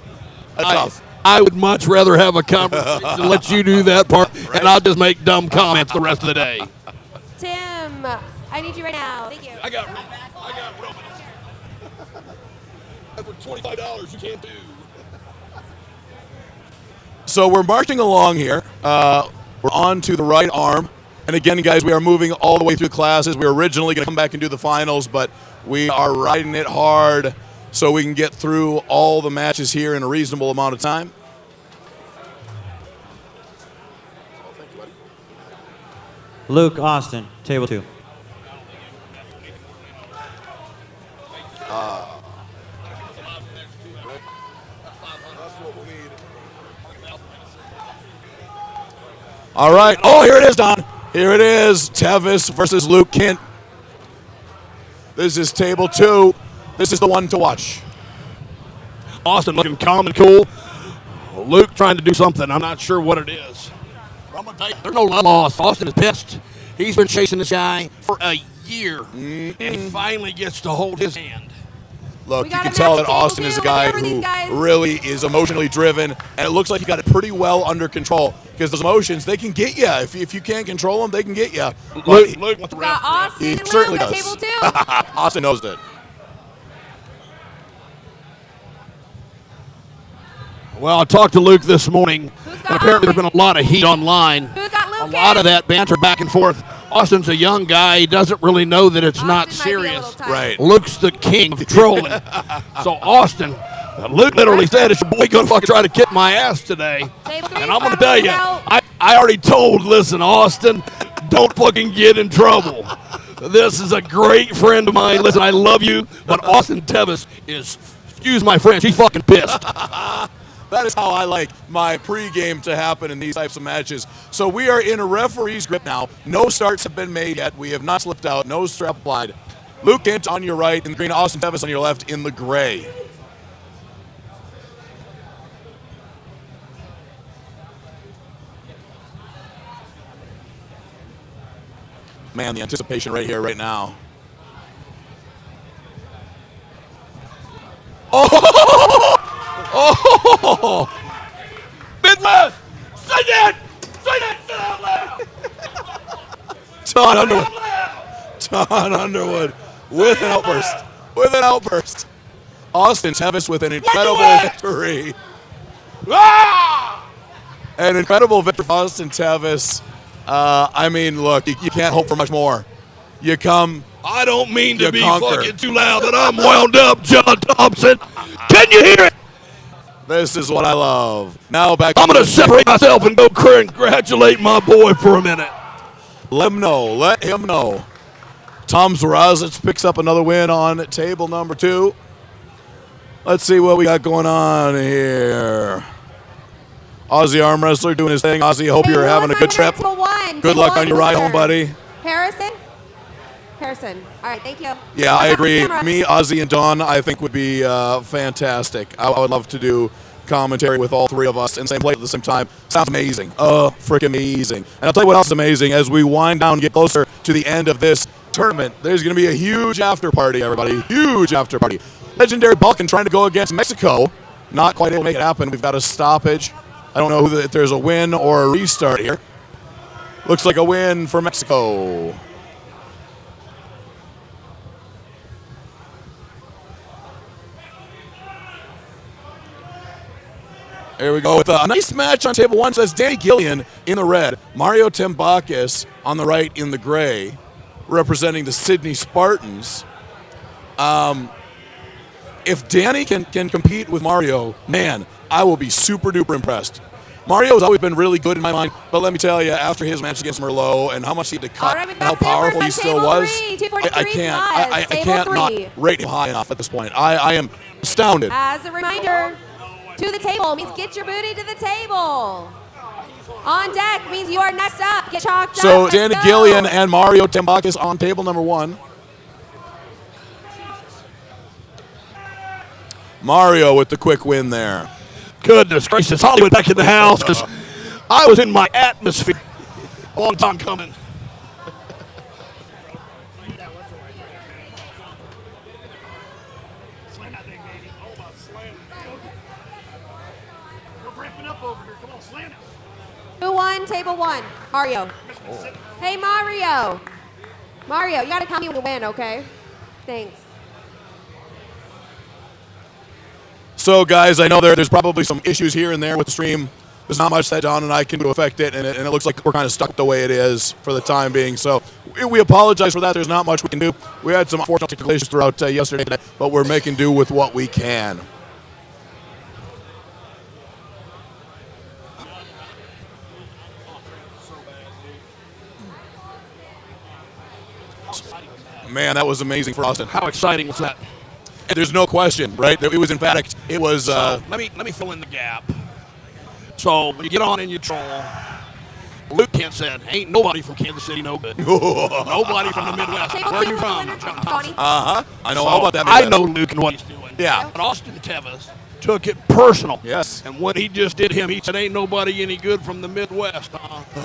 That's tough. I would much rather have a conversation and let you do that part, and I'll just make dumb comments the rest of the day. Tim, I need you right now. Thank you. I got Romans. That's for $25 you can't do. So we're marching along here. We're on to the right arm. And again, guys, we are moving all the way through classes. We were originally going to come back and do the finals, but we are riding it hard so we can get through all the matches here in a reasonable amount of time. Luke Austin, table 2. All right. Oh, here it is, Don. Here it is. Tevis versus Luke Kent. This is table 2. This is the one to watch. Austin looking calm and cool. Luke trying to do something. I'm not sure what it is. I'm gonna tell you, there's no love lost. Austin is pissed. He's been chasing this guy for a year, and he finally gets to hold his hand. Look, We you got can a tell match that table Austin is a two. guy Look over who these guys. really is emotionally driven, and it looks like he got it pretty well under control because those emotions, they can get you. If you can't control them, they can get you. Luke wants the We got ref. Austin He and Luke certainly at does. table 2. Austin knows that. Well, I talked to Luke this morning, Who's got and apparently there's Austin? been a lot of heat online. Who's got Luke A lot of that banter back and forth. Austin's a young guy. He doesn't really know that it's not Austin might be a serious. little tight. Right. Luke's the king of trolling. So Austin, Luke literally said, "Is your boy gonna fucking try to kick my ass today?" Table 3 And I'm gonna finally tell you, out. I already told, listen, Austin, don't fucking get in trouble. This is a great friend of mine. Listen, I love you, but Austin Tevis is, excuse my French, he's fucking pissed. That is how I like my pregame to happen in these types of matches. So we are in a referee's grip now. No starts have been made yet. We have not slipped out. No strap applied. Luke Kent on your right in the green. Austin Tevis on your left in the gray. Man, the anticipation right here, right now. Oh! Midwest, say that! Say that shit out loud! Don Underwood. Don Underwood with an outburst. With an outburst. Austin Tevis with an incredible victory. Ah! An incredible victory for Austin Tevis. I mean, look, you can't hope for much more. You come. I don't mean to You be conquer. fucking too loud, but I'm wound up, John Thompson. Can you hear it? This is what I love. Now back. I'm going to separate myself and go congratulate my boy for a minute. Let him know. Let him know. Tom Zrazich picks up another win on table number 2. Let's see what we got going on here. Aussie arm wrestler doing his thing. Aussie, hope you're having a good trip. Good luck on your ride home, buddy. Harrison? Harrison. All right, thank you. Yeah, I Look up the agree. camera. Me, Ozzy, and Don, I think would be fantastic. I would love to do commentary with all three of us in the same place at the same time. Sounds amazing. Freaking amazing. And I'll tell you what else is amazing. As we wind down and get closer to the end of this tournament, there's going to be a huge after party, everybody. Huge after party. Legendary Balkan trying to go against Mexico. Not quite able to make it happen. We've got a stoppage. I don't know if there's a win or a restart here. Looks like a win for Mexico. There we go with a nice match on table 1. Says Danny Gillian in the red, Mario Tembakis on the right in the gray, representing the Sydney Spartans. if Danny can compete with Mario, man, I will be super duper impressed. Mario has always been really good in my mind, but let me tell you, after his match against Merlot and how much he had to cut All right, we've and how got Super powerful from he still table was, three, I 243 can't, plus, I table can't not three. rate him high enough at this point. I am astounded. As a reminder, to the table means get your booty to the table. On deck means you are next up. Get chalked So up. Danny Let's go. Gillian and Mario Tambakis on table number 1. Mario with the quick win there. Goodness gracious, Hollywood back in the house. 'Cause I was in my atmosphere. A long time coming. Who won table 1? Mario. Hey, Mario. Mario, you got to tell me when you win, okay? Thanks. So, guys, I know there's probably some issues here and there with the stream. There's not much that Don and I can do to affect it, and it looks like we're kind of stuck the way it is for the time being. So we apologize for that. There's not much we can do. We had some unfortunate technical issues throughout yesterday, today, but we're making do with what we can. Man, that was amazing for Austin. How exciting was that? And there's no question, right? It was emphatic. It was. Let me fill in the gap. So when you get on and you troll, Luke Kent said, "Ain't nobody from Kansas City no good. Nobody from the Midwest. Table Where are 2 you for the from?" winner, John Tony. I know So all about that. I know Luke and what he's doing. Yeah. But Austin Tevis took it personal. Yes. And what he just did him, he said, "Ain't nobody any good from the Midwest."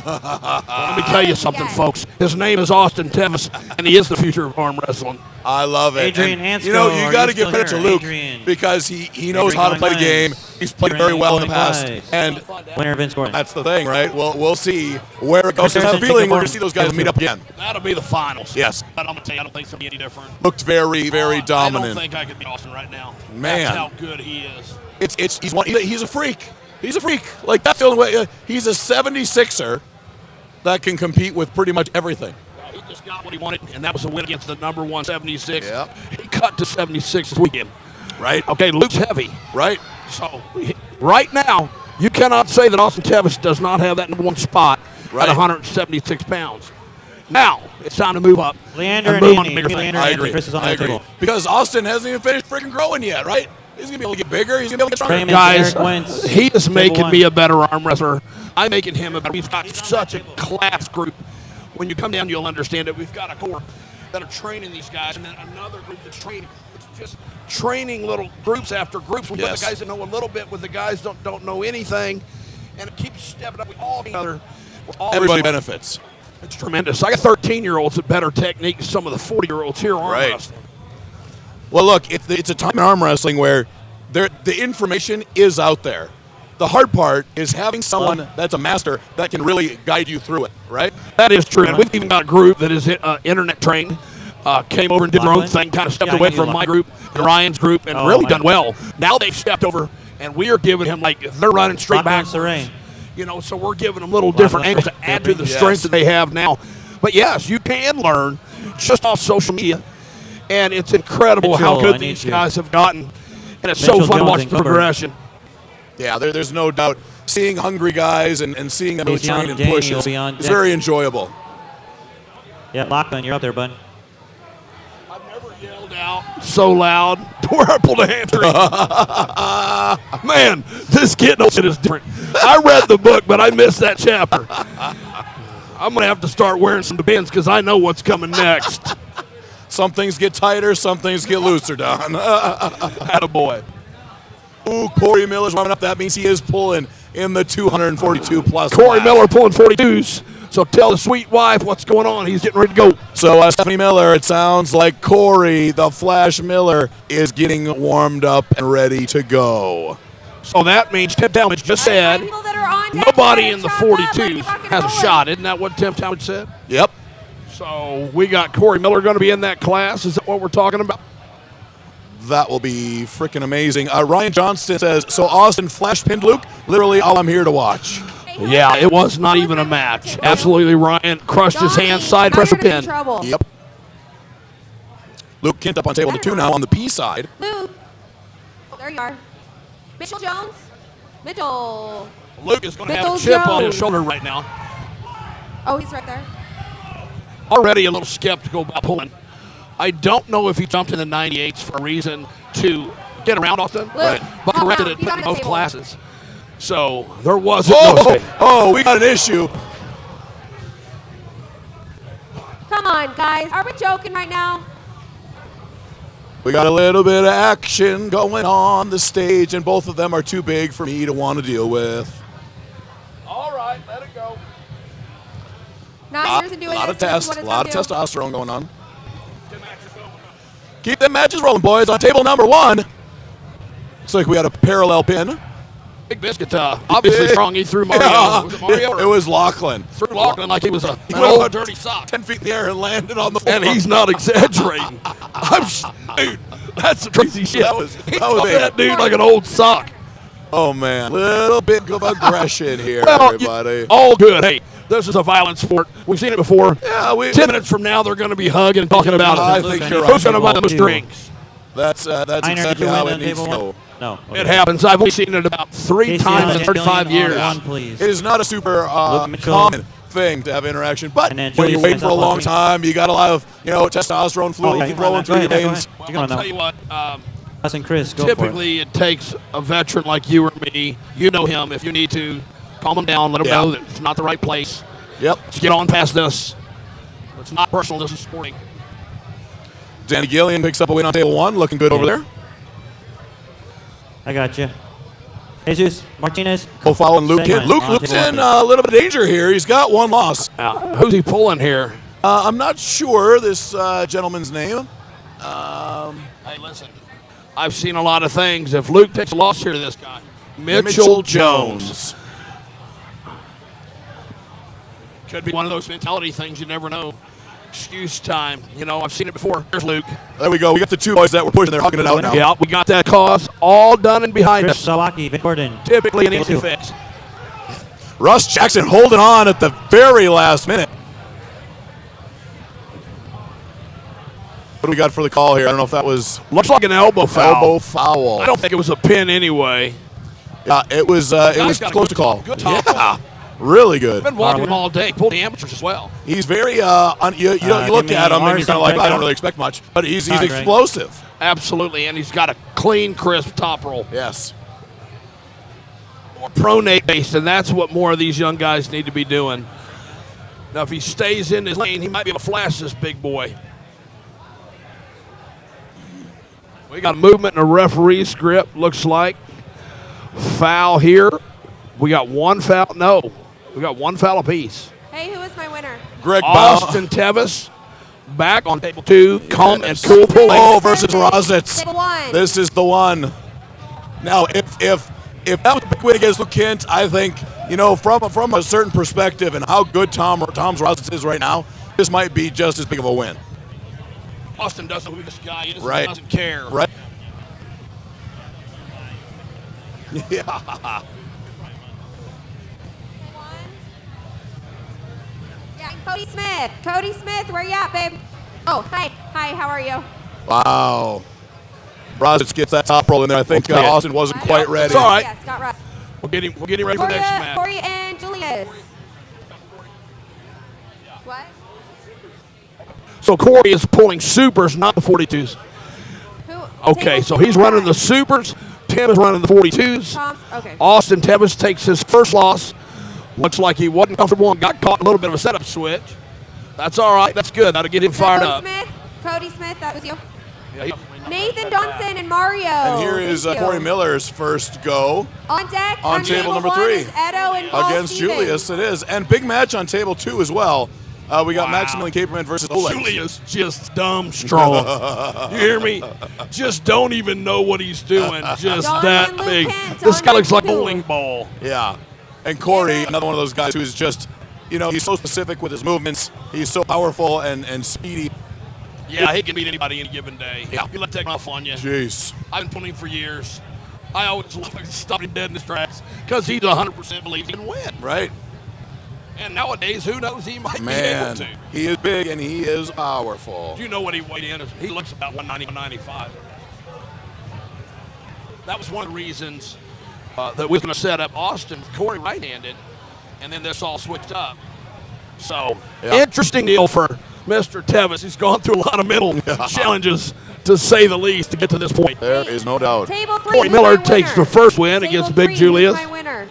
Let me tell you something, Yes. folks. His name is Austin Tevis, and he is the future of arm wrestling. I love it. Adrian And, Hansco, you know, you are got to you give still credit to there? Luke Adrian. because he knows how to play the Adrian game. He's played very well in the past. Twice. And Winner Vince Gordon. that's the thing, right? We'll see where it goes. I have a Take feeling the we're going form. to see those guys meet up again. That'll be the finals. Yes. But I'm going to tell you, I don't think it's going to be any different. Looked very, very I dominant. don't think I could beat Austin right now. Man. That's how good he is. He's a freak. He's a freak. Like, that's the only way. He's a 76er that can compete with pretty much everything. He just got what he wanted, and that was a win against the number 1 76. Yep. He cut to 76 this weekend. Right? Okay, Luke's heavy. Right? So, right now, you cannot say that Austin Tevis does not have that number 1 spot Right. at 176 pounds. Now, it's time to move up Leander and and move on to Andy. bigger things. Leander I and agree. Andy. Chris is on I the agree. table. Because Austin hasn't even finished freaking growing yet, right? He's going to be able to get bigger. He's going to be able to get stronger. Raymond. Guys, Eric Wentz, he is table making one. me a better arm wrestler. I'm making him a better. We've got such a class group. When you come down, you'll understand it. We've got a core that are training these guys, and then another group that's training. It's just training little groups after groups. We got Yes. the guys that know a little bit with the guys that don't know anything, and it keeps stepping up. We all together. We're all Everybody smart. benefits. It's tremendous. I got 13-year-olds with better technique than some of the 40-year-olds here arm Right. wrestling. Well, look, it's a time in arm wrestling where the information is out there. The hard part is having someone that's a master that can really guide you through it, right? That is true. And we've even got a group that is internet trained. Came over and did their own thing, kind of stepped Yeah, I away can from do my Lachlan. group and Ryan's group, and Oh, really my done God. well. Now they've stepped over, and we are giving him, like, they're running straight Lachlan back. Serene. You know, so we're giving them little different angles to add to the Yes. strength that they have now. But yes, you can learn just off social media, and it's incredible how Mitchell, I good need these you. guys have gotten, and it's so Mitchell fun to Jones watch and the Cooper. progression. Yeah, there's no doubt. Seeing hungry guys and seeing them He's train on and Daniel, push is be on deck. very enjoyable. Yeah, Lachlan, you're up there, bud. I've never yelled out so loud to where I pulled a hamstring. Man, this kid knows it is different. I read the book, but I missed that chapter. I'm going to have to start wearing some bins because I know what's coming next. Some things get tighter, some things get looser, Don. Attaboy. Ooh, Corey Miller's warming up. That means he is pulling in the 242 plus. Corey class. Miller pulling 42s. So tell the sweet wife what's going on. He's getting ready to go. So Stephanie Miller, it sounds like Corey, the Flash Miller, is getting warmed up and ready to go. So that means Tim Talmadge just said People that are on deck, nobody get in the chopped up, let's 42s get rocking has a rolling. shot. Isn't that what Tim Talmadge said? Yep. So we got Corey Miller going to be in that class. Is that what we're talking about? That will be freaking amazing. Ryan Johnston says, so Austin flash pinned Luke? Literally all I'm here to watch. Yeah, it was not even a match. Absolutely, Ryan crushed his hand, side pressure pin. Yep. Luke Kent up on table number 2 now on the P side. Luke, there you are. Mitchell Jones. Mitchell. Luke is going to have a Mitchell chip on his Jones. shoulder right now. Oh, he's right there. Already a little skeptical about pulling. I don't know if he jumped in the 98s for a reason to get around Austin, Luke, but calm corrected down. it He's on in the both table. classes. So there wasn't no Oh, mistake. oh, we got an issue. Come on, guys. Are we joking right now? We got a little bit of action going on the stage, and both of them are too big for me to want to deal with. All right, let it go. 9 years into doing A lot this, of this is tests, what a it's lot of gonna do. testosterone going on. Keep them matches rolling, boys. On table number 1, looks like we had a parallel pin. Big Biscuit, obviously Big. strong. He threw Mario. Yeah, Was it Mario? it was Lachlan. Threw Lachlan like he was an Well, old dirty sock. 10 feet in the air and landed on the floor. And he's not exaggerating. Dude, that's some crazy shit. That was He big. tossed that dude like an old sock. Oh, man. Little bit of aggression here, Well, everybody. all good. Hey, this is a violent sport. We've seen it before. Yeah, 10 minutes from now, they're going to be hugging and talking about I it. think Luke, you're I Who's going to buy table those two. drinks? That's Minor, did exactly you how win it on needs to table go. one? No. It happens. I've only seen it about 3 Casey times in Evangelion 35 on years. one, please. It is not a super Luke Mitchell. common thing to have interaction, but And then when you're Julius waiting for a stands up long on time, you got a lot of testosterone fluid you can flowing run that. through Go your ahead, go veins. ahead. Well, You're I'll going tell you what. Us and Chris, go for it. Typically, it takes a veteran like you or me. You know him. If you need to, calm him down. Let him Yeah. know that it's not the right place. Yep. Let's get on past this. It's not personal. This is sporting. Danny Gillian picks up a win on table 1, looking good over there. I got you. Jesus Martinez. Kofal and Luke Second in. Luke's on table in one. a little bit of danger here. He's got 1 loss. Now, who's he pulling here? I'm not sure this gentleman's name. Hey, listen. I've seen a lot of things. If Luke takes a loss here to this guy, Mitchell Jones. Could be one of those mentality things you never know. Excuse time. You know, I've seen it before. Here's Luke. There we go. We got the 2 boys that were pushing. They're hugging it out now. Yeah, we got that cause all done and behind Chris us. Sawaki, Vic Gordon. Typically an Table easy two. fix. Russ Jackson holding on at the very last minute. What do we got for the call here? I don't know if that was Looks like an elbow foul. elbow foul. I don't think it was a pin anyway. Yeah, it was Guy's got a close good- to call. good top Yeah, really good. Been walking him all day. Pulled the amateurs as well. He's very you look give me at him and you're kind of like, Arson I don't Becker. really expect much, but he's Sorry, Greg. explosive. Absolutely, and he's got a clean, crisp top roll. Yes. More pronate based, and that's what more of these young guys need to be doing. Now, if he stays in his lane, he might be able to flash this big boy. We got movement in a referee script, looks like. Foul here. We got 1 foul. No, we got 1 foul apiece. Hey, who is my winner? Greg Austin Tevis back on table 2. Calm and cool pulling. Oh, versus Rositz. Table 1. This is the one. Now, if that was a big win against Luke Kent, I think, from a certain perspective and how good Tom's Rositz is right now, this might be just as big of a win. Austin doesn't know who this guy is. Right. He doesn't care. Right? Yeah. Yeah, Cody Smith. Cody Smith, where you at, babe? Oh, hi. Hi, how are you? Wow. Rositz gets that top roll in there. I think Okay. Austin wasn't quite ready. It's all right. Yeah, Scott Russ. We're getting ready for the next match. Corey and Julius. What? So Corey is pulling supers, not the 42s. Who? Okay, table so two he's or running the what? supers. Tim is running the 42s. Okay. Austin Tevis takes his first loss. Looks like he wasn't comfortable and got caught in a little bit of a setup switch. That's all right. That's good. That'll get him fired Cody up. Smith. Cody Smith, that was you. Yeah, he- Nathan Johnson and Mario. And here is Thank you. Corey Miller's first go On deck on table number 1 3 is Edo and Paul against Stevens. Julius. It is. And big match on table 2 as well. We got Maximilian Caperman versus Oleg. Julius just dumb strong. You hear me? Just don't even know what he's doing. Just Donovan that Luke big. Kent, This guy looks like a Donovan bowling ball. Yeah. And Corey, another one of those guys who's just, he's so specific with his movements. He's so powerful and speedy. Yeah, he can beat anybody any given day. Yeah. You let that off on you. Jeez. I've been pulling him for years. I always love to stop him dead in his tracks because he's 100% believes he can win. Right? And nowadays, who knows, he might Man, be able to. he is big and he is powerful. Do you know what he weighed in? He looks about 190, 195. That was one of the reasons that we was going to set up Austin with Corey right-handed, and then this all switched up. So, interesting deal for Mr. Tevis. He's gone through a lot of mental challenges, to say the least, to get to this point. There is no doubt. Table 3. Corey Miller takes the first win against Big Julius. My winner.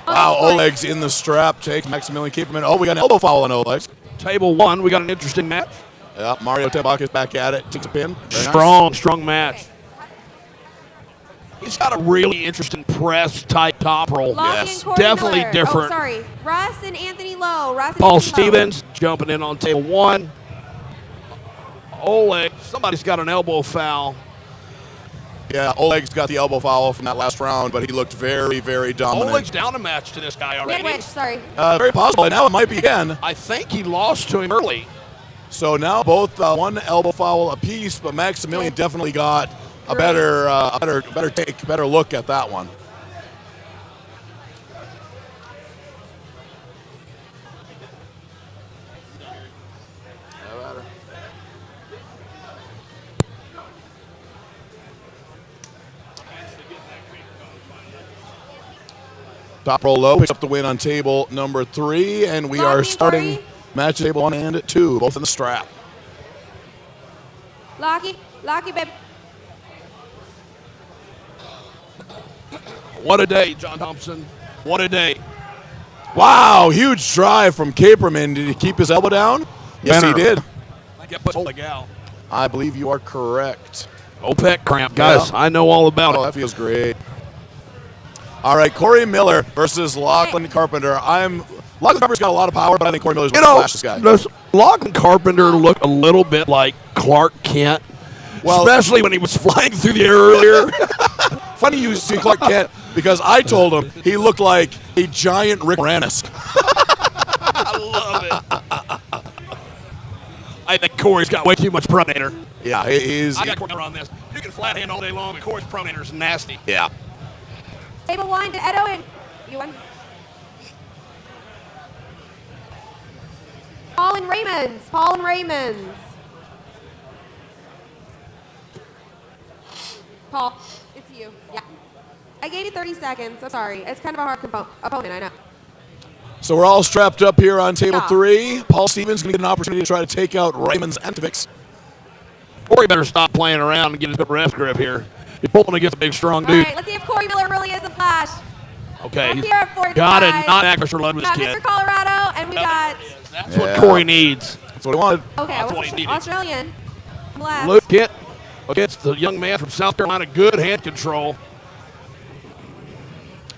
Wow, Oleg's in the strap, takes Maximilian Keeperman. Oh, we got an elbow foul on Oleg. Table 1, we got an interesting match. Yeah, Mario Tebak is back at it, takes a pin. Very nice. Strong match. He's got a really interesting press-type top roll. Lockie and Corey Definitely Miller. different. Oh, sorry. Russ and Anthony Lowe. Russ and Paul Anthony Lowe. Stevens jumping in on table 1. Oleg, somebody's got an elbow foul. Yeah, Oleg's got the elbow foul from that last round, but he looked very, very dominant. Oleg's down a match to this guy already. Midwich, sorry. Very possible, and now it might be again. I think he lost to him early. So now both one elbow foul apiece, but Maximilian definitely got a better take, better look at that one. Top roll low picks up the win on table number 3, and we are starting match table 1 and 2, both in the strap. Lockie, babe. What a day, John Thompson. What a day. Wow, huge drive from Caperman. Did he keep his elbow down? Yes, he did. I get put Oleg out. I believe you are correct. OPEC cramp, guys. I know all about Oh, it. that feels great. All right, Corey Miller versus Lachlan Carpenter. Lachlan Carpenter's got a lot of power, but I think Corey Miller's going to flash this guy. Does Lachlan Carpenter look a little bit like Clark Kent? Well, especially when he was flying through the air earlier. Funny you see Clark Kent, because I told him he looked like a giant Rick Moranis. I love it. I think Corey's got way too much pronator. Yeah, he's. I got Corey Miller on this. You can flat hand all day long, but Corey's pronator's nasty. Yeah. Table 1 to Edo and you won. Paul and Raymonds. Paul, it's you. Yeah. I gave you 30 seconds. I'm sorry. It's kind of a hard opponent, I know. So we're all strapped up here on table Yeah. 3. Paul Stevens going to get an opportunity to try to take out Raymond's Antovics. Corey better stop playing around and get his good ref grip here. He's pulling against a big, strong All dude. right, let's see if Corey Miller really is a flash. Okay, Let's hear it for got guys. it. Not Agriculture led We with got this kid. Mr. Colorado, and we got That's what Corey needs. That's what he wanted. okay, That's what he needed. Australian. Left. Luke Kent against the young man from South Carolina. Good hand control.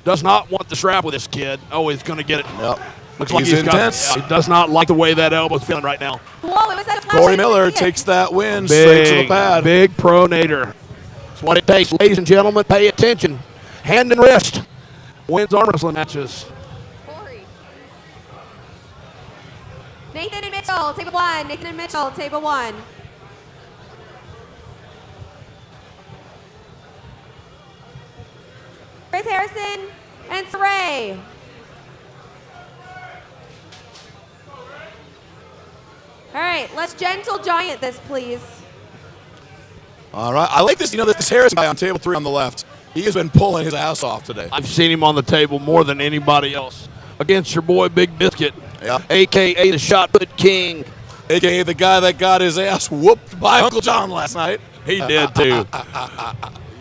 Does not want the strap with this kid. Oh, he's going to get it. Yep. Looks like He's he's got intense. it. He does not like the way that elbow's feeling right now. Whoa, it was that a flash? Corey I didn't Miller see it. takes that win straight to the pad. Big pronator. That's what it takes. Ladies and gentlemen, pay attention. Hand and wrist wins arm wrestling matches. Corey. Nathan and Mitchell, table 1. Nathan and Mitchell, table 1. Chris Harrison and Saray. All right, let's gentle giant this, please. All right. I like this. This Harrison guy on table 3 on the left. He has been pulling his ass off today. I've seen him on the table more than anybody else against your boy Big Biscuit, a.k.a. the Shot Put King. A.k.a. the guy that got his ass whooped by Uncle John last night. He did, too.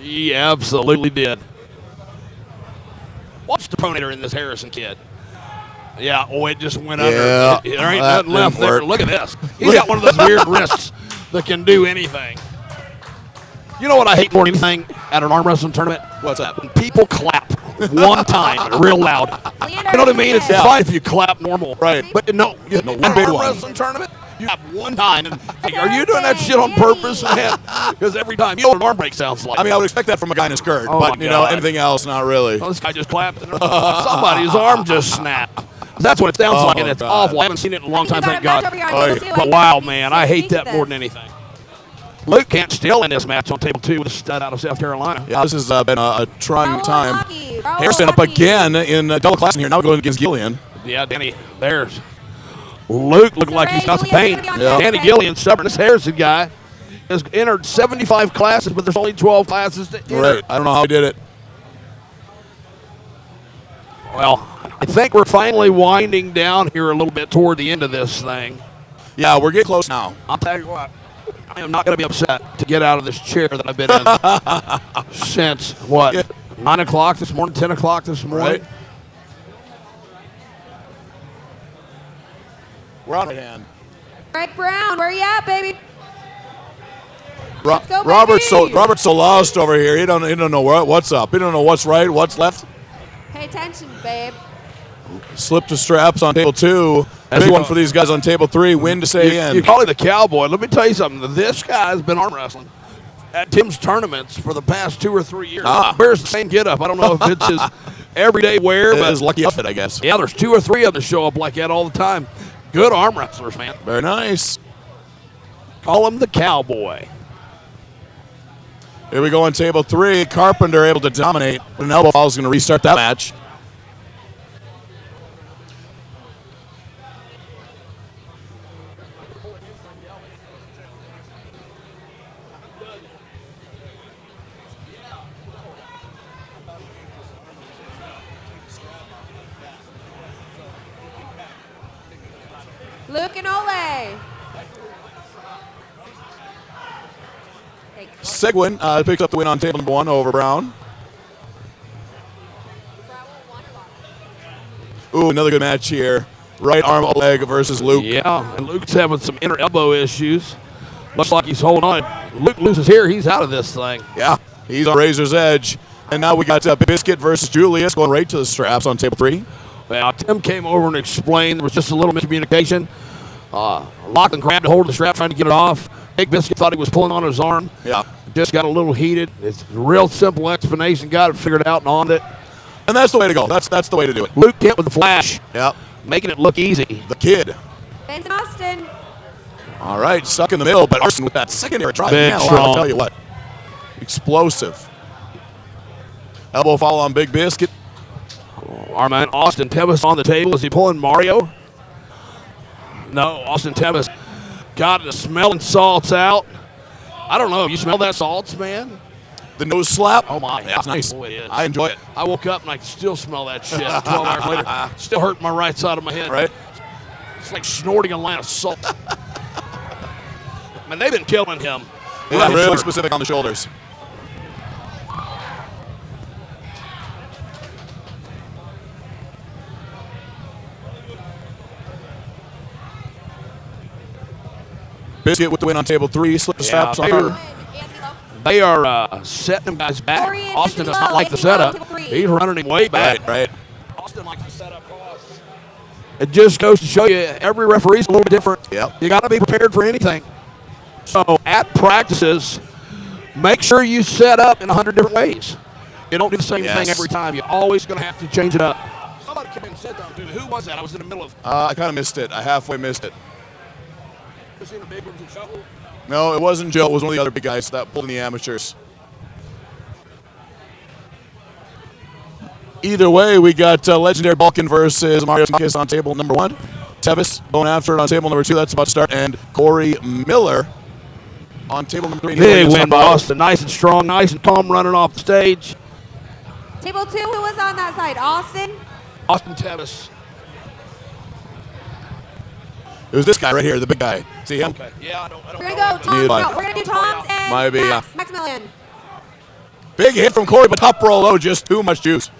He absolutely did. Watch the pronator in this Harrison kid. Yeah, it just went under. Yeah, There ain't that nothing left didn't there. work. Look at this. He's got one of those weird wrists that can do anything. You know what I hate more than anything at an arm wrestling tournament? What's that? When people clap one time real loud. You know what I mean? It's fine if you clap normal. Right. But no, No, one one big arm one. wrestling tournament, you have one time. And, hey, are you doing that shit on purpose, man? Because every time, you know what an arm break sounds like. I mean, I would expect that from a guy in a skirt, Oh, but, my you know, God. anything else, not really. Oh, this guy just clapped. And somebody's arm just snapped. That's what it sounds like, and it's God. awful. I haven't seen it in a long time, thank We got God. a match over here on table 2. But I wow, think man, we I should hate speak that to more than this. anything. Luke Kent still in this match on table 2 with a stud out of South Carolina. Yeah, this has been a trying Raul time. Hockey, Raul Harrison up Hockey. again in double class in here. Now going against Gillian. Yeah, Danny, there's Luke looked like he's got some pain. Gillian's gonna be on Yeah. Danny okay. Gillian, stubborn as Harrison guy. has entered 75 classes, but there's only 12 classes to enter. Right. I don't know how he did it. Well, I think we're finally winding down here a little bit toward the end of this thing. Yeah, we're getting close now. I'll tell you what, I am not going to be upset to get out of this chair that I've been in since, what, Yeah. 9 o'clock this morning, 10 o'clock this morning? Right. We're on right hand. Greg Brown, where you at, baby? Ro- go, Robert's baby. so lost over here. He don't know what's up. He don't know what's right, what's left. Pay attention, babe. Slip the straps on table 2. Big one for these guys on table 3. Win to stay in. You call him the cowboy. Let me tell you something. This guy's been arm wrestling at Tim's tournaments for the past 2 or 3 years. Wears the same get-up. I don't know if it's his everyday wear, but his lucky outfit, I guess. yeah, there's 2 or 3 of them that show up like that all the time. Good arm wrestlers, man. Very nice. Call him the cowboy. Here we go on table 3. Carpenter able to dominate. But an elbow fall is going to restart that match. Luke and Ole. Seguin picks up the win on table number 1 over Brown. Ooh, another good match here. Right arm leg versus Luke. Yeah, and Luke's having some inner elbow issues. Looks like he's holding on. Luke loses here. He's out of this thing. Yeah, he's on razor's edge. And now we got Biscuit versus Julius going right to the straps on table 3. Well, Tim came over and explained there was just a little miscommunication. Lachlan grabbed a hold of the strap trying to get it off. Big Biscuit thought he was pulling on his arm. Yeah. Just got a little heated. It's a real simple explanation. Got it figured out and on it. And that's the way to go. That's the way to do it. Luke Kent with the flash. Yep. Making it look easy. The kid. Vince Austin. All right, stuck in the middle, but Arson with that secondary drive. Big Man, strong. I'll tell you what. Explosive. Elbow follow on Big Biscuit. Our man Austin Tevis on the table. Is he pulling Mario? No, Austin Tevis got the smelling salts out. I don't know. You smell that salts, man? The nose slap. Oh, my. Yeah, it's nice. Boy, it is. I enjoy it. I woke up and I can still smell that shit 12 hours later. Still hurting my right side of my head. Right? It's like snorting a line of salt. Man, they've been killing him. Yeah, really specific on the shoulders. Biscuit with the win on table 3. Slip the straps on her. They are setting them guys back. Corey and Austin Anthony does not Lowe, like the Anthony Lowe, setup. table 3. He's running him way back. Right. Austin likes the setup cross. It just goes to show you every referee's a little bit different. Yep. You got to be prepared for anything. So at practices, make sure you set up in 100 different ways. You don't do the same thing every time. You're always going to have to change it up. Somebody came in and said something. Who was that? I was in the middle of. I kind of missed it. I halfway missed it. Seen the big ones and shovel? No, it wasn't Joe. It was one of the other big guys that pulled in the amateurs. Either way, we got Legendary Balkan versus Mario Kiss on table number 1. Tevis going after it on table number 2. That's about to start. And Corey Miller on table number 3. Big win by Austin. Nice and strong, nice and calm running off the stage. Table 2, who was on that side? Austin? Austin Tevis. It was this guy right here, the big guy. See him? Okay. Yeah, I don't We're going to go Tom. Need No, one. we're going to do Tom's and Might be, Max. Maximilian. Big hit from Corey, but top roll low, just too much juice.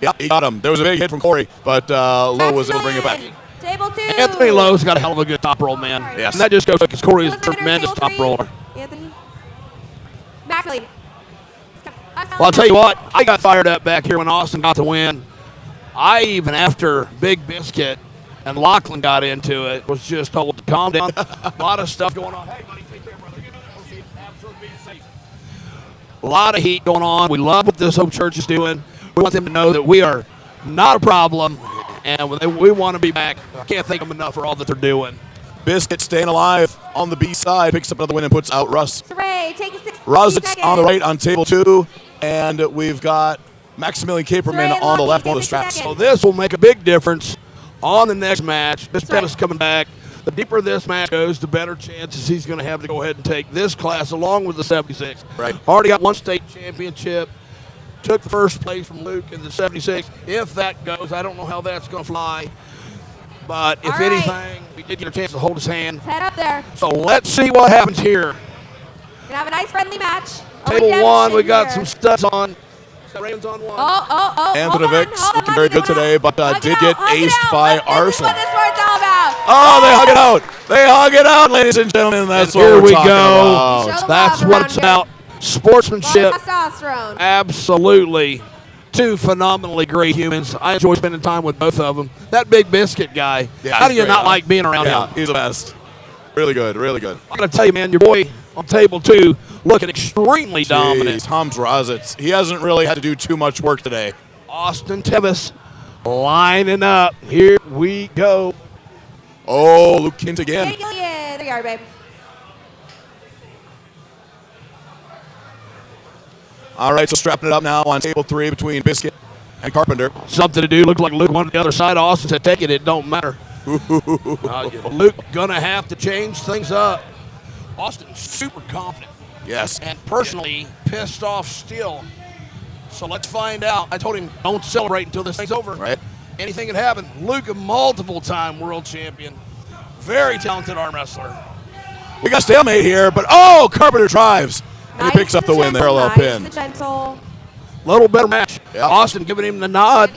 Yeah, he got him. There was a big hit from Corey, but Lowe was able to bring it back. Table 2. Anthony Lowe's got a hell of a good top roll, man. Yes. And that just goes because Corey is a Who was the winner, tremendous table top 3? roller. Anthony. Maximilian. Well, I'll tell you what, I got fired up back here when Austin got the win. I even, after Big Biscuit and Lachlan got into it, was just told to calm down. A lot of stuff going on. Hey, buddy, take care, brother. You know, absolutely be safe. A lot of heat going on. We love what this Hope Church is doing. We want them to know that we are not a problem, and we want to be back. I can't thank them enough for all that they're doing. Biscuit staying alive on the B side, picks up another win and puts out Russ. Ray, take a 60 Rozitz seconds. on the right on table 2, and we've got Maximilian Caperman Saray on the Lucky, left, one of the 50 straps. seconds. So this will make a big difference on the next match. This right. Tevis coming back. The deeper this match goes, the better chances he's going to have to go ahead and take this class along with the 76. Right. Already got one state championship. Took the first place from Luke in the 76. If that goes, I don't know how that's going to fly. But if All right. anything, we did get a chance to hold his hand. Head up there. So let's see what happens here. Gonna have a nice friendly match. Table one, we got here. some studs on. Reigns on one. Oh. Antonovic looking very good today, but did get aced by This is Arson. what this sport's all about. Oh, they hug it out. They hug it out, ladies and gentlemen. That's And what here we're we talking go. about. Show the That's love what around it's here. about. Sportsmanship. Testosterone. Absolutely. Two phenomenally great humans. I enjoy spending time with both of them. That Big Biscuit guy, Yeah, how do he's you great, not huh? like being around Yeah, him? he's the best. Really good, really good. I'm going to tell you, man, your boy on table two looking extremely dominant. Tom Zrazitz. He hasn't really had to do too much work today. Austin Tevis lining up. Here we go. Oh, Luke Kint again. Hey, Gillian. There you are, babe. All right, so strapping it up now on table three between Biscuit and Carpenter. Something to do. Looked like Luke wanted the other side. Austin said, take it. It don't matter. Luke going to have to change things up. Austin's super confident. Yes. And personally pissed off still. So let's find out. I told him, don't celebrate until this thing's over. Right. Anything can happen. Luke, a multiple-time world champion. Very talented arm wrestler. We got stalemate here, but oh, Carpenter drives. And Nice he picks up the and win, the gentle, parallel nice pin. and gentle. Little better match. Yeah. Austin giving him the nod.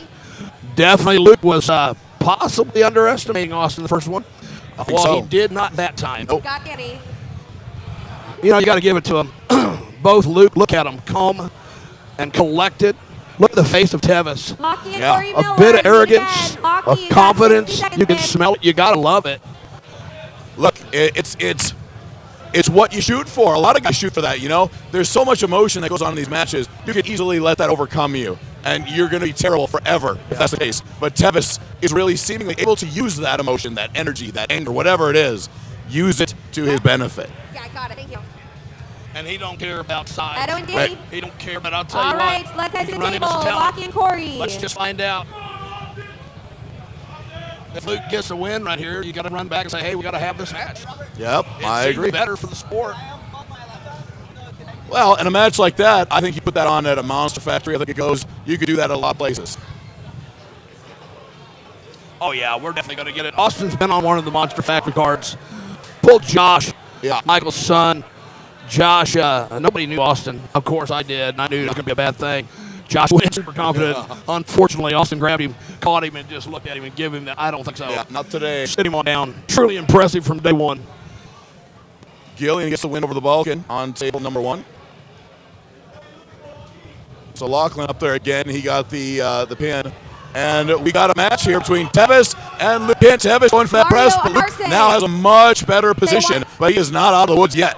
Definitely Luke was possibly underestimating Austin the first one. Well, so. he did not that time. Nope. Got Kenny. You know, you got to give it to him. Both Luke, look at him, calm and collected. Look at the face of Tevis. Lockie and Yeah. Corey A Miller. bit of Do it arrogance, again. Lockie, of you got confidence. 60 seconds, You can man. smell it. You got to love it. Look, it's what you shoot for. A lot of guys shoot for that, you know? There's so much emotion that goes on in these matches. You could easily let that overcome you, and you're going to be terrible forever if that's the case. But Tevis is really seemingly able to use that emotion, that energy, that anger, whatever it is, use it to his benefit. Yeah, I got it. Thank you. And he don't care about size. I don't Right. indeed. He don't care, but I'll tell All you right, what. let's head to you the run him table. as a talent. Lockie and Corey. Let's just find out. If Luke gets a win right here, you got to run back and say, hey, we got to have this match. Yep, It I seems agree. better for the sport. Well, in a match like that, I think you put that on at a Monster Factory. I think it goes, you could do that at a lot of places. Oh, yeah, we're definitely going to get it. Austin's been on one of the Monster Factory cards. Pulled Josh, Yeah. Michael's son. Josh, nobody knew Austin. Of course I did, and I knew it was going to be a bad thing. Josh went in super confident. Unfortunately, Austin grabbed him, caught him, and just looked at him and gave him that. I don't think so. Yeah, not today. Sit him on down. Truly impressive from day one. Gillian gets the win over the Balkan on table number one. So Lachlan up there again. He got the pin. And we got a match here between Tevis and Luke Kint. Tevis going for that Mario press, but Luke Arce. now has a much better position, but he is not out of the woods yet.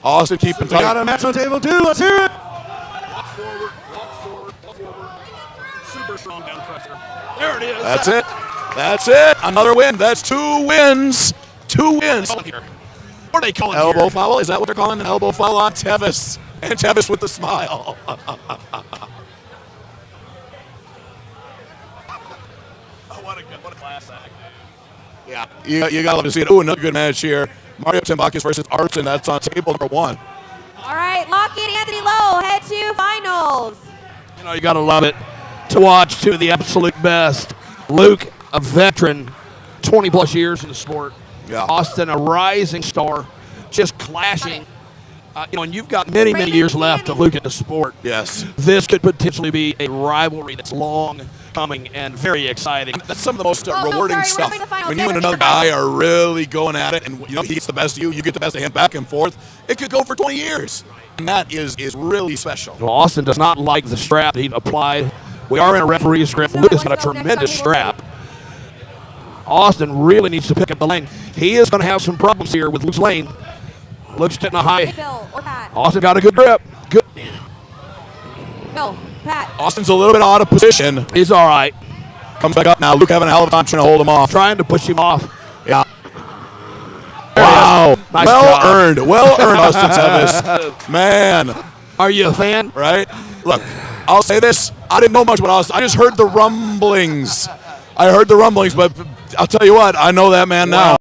Austin keeping tight. Got a match on table two. Let's hear it. Walk forward, walk forward, walk forward. Super strong down pressure. There it is. That's it. That's it. Another win. That's 2 wins. 2 wins. What are they calling Elbow here? foul. Is that what they're calling an elbow foul on Tevis? And Tevis with the smile. Oh, what a class act. Yeah, you gotta love to see it. Oh, another good match here. Mario Timbakis versus Arson. That's on table number 1. All right, Lockie and Anthony Lowe head to finals. You know, you got to love it to watch two of the absolute best. Luke, a veteran, 20-plus years in the sport. Yeah. Austin, a rising star, just clashing. And you've got many, many years left to Luke in the sport. Yes. This could potentially be a rivalry that's long coming and very exciting. That's some of the most Oh, no, rewarding sorry, we're stuff. having the finals. When you Okay, and we're another having the guy are really going at it, and he gets the best of you, you get the best of him, back and forth. It could go for 20 years, and that is really special. Well, Austin does not like the strap that he applied. We are in a referee's grip. Luke has got a tremendous strap. Austin really needs to pick up the lane. He is going to have some problems here with Luke's lane. Luke's hitting a high. Bill or Pat. Austin got a good grip. Good. No, Pat. Austin's a little bit out of position. He's all right. Comes back up now. Luke having a hell of a time trying to hold him off. Trying to push him off. Yeah. There he is. Wow. Nice well job. earned. Well earned, Austin Tevis. Man. Are you a fan? Right? Look, I'll say this. I didn't know much about Austin. I just heard the rumblings. But I'll tell you what, I know that man now.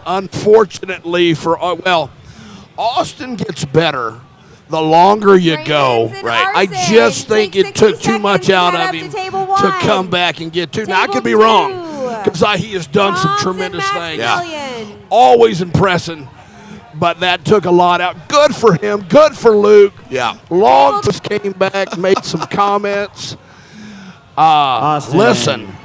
Well, unfortunately for Austin gets better the longer you go. Raymond's and I Arson just think take it took 60 too much seconds out to of get him up to table to one. come back and get two. Now I Table could be two. wrong because he has done some Toms and tremendous things. Maximilian. Always impressing, but that took a lot out. Good for him. Good for Luke. Yeah. Long just came back, made some comments. Austin. Listen.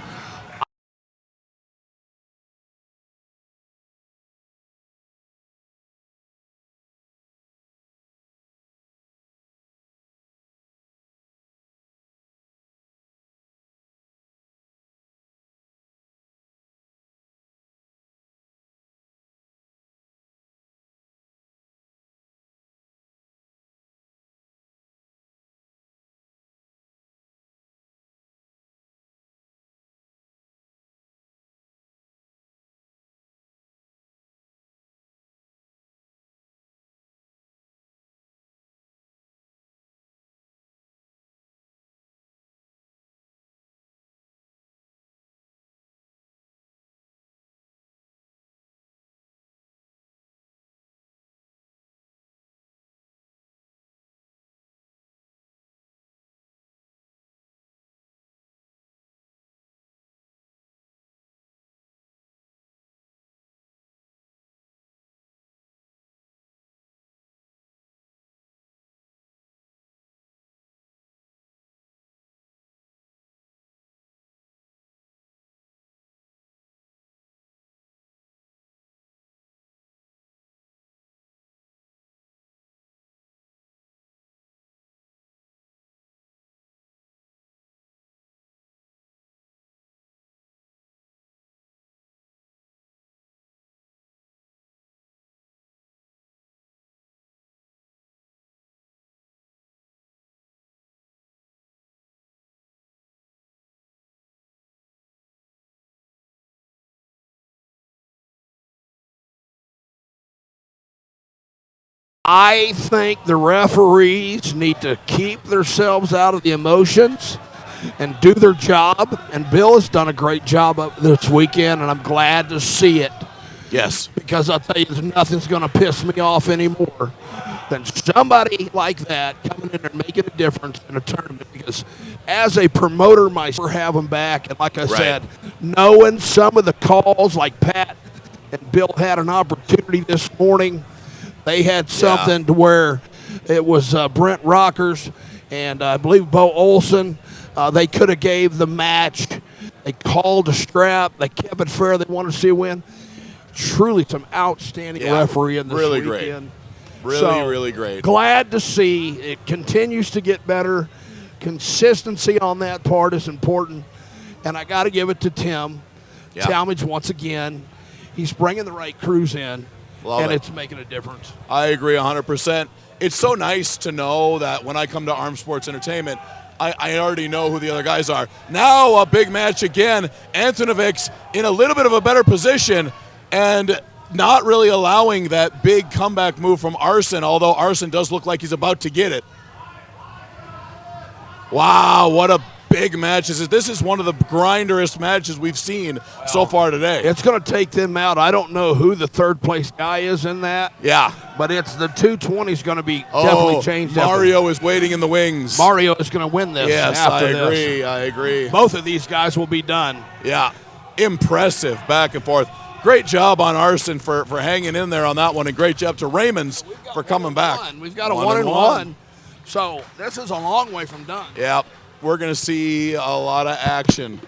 I think the referees need to keep themselves out of the emotions and do their job. And Bill has done a great job up this weekend, and I'm glad to see it. Yes. Because I'll tell you, nothing's going to piss me off anymore than somebody like that coming in and making a difference in a tournament. Because as a promoter myself, have them back. And like I said, knowing some of the calls like Pat and Bill had an opportunity this morning, they had something to where it was Brent Rockers and I believe Bo Olson. They could have gave the match. They called a strap. They kept it fair. They wanted to see a win. Truly some outstanding refereeing this really weekend. Great. Really great. Glad to see it continues to get better. Consistency on that part is important. And I got to give it to Tim Talmadge once again. He's bringing the right crews in. Love it. It's making a difference. I agree 100%. It's so nice to know that when I come to Armed Sports Entertainment, I already know who the other guys are. Now a big match again. Antonovic in a little bit of a better position and not really allowing that big comeback move from Arson, although Arson does look like he's about to get it. Wow, what a big match. This is one of the grinderest matches we've seen so far today. It's going to take them out. I don't know who the third place guy is in that. Yeah. But it's the 220 is going to be definitely changed. Mario is waiting in the wings. Mario is going to win this. Yes, after I this. agree. Both of these guys will be done. Yeah. Impressive back and forth. Great job on Arson for hanging in there on that one, and great job to Raymonds for coming back. We've got a 1-1. So this is a long way from done. Yeah. We're going to see a lot of action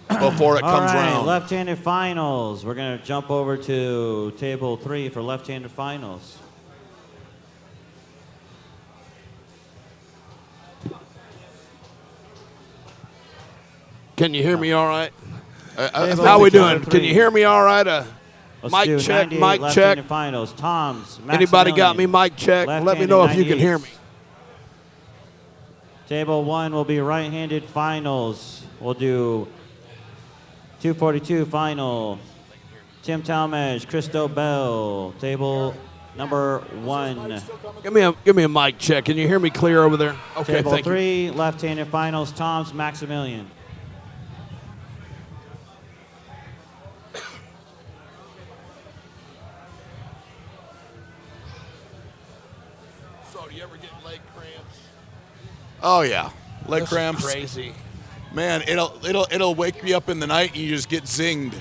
before it comes around. Left-handed finals. We're going to jump over to table 3 for left-handed finals. Can you hear me all right? How we doing? Can you hear me all right? Let's mic do check, 98 mic check. left-handed finals. Toms, Anybody got me mic check? Let me know if you can hear me. Table 1 will be right-handed finals. We'll do 242 final. Tim Talmadge, Christo Bell. Table number 1. Give me a mic check. Can you hear me clear over there? Okay, Table thank 3, you. left-handed finals. Toms, Maximilian. So, do you ever get leg cramps? Oh yeah, leg This is cramps. crazy. Man, it'll wake me up in the night and you just get zinged.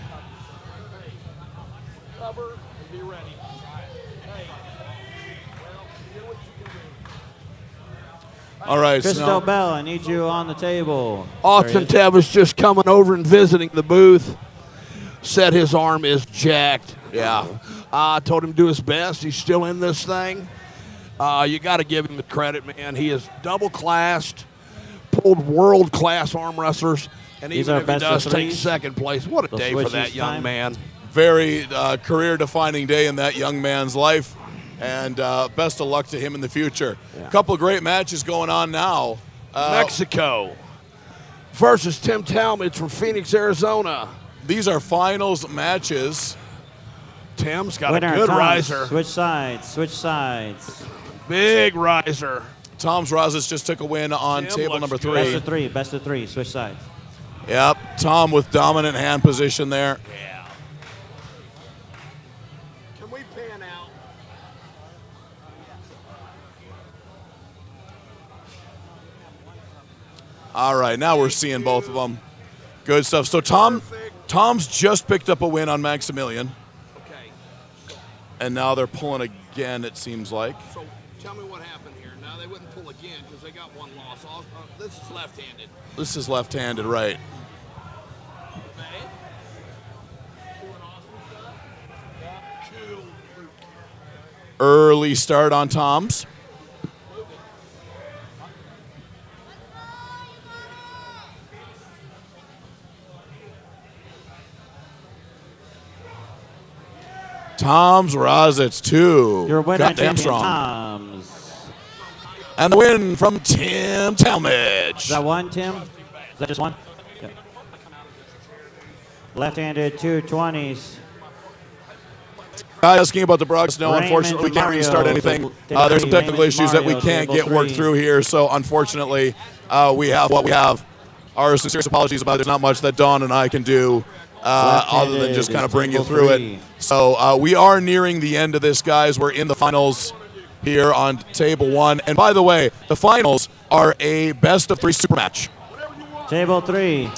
Cover and be ready. Hey, well, do what you can do. All right, Christel so Bell, I need you on the table. Austin There he is. Tevis just coming over and visiting the booth. Said his arm is jacked. yeah, I told him to do his best. He's still in this thing. You got to give him the credit, man. He is double-classed, pulled world-class arm wrestlers, and These even are if he best of does take threes. second place, what a The day for switches that young time. man. very career-defining day in that young man's life, and best of luck to him in the future. Yeah. Couple of great matches going on now. Mexico versus Tim Talmadge from Phoenix, Arizona. These are finals matches. Tim's got Winner, a good Tom. riser. Switch sides. Switch sides. Big riser. Tom's Razas just took a win on Tim table looks number good. Best 3. of three. Best of three. Switch sides. Yep, Tom with dominant hand position there. Yeah. Can we pan out? All right, now we're seeing both of them. Good stuff. So Tom's just picked up a win on Maximilian, Okay. and now they're pulling again, it seems like. So tell me what happened here. Now they wouldn't pull again because they got one loss. This is left-handed. This is left-handed, right? Okay. See what Austin's done? Cool. Early start on Tom's. Tom's Razits, 2. Your winner, Goddamn champion strong. Tom's. And the win from Tim Talmadge. Is that one, Tim? Is that just one? Yeah. Left-handed 220s. Guy asking about the broadcast. No, Raymond unfortunately, we can't Mario, restart anything. table There's some three. technical Raymond issues that we Mario, can't table get worked three. through here. So, unfortunately, we have what we have. Our sincere apologies about it. There's not much that Dawn and I can do other than just kind of bring you table through three. it. So, we are nearing the end of this, guys. We're in the finals here on table 1. And by the way, the finals are a best of 3 super match. Table 3.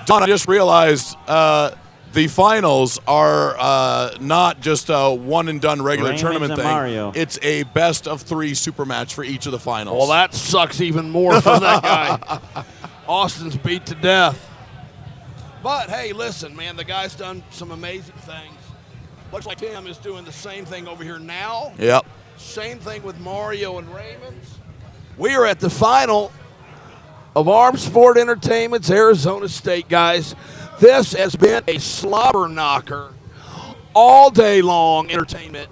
Don, I just realized the finals are not just a one and done regular Raymond tournament and thing. Mario. It's a best of 3 super match for each of the finals. Well, that sucks even more for that guy. Austin's beat to death. But hey, listen, man, the guy's done some amazing things. Looks like Tim is doing the same thing over here now. Yep. Same thing with Mario and Raymond's. We are at the final of Arm Sport Entertainment's Arizona State, guys. This has been a slobber knocker all day long entertainment.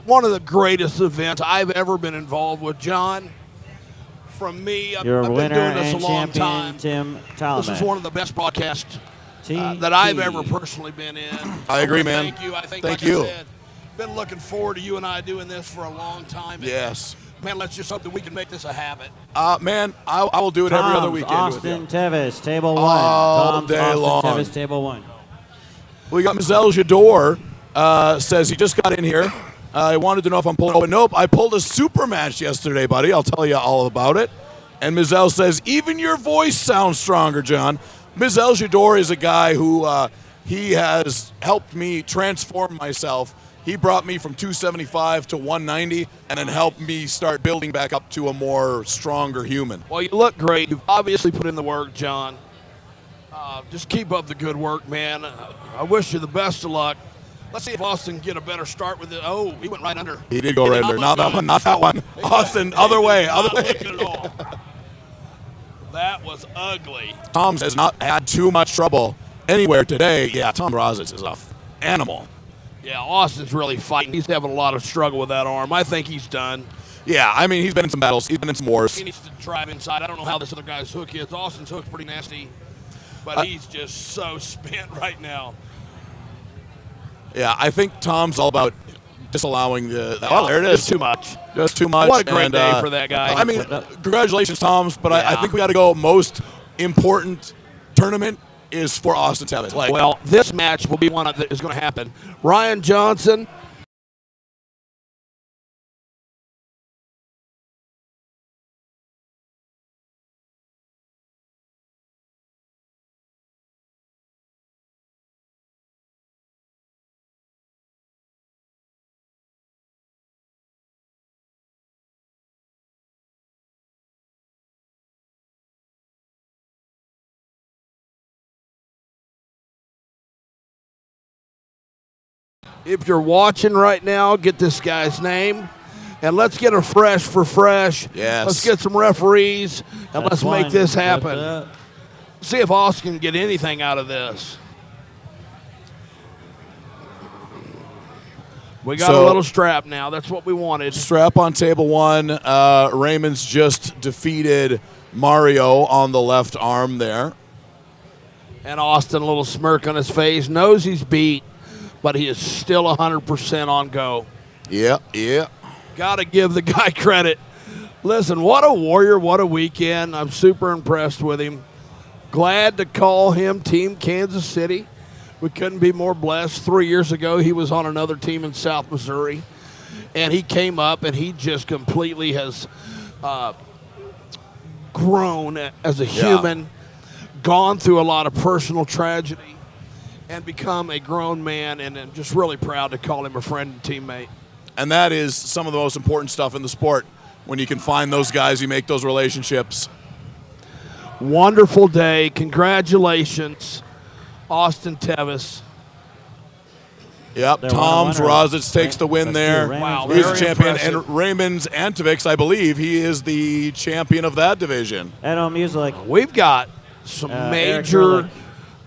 One of the greatest events I've ever been involved with, John. From me, I've Your been winner doing this a and long champion, time. Tim This Talmadge. is one of the best broadcasts TT. that I've ever personally been in. I agree, man. Thank you. I think, Thank like you. I said, been looking forward to you and I doing this for a long time. And, Yes. man, let's just hope that we can make this a habit. Man, I will do it every other Tom's weekend. with Austin you. Tevis, table 1. All Tom's day Austin long. Tevis, table 1. We got Mizel Jador, says he just got in here. I wanted to know if I'm pulling. Oh, nope, I pulled a super match yesterday, buddy. I'll tell you all about it. And Mizel says, even your voice sounds stronger, John. Mizel Jador is a guy who he has helped me transform myself. He brought me from 275 to 190 and then helped me start building back up to a more stronger human. Well, you look great. You've obviously put in the work, John. Just keep up the good work, man. I wish you the best of luck. Let's see if Austin can get a better start with it. Oh, he went right under. He did go right under. Not that one, not that one. Austin, other way, other way. Not looking at all. That was ugly. Tom's has not had too much trouble anywhere today. Yeah, Tom Razitz is an animal. Yeah, Austin's really fighting. He's having a lot of struggle with that arm. I think he's done. Yeah, I mean, he's been in some battles. He's been in some wars. He needs to drive inside. I don't know how this other guy's hook is. Austin's hook's pretty nasty, but he's just so spent right now. Yeah, I think Tom's all about disallowing the oh, there it is. Just too much. Just too much. What a great and, day for that guy. I mean, congratulations, Tom's, but I Yeah. think we got to go most important tournament is for Austin Tevis. Like, Well, this match will be one that is going to happen. Ryan Johnson If you're watching right now, get this guy's name. And let's get a fresh for fresh. Yes. Let's get some referees, and That's let's make one. this Flip happen. it. See if Austin can get anything out of this. We got So- a little strap now. That's what we wanted. Strap on table one. Raymond's just defeated Mario on the left arm there. And Austin, a little smirk on his face, knows he's beat, but he is still 100% on go. Yeah, yeah. Got to give the guy credit. Listen, what a warrior, what a weekend. I'm super impressed with him. Glad to call him Team Kansas City. We couldn't be more blessed. 3 years ago, he was on another team in South Missouri, and he came up, and he just completely has grown as a human, gone through a lot of personal tragedy, and become a grown man, and I'm just really proud to call him a friend and teammate. And that is some of the most important stuff in the sport. When you can find those guys, you make those relationships. Wonderful day. Congratulations, Austin Tevis. Yep, They're Tom's winner. Rozich takes the win That's there. true. Wow, He's very a champion. impressive. And Raymond's Antovics, I believe, he is the champion of that division. Edo Music. We've got some Eric major Gerlich.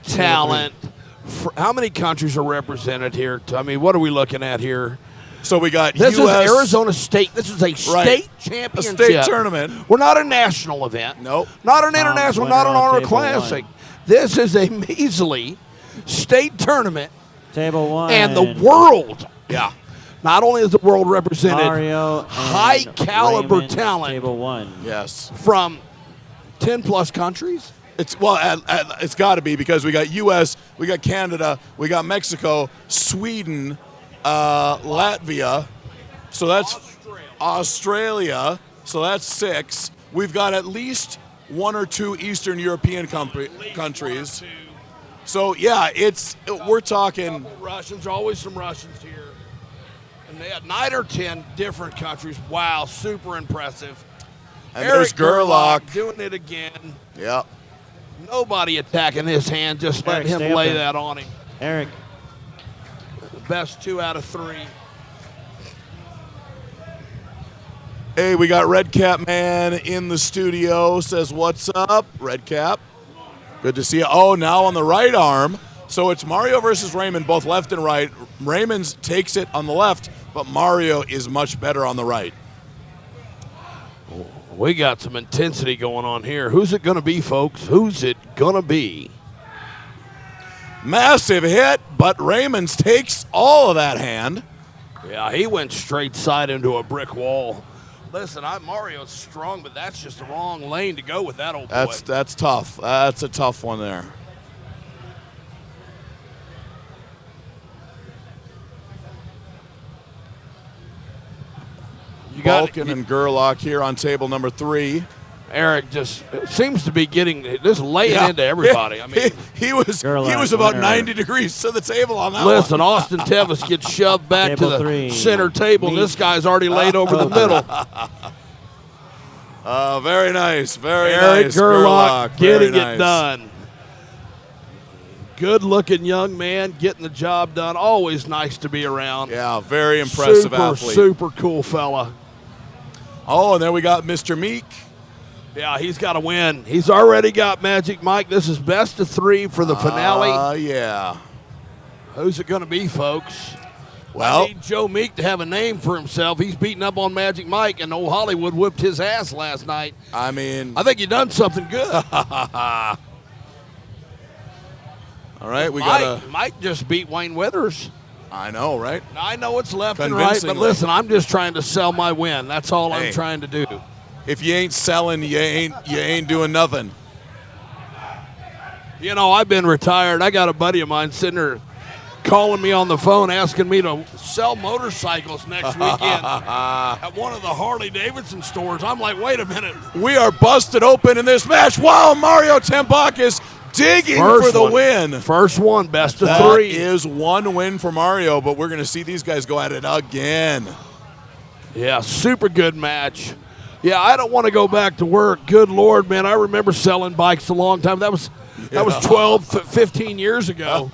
talent. How many countries are represented here? I mean, what are we looking at here? So we got This US, is Arizona State. This is a state a championship. state tournament. We're not a national event. Nope. Not an international, winner not an on honor table classic. one. This is a measly state tournament, Table one. and the world. Yeah. Not only is the world represented, Mario and high caliber Raymond, talent Table one. Yes. from 10 plus countries. It's it's got to be because we got U.S., we got Canada, we got Mexico, Sweden, Latvia. So that's Australia. So that's 6. We've got at least 1 or 2 Eastern European countries. So yeah, we're talking. Russians, always some Russians here. And they had 9 or 10 different countries. Wow, super impressive. And there's Eric Gerlach. doing it again. Yeah. Nobody attacking his hand, just let Eric, him stay up lay there. that on him. Eric. Best 2 out of 3. Hey, we got Red Cap Man in the studio. Says, what's up, Red Cap? Good to see you. Oh, now on the right arm. So it's Mario versus Raymond, both left and right. Raymond takes it on the left, but Mario is much better on the right. We got some intensity going on here. Who's it going to be, folks? Who's it going to be? Massive hit, but Raymond takes all of that hand. Yeah, he went straight side into a brick wall. Listen, Mario's strong, but that's just the wrong lane to go with that old boy. That's tough. That's a tough one there. You got Balkan and Gerlach here on table number 3. Eric just seems to be laying into everybody. I mean, he was Gerlach, about winner. 90 degrees to the table on that listen, one. Austin Tevis gets shoved back to Table the 3. center table. Meet. This guy's already laid over the middle. Very nice. Very Eric nice. Gerlach Very getting nice. it done. Good-looking young man, getting the job done. Always nice to be around. Yeah, very impressive super, athlete. super cool fella. Oh, and then we got Mr. Meek. Yeah, he's got to win. He's already got Magic Mike. This is best of 3 for the finale. Yeah. Who's it going to be, folks? Well- I need Joe Meek to have a name for himself. He's beating up on Magic Mike, and old Hollywood whipped his ass last night. I mean, I think you done something good. all right, we got Mike just beat Wayne Withers. I know, right? I know it's left and right, but Convincingly. listen, I'm just trying to sell my win. That's all Hey. I'm trying to do. If you ain't selling, you ain't doing nothing. You know, I've been retired. I got a buddy of mine sitting there calling me on the phone asking me to sell motorcycles next weekend at one of the Harley-Davidson stores. I'm like, wait a minute. We are busted open in this match. Wow, Mario Tambakis digging for the win. First one, best of That 3. is 1 win for Mario, but we're going to see these guys go at it again. Yeah, super good match. Yeah, I don't want to go back to work. Good Lord, man. I remember selling bikes a long time. That was That was 12, 15 years ago.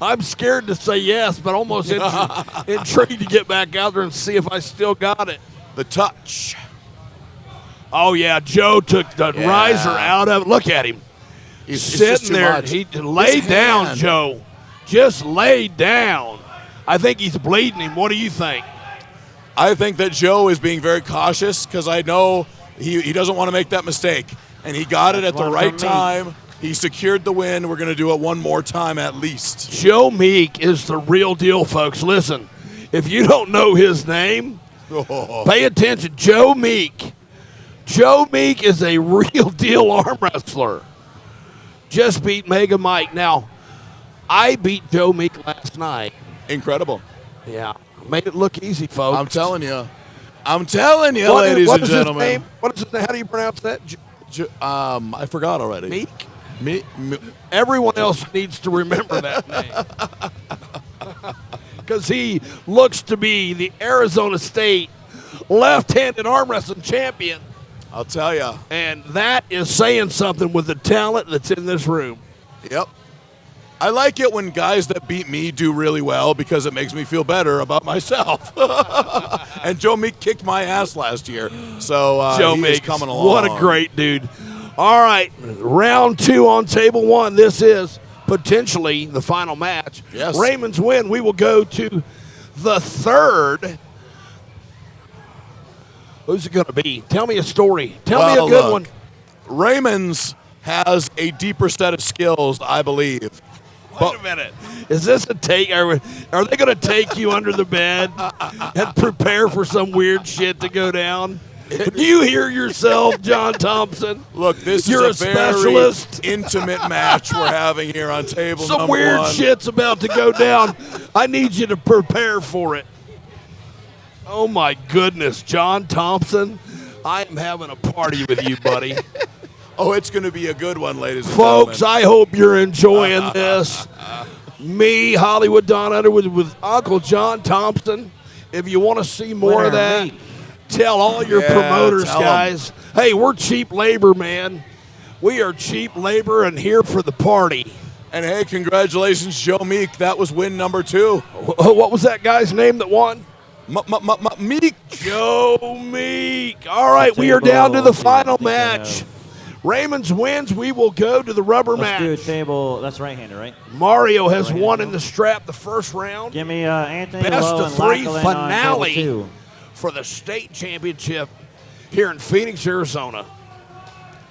I'm scared to say yes, but almost intrigued to get back out there and see if I still got it. The touch. Oh, yeah, Joe took the riser out of it. Look at him. It's sitting just too there. much. He laid down, hand. Joe. Just laid down. I think he's bleeding him. What do you think? I think that Joe is being very cautious because I know he doesn't want to make that mistake. And he got it at the One right from me. time. He secured the win. We're going to do it one more time at least. Joe Meek is the real deal, folks. Listen, if you don't know his name, pay attention. Joe Meek. Joe Meek is a real deal arm wrestler. Just beat Mega Mike. Now, I beat Joe Meek last night. Incredible. Yeah. Made it look easy, folks. I'm telling you. Ladies and gentlemen. His name? What is his name? How do you pronounce that? I forgot already. Meek? Everyone else needs to remember that name. Because he looks to be the Arizona State left-handed arm wrestling champion. I'll tell you. And that is saying something with the talent that's in this room. Yep. I like it when guys that beat me do really well because it makes me feel better about myself. And Joe Meek kicked my ass last year, so Joe he is Meek, coming along. what a great dude. All right, round 2 on table 1. This is potentially the final match. Yes. Raymond's win. We will go to the third. Who's it going to be? Tell me a story. Tell me a good one. Raymond's has a deeper set of skills, I believe. Wait a minute. Is this a take? Are they going to take you under the bed and prepare for some weird shit to go down? Do you hear yourself, John Thompson? Look, this You're is a very specialist. intimate match we're having here on table Some number weird 1. shit's about to go down. I need you to prepare for it. Oh, my goodness, John Thompson. I am having a party with you, buddy. Oh, it's going to be a good one, ladies and Folks, gentlemen. I hope you're enjoying this. Me, Hollywood Don Underwood, with Uncle John Thompson. If you want to see more of that, tell all your promoters, tell 'em. guys. Hey, we're cheap labor, man. We are cheap labor and here for the party. And hey, congratulations, Joe Meek. That was win number 2. What was that guy's name that won? Meek. Joe Meek. All right, we are down to the final match. Raymond's wins. We will go to the rubber Let's do match. table. That's right-hander, right? Mario has won in the strap the first round. Give me Anthony Best Lowe of and 3 Lachlan on finale table 2. for the state championship here in Phoenix, Arizona.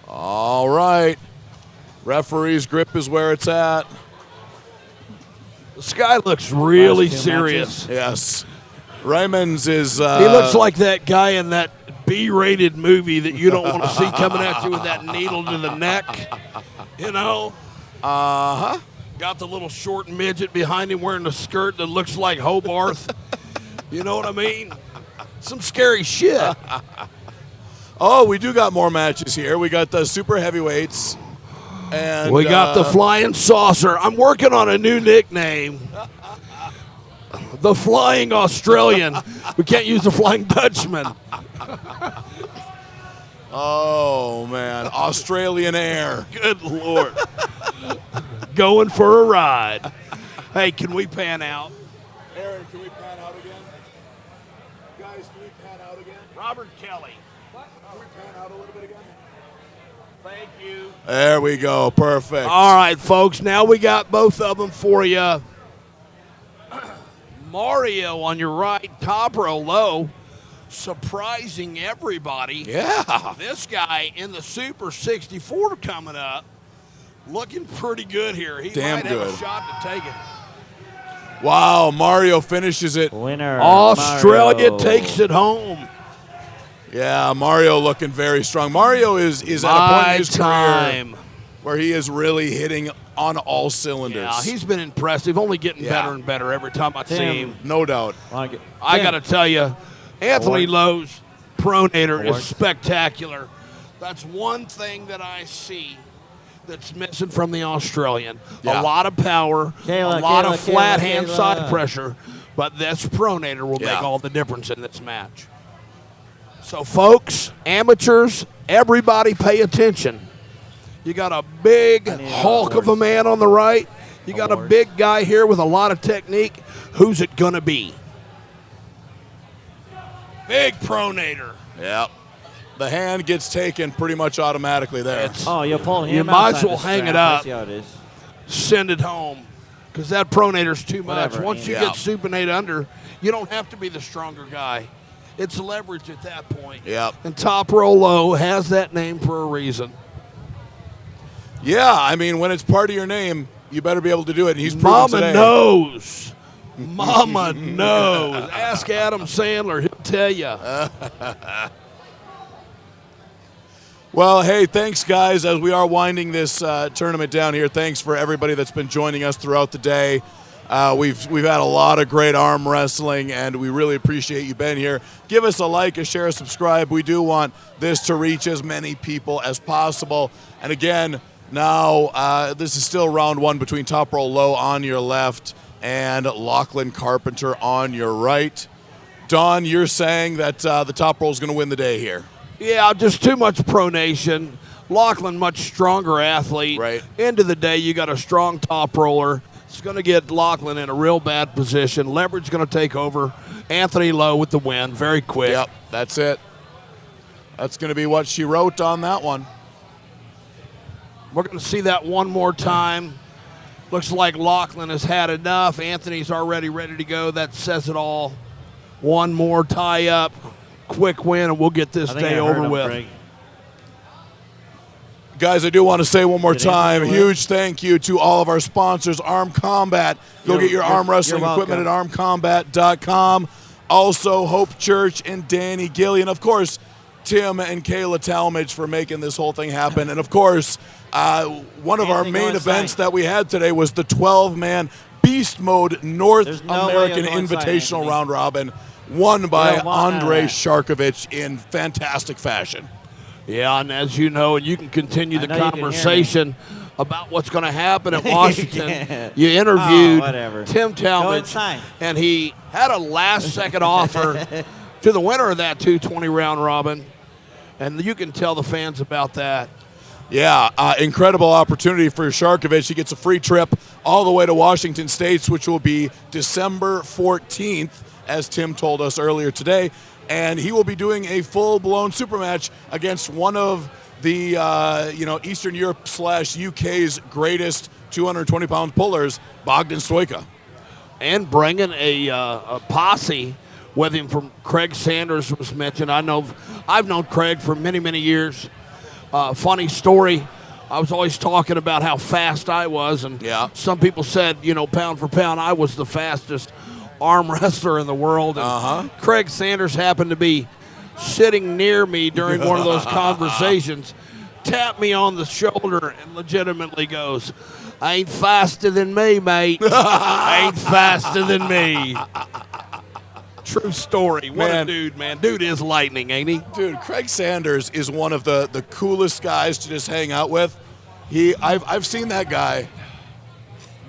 All right. Referee's grip is where it's at. This guy looks really Last 2 serious. Yes. Raymond's is... He looks like that guy in that B-rated movie that you don't want to see coming at you with that needle to the neck. You know? Uh-huh. Got the little short midget behind him wearing a skirt that looks like Hobarth. You know what I mean? Some scary shit. Oh, we do got more matches here. We got the super heavyweights. And We got the Flying Saucer. I'm working on a new nickname. The Flying Australian. We can't use the Flying Dutchman. Oh, man. Australian Air. Good Lord. Going for a ride. Hey, can we pan out? Aaron, can we pan out again? Guys, can we pan out again? Robert Kelly. Can we pan out a little bit again? Thank you. There we go. Perfect. All right, folks. Now we got both of them for you. Mario on your right, top row low, surprising everybody. Yeah. This guy in the Super 64 coming up, looking pretty good here. He Damn might have good. a shot to take it. Wow, Mario finishes it. Winner. Australia Mario. takes it home. Yeah, Mario looking very strong. Mario is at a point My in his time. career where he is really hitting on all cylinders. Yeah, he's been impressive, only getting better and better every time I see him. No doubt. I got to tell you, Anthony Award. Lowe's pronator Award. is spectacular. That's one thing that I see that's missing from the Australian. Yeah. A lot of power, Kayla, a lot Kayla, of flat Kayla, hand Kayla. side pressure, but this pronator will Yeah. make all the difference in this match. So, folks, amateurs, everybody pay attention. You got a big I need hulk of a awards. man on the right. You got a Awards. big guy here with a lot of technique. Who's it going to be? Big pronator. Yep. The hand gets taken pretty much automatically there. Oh, you pull him You might as outside well the hang strap. it I up. see how it is. Send it home because that pronator's too much. Whatever, Once you yeah. get supinate under, you don't have to be the stronger guy. It's leverage at that point. Yep. And Top Roll Low has that name for a reason. Yeah, I mean, when it's part of your name, you better be able to do it. And he's proven Mama today. knows. Mama knows. Ask Adam Sandler. He'll tell you. Well, hey, thanks, guys. As we are winding this tournament down here, thanks for everybody that's been joining us throughout the day. We've had a lot of great arm wrestling, and we really appreciate you being here. Give us a like, a share, a subscribe. We do want this to reach as many people as possible. And again, now this is still round one between Top Roll Low on your left and Lachlan Carpenter on your right. Don, you're saying that the Top Roll is going to win the day here. Yeah, just too much pronation. Lachlan, much stronger athlete. Right. End of the day, you got a strong top roller. It's going to get Lachlan in a real bad position. Leverage going to take over. Anthony Lowe with the win, very quick. Yep, that's it. That's going to be what she wrote on that one. We're going to see that one more time. Looks like Lachlan has had enough. Anthony's already ready to go. That says it all. One more tie-up, quick win, and we'll get this I think day I heard over him, with. Craig. Guys, I do want to say one more Did time, Anthony win? huge thank you to all of our sponsors, Arm Combat. Go You're- get your arm you're wrestling equipment at welcome. armcombat.com. Also, Hope Church and Danny Gillian. Of course, Tim and Kayla Talmadge for making this whole thing happen. And of course, one of our Anthony, go main inside. events that we had today was the 12-man Beast Mode North There's no way American you'll go inside, Invitational Anthony. Round Robin, won by You don't want none of Andrei that. Sharkovich in fantastic fashion. Yeah, and as you know, and you can continue the I know you can hear me. conversation about what's going to happen at You Washington. can't. You interviewed Oh, whatever. Tim Go Talmadge, inside. and he had a last-second offer to the winner of that 220 round robin, and you can tell the fans about that. Yeah, incredible opportunity for Sharkovich. He gets a free trip all the way to Washington State, which will be December 14th, as Tim told us earlier today. And he will be doing a full-blown super match against one of the Eastern Europe / UK's greatest 220-pound pullers, Bogdan Stoica. And bringing a posse with him from Craig Sanders was mentioned. I've known Craig for many, many years. Funny story, I was always talking about how fast I was, and Yeah. some people said, pound for pound, I was the fastest arm wrestler in the world. And Craig Sanders happened to be sitting near me during one of those conversations, tapped me on the shoulder, and legitimately goes, "Ain't faster than me, mate. Ain't faster than me." True story. What Man. a dude, man. Dude is lightning, ain't he? Dude, Craig Sanders is one of the coolest guys to just hang out with. I've seen that guy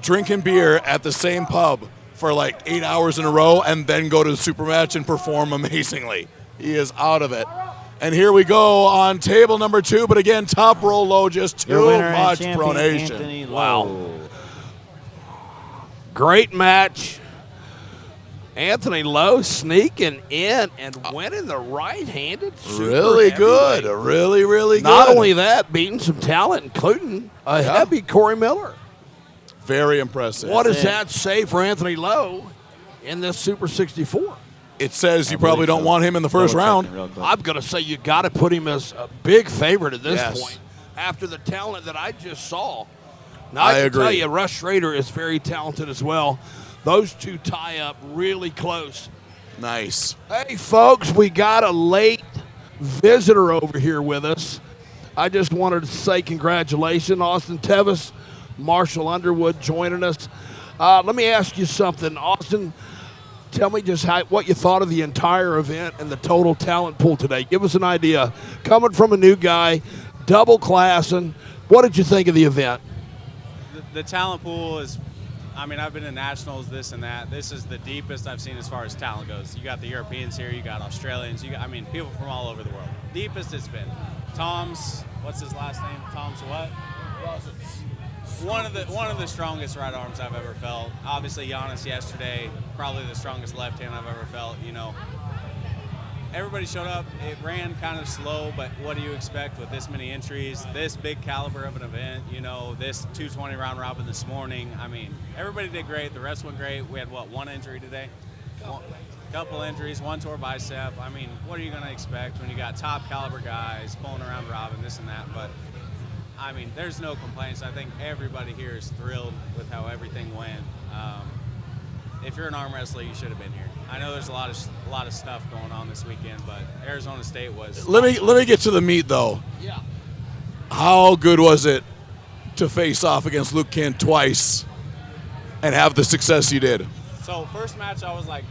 drinking beer at the same pub for like 8 hours in a row and then go to the super match and perform amazingly. He is out of it. And here we go on table number 2, but again, Top Roll Low, just Your too winner and much champion, pronation. Anthony Wow. Lowe. Great match. Anthony Lowe sneaking in and winning the right-handed super Really good. heavyweight. Really, really good. Not only that, beating some talent, including a Yeah. heavy Corey Miller. Very impressive. What does it. that say for Anthony Lowe in this Super 64? It says you I probably believe don't so. want him in the first Double round. checking real quick. I'm going to say you got to put him as a big favorite at this Yes. point after the talent that I just saw. Now, I I can agree. tell you, Rush Schrader is very talented as well. Those two tie up really close. Nice. Hey, folks, we got a late visitor over here with us. I just wanted to say congratulations, Austin Tevis, Marshall Underwood joining us. Let me ask you something, Austin. Tell me just what you thought of the entire event and the total talent pool today. Give us an idea. Coming from a new guy, double classing, what did you think of the event? The talent pool is, I've been in nationals, this and that. This is the deepest I've seen as far as talent goes. You got the Europeans here, you got Australians, people from all over the world. Deepest it's been. Tom's, what's his last name? Tom's what? One of the strongest right arms I've ever felt. Obviously Giannis yesterday, probably the strongest left hand I've ever felt. You know, everybody showed up. It ran kind of slow, but what do you expect with this many entries, this big caliber of an event? You know, this 220 round robin this morning. I mean, everybody did great. The rest went great. We had one injury today? Couple injuries, one tore bicep. I mean, what are you going to expect when you got top caliber guys pulling around robin, this and that? But I mean, there's no complaints. I think everybody here is thrilled with how everything went. If you're an arm wrestler, you should have been here. I know there's a lot of stuff going on this weekend, but Arizona State was. Let me get to the meat though. Yeah. How good was it to face off against Luke Kent twice and have the success you did? So first match, I was like,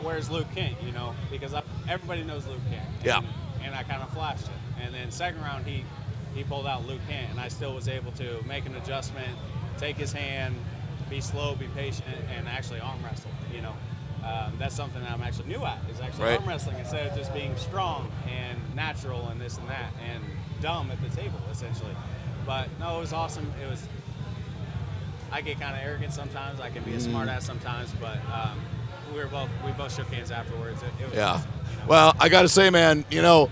"Where's Luke Kent?" You know, because everybody knows Luke Kent. Yeah. And I kind of flashed it, and then second round he pulled out Luke Kent, and I still was able to make an adjustment, take his hand, be slow, be patient, and actually arm wrestle. You know, that's something that I'm actually new at, is actually arm wrestling instead of just being strong and natural and this and that and dumb at the table, essentially. But no, it was awesome. I get kind of arrogant sometimes. I can be a smart ass sometimes, but we both shook hands afterwards. It was awesome, you know? Well, I got to say, man, you know,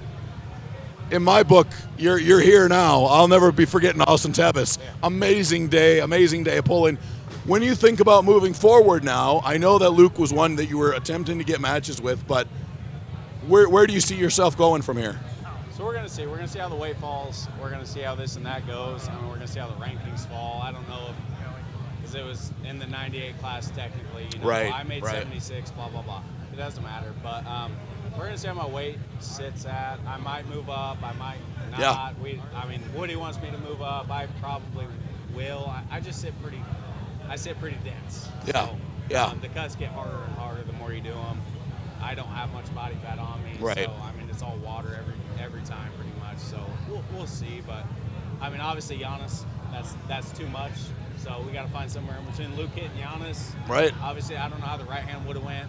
in my book, you're here now. I'll never be forgetting Austin Tevis. Yeah. Amazing day of pulling. When you think about moving forward now, I know that Luke was one that you were attempting to get matches with, but where do you see yourself going from here? So we're gonna see. We're gonna see how the weight falls. We're gonna see how this and that goes. I mean, we're gonna see how the rankings fall. I don't know because it was in the 98 class technically. You know, right. I made 76. Blah blah blah. It doesn't matter. But we're gonna see how my weight sits at. I might move up. I might not. Yeah. I mean, Woody wants me to move up. I probably will. I just sit pretty. I sit pretty dense. Yeah. So, the cuts get harder and harder the more you do them. I don't have much body fat on me. Right. So I mean, it's all water every time pretty much. So we'll see. But I mean, obviously Giannis, that's too much. So we got to find somewhere in between Luke Kent and Giannis. Right. Obviously, I don't know how the right hand would have went.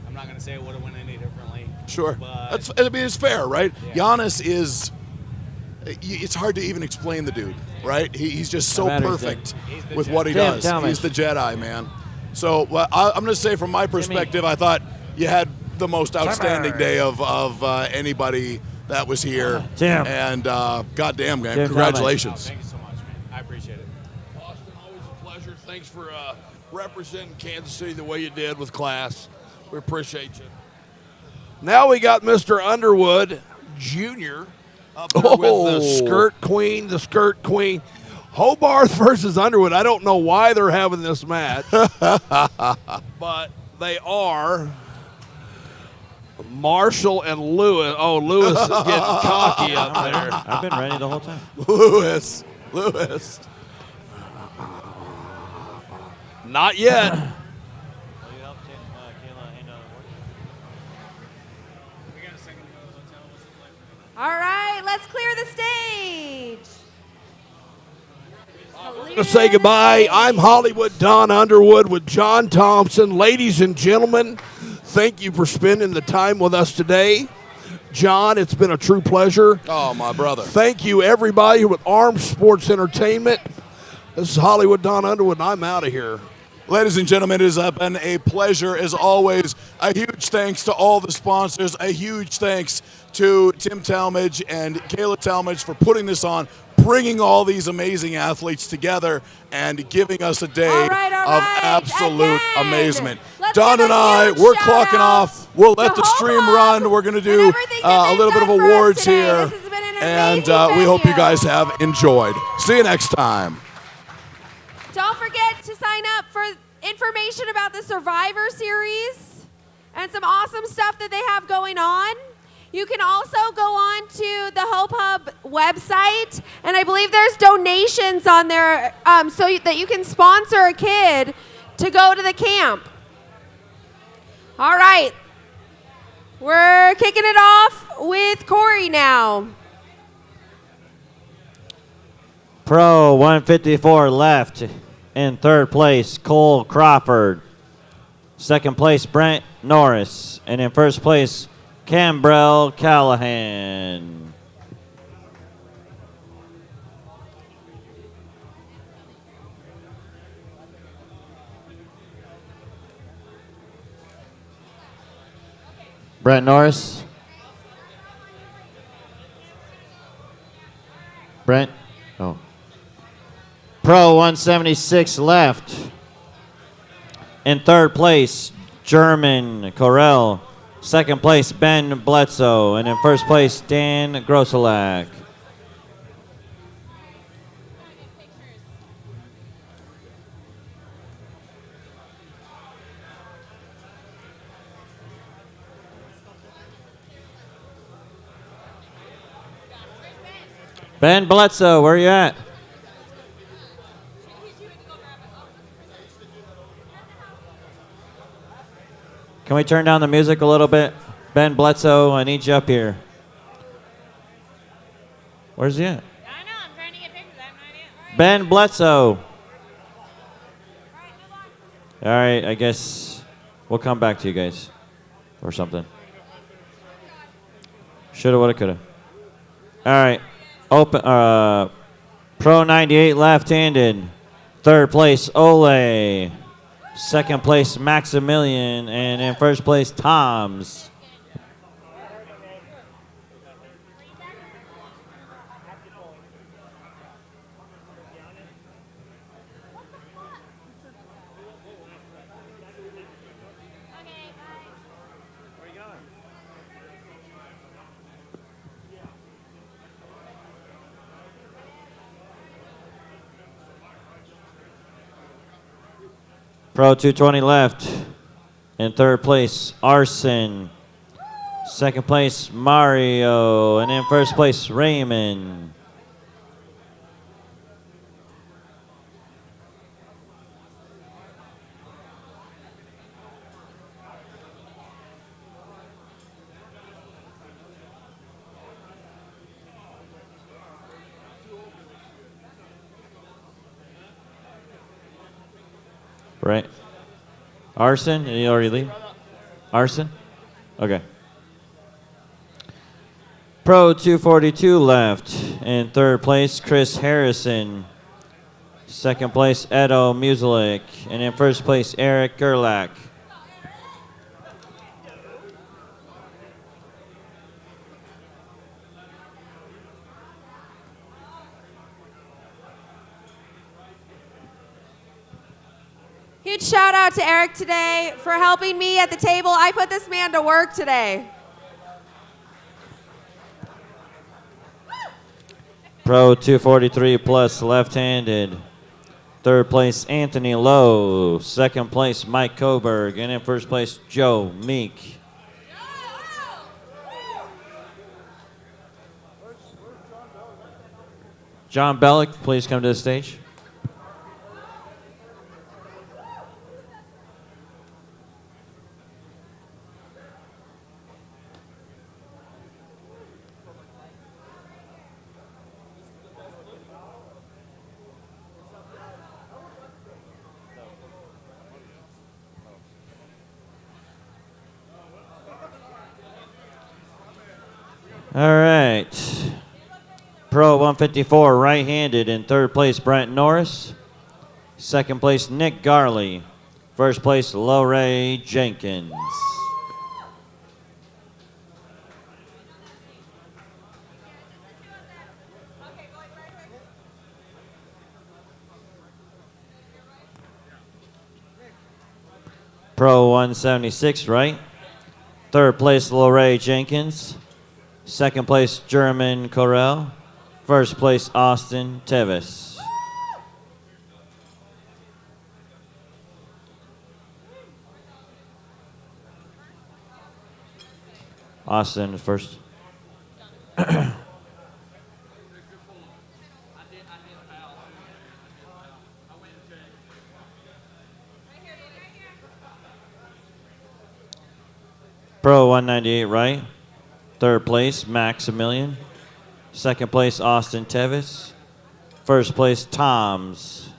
I'm not going to say it would have went any differently. Sure. But I mean, it's fair, right? Yeah. Giannis is. It's hard to even explain the dude, right? He's just so perfect with what he does. He's the Jedi, man. So I'm going to say, from my perspective, I thought you had the most outstanding day of anybody that was here. And goddamn, man, congratulations. Thank you so much, man. I appreciate it. Austin, always a pleasure. Thanks for representing Kansas City the way you did with class. We appreciate you. Now we got Mr. Underwood Jr. up there with the Skirt Queen. Hobarth versus Underwood. I don't know why they're having this match, but they are. Marshall and Lewis. Oh, Lewis is getting cocky up there. I've been ready the whole time. Lewis. Not yet. Will you help Kayla hand out the All right, let's clear the stage. To say goodbye, I'm Hollywood Don Underwood with John Thompson. Ladies and gentlemen, thank you for spending the time with us today. John, it's been a true pleasure. Oh, my brother. Thank you, everybody, with Armed Sports Entertainment. This is Hollywood Don Underwood, and I'm out of here. Ladies and gentlemen, it has been a pleasure as always. A huge thanks to all the sponsors. A huge thanks to Tim Talmadge and Kayla Talmadge for putting this on, bringing all these amazing athletes together and giving us a day of absolute amazement. Don and I, we're clocking off. We'll let the stream run. We're going to do a little bit of awards here. And we hope you guys have enjoyed. See you next time. Don't forget to sign up for information about the Survivor Series and some awesome stuff that they have going on. You can also go on to the Hope Hub website, and I believe there's donations on there so that you can sponsor a kid to go to the camp. All right. We're kicking it off with Corey now. Pro 154 left. In third place, Cole Crawford. Second place, Brent Norris. And in first place, Cambrell Callahan. Brent Norris. Brent. Oh. Pro 176 left. In third place, German Corell. Second place, Ben Bledsoe. And in first place, Dan Grosselak. Ben Bledsoe, where you at? Can we turn down the music a little bit? Ben Bledsoe, I need you up here. Where's he at? I know, I'm trying to get pictures. I have no idea. Ben Bledsoe. All right, I guess we'll come back to you guys or something. Shoulda, woulda, coulda. All right, open. Pro 98 left-handed. Third place, Ole. Second place, Maximilian. And in first place, Toms. Pro 220 left. In third place, Arson. Second place, Mario. And in first place, Raymond. Right. Arson, did you already leave? Arson? Okay. Pro 242 left. In third place, Chris Harrison. Second place, Edo Muselik. And in first place, Eric Gerlach. Huge shout out to Eric today for helping me at the table. I put this man to work today. Pro 243 plus left-handed. Third place, Anthony Lowe. Second place, Mike Coburg. And in first place, Joe Meek. John Bellick, please come to the stage. All right. Pro 154 right-handed. In third place, Brent Norris. Second place, Nick Garley. First place, Lorray Jenkins. Pro 176 right. Third place, Lorray Jenkins. Second place, German Corell. First place, Austin Tevis. Austin is first. Pro 198 right. Third place, Maximilian. Second place, Austin Tevis. First place, Toms.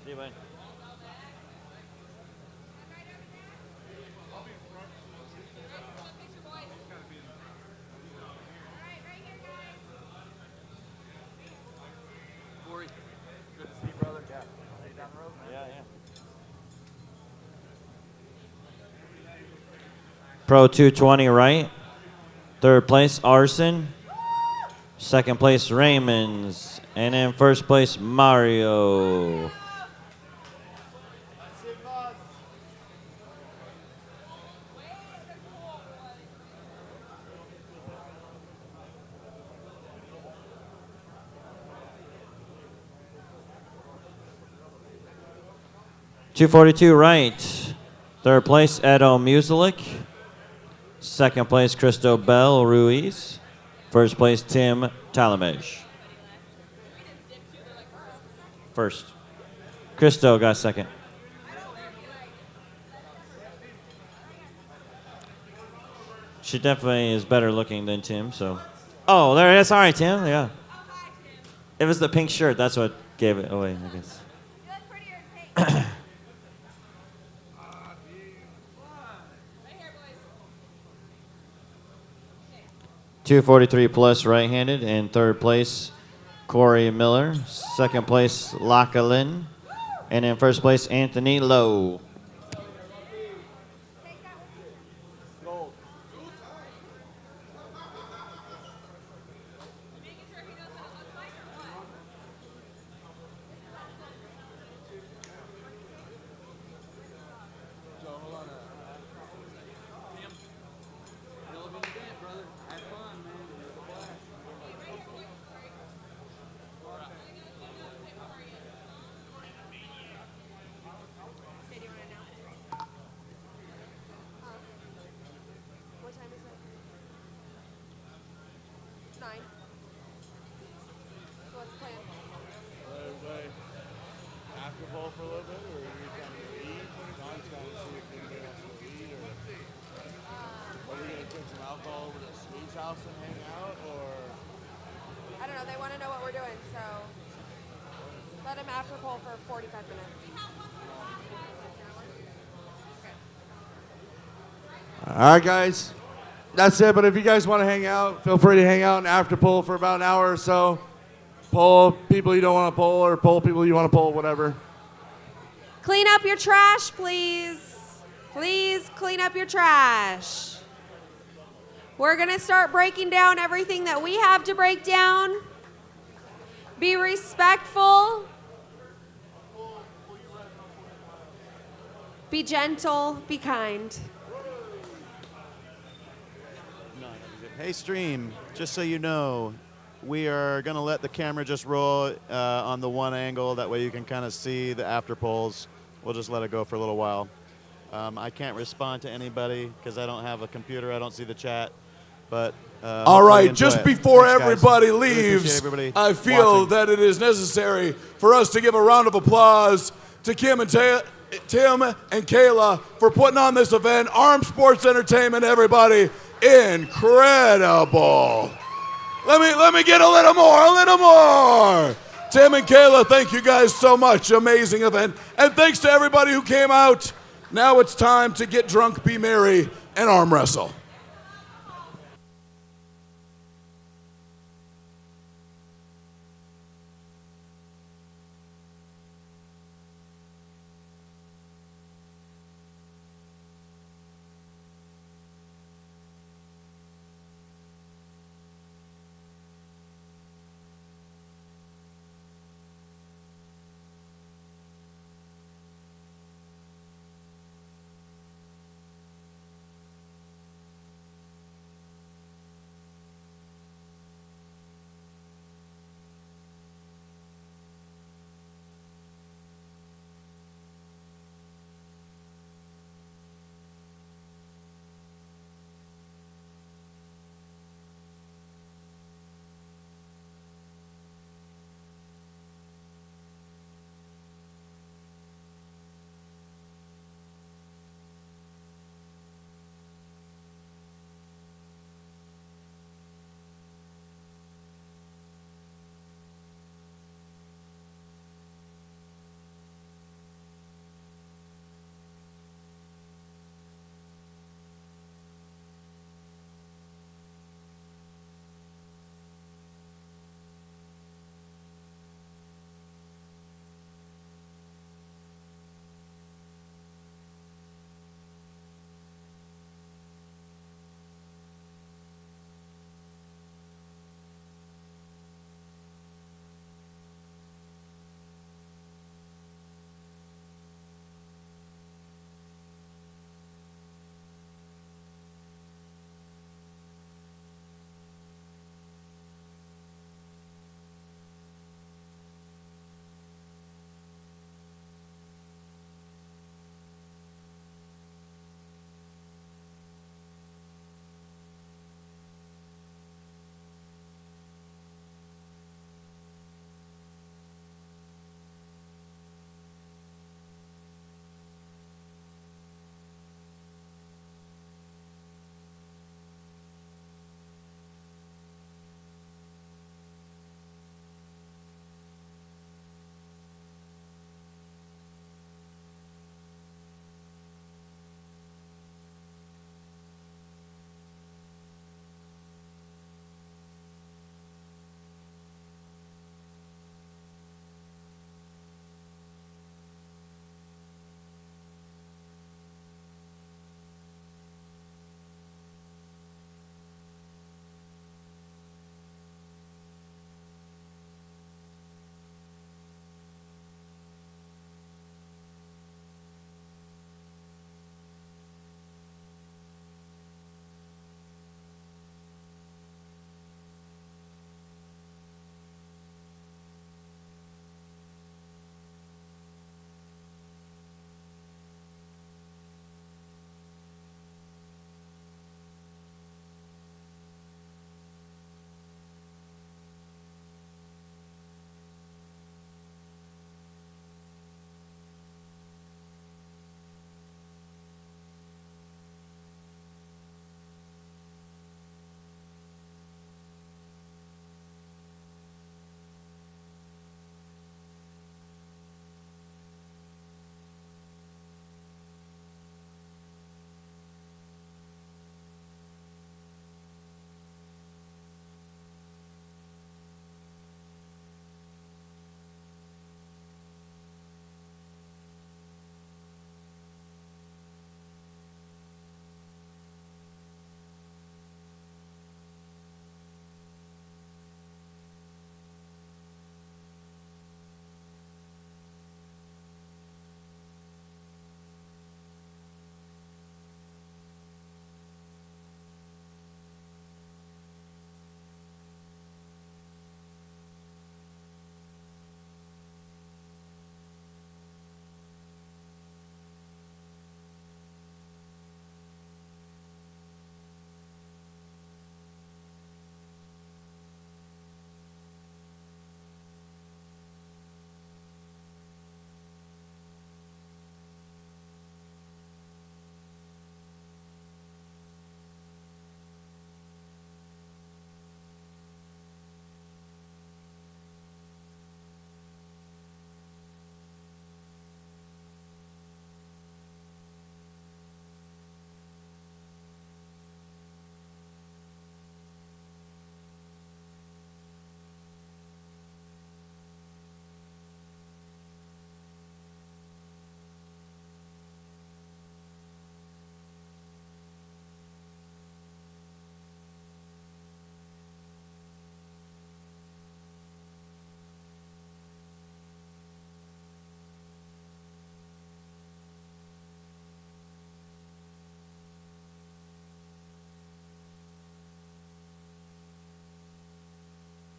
See you, bud. Corey, good to see you, brother. Yeah. See you down the road, man. Yeah, yeah. Pro 220 right. Third place, Arson. Second place, Raymonds. And in first place, Mario. .242 right. Third place, Edo Musalik. Second place, Cristo Bell Ruiz. First place, Tim Talamej. First. Cristo got second. She definitely is better looking than Tim, so. Oh, there it is. Sorry, Tim. Yeah. It was the pink shirt. That's what gave it away, I guess. 243 plus right-handed. In third place, Corey Miller. Second place, Lachlan. And in first place, Anthony Lowe. What time is it? 9. So what's the plan? Everybody after bowl for a little bit, or are you trying to eat? John's trying to see if anybody wants to eat, or are we going to take some alcohol over to Sweet's house and hang out, or? I don't know. They want to know what we're doing, so let them after poll for 45 minutes. All right, guys. That's it. But if you guys want to hang out, feel free to hang out and after poll for about an hour or so. Poll people you don't want to poll, or poll people you want to poll, whatever. Clean up your trash, please. Please clean up your trash. We're going to start breaking down everything that we have to break down. Be respectful. Be gentle. Be kind. Hey, Stream, just so you know, we are going to let the camera just roll on the one angle. That way you can kind of see the after polls. We'll just let it go for a little while. I can't respond to anybody because I don't have a computer. I don't see the chat. But all right, just before Thanks, everybody really leaves, everybody I feel watching. that it is necessary for us to give a round of applause to Tim and Kayla for putting on this event. Arm Sports Entertainment, everybody, incredible. Let me get a little more. Tim and Kayla, thank you guys so much. Amazing event. And thanks to everybody who came out. Now it's time to get drunk, be merry, and arm wrestle.